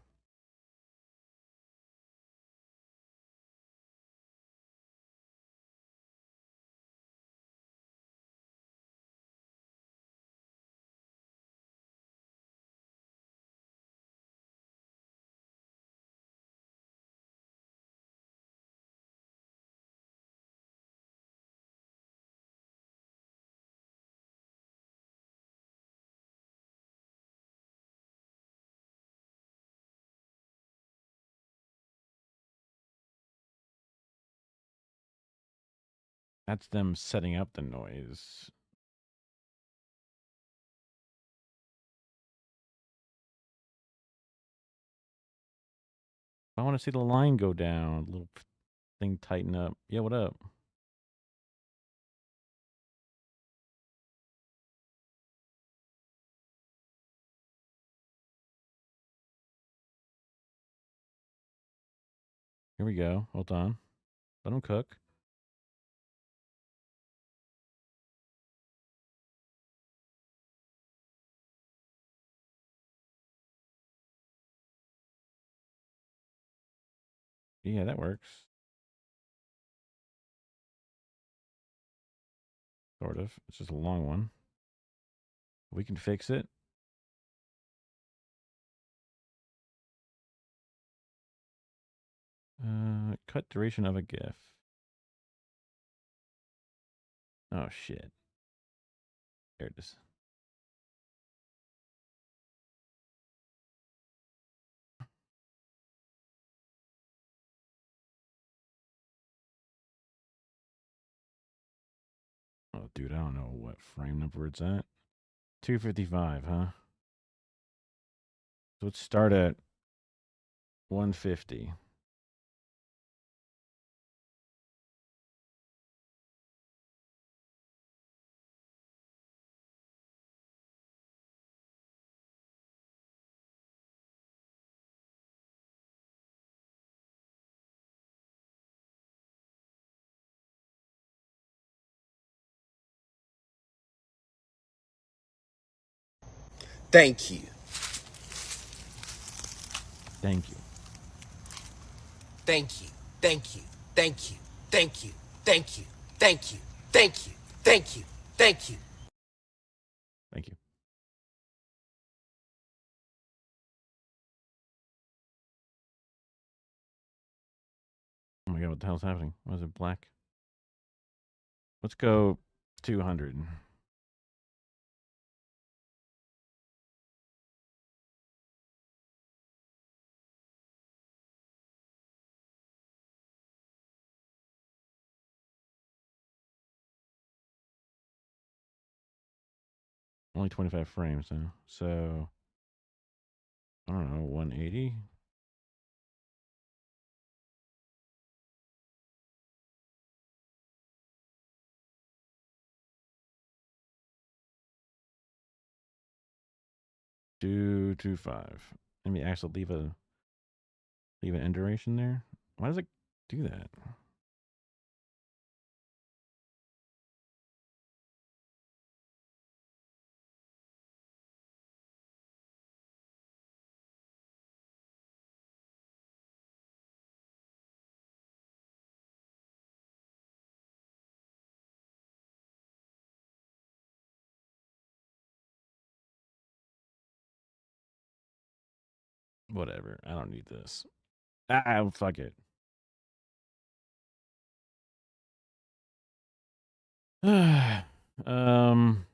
That's them setting up the noise. I want to see the line go down. Little thing tighten up. Yeah, what up? Here we go. Hold on. Let them cook. Yeah, that works. Sort of. It's just a long one. We can fix it. Cut duration of a GIF. Oh, shit. There it is. Oh, dude, I don't know what frame number it's at. 255, huh? So let's start at 150. Thank you. Thank you. Thank you. Thank you. Thank you. Thank you. Thank you. Thank you. Thank you. Thank you. Thank you. Thank you. Oh my god, what the hell's happening? Why is it black? Let's go 200. Only 25 frames though. So I don't know, 180? Two, 2.5. Let me actually leave an end duration there. Why does it do that? Whatever. I don't need this. Ah, fuck it. um.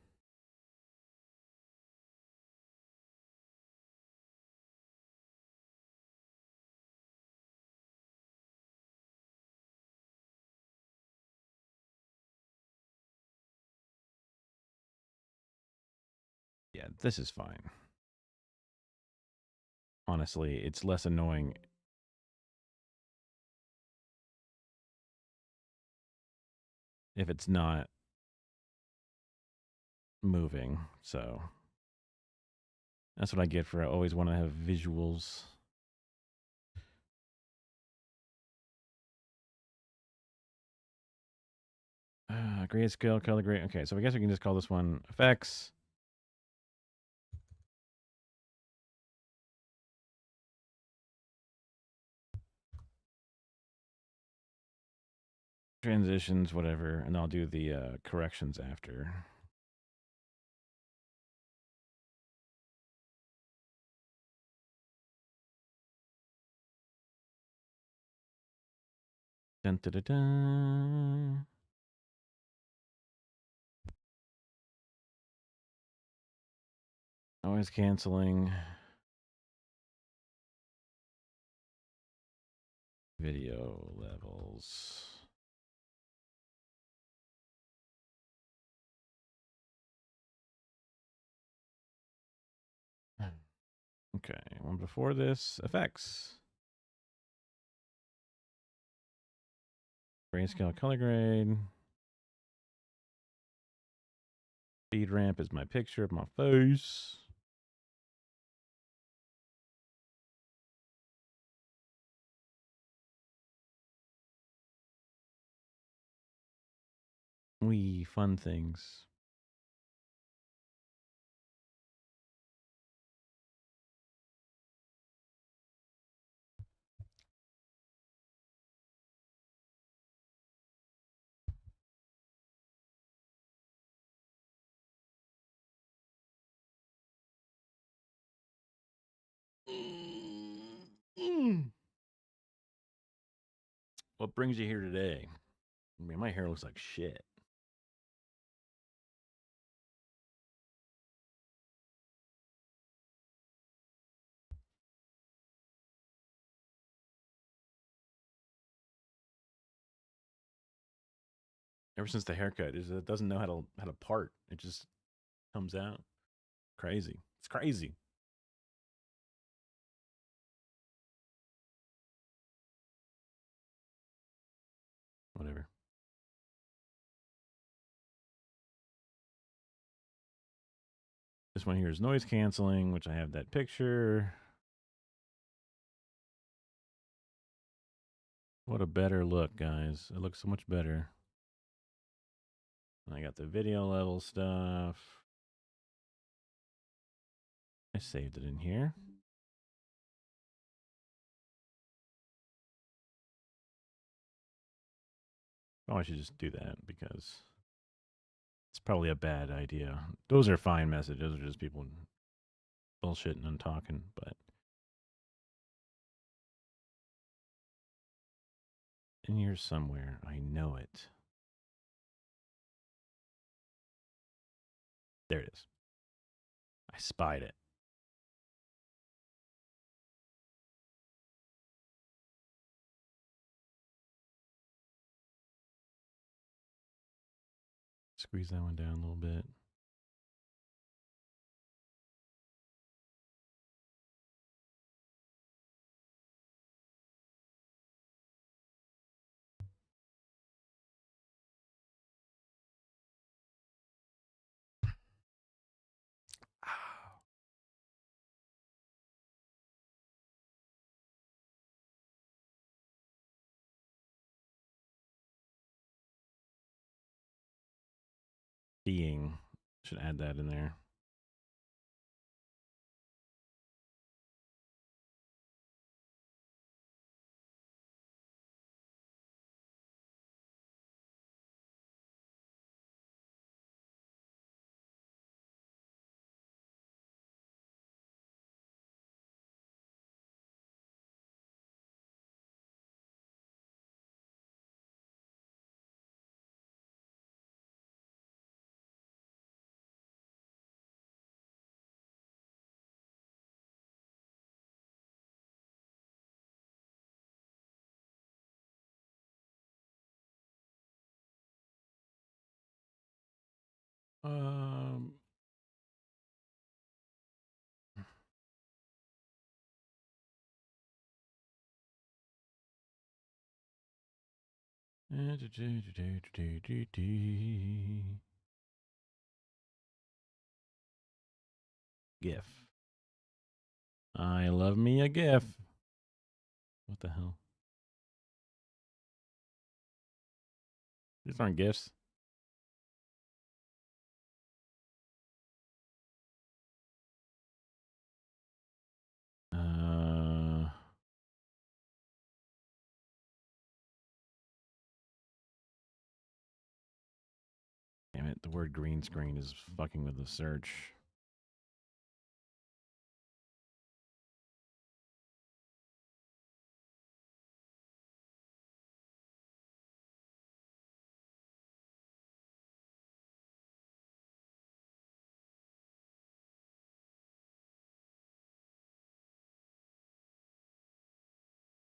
Yeah, this is fine. Honestly, it's less annoying if it's not moving. So that's what I get for I always want to have visuals. Grayscale, color grade. Okay, so I guess we can just call this one effects. Transitions, whatever, and I'll do the corrections after. Dun, dun, dun, dun. Noise canceling. Video levels. Okay, one before this, effects. Grayscale color grade. Speed ramp is my picture of my face. Wee, fun things. What brings you here today? I mean, my hair looks like shit. Ever since the haircut, it doesn't know how to part. It just comes out. Crazy. It's crazy. Whatever. This one here is noise canceling, which I have that picture. What a better look, guys. It looks so much better. And I got the video level stuff. I saved it in here. Oh, I should just do that because it's probably a bad idea. Those are fine messages. Those are just people bullshitting and talking, but in here somewhere, I know it. There it is. I spied it. Squeeze that one down a little bit. Being. Should add that in there. Um, GIF. I love me a GIF. What the hell? These aren't GIFs. Damn it, the word green screen is fucking with the search.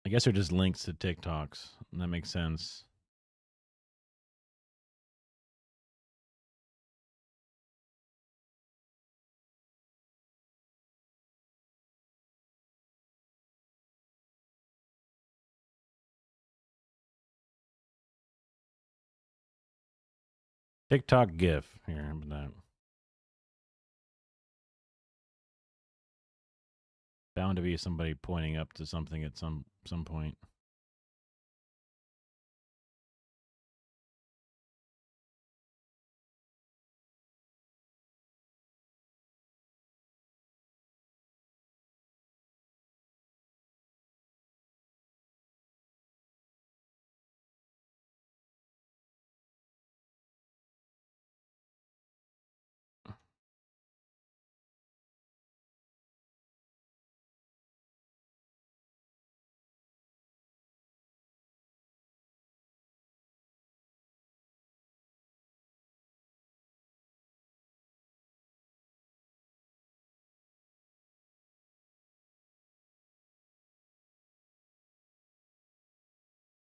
I guess they're just links to TikToks, and that makes sense. TikTok GIF. Here, how about that? Bound to be somebody pointing up to something at some point.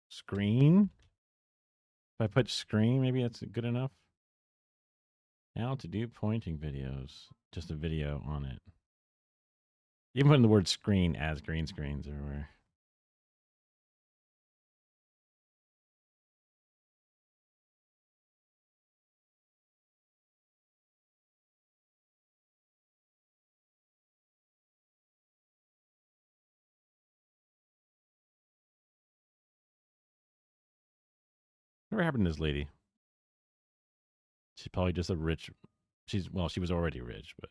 Screen? If I put screen, maybe that's good enough. How to do pointing videos. Just a video on it. Even putting the word screen as green screens everywhere. Whatever happened to this lady? She's probably just a rich. She was already rich, but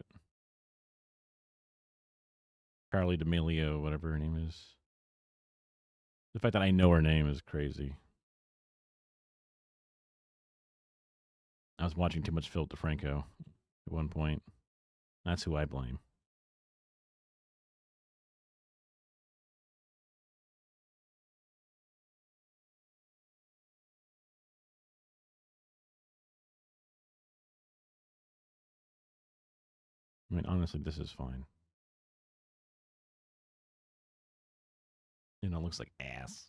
Carly D'Amelio, whatever her name is. The fact that I know her name is crazy. I was watching too much Philip DeFranco at one point. That's who I blame. I mean, honestly, this is fine. You know, it looks like ass.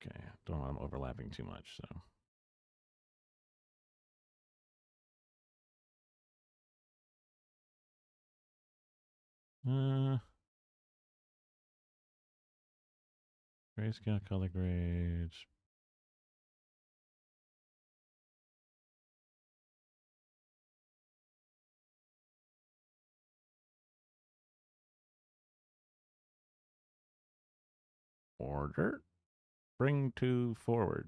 Okay, don't want them overlapping too much, so. Grayscale color grades. Order. Bring to forward.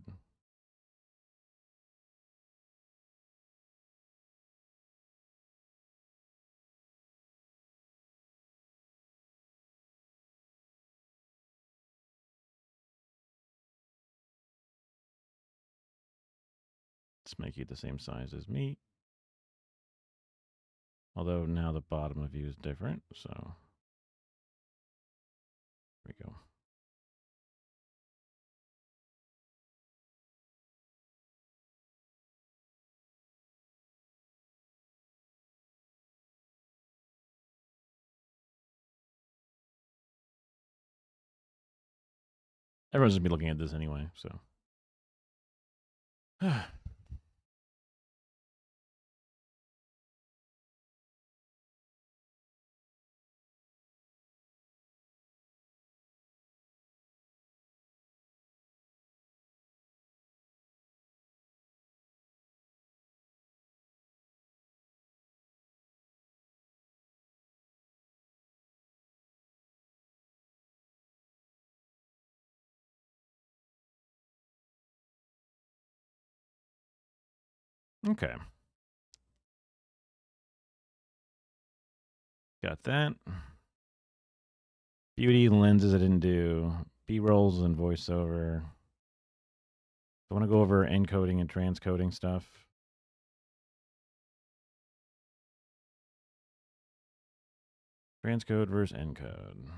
Let's make you the same size as me. Although now the bottom of you is different, so here we go. Everyone's gonna be looking at this anyway, so. Okay. Got that. Beauty, lenses I didn't do. B-rolls and voiceover. I want to go over encoding and transcoding stuff. Transcode versus encode.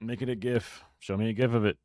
Make it a GIF. Show me a GIF of it.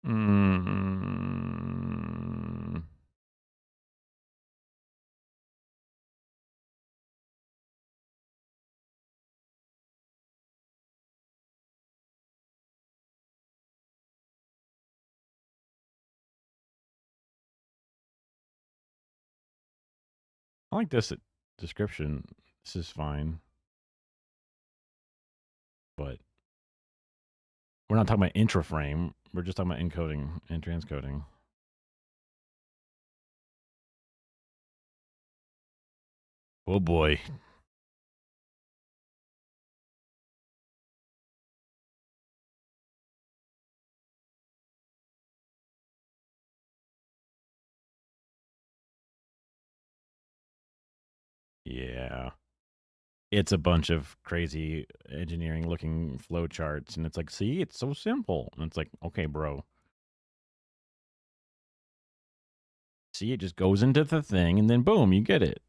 Mm. I like this description. This is fine. But we're not talking about intraframe. We're just talking about encoding and transcoding. Oh boy. Yeah. It's a bunch of crazy engineering looking flow charts, and it's like, see, it's so simple. And it's like, okay, bro. See, it just goes into the thing, and then boom, you get it.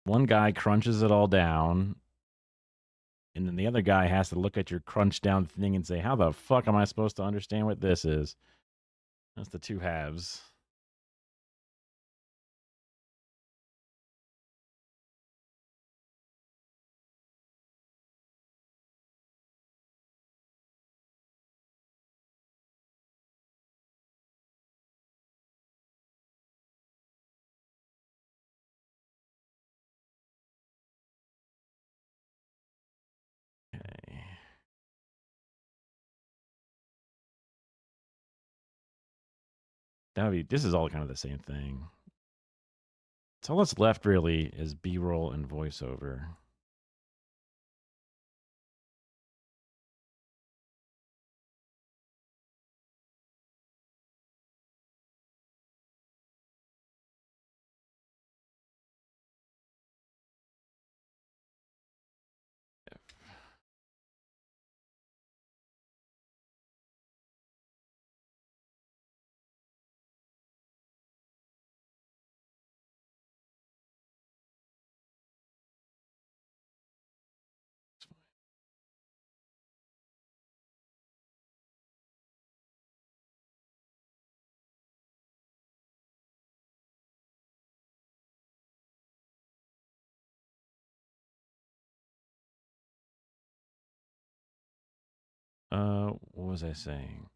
One guy crunches it all down, and then the other guy has to look at your crunch down thing and say, how the fuck am I supposed to understand what this is? That's the two halves. Okay. That would be, this is all kind of the same thing. So all that's left really is B-roll and voiceover. What was I saying?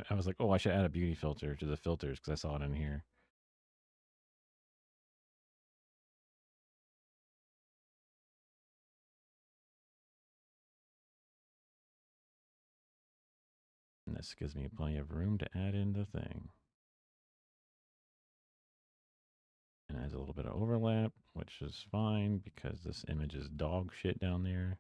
I was like, oh, I should add a beauty filter to the filters because I saw it in here. And this gives me plenty of room to add in the thing. And adds a little bit of overlap, which is fine because this image is dog shit down there.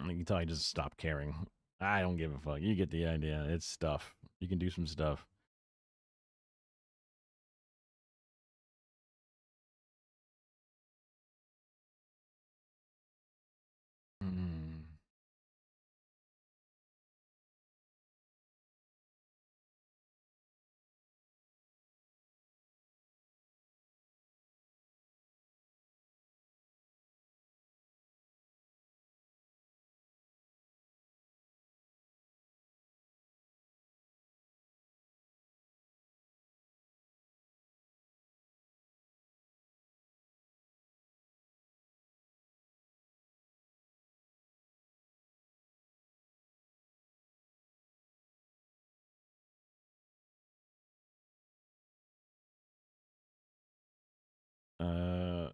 You can tell I just stopped caring. I don't give a fuck. You get the idea. It's stuff. You can do some stuff. Mm. Uh,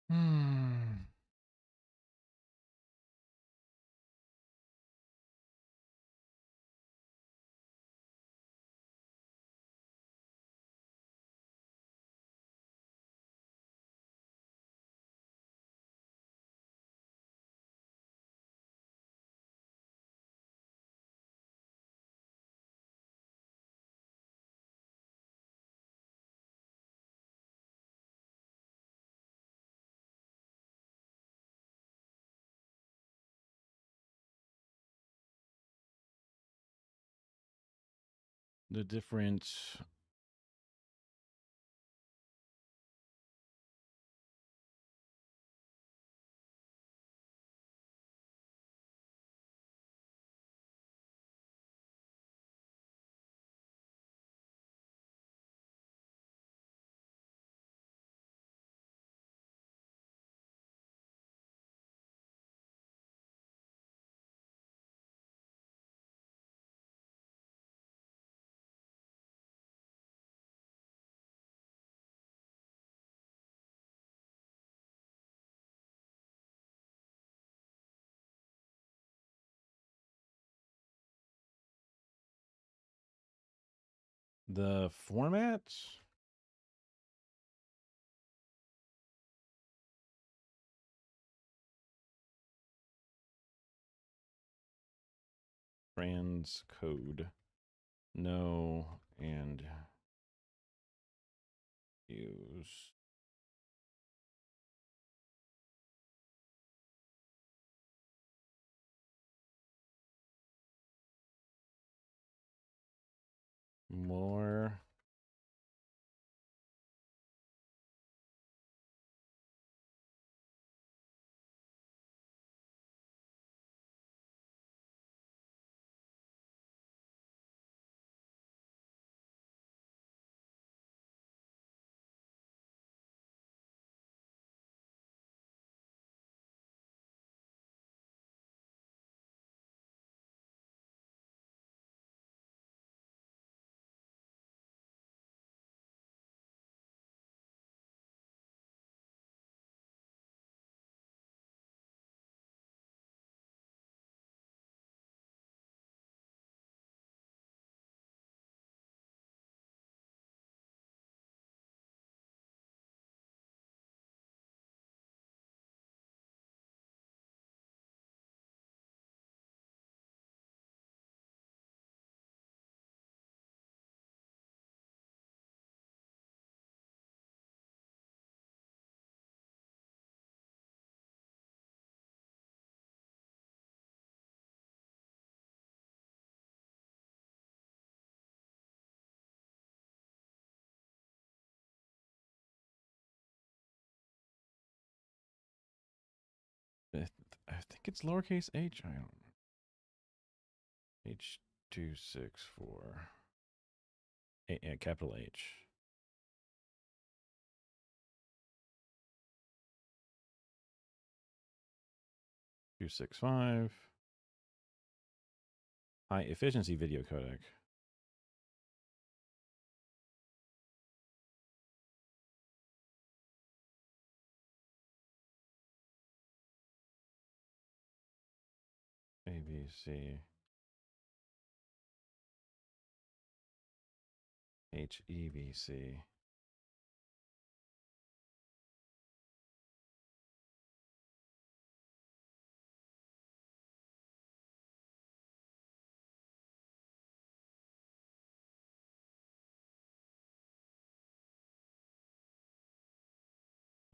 Hmm. The different the formats. Transcode. No and use. More. I think it's lowercase h. I don't. H264. Capital H. 265. High efficiency video codec. ABC. HEVC.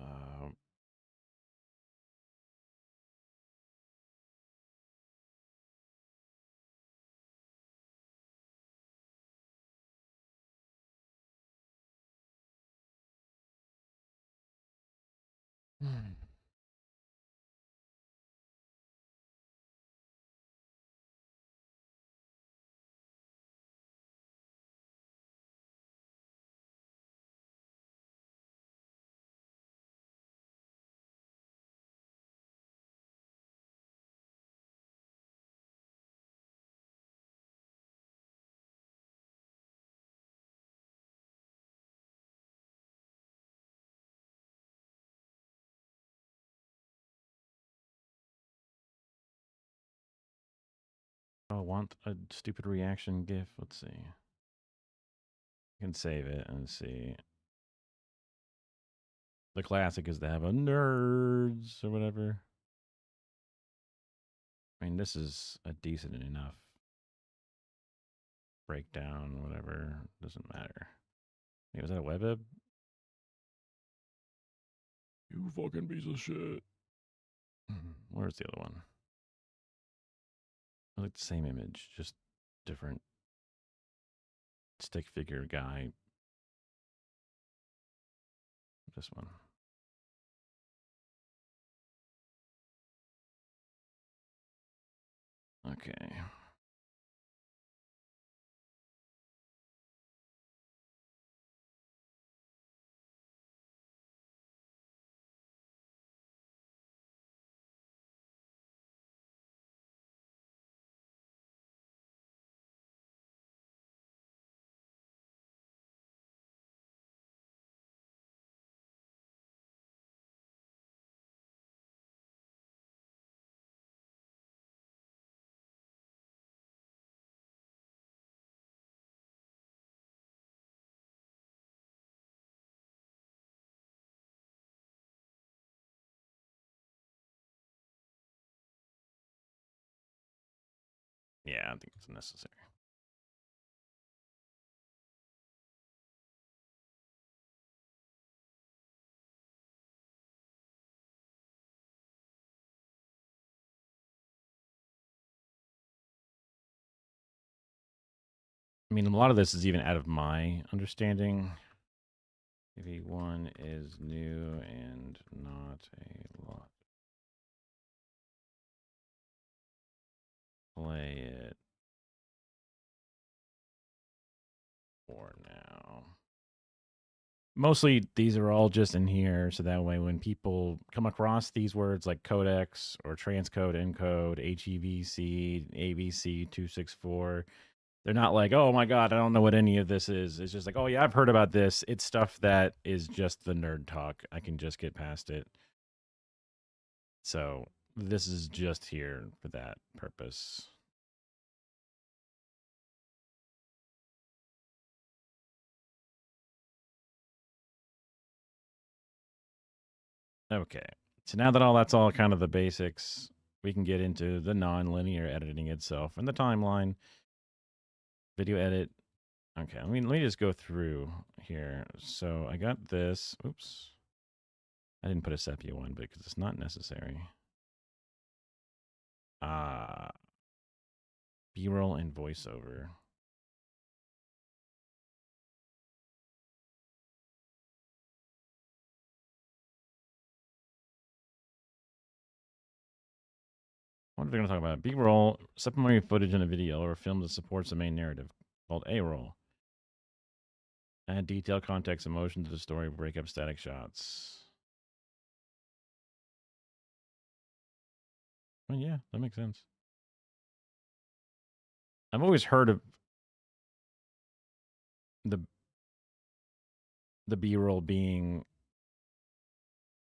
Um, hmm. Oh, I want a stupid reaction GIF. Let's see. I can save it and see. The classic is to have a nerds or whatever. I mean, this is a decent enough breakdown, whatever. Doesn't matter. Hey, was that a web? You fucking piece of shit. Where's the other one? I like the same image, just different stick figure guy. This one. Okay. Yeah, I think it's necessary. I mean, a lot of this is even out of my understanding. PV1 is new and not a lot. Play it for now. Mostly these are all just in here, so that way when people come across these words like codecs or transcode, encode, HEVC, ABC 264, they're not like, oh my god, I don't know what any of this is. It's just like, oh yeah, I've heard about this. It's stuff that is just the nerd talk. I can just get past it. So this is just here for that purpose. Okay, so now that that's all kind of the basics, we can get into the non-linear editing itself and the timeline. Video edit. Okay, let me just go through here. So I got this. Oops. I didn't put a sepia one because it's not necessary. B-roll and voiceover. What are they going to talk about? B-roll, supplementary footage in a video or a film that supports the main narrative, called A-roll. Add detailed context, emotion to the story, break up static shots. Well, yeah, that makes sense. I've always heard of the B-roll being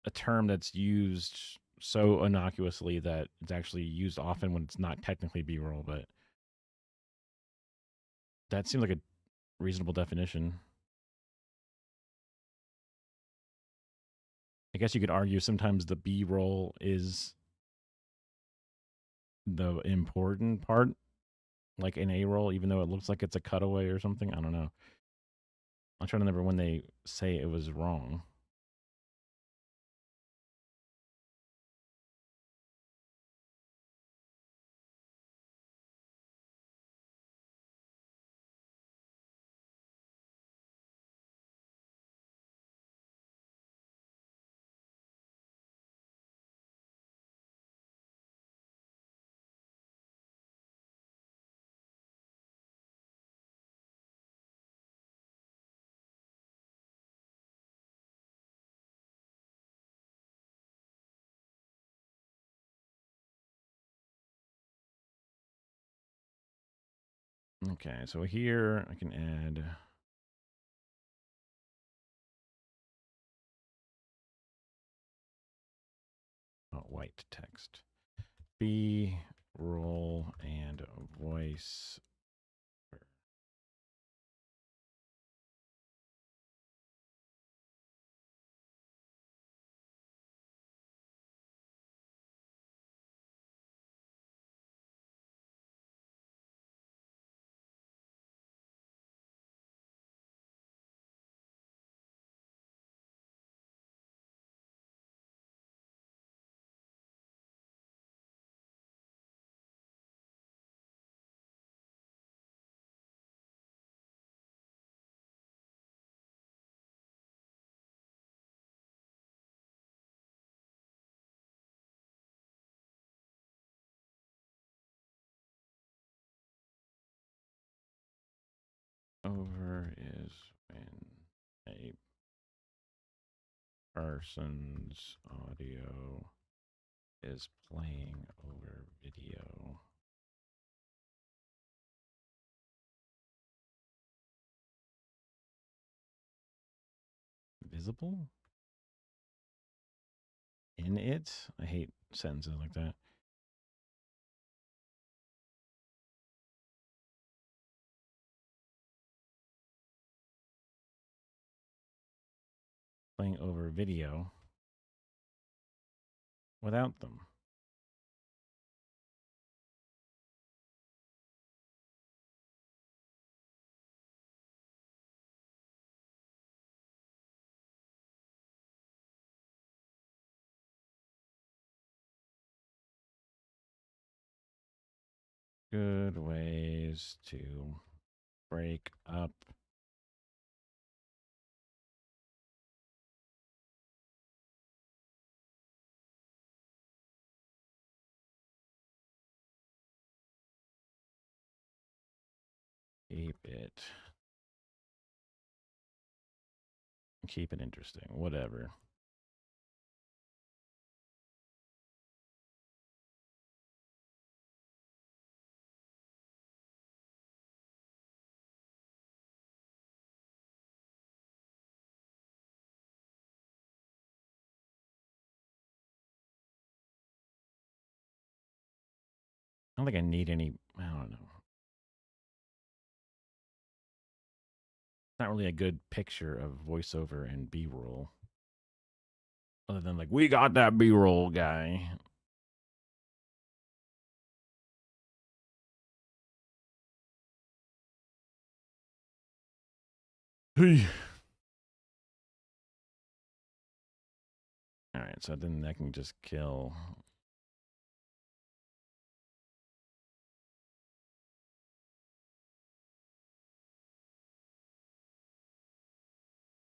a term that's used so innocuously that it's actually used often when it's not technically B-roll, but that seems like a reasonable definition. I guess you could argue sometimes the B-roll is the important part, like an A-roll, even though it looks like it's a cutaway or something. I don't know. I'm trying to remember when they say it was wrong. Okay, so here I can add white text. B-roll and voice. voice. Over is when a person's audio is playing over video. Visible? In it? I hate sentences like that. Playing over video without them. Good ways to break up keep it interesting, whatever. I don't think I need any, I don't know. Not really a good picture of voiceover and B-roll. Other than like, we got that B-roll guy. Hey. All right, so then I can just kill.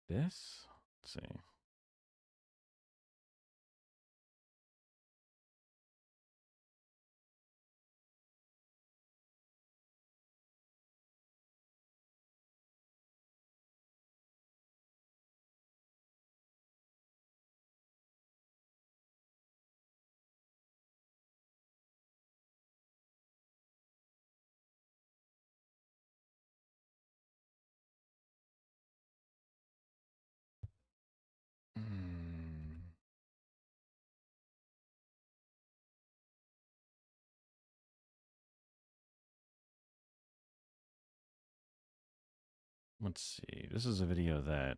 This? Let's see. Let's see. This is a video that.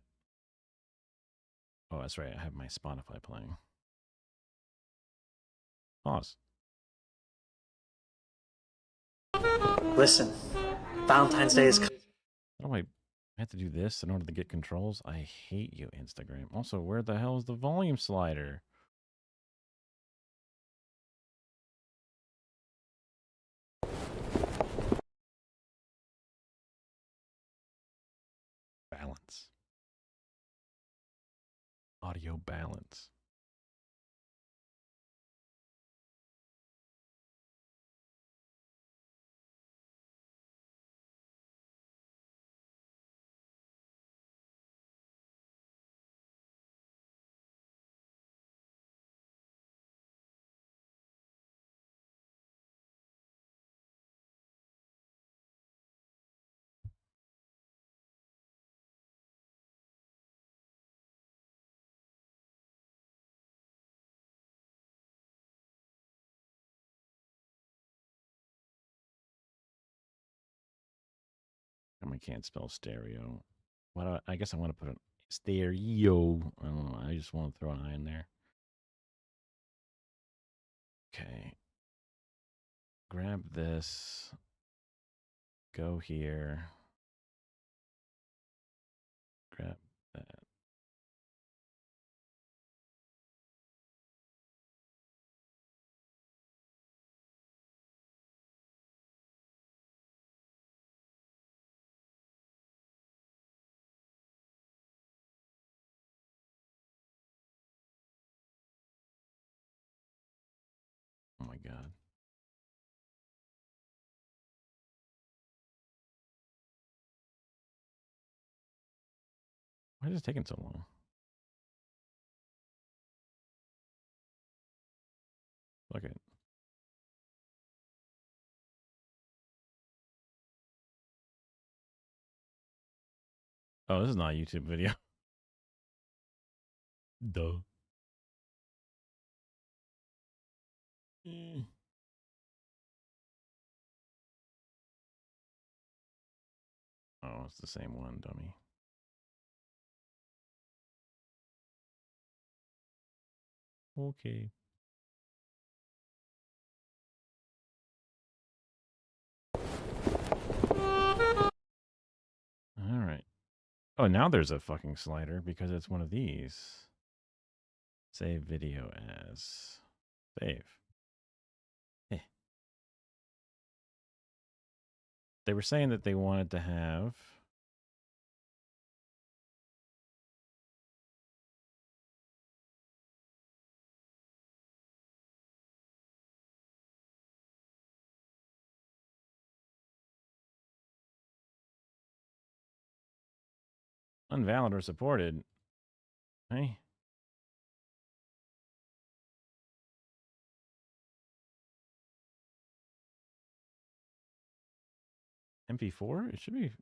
Oh, that's right. I have my Spotify playing. Pause. Listen, Valentine's Day is. How do I have to do this in order to get controls? I hate you, Instagram. Also, where the hell is the volume slider? Balance. Audio balance. I can't spell stereo. I guess I want to put a stereo. I don't know. I just want to throw an I in there. Okay. Grab this. Go here. Grab that. Oh my God. Why is this taking so long? Look at it. Oh, this is not a YouTube video. Duh. Oh, it's the same one, dummy. Okay. All right. Oh, now there's a fucking slider because it's one of these. Save video as. Save. Eh. They were saying that they wanted to have. Unvalid or supported. Hey. MP4? It should be.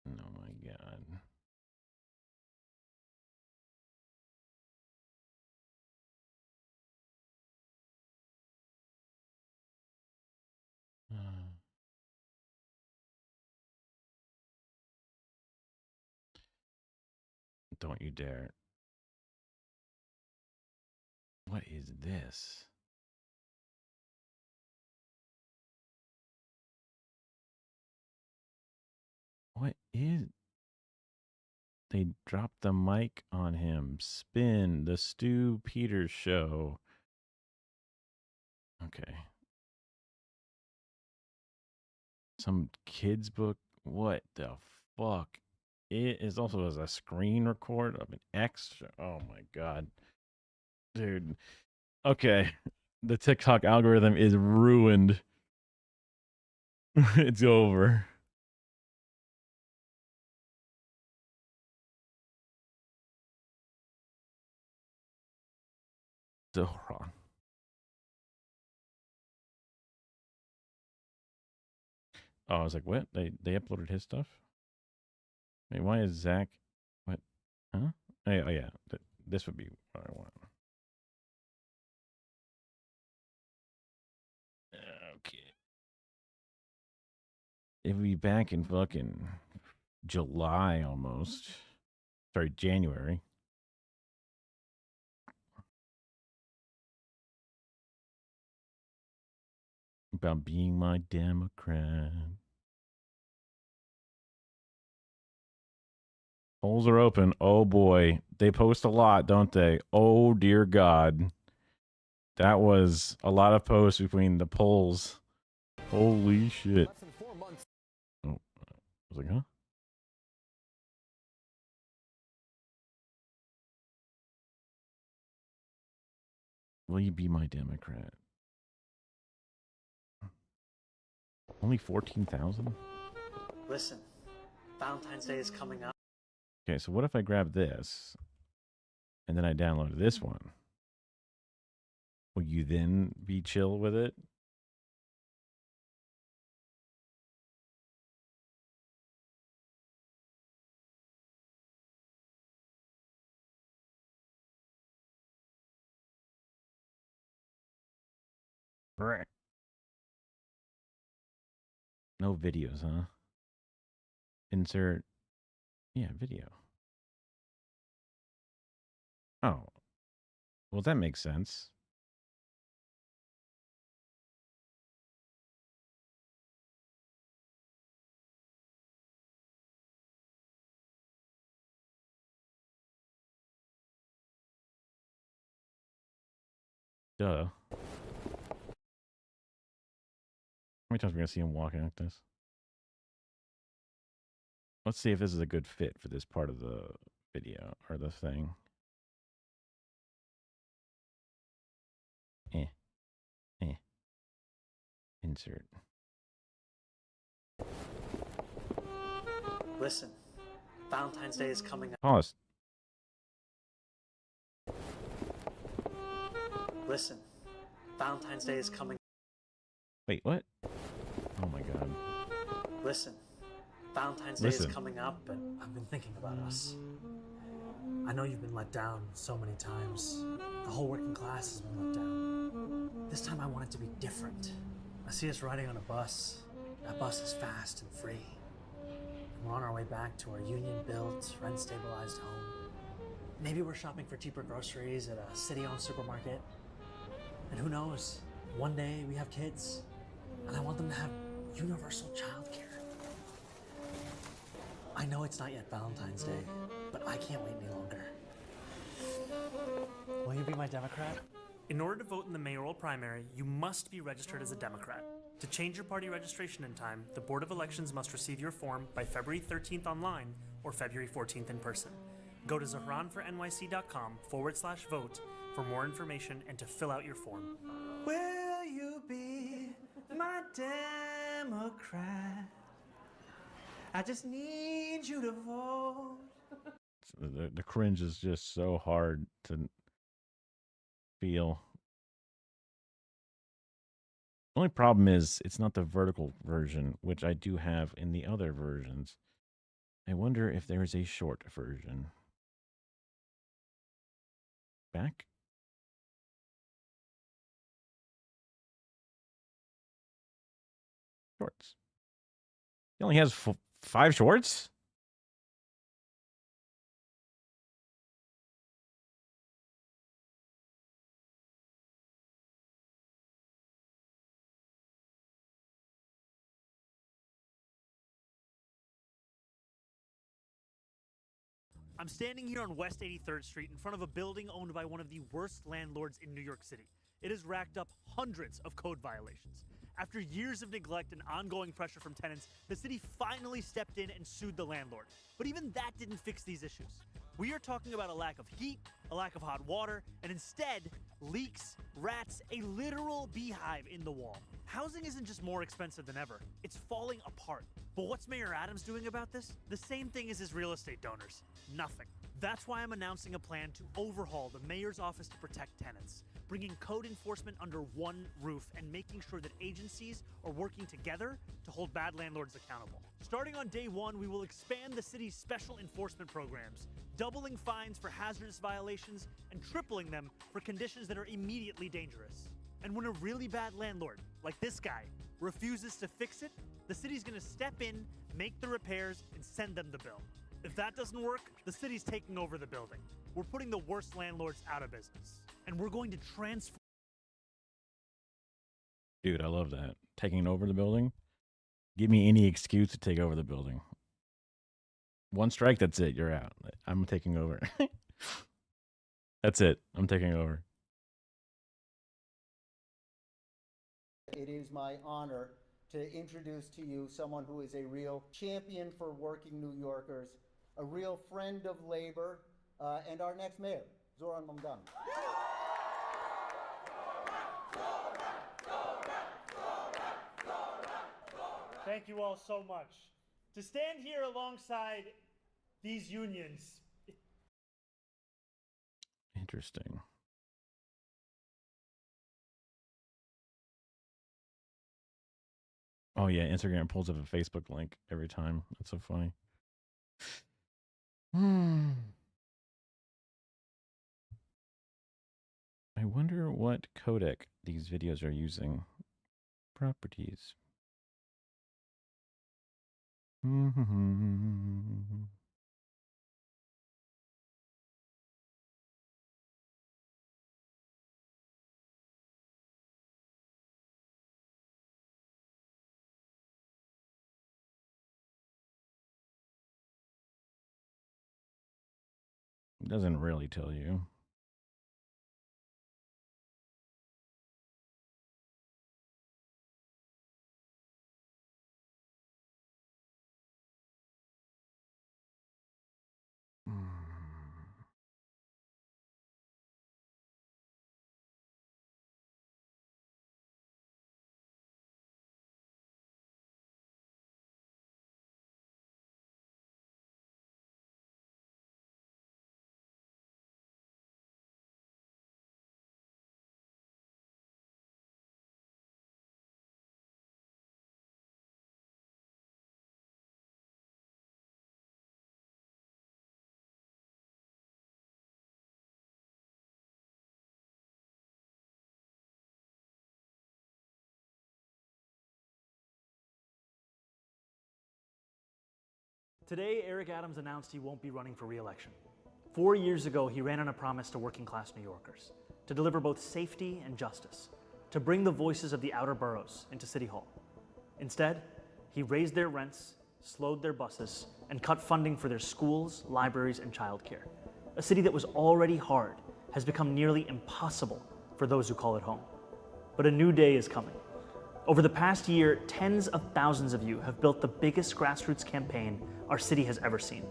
Oh my God. Don't you dare. What is this? What is. They dropped the mic on him. Spin. The Stu Peters show. Okay. Some kids book. What the fuck? It is also as a screen record of an extra. Oh my God. Dude. Okay. The TikTok algorithm is ruined. It's over. Zohran. Oh, I was like, what? They uploaded his stuff? Wait, why is Zach? What? Huh? Oh yeah. This would be what I want. Okay. It'll be back in fucking July almost. Sorry, January. About being my Democrat. Polls are open. Oh boy. They post a lot, don't they? Oh dear God. That was a lot of posts between the polls. Holy shit. Oh, I was like, huh? Will you be my Democrat? Only 14,000? Listen, Valentine's Day is coming up. Okay, so what if I grab this and then I download this one? Will you then be chill with it? Right. No videos, huh? Insert. Yeah, video. Oh, well, that makes sense. Duh. How many times are we gonna see him walking like this? Let's see if this is a good fit for this part of the video or the thing. Eh. Eh. Insert. Listen, Valentine's Day is coming up. Pause. Listen, Valentine's Day is coming. Wait, what? Oh my god. Listen, Valentine's Day is coming up, and I've been thinking about us. I know you've been let down so many times. The whole working class has been let down. This time I want it to be different. I see us riding on a bus. That bus is fast and free. And we're on our way back to our union-built, rent-stabilized home. Maybe we're shopping for cheaper groceries at a city-owned supermarket. And who knows, one day we have kids, and I want them to have universal childcare. I know it's not yet Valentine's Day, but I can't wait any longer. Will you be my Democrat? In order to vote in the mayoral primary, you must be registered as a Democrat. To change your party registration in time, the Board of Elections must receive your form by February 13th online or February 14th in person. Go to zahranfornyc.com/vote for more information and to fill out your form. Will you be my Democrat? I just need you to vote. The cringe is just so hard to feel. The only problem is it's not the vertical version, which I do have in the other versions. I wonder if there is a short version. Back? Shorts. He only has 5 shorts? I'm standing here on West 83rd Street in front of a building owned by one of the worst landlords in New York City. It has racked up hundreds of code violations. After years of neglect and ongoing pressure from tenants, the city finally stepped in and sued the landlord. But even that didn't fix these issues. We are talking about a lack of heat, a lack of hot water, and instead, leaks, rats, a literal beehive in the wall. Housing isn't just more expensive than ever, it's falling apart. But what's Mayor Adams doing about this? The same thing as his real estate donors. Nothing. That's why I'm announcing a plan to overhaul the mayor's office to protect tenants, bringing code enforcement under one roof and making sure that agencies are working together to hold bad landlords accountable. Starting on day one, we will expand the city's special enforcement programs, doubling fines for hazardous violations and tripling them for conditions that are immediately dangerous. And when a really bad landlord, like this guy, refuses to fix it, the city's gonna step in, make the repairs, and send them the bill. If that doesn't work, the city's taking over the building. We're putting the worst landlords out of business. And we're going to transform. Dude, I love that. Taking over the building. Give me any excuse to take over the building. One strike, that's it. You're out. I'm taking over. That's it. I'm taking over. It is my honor to introduce to you someone who is a real champion for working New Yorkers, a real friend of labor, and our next mayor, Zoran Mamdani. Thank you all so much. To stand here alongside these unions. Interesting. Oh yeah, Instagram pulls up a Facebook link every time. That's so funny. I wonder what codec these videos are using. Properties. It doesn't really tell you. Today, Eric Adams announced he won't be running for re-election. 4 years ago, he ran on a promise to working-class New Yorkers, to deliver both safety and justice, to bring the voices of the outer boroughs into City Hall. Instead, he raised their rents, slowed their buses, and cut funding for their schools, libraries, and childcare. A city that was already hard has become nearly impossible for those who call it home. But a new day is coming. Over the past year, tens of thousands of you have built the biggest grassroots campaign our city has ever seen.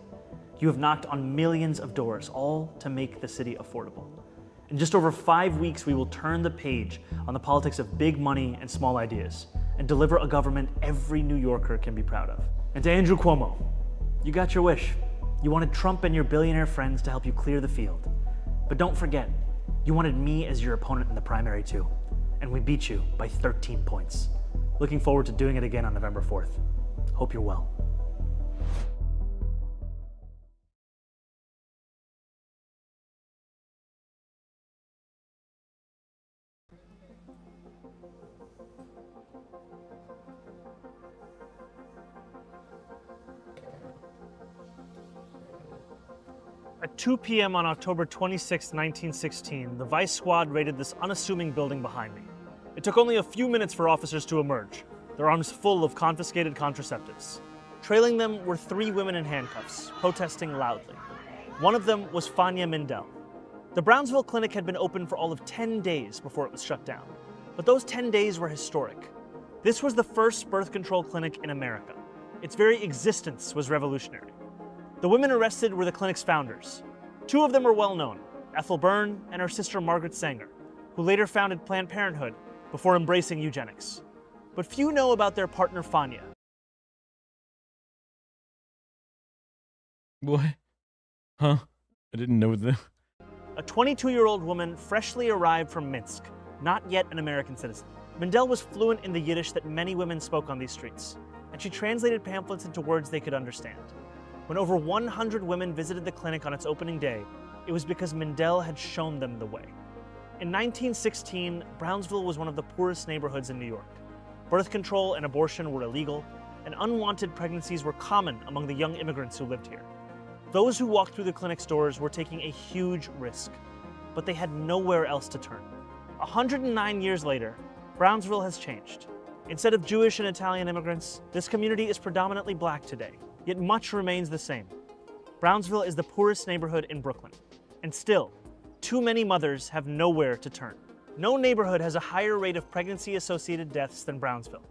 You have knocked on millions of doors, all to make the city affordable. In just over 5 weeks, we will turn the page on the politics of big money and small ideas and deliver a government every New Yorker can be proud of. And to Andrew Cuomo, you got your wish. You wanted Trump and your billionaire friends to help you clear the field. But don't forget, you wanted me as your opponent in the primary too. And we beat you by 13 points. Looking forward to doing it again on November 4th. Hope you're well. At 2 p.m. on October 26, 1916, the Vice Squad raided this unassuming building behind me. It took only a few minutes for officers to emerge, their arms full of confiscated contraceptives. Trailing them were 3 women in handcuffs, protesting loudly. One of them was Fania Mindell. The Brownsville clinic had been open for all of 10 days before it was shut down. But those 10 days were historic. This was the first birth control clinic in America. Its very existence was revolutionary. The women arrested were the clinic's founders. 2 of them were well known, Ethel Byrne and her sister Margaret Sanger, who later founded Planned Parenthood before embracing eugenics. But few know about their partner Fania. What? Huh? I didn't know that. A 22-year-old woman freshly arrived from Minsk, not yet an American citizen. Mindell was fluent in the Yiddish that many women spoke on these streets, and she translated pamphlets into words they could understand. When over 100 women visited the clinic on its opening day, it was because Mindell had shown them the way. In 1916, Brownsville was one of the poorest neighborhoods in New York. Birth control and abortion were illegal, and unwanted pregnancies were common among the young immigrants who lived here. Those who walked through the clinic's doors were taking a huge risk, but they had nowhere else to turn. 109 years later, Brownsville has changed. Instead of Jewish and Italian immigrants, this community is predominantly black today, yet much remains the same. Brownsville is the poorest neighborhood in Brooklyn, and still, too many mothers have nowhere to turn. No neighborhood has a higher rate of pregnancy-associated deaths than Brownsville,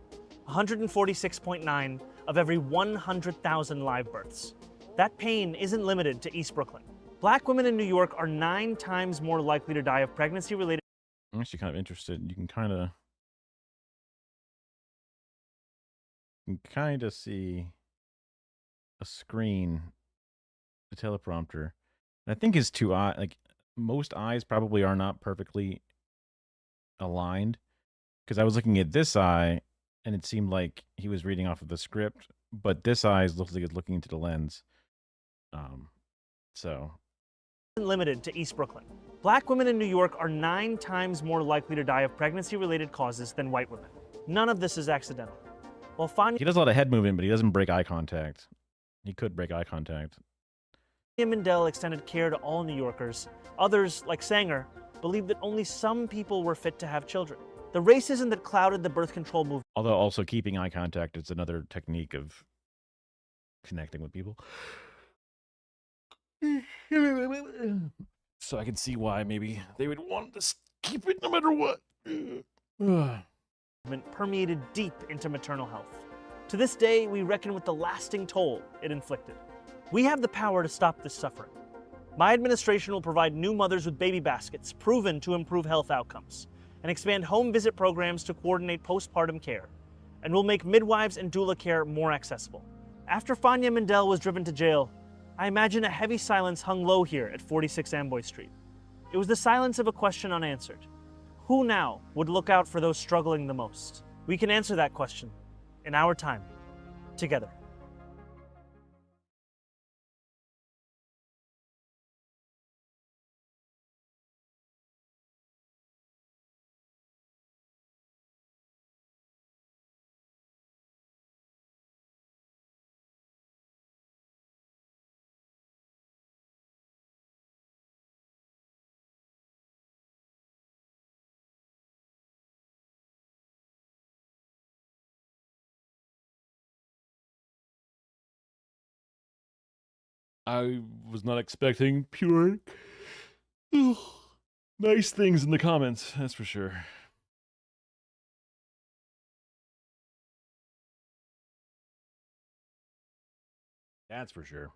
146.9 of every 100,000 live births. That pain isn't limited to East Brooklyn. Black women in New York are 9 times more likely to die of pregnancy-related. I'm actually kind of interested. You can kind of see a screen, the teleprompter. And I think his 2 eyes, like most eyes probably are not perfectly aligned, because I was looking at this eye and it seemed like he was reading off of the script, but this eye looks like it's looking into the lens. So Limited to East Brooklyn. Black women in New York are 9 times more likely to die of pregnancy-related causes than white women. None of this is accidental. While Fania He does a lot of head movement, but he doesn't break eye contact. He could break eye contact. Mandel extended care to all New Yorkers, others, like Sanger, believed that only some people were fit to have children. The racism that clouded the birth control movement. Although also keeping eye contact is another technique of connecting with people. So I can see why maybe they would want to keep it no matter what. Permeated deep into maternal health. To this day, we reckon with the lasting toll it inflicted. We have the power to stop this suffering. My administration will provide new mothers with baby baskets proven to improve health outcomes, and expand home visit programs to coordinate postpartum care, and will make midwives and doula care more accessible. After Fania Mandel was driven to jail, I imagine a heavy silence hung low here at 46 Amboy Street. It was the silence of a question unanswered. Who now would look out for those struggling the most? We can answer that question in our time, together. I was not expecting pure nice things in the comments, that's for sure. That's for sure.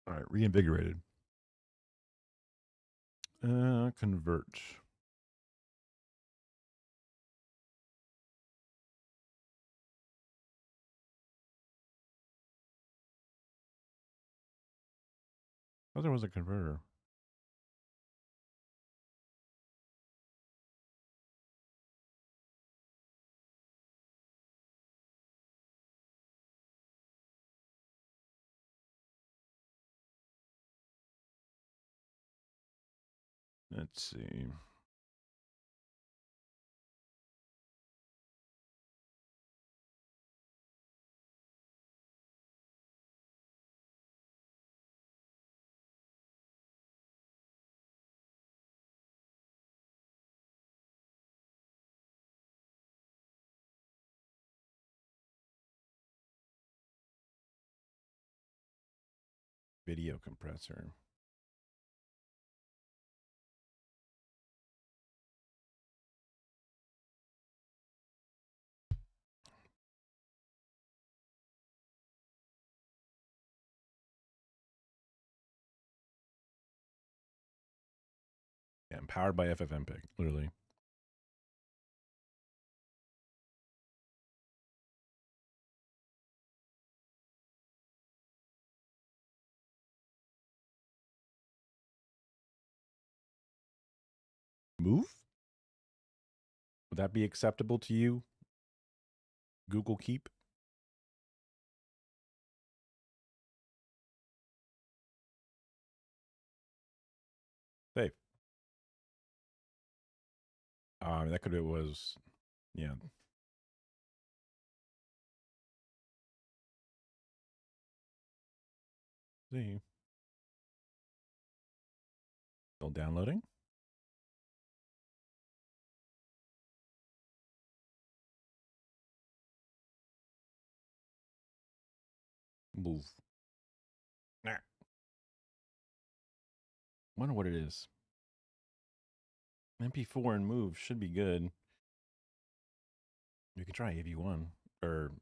All right, reinvigorated. Convert. Oh, there was a converter. Let's see. Video compressor. Yeah, powered by FFmpeg, literally. Move? Would that be acceptable to you? Google Keep? Safe. That could it was, yeah. See. Still downloading. Move. Nah. Wonder what it is. MP4 and move should be good. You can try AV1 or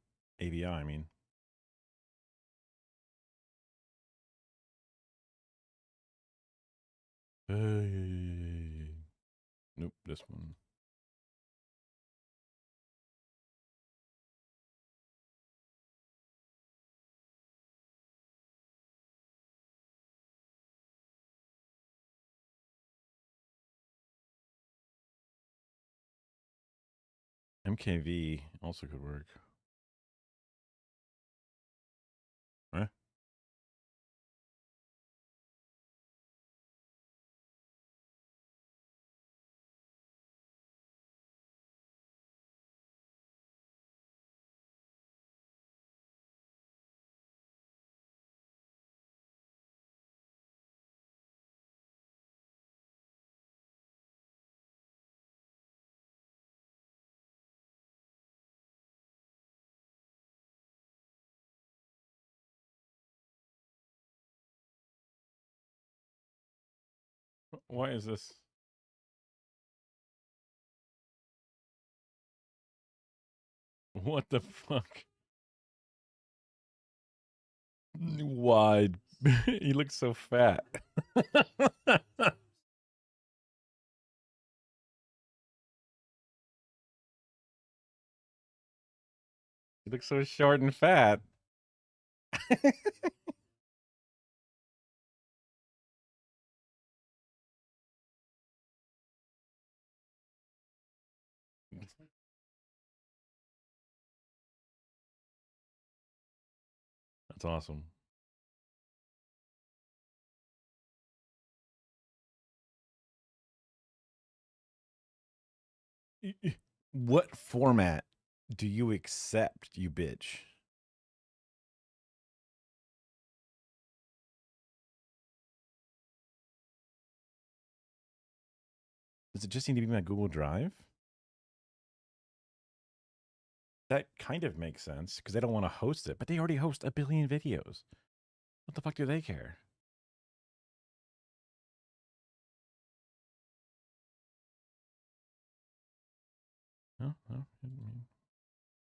AVI, I mean. Nope, this one. MKV also could work. Huh? Why is this? What the fuck? Wide. He looks so fat. He looks so short and fat. That's awesome. What format do you accept, you bitch? Does it just need to be my Google Drive? That kind of makes sense because they don't want to host it, but they already host 1 billion videos. What the fuck do they care? No,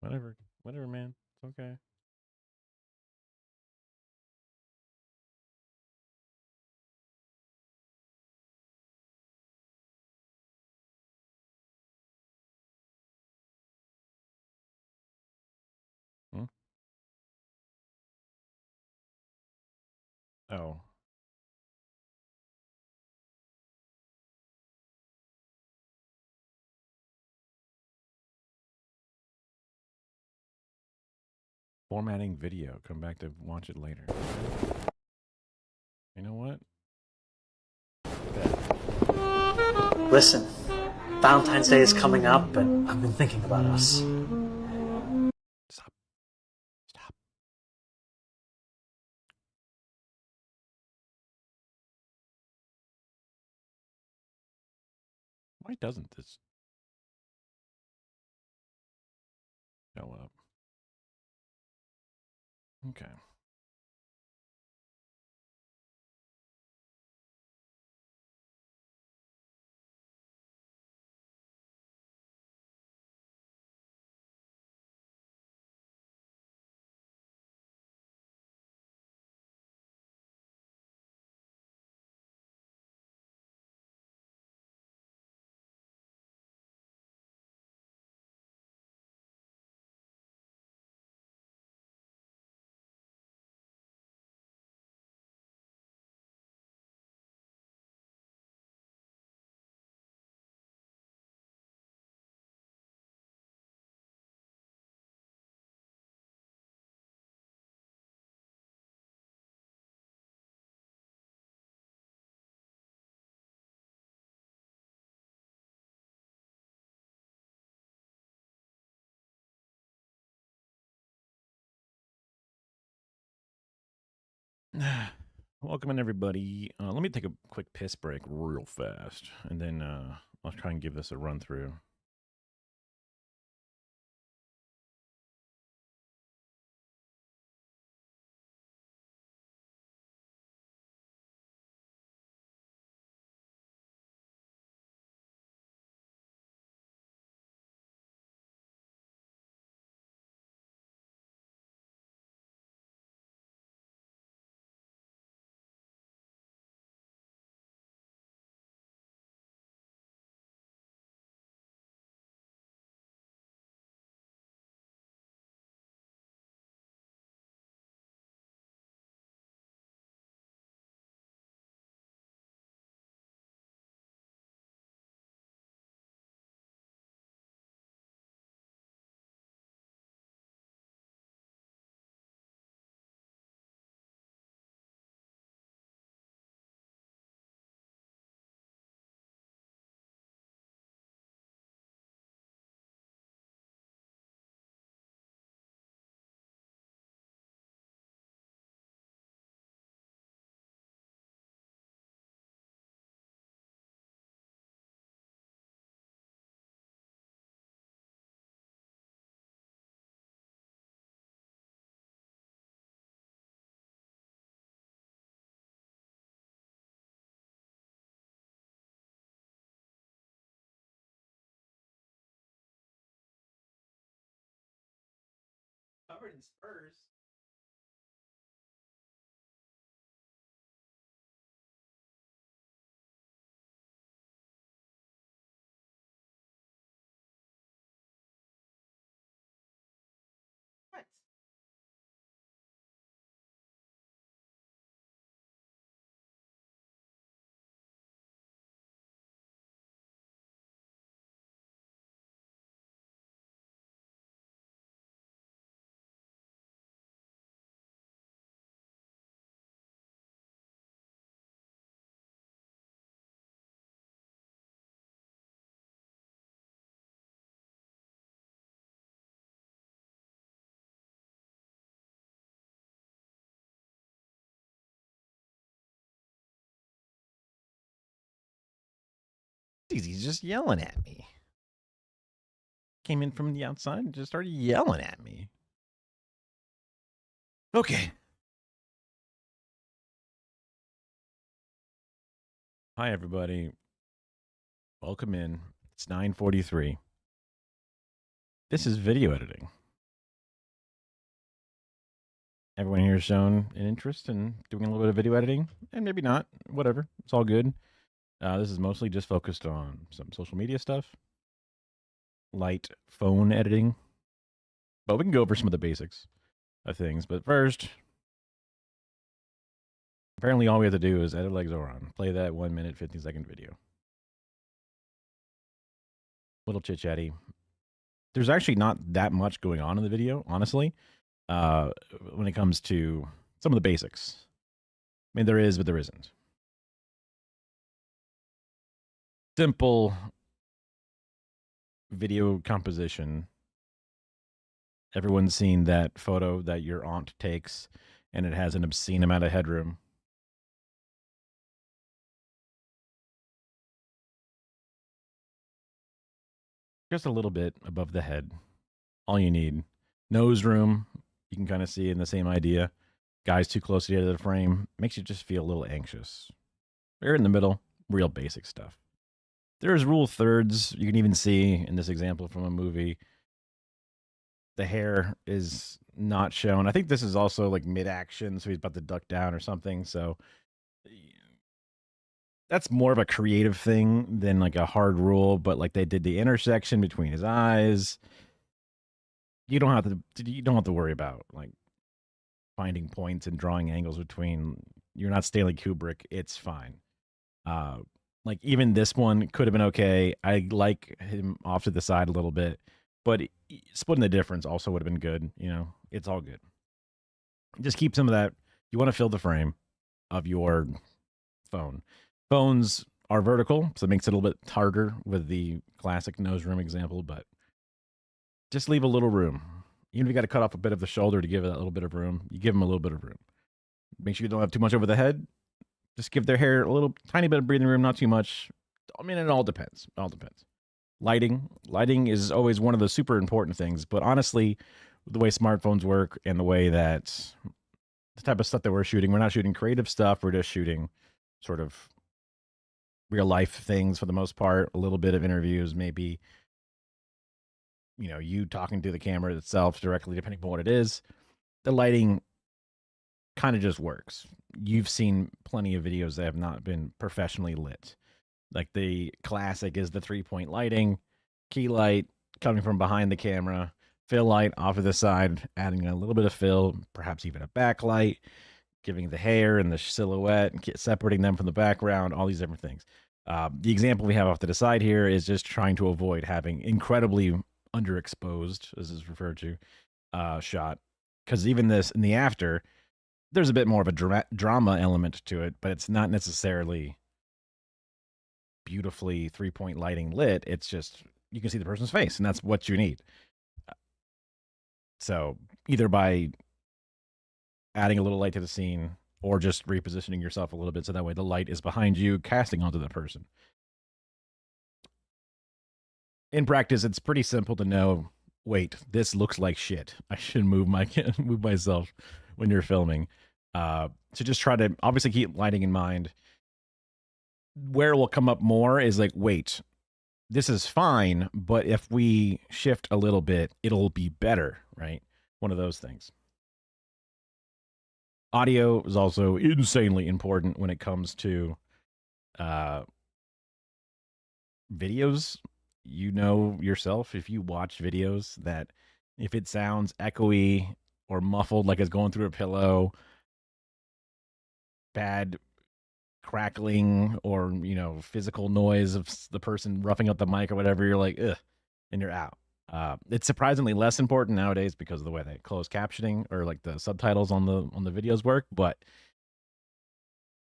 whatever, man. It's okay. Hmm? Oh. Formatting video. Come back to watch it later. You know what? Listen, Valentine's Day is coming up, and I've been thinking about us. Stop. Why doesn't this show up? Okay. Welcome in, everybody. Let me take a quick piss break real fast, and then I'll try and give this a run through. covered in spurs. What? He's just yelling at me. Came in from the outside and just started yelling at me. Okay. Hi, everybody. Welcome in. It's 9:43. This is video editing. Everyone here has shown an interest in doing a little bit of video editing, and maybe not. Whatever. It's all good. This is mostly just focused on some social media stuff, light phone editing, but we can go over some of the basics of things. But first, apparently all we have to do is edit Zoran, play that 1 minute, 15-second video. Little chit-chatty. There's actually not that much going on in the video, honestly, when it comes to some of the basics. I mean, there is, but there isn't. Simple video composition. Everyone's seen that photo that your aunt takes, and it has an obscene amount of headroom. Just a little bit above the head. All you need. Nose room, you can kind of see in the same idea. Guys too close to the edge of the frame. Makes you just feel a little anxious. They're in the middle. Real basic stuff. There's rule thirds. You can even see in this example from a movie. The hair is not shown. I think this is also like mid-action, so he's about to duck down or something. So that's more of a creative thing than like a hard rule. But like they did the intersection between his eyes. You don't have to worry about like finding points and drawing angles between. You're not Stanley Kubrick. It's fine. Like even this one could have been okay. I like him off to the side a little bit, but splitting the difference also would have been good. You know, it's all good. Just keep some of that. You want to fill the frame of your phone. Phones are vertical, so it makes it a little bit harder with the classic nose room example, but just leave a little room. Even if you got to cut off a bit of the shoulder to give it that little bit of room, you give them a little bit of room. Make sure you don't have too much over the head. Just give their hair a little tiny bit of breathing room, not too much. I mean, it all depends. It all depends. Lighting is always one of the super important things. But honestly, the way smartphones work and the way that the type of stuff that we're not shooting creative stuff. We're just shooting sort of real life things for the most part. A little bit of interviews, maybe, you know, you talking to the camera itself directly, depending on what it is. The lighting kind of just works. You've seen plenty of videos that have not been professionally lit. Like the classic is the 3-point lighting, key light coming from behind the camera, fill light off of the side, adding a little bit of fill, perhaps even a backlight, giving the hair and the silhouette and separating them from the background, all these different things. The example we have off to the side here is just trying to avoid having incredibly underexposed, as is referred to, shot. Because even this in the after, there's a bit more of a drama element to it, but it's not necessarily beautifully 3-point lighting lit. It's just you can see the person's face, and that's what you need. So either by adding a little light to the scene or just repositioning yourself a little bit so that way the light is behind you, casting onto the person. In practice, it's pretty simple to know, wait, this looks like shit. I should move myself when you're filming. So just try to obviously keep lighting in mind. Where it will come up more is like, wait, this is fine, but if we shift a little bit, it'll be better, right? one of those things. Audio is also insanely important when it comes to videos. You know yourself, if you watch videos, that if it sounds echoey or muffled like it's going through a pillow, bad crackling, or physical noise of the person roughing up the mic or whatever, you're like, ugh, and you're out. It's surprisingly less important nowadays because of the way that closed captioning or like the subtitles on the videos work, but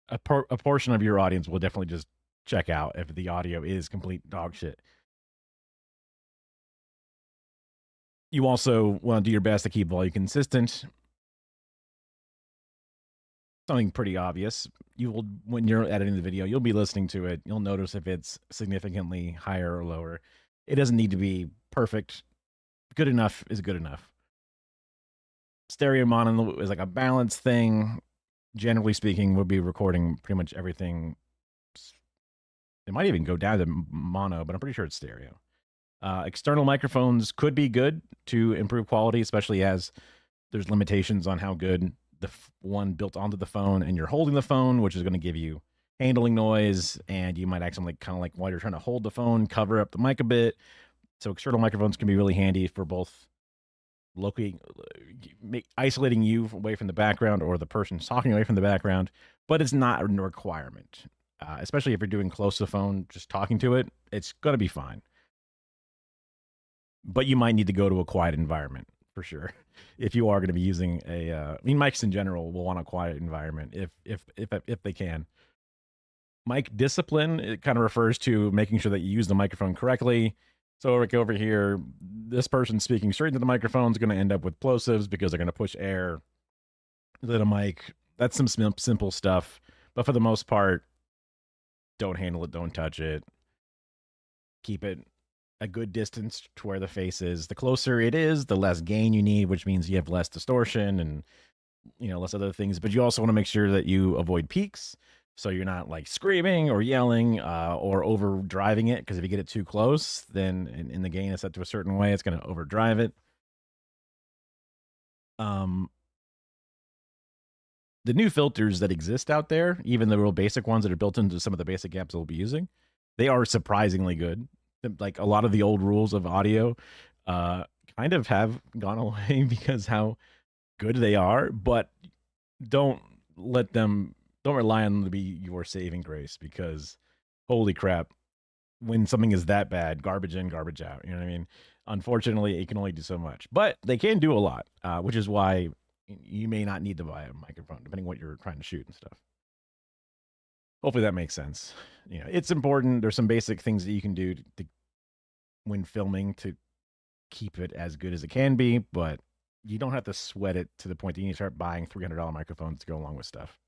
a portion of your audience will definitely just check out if the audio is complete dog shit. You also want to do your best to keep volume consistent. Something pretty obvious. You will, when you're editing the video, you'll be listening to it. You'll notice if it's significantly higher or lower. It doesn't need to be perfect. Good enough is good enough. Stereo mono is like a balance thing. Generally speaking, we'll be recording pretty much everything. It might even go down to mono, but I'm pretty sure it's stereo. External microphones could be good to improve quality, especially as there's limitations on how good the one built onto the phone, and you're holding the phone, which is going to give you handling noise, and you might accidentally, kind of like while you're trying to hold the phone, cover up the mic a bit. So external microphones can be really handy for both locally isolating you away from the background or the person talking away from the background, but it's not a requirement. Especially if you're doing close to the phone, just talking to it, it's going to be fine. But you might need to go to a quiet environment for sure. If you are going to be using mics in general will want a quiet environment if they can. Mic discipline, it kind of refers to making sure that you use the microphone correctly. So like over here, this person speaking straight into the microphone is going to end up with plosives because they're going to push air into the mic. That's some simple stuff. But for the most part, don't handle it, don't touch it. Keep it a good distance to where the face is. The closer it is, the less gain you need, which means you have less distortion and less other things. But you also want to make sure that you avoid peaks, so you're not like screaming or yelling or overdriving it, because if you get it too close, then in the gain is set to a certain way, it's going to overdrive it. The new filters that exist out there, even the real basic ones that are built into some of the basic apps we'll be using, they are surprisingly good. Like a lot of the old rules of audio kind of have gone away because how good they are, but don't rely on them to be your saving grace, because holy crap, when something is that bad, garbage in, garbage out. You know what I mean? Unfortunately, it can only do so much, but they can do a lot, which is why you may not need to buy a microphone, depending on what you're trying to shoot and stuff. Hopefully that makes sense. It's important. There's some basic things that you can do when filming to keep it as good as it can be, but you don't have to sweat it to the point that you need to start buying $300 microphones to go along with stuff.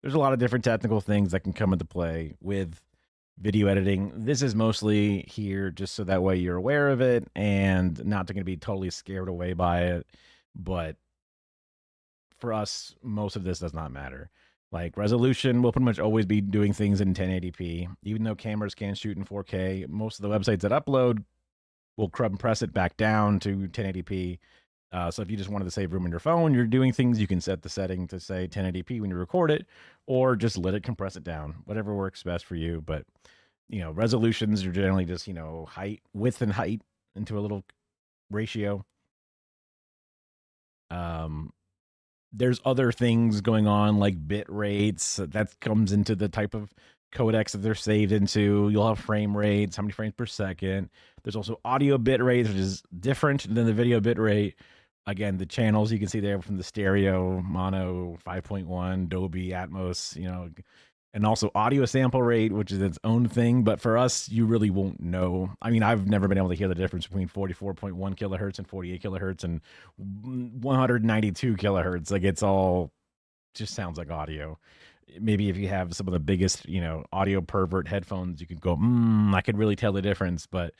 There's a lot of different technical things that can come into play with video editing. This is mostly here just so that way you're aware of it and not going to be totally scared away by it. But for us, most of this does not matter. Like resolution, we'll pretty much always be doing things in 1080p. Even though cameras can shoot in 4K, most of the websites that upload will compress it back down to 1080p. So if you just wanted to save room in your phone, you're doing things, you can set the setting to say 1080p when you record it, or just let it compress it down, whatever works best for you. But, resolutions are generally just, width and height into a little ratio. There's other things going on like bit rates. That comes into the type of codecs that they're saved into. You'll have frame rates, how many frames per second. There's also audio bit rates, which is different than the video bit rate. Again, the channels you can see there from the stereo, mono, 5.1, Dolby, Atmos, and also audio sample rate, which is its own thing. But for us, you really won't know. I mean, I've never been able to hear the difference between 44.1 kilohertz and 48 kilohertz and 192 kilohertz. Like it's all just sounds like audio. Maybe if you have some of the biggest, audio pervert headphones, you could go, I could really tell the difference. But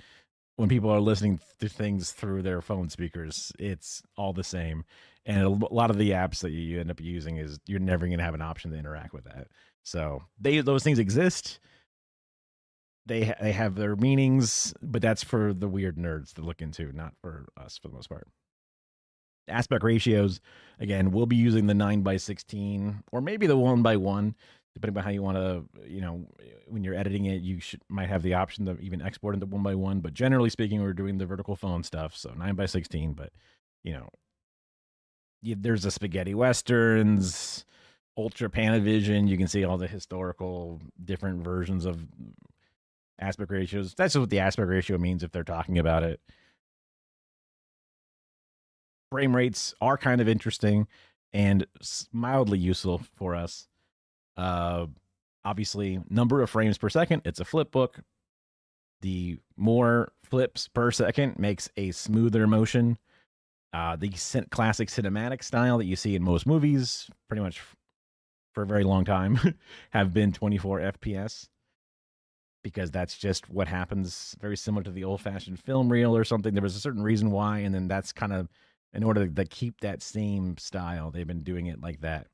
when people are listening to things through their phone speakers, it's all the same. And a lot of the apps that you end up using is you're never going to have an option to interact with that. So those things exist. they have their meanings, but that's for the weird nerds to look into, not for us for the most part. Aspect ratios, again, we'll be using the 9:16 or maybe the 1:1, depending on how you want to, when you're editing it, you might have the option to even export into 1:1. But generally speaking, we're doing the vertical phone stuff, so 9:16. But there's the spaghetti westerns, ultra panavision. You can see all the historical different versions of aspect ratios. That's just what the aspect ratio means if they're talking about it. Frame rates are kind of interesting and mildly useful for us. Obviously, number of frames per second, it's a flip book. The more flips per second makes a smoother motion. The classic cinematic style that you see in most movies, pretty much for a very long time, have been 24 FPS. Because that's just what happens, very similar to the old-fashioned film reel or something. There was a certain reason why, and then that's kind of, in order to keep that same style, they've been doing it like that.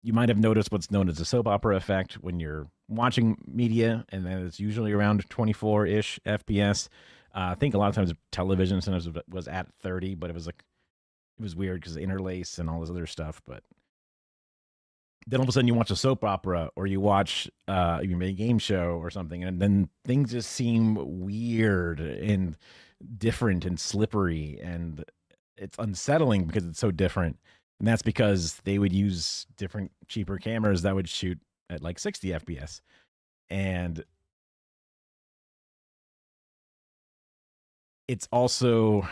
You might have noticed what's known as a soap opera effect when you're watching media, and then it's usually around 24-ish FPS. I think a lot of times television sometimes was at 30, but it was weird because of interlace and all this other stuff. But then all of a sudden you watch a soap opera or you watch even a game show or something, and then things just seem weird and different and slippery, and it's unsettling because it's so different. And that's because they would use different cheaper cameras that would shoot at like 60 FPS. And it's also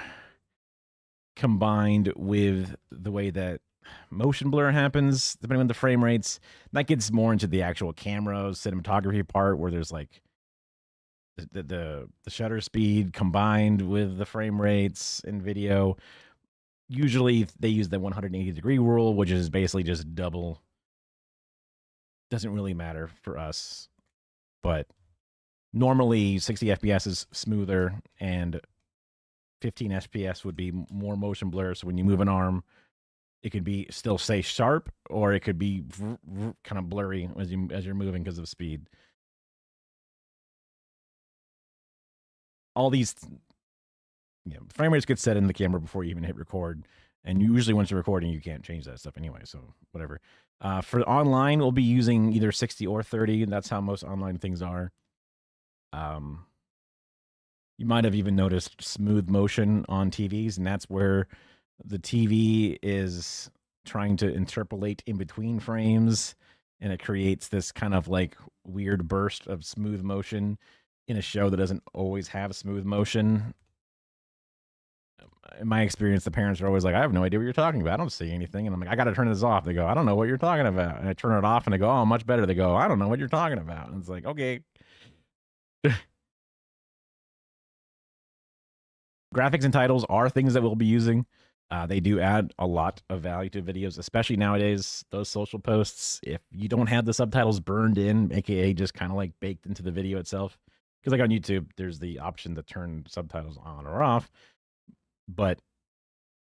combined with the way that motion blur happens, depending on the frame rates. That gets more into the actual camera cinematography part, where there's like the shutter speed combined with the frame rates in video. Usually they use the 180-degree rule, which is basically just double. Doesn't really matter for us, but normally 60 FPS is smoother, and 15 FPS would be more motion blur. So when you move an arm, it could be still stay sharp, or it could be kind of blurry as you're moving because of speed. All these frame rates get set in the camera before you even hit record, and usually once you're recording, you can't change that stuff anyway. So whatever. For online, we'll be using either 60 or 30. And that's how most online things are. You might have even noticed smooth motion on TVs, and that's where the TV is trying to interpolate in between frames, and it creates this kind of like weird burst of smooth motion in a show that doesn't always have smooth motion. In my experience, the parents are always like, I have no idea what you're talking about. I don't see anything. And I'm like, I got to turn this off. They go, I don't know what you're talking about. And I turn it off and they go, oh, much better. They go, I don't know what you're talking about. And it's like, okay. Graphics and titles are things that we'll be using. They do add a lot of value to videos, especially nowadays, those social posts. If you don't have the subtitles burned in, aka just kind of like baked into the video itself, because like on YouTube, there's the option to turn subtitles on or off. But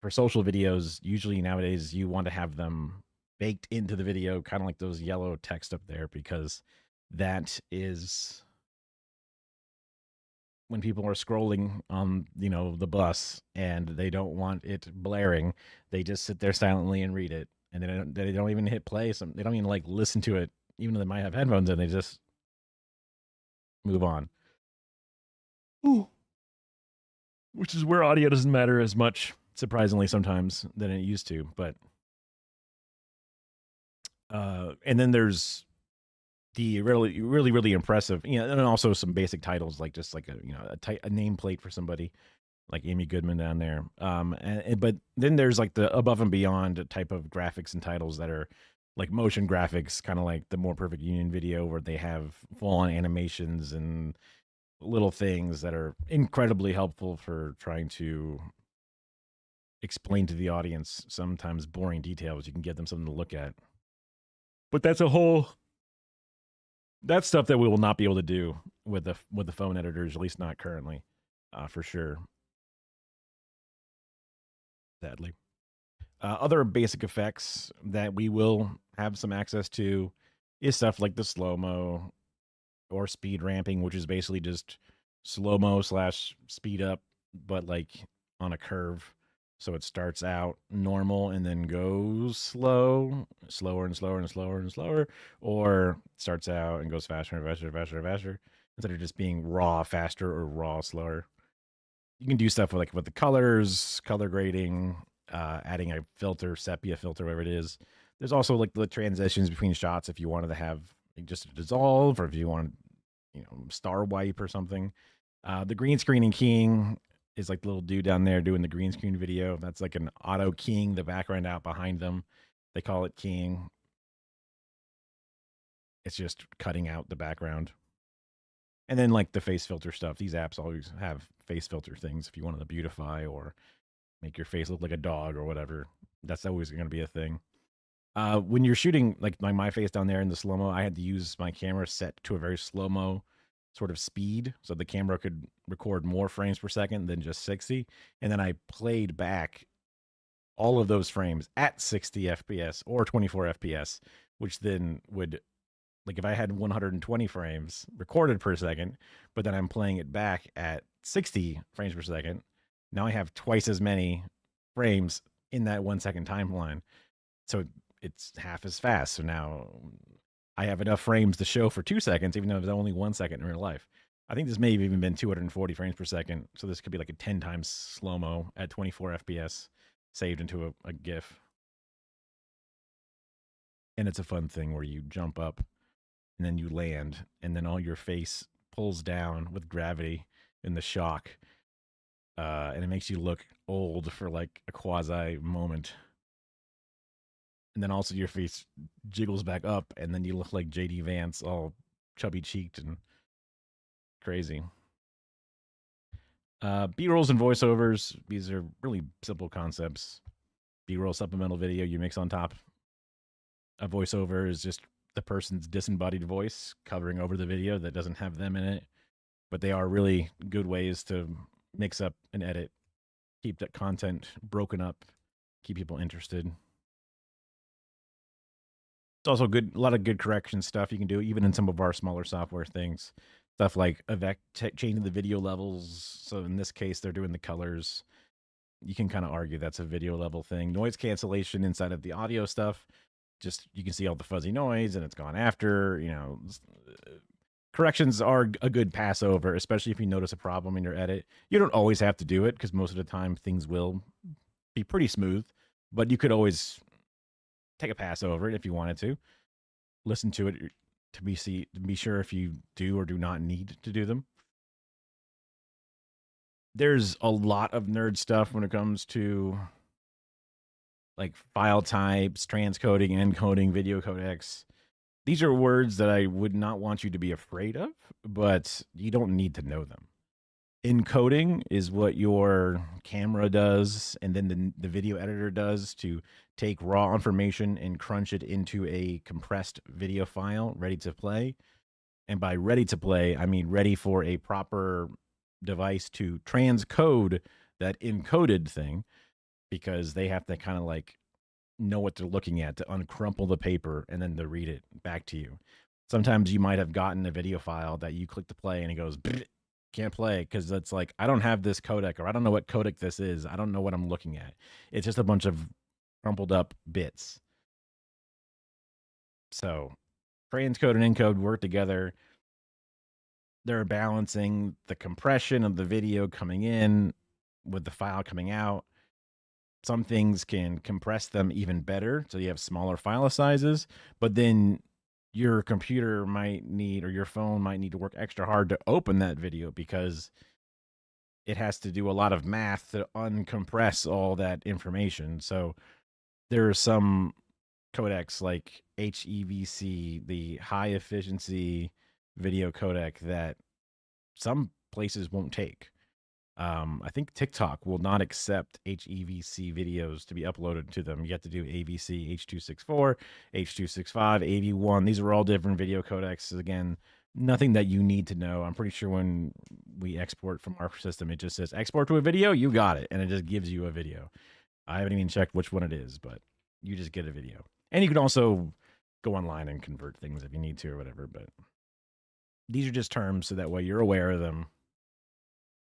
for social videos, usually nowadays you want to have them baked into the video, kind of like those yellow text up there, because that is when people are scrolling on, the bus and they don't want it blaring, they just sit there silently and read it, and they don't even hit play. They don't even like listen to it, even though they might have headphones in. They just move on. Ooh. Which is where audio doesn't matter as much, surprisingly, sometimes than it used to. But and then there's the really, really, really impressive, and also some basic titles, like just like a nameplate for somebody like Amy Goodman down there. But then there's like the above and beyond type of graphics and titles that are like motion graphics, kind of like the More Perfect Union video, where they have full-on animations and little things that are incredibly helpful for trying to explain to the audience sometimes boring details. You can give them something to look at. But that's stuff that we will not be able to do with the phone editors, at least not currently, for sure. Sadly. Other basic effects that we will have some access to is stuff like the slow-mo, or speed ramping, which is basically just slow-mo slash speed up, but like on a curve. So it starts out normal and then goes slower and slower and slower and slower, or starts out and goes faster and faster and faster and faster instead of just being raw faster or raw slower. You can do stuff with the colors, color grading, adding a filter, sepia filter, whatever it is. There's also like the transitions between shots if you wanted to have like, just a dissolve, or if you want, star wipe or something. The green screening keying is like the little dude down there doing the green screen video. That's like an auto keying the background out behind them. They call it keying. It's just cutting out the background. And then like the face filter stuff. These apps always have face filter things if you want to beautify or make your face look like a dog or whatever. That's always going to be a thing. When you're shooting like my face down there in the slow-mo, I had to use my camera set to a very slow-mo sort of speed so the camera could record more frames per second than just 60. And then I played back all of those frames at 60 FPS or 24 FPS, which then would, like if I had 120 frames recorded per second, but then I'm playing it back at 60 frames per second, now I have twice as many frames in that 1 second timeline. So it's half as fast. So now I have enough frames to show for 2 seconds, even though it's only 1 second in real life. I think this may have even been 240 frames per second. So this could be like a 10 times slow-mo at 24 FPS saved into a GIF. And it's a fun thing where you jump up and then you land, and then all your face pulls down with gravity in the shock. And it makes you look old for like a quasi moment. And then also your face jiggles back up, and then you look like JD Vance, all chubby cheeked and crazy. B-rolls and voiceovers. These are really simple concepts. B-roll supplemental video you mix on top. A voiceover is just the person's disembodied voice covering over the video that doesn't have them in it. But they are really good ways to mix up and edit, keep that content broken up, keep people interested. It's also good, a lot of good correction stuff you can do, even in some of our smaller software things. Stuff like changing the video levels. So in this case, they're doing the colors. You can kind of argue that's a video level thing. Noise cancellation inside of the audio stuff. Just you can see all the fuzzy noise and it's gone after, corrections are a good pass over, especially if you notice a problem in your edit. You don't always have to do it because most of the time things will be pretty smooth, but you could always take a pass over it if you wanted to. Listen to it to be sure if you do or do not need to do them. There's a lot of nerd stuff when it comes to like file types, transcoding, encoding, video codecs. These are words that I would not want you to be afraid of, but you don't need to know them. Encoding is what your camera does, and then the video editor does to take raw information and crunch it into a compressed video file ready to play. And by ready to play, I mean ready for a proper device to transcode that encoded thing, because they have to kind of like know what they're looking at to uncrumple the paper and then to read it back to you. Sometimes you might have gotten a video file that you click to play and it goes, can't play, because it's like, I don't have this codec, or I don't know what codec this is. I don't know what I'm looking at. It's just a bunch of crumpled up bits. So transcode and encode work together. They're balancing the compression of the video coming in with the file coming out. Some things can compress them even better, so you have smaller file sizes, but then your computer might need, or your phone might need to work extra hard to open that video because it has to do a lot of math to uncompress all that information. So there are some codecs like HEVC, the high efficiency video codec, that some places won't take. I think TikTok will not accept HEVC videos to be uploaded to them. You have to do AVC, H.264, H.265, AV1. These are all different video codecs. Again, nothing that you need to know. I'm pretty sure when we export from our system, it just says export to a video, you got it, and it just gives you a video. I haven't even checked which one it is, but you just get a video. And you can also go online and convert things if you need to or whatever, but these are just terms so that way you're aware of them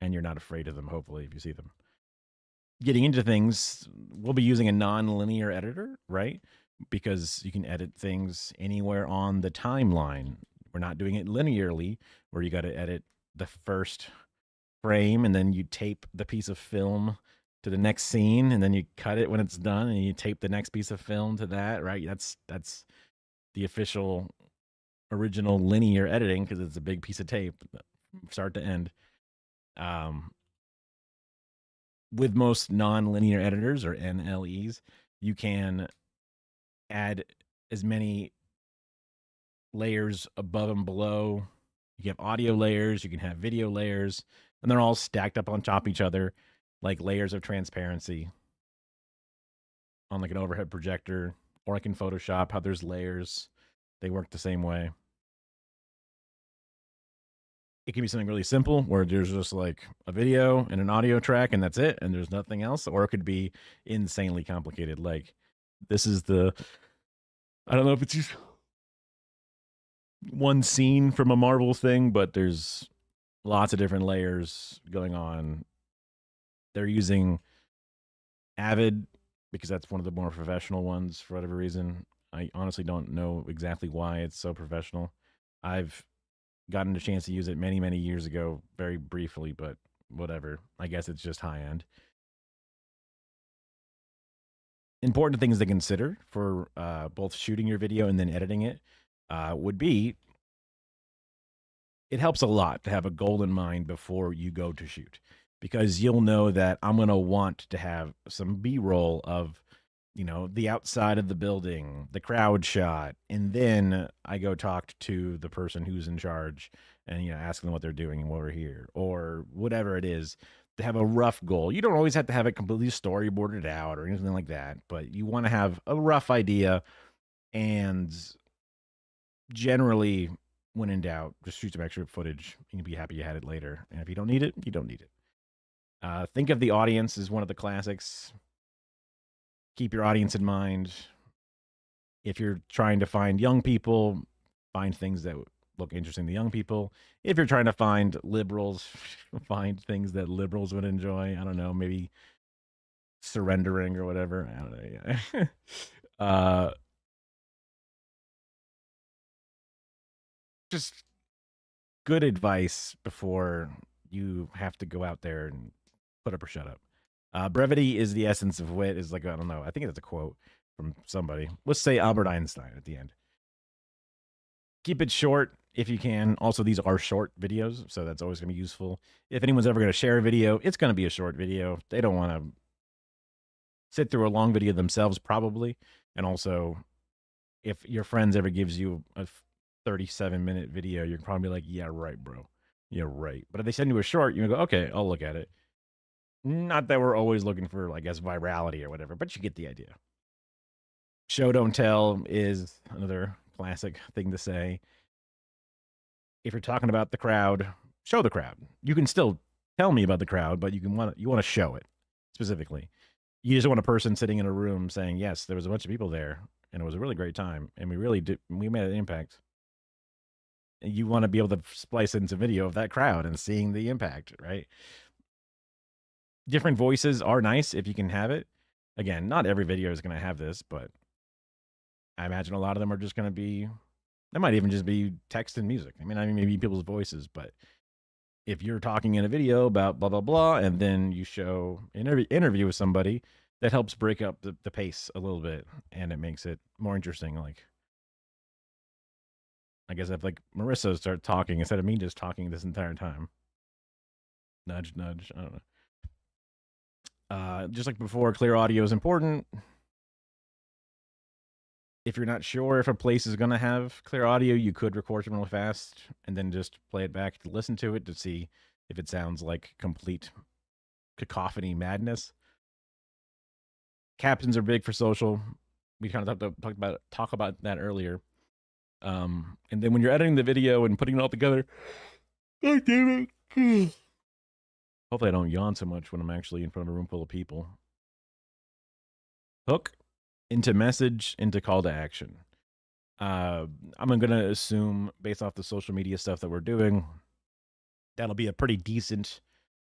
and you're not afraid of them, hopefully, if you see them. Getting into things, we'll be using a non-linear editor, right? Because you can edit things anywhere on the timeline. We're not doing it linearly, where you got to edit the first frame and then you tape the piece of film to the next scene and then you cut it when it's done and you tape the next piece of film to that, right? That's the official original linear editing because it's a big piece of tape start to end. With most non-linear editors or NLEs, you can add as many layers above and below. You can have audio layers, you can have video layers, and they're all stacked up on top of each other like layers of transparency on like an overhead projector, or like in Photoshop, how there's layers. They work the same way. It can be something really simple where there's just like a video and an audio track and that's it, and there's nothing else. Or it could be insanely complicated. Like this is I don't know if it's just one scene from a Marvel thing, but there's lots of different layers going on. They're using Avid because that's one of the more professional ones for whatever reason. I honestly don't know exactly why it's so professional. I've gotten a chance to use it many, many years ago, very briefly, but whatever. I guess it's just high end. Important things to consider for both shooting your video and then editing it would be, it helps a lot to have a goal in mind before you go to shoot, because you'll know that I'm going to want to have some B-roll of, you know, the outside of the building, the crowd shot, and then I go talk to the person who's in charge and, you know, ask them what they're doing and what we're here, or whatever it is, to have a rough goal. You don't always have to have it completely storyboarded out or anything like that, but you want to have a rough idea, and generally, when in doubt, just shoot some extra footage. You can be happy you had it later, and if you don't need it, you don't need it. Think of the audience as one of the classics. Keep your audience in mind. If you're trying to find young people, find things that look interesting to young people. If you're trying to find liberals, find things that liberals would enjoy. I don't know, maybe surrendering or whatever. I don't know. Yeah. Just good advice before you have to go out there and put up or shut up. Brevity is the essence of wit is like, I don't know. I think it's a quote from somebody. Let's say Albert Einstein at the end. Keep it short if you can. Also, these are short videos, so that's always going to be useful. If anyone's ever going to share a video, it's going to be a short video. They don't want to sit through a long video themselves, probably. And also, if your friends ever gives you a 37-minute video, you're probably like, yeah, right, bro. Yeah, right. But if they send you a short, you go, okay, I'll look at it. Not that we're always looking for, I guess, virality or whatever, but you get the idea. Show, don't tell is another classic thing to say. If you're talking about the crowd, show the crowd. You can still tell me about the crowd, but you want to show it specifically. You just want a person sitting in a room saying, yes, there was a bunch of people there, and it was a really great time, and we made an impact. And you want to be able to splice into video of that crowd and seeing the impact, right? Different voices are nice if you can have it. Again, not every video is going to have this, but I imagine a lot of them are just going to be, they might even just be text and music. I mean, maybe people's voices, but if you're talking in a video about blah, blah, blah, and then you show an interview with somebody, that helps break up the pace a little bit, and it makes it more interesting. Like, I guess if like Marissa started talking instead of me just talking this entire time. Nudge, nudge. I don't know. Just like before, clear audio is important. If you're not sure if a place is going to have clear audio, you could record it real fast and then just play it back to listen to it to see if it sounds like complete cacophony madness. Captions are big for social. We kind of talk about that earlier. And then when you're editing the video and putting it all together, God damn it. Hopefully I don't yawn so much when I'm actually in front of a room full of people. Hook into message into call to action. I'm going to assume, based off the social media stuff that we're doing, that'll be a pretty decent,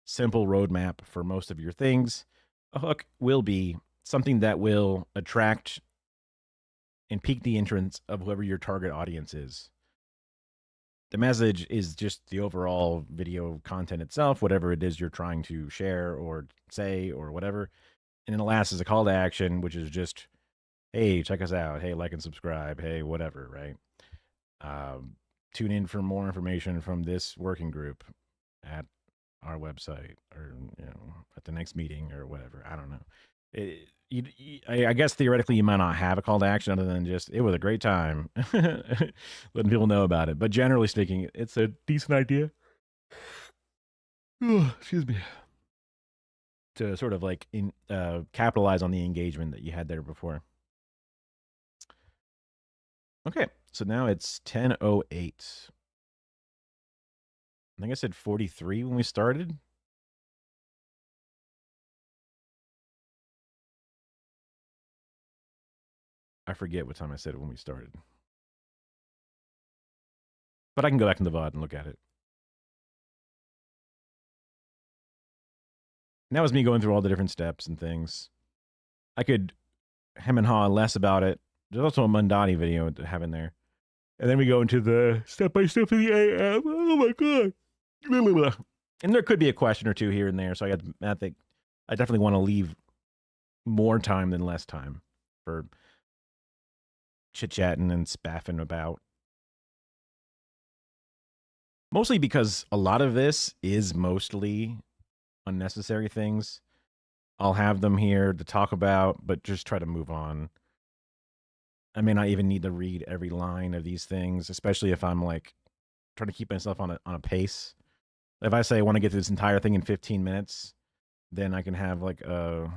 simple roadmap for most of your things. A hook will be something that will attract and pique the interest of whoever your target audience is. The message is just the overall video content itself, whatever it is you're trying to share or say or whatever. And then the last is a call to action, which is just, hey, check us out. Hey, like and subscribe. Hey, whatever, right? Tune in for more information from this working group at our website or, at the next meeting or whatever. I don't know. I guess theoretically you might not have a call to action other than just, it was a great time, letting people know about it. But generally speaking, it's a decent idea. Excuse me. To sort of like capitalize on the engagement that you had there before. Okay, so now it's 10:08. I think I said 43 when we started. I forget what time I said it when we started. But I can go back in the VOD and look at it. And that was me going through all the different steps and things. I could hem and haw less about it. There's also a Mundani video to have in there. And then we go into the step-by-step of the AM. Oh my God. And there could be a question or two here and there. So I think I definitely want to leave more time than less time for chit-chatting and spaffing about. Mostly because a lot of this is mostly unnecessary things. I'll have them here to talk about, but just try to move on. I may not even need to read every line of these things, especially if I'm like trying to keep myself on a pace. If I say I want to get through this entire thing in 15 minutes, then I can have like a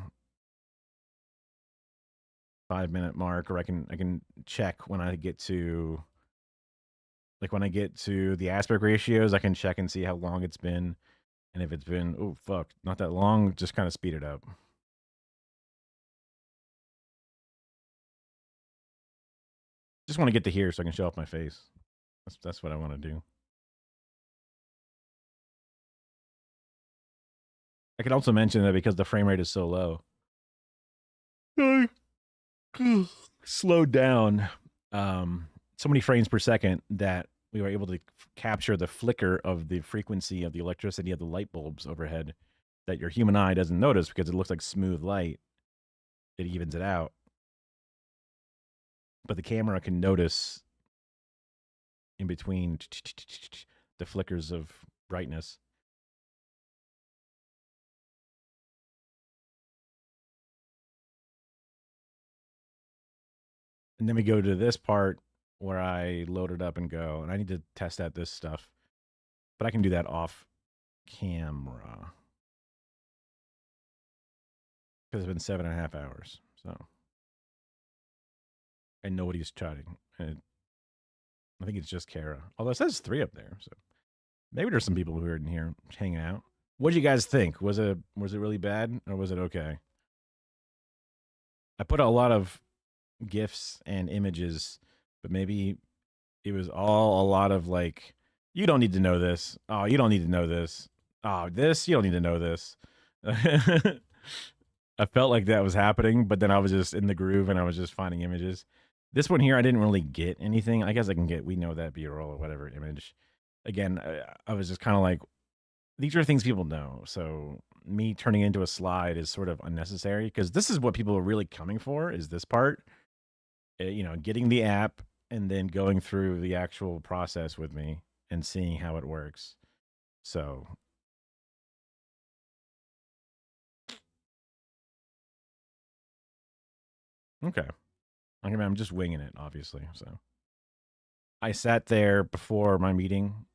5-minute mark, or I can check when I get to, like when I get to the aspect ratios, I can check and see how long it's been. And if it's been, oh, fuck, not that long, just kind of speed it up. Just want to get to here so I can show off my face. That's what I want to do. I could also mention that because the frame rate is so low, slowed down so many frames per second that we were able to capture the flicker of the frequency of the electricity of the light bulbs overhead that your human eye doesn't notice because it looks like smooth light. It evens it out. But the camera can notice in between the flickers of brightness. And then we go to this part where I load it up and go. And I need to test out this stuff. But I can do that off camera. Because it's been 7.5 hours. So. And nobody's chatting. And I think it's just Kara. Although it says 3 up there. So maybe there's some people who are in here hanging out. What do you guys think? Was it really bad? Or was it okay? I put a lot of GIFs and images, but maybe it was all a lot of like, you don't need to know this. Oh, you don't need to know this. Oh, this, you don't need to know this. I felt like that was happening, but then I was just in the groove and I was just finding images. This one here, I didn't really get anything. I guess I can get, we know that B-roll or whatever image. Again, I was just kind of like, these are things people know. So me turning into a slide is sort of unnecessary because this is what people are really coming for, is this part. Getting the app and then going through the actual process with me and seeing how it works. So okay. I'm just winging it, obviously. So I sat there before my meeting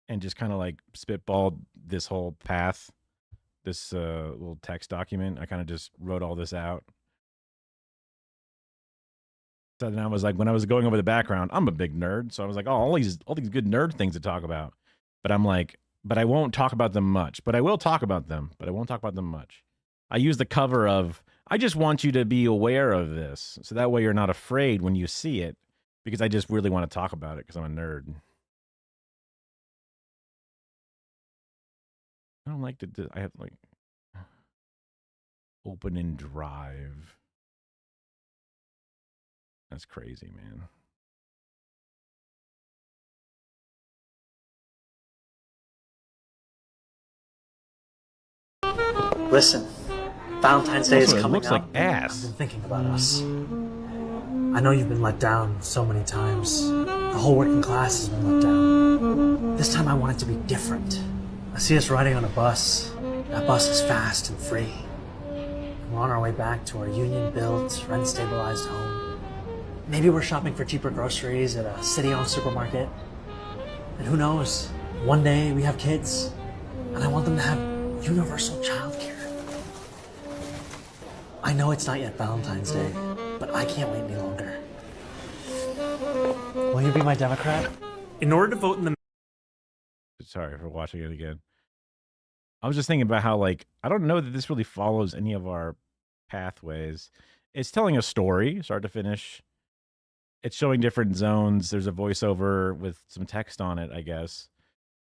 and just kind of like spitballed this whole path, this little text document. I kind of just wrote all this out. So then I was like, when I was going over the background, I'm a big nerd. So I was like, oh, all these good nerd things to talk about. But I'm like, but I won't talk about them much. But I will talk about them, but I won't talk about them much. I use the cover of, I just want you to be aware of this, so that way you're not afraid when you see it, because I just really want to talk about it because I'm a nerd. I don't like to. I have like open in Drive. That's crazy, man. Listen, Valentine's Day is Also, it coming looks up. like ass. I've been thinking about us. I know you've been let down so many times. The whole working class has been let down. This time I want it to be different. I see us riding on a bus. That bus is fast and free. We're on our way back to our union-built, rent-stabilized home. Maybe we're shopping for cheaper groceries at a city-owned supermarket. And who knows, one day we have kids, and I want them to have universal childcare. I know it's not yet Valentine's Day, but I can't wait any longer. Will you be my Democrat? In order to vote in the Sorry for watching it again. I was just thinking about how, like, I don't know that this really follows any of our pathways. It's telling a story, start to finish. It's showing different zones. There's a voiceover with some text on it, I guess.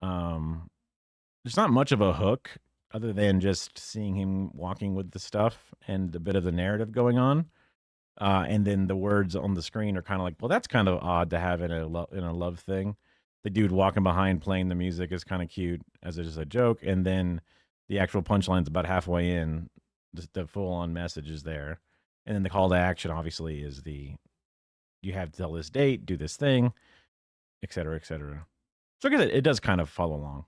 There's not much of a hook other than just seeing him walking with the stuff and a bit of the narrative going on. And then the words on the screen are kind of like, well, that's kind of odd to have in a love thing. The dude walking behind playing the music is kind of cute as just a joke. And then the actual punchline's about halfway in. The full-on message is there. And then the call to action, obviously, is you have to tell this date, do this thing, et cetera, et cetera. So I guess it does kind of follow along.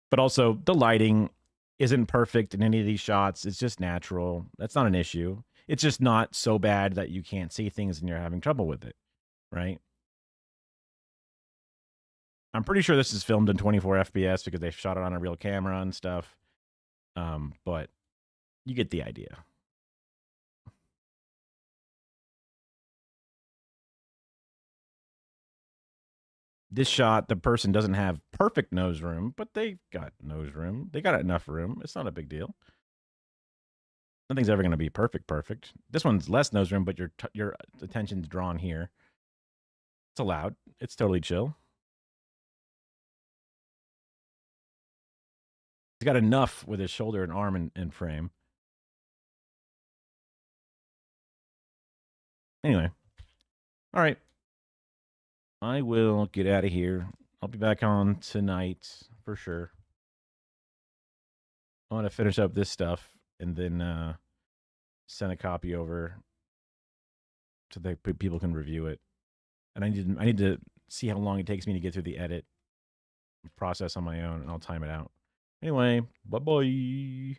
But also, the lighting isn't perfect in any of these shots. It's just natural. That's not an issue. It's just not so bad that you can't see things and you're having trouble with it, right? I'm pretty sure this is filmed in 24 FPS because they shot it on a real camera and stuff. But you get the idea. This shot, the person doesn't have perfect nose room, but they got nose room. They got enough room. It's not a big deal. Nothing's ever going to be perfect. This one's less nose room, but your attention's drawn here. It's allowed. It's totally chill. He's got enough with his shoulder and arm in frame. Anyway. All right. I will get out of here. I'll be back on tonight for sure. I want to finish up this stuff and then send a copy over so that people can review it. And I need to see how long it takes me to get through the edit process on my own, and I'll time it out. Anyway, bye-bye.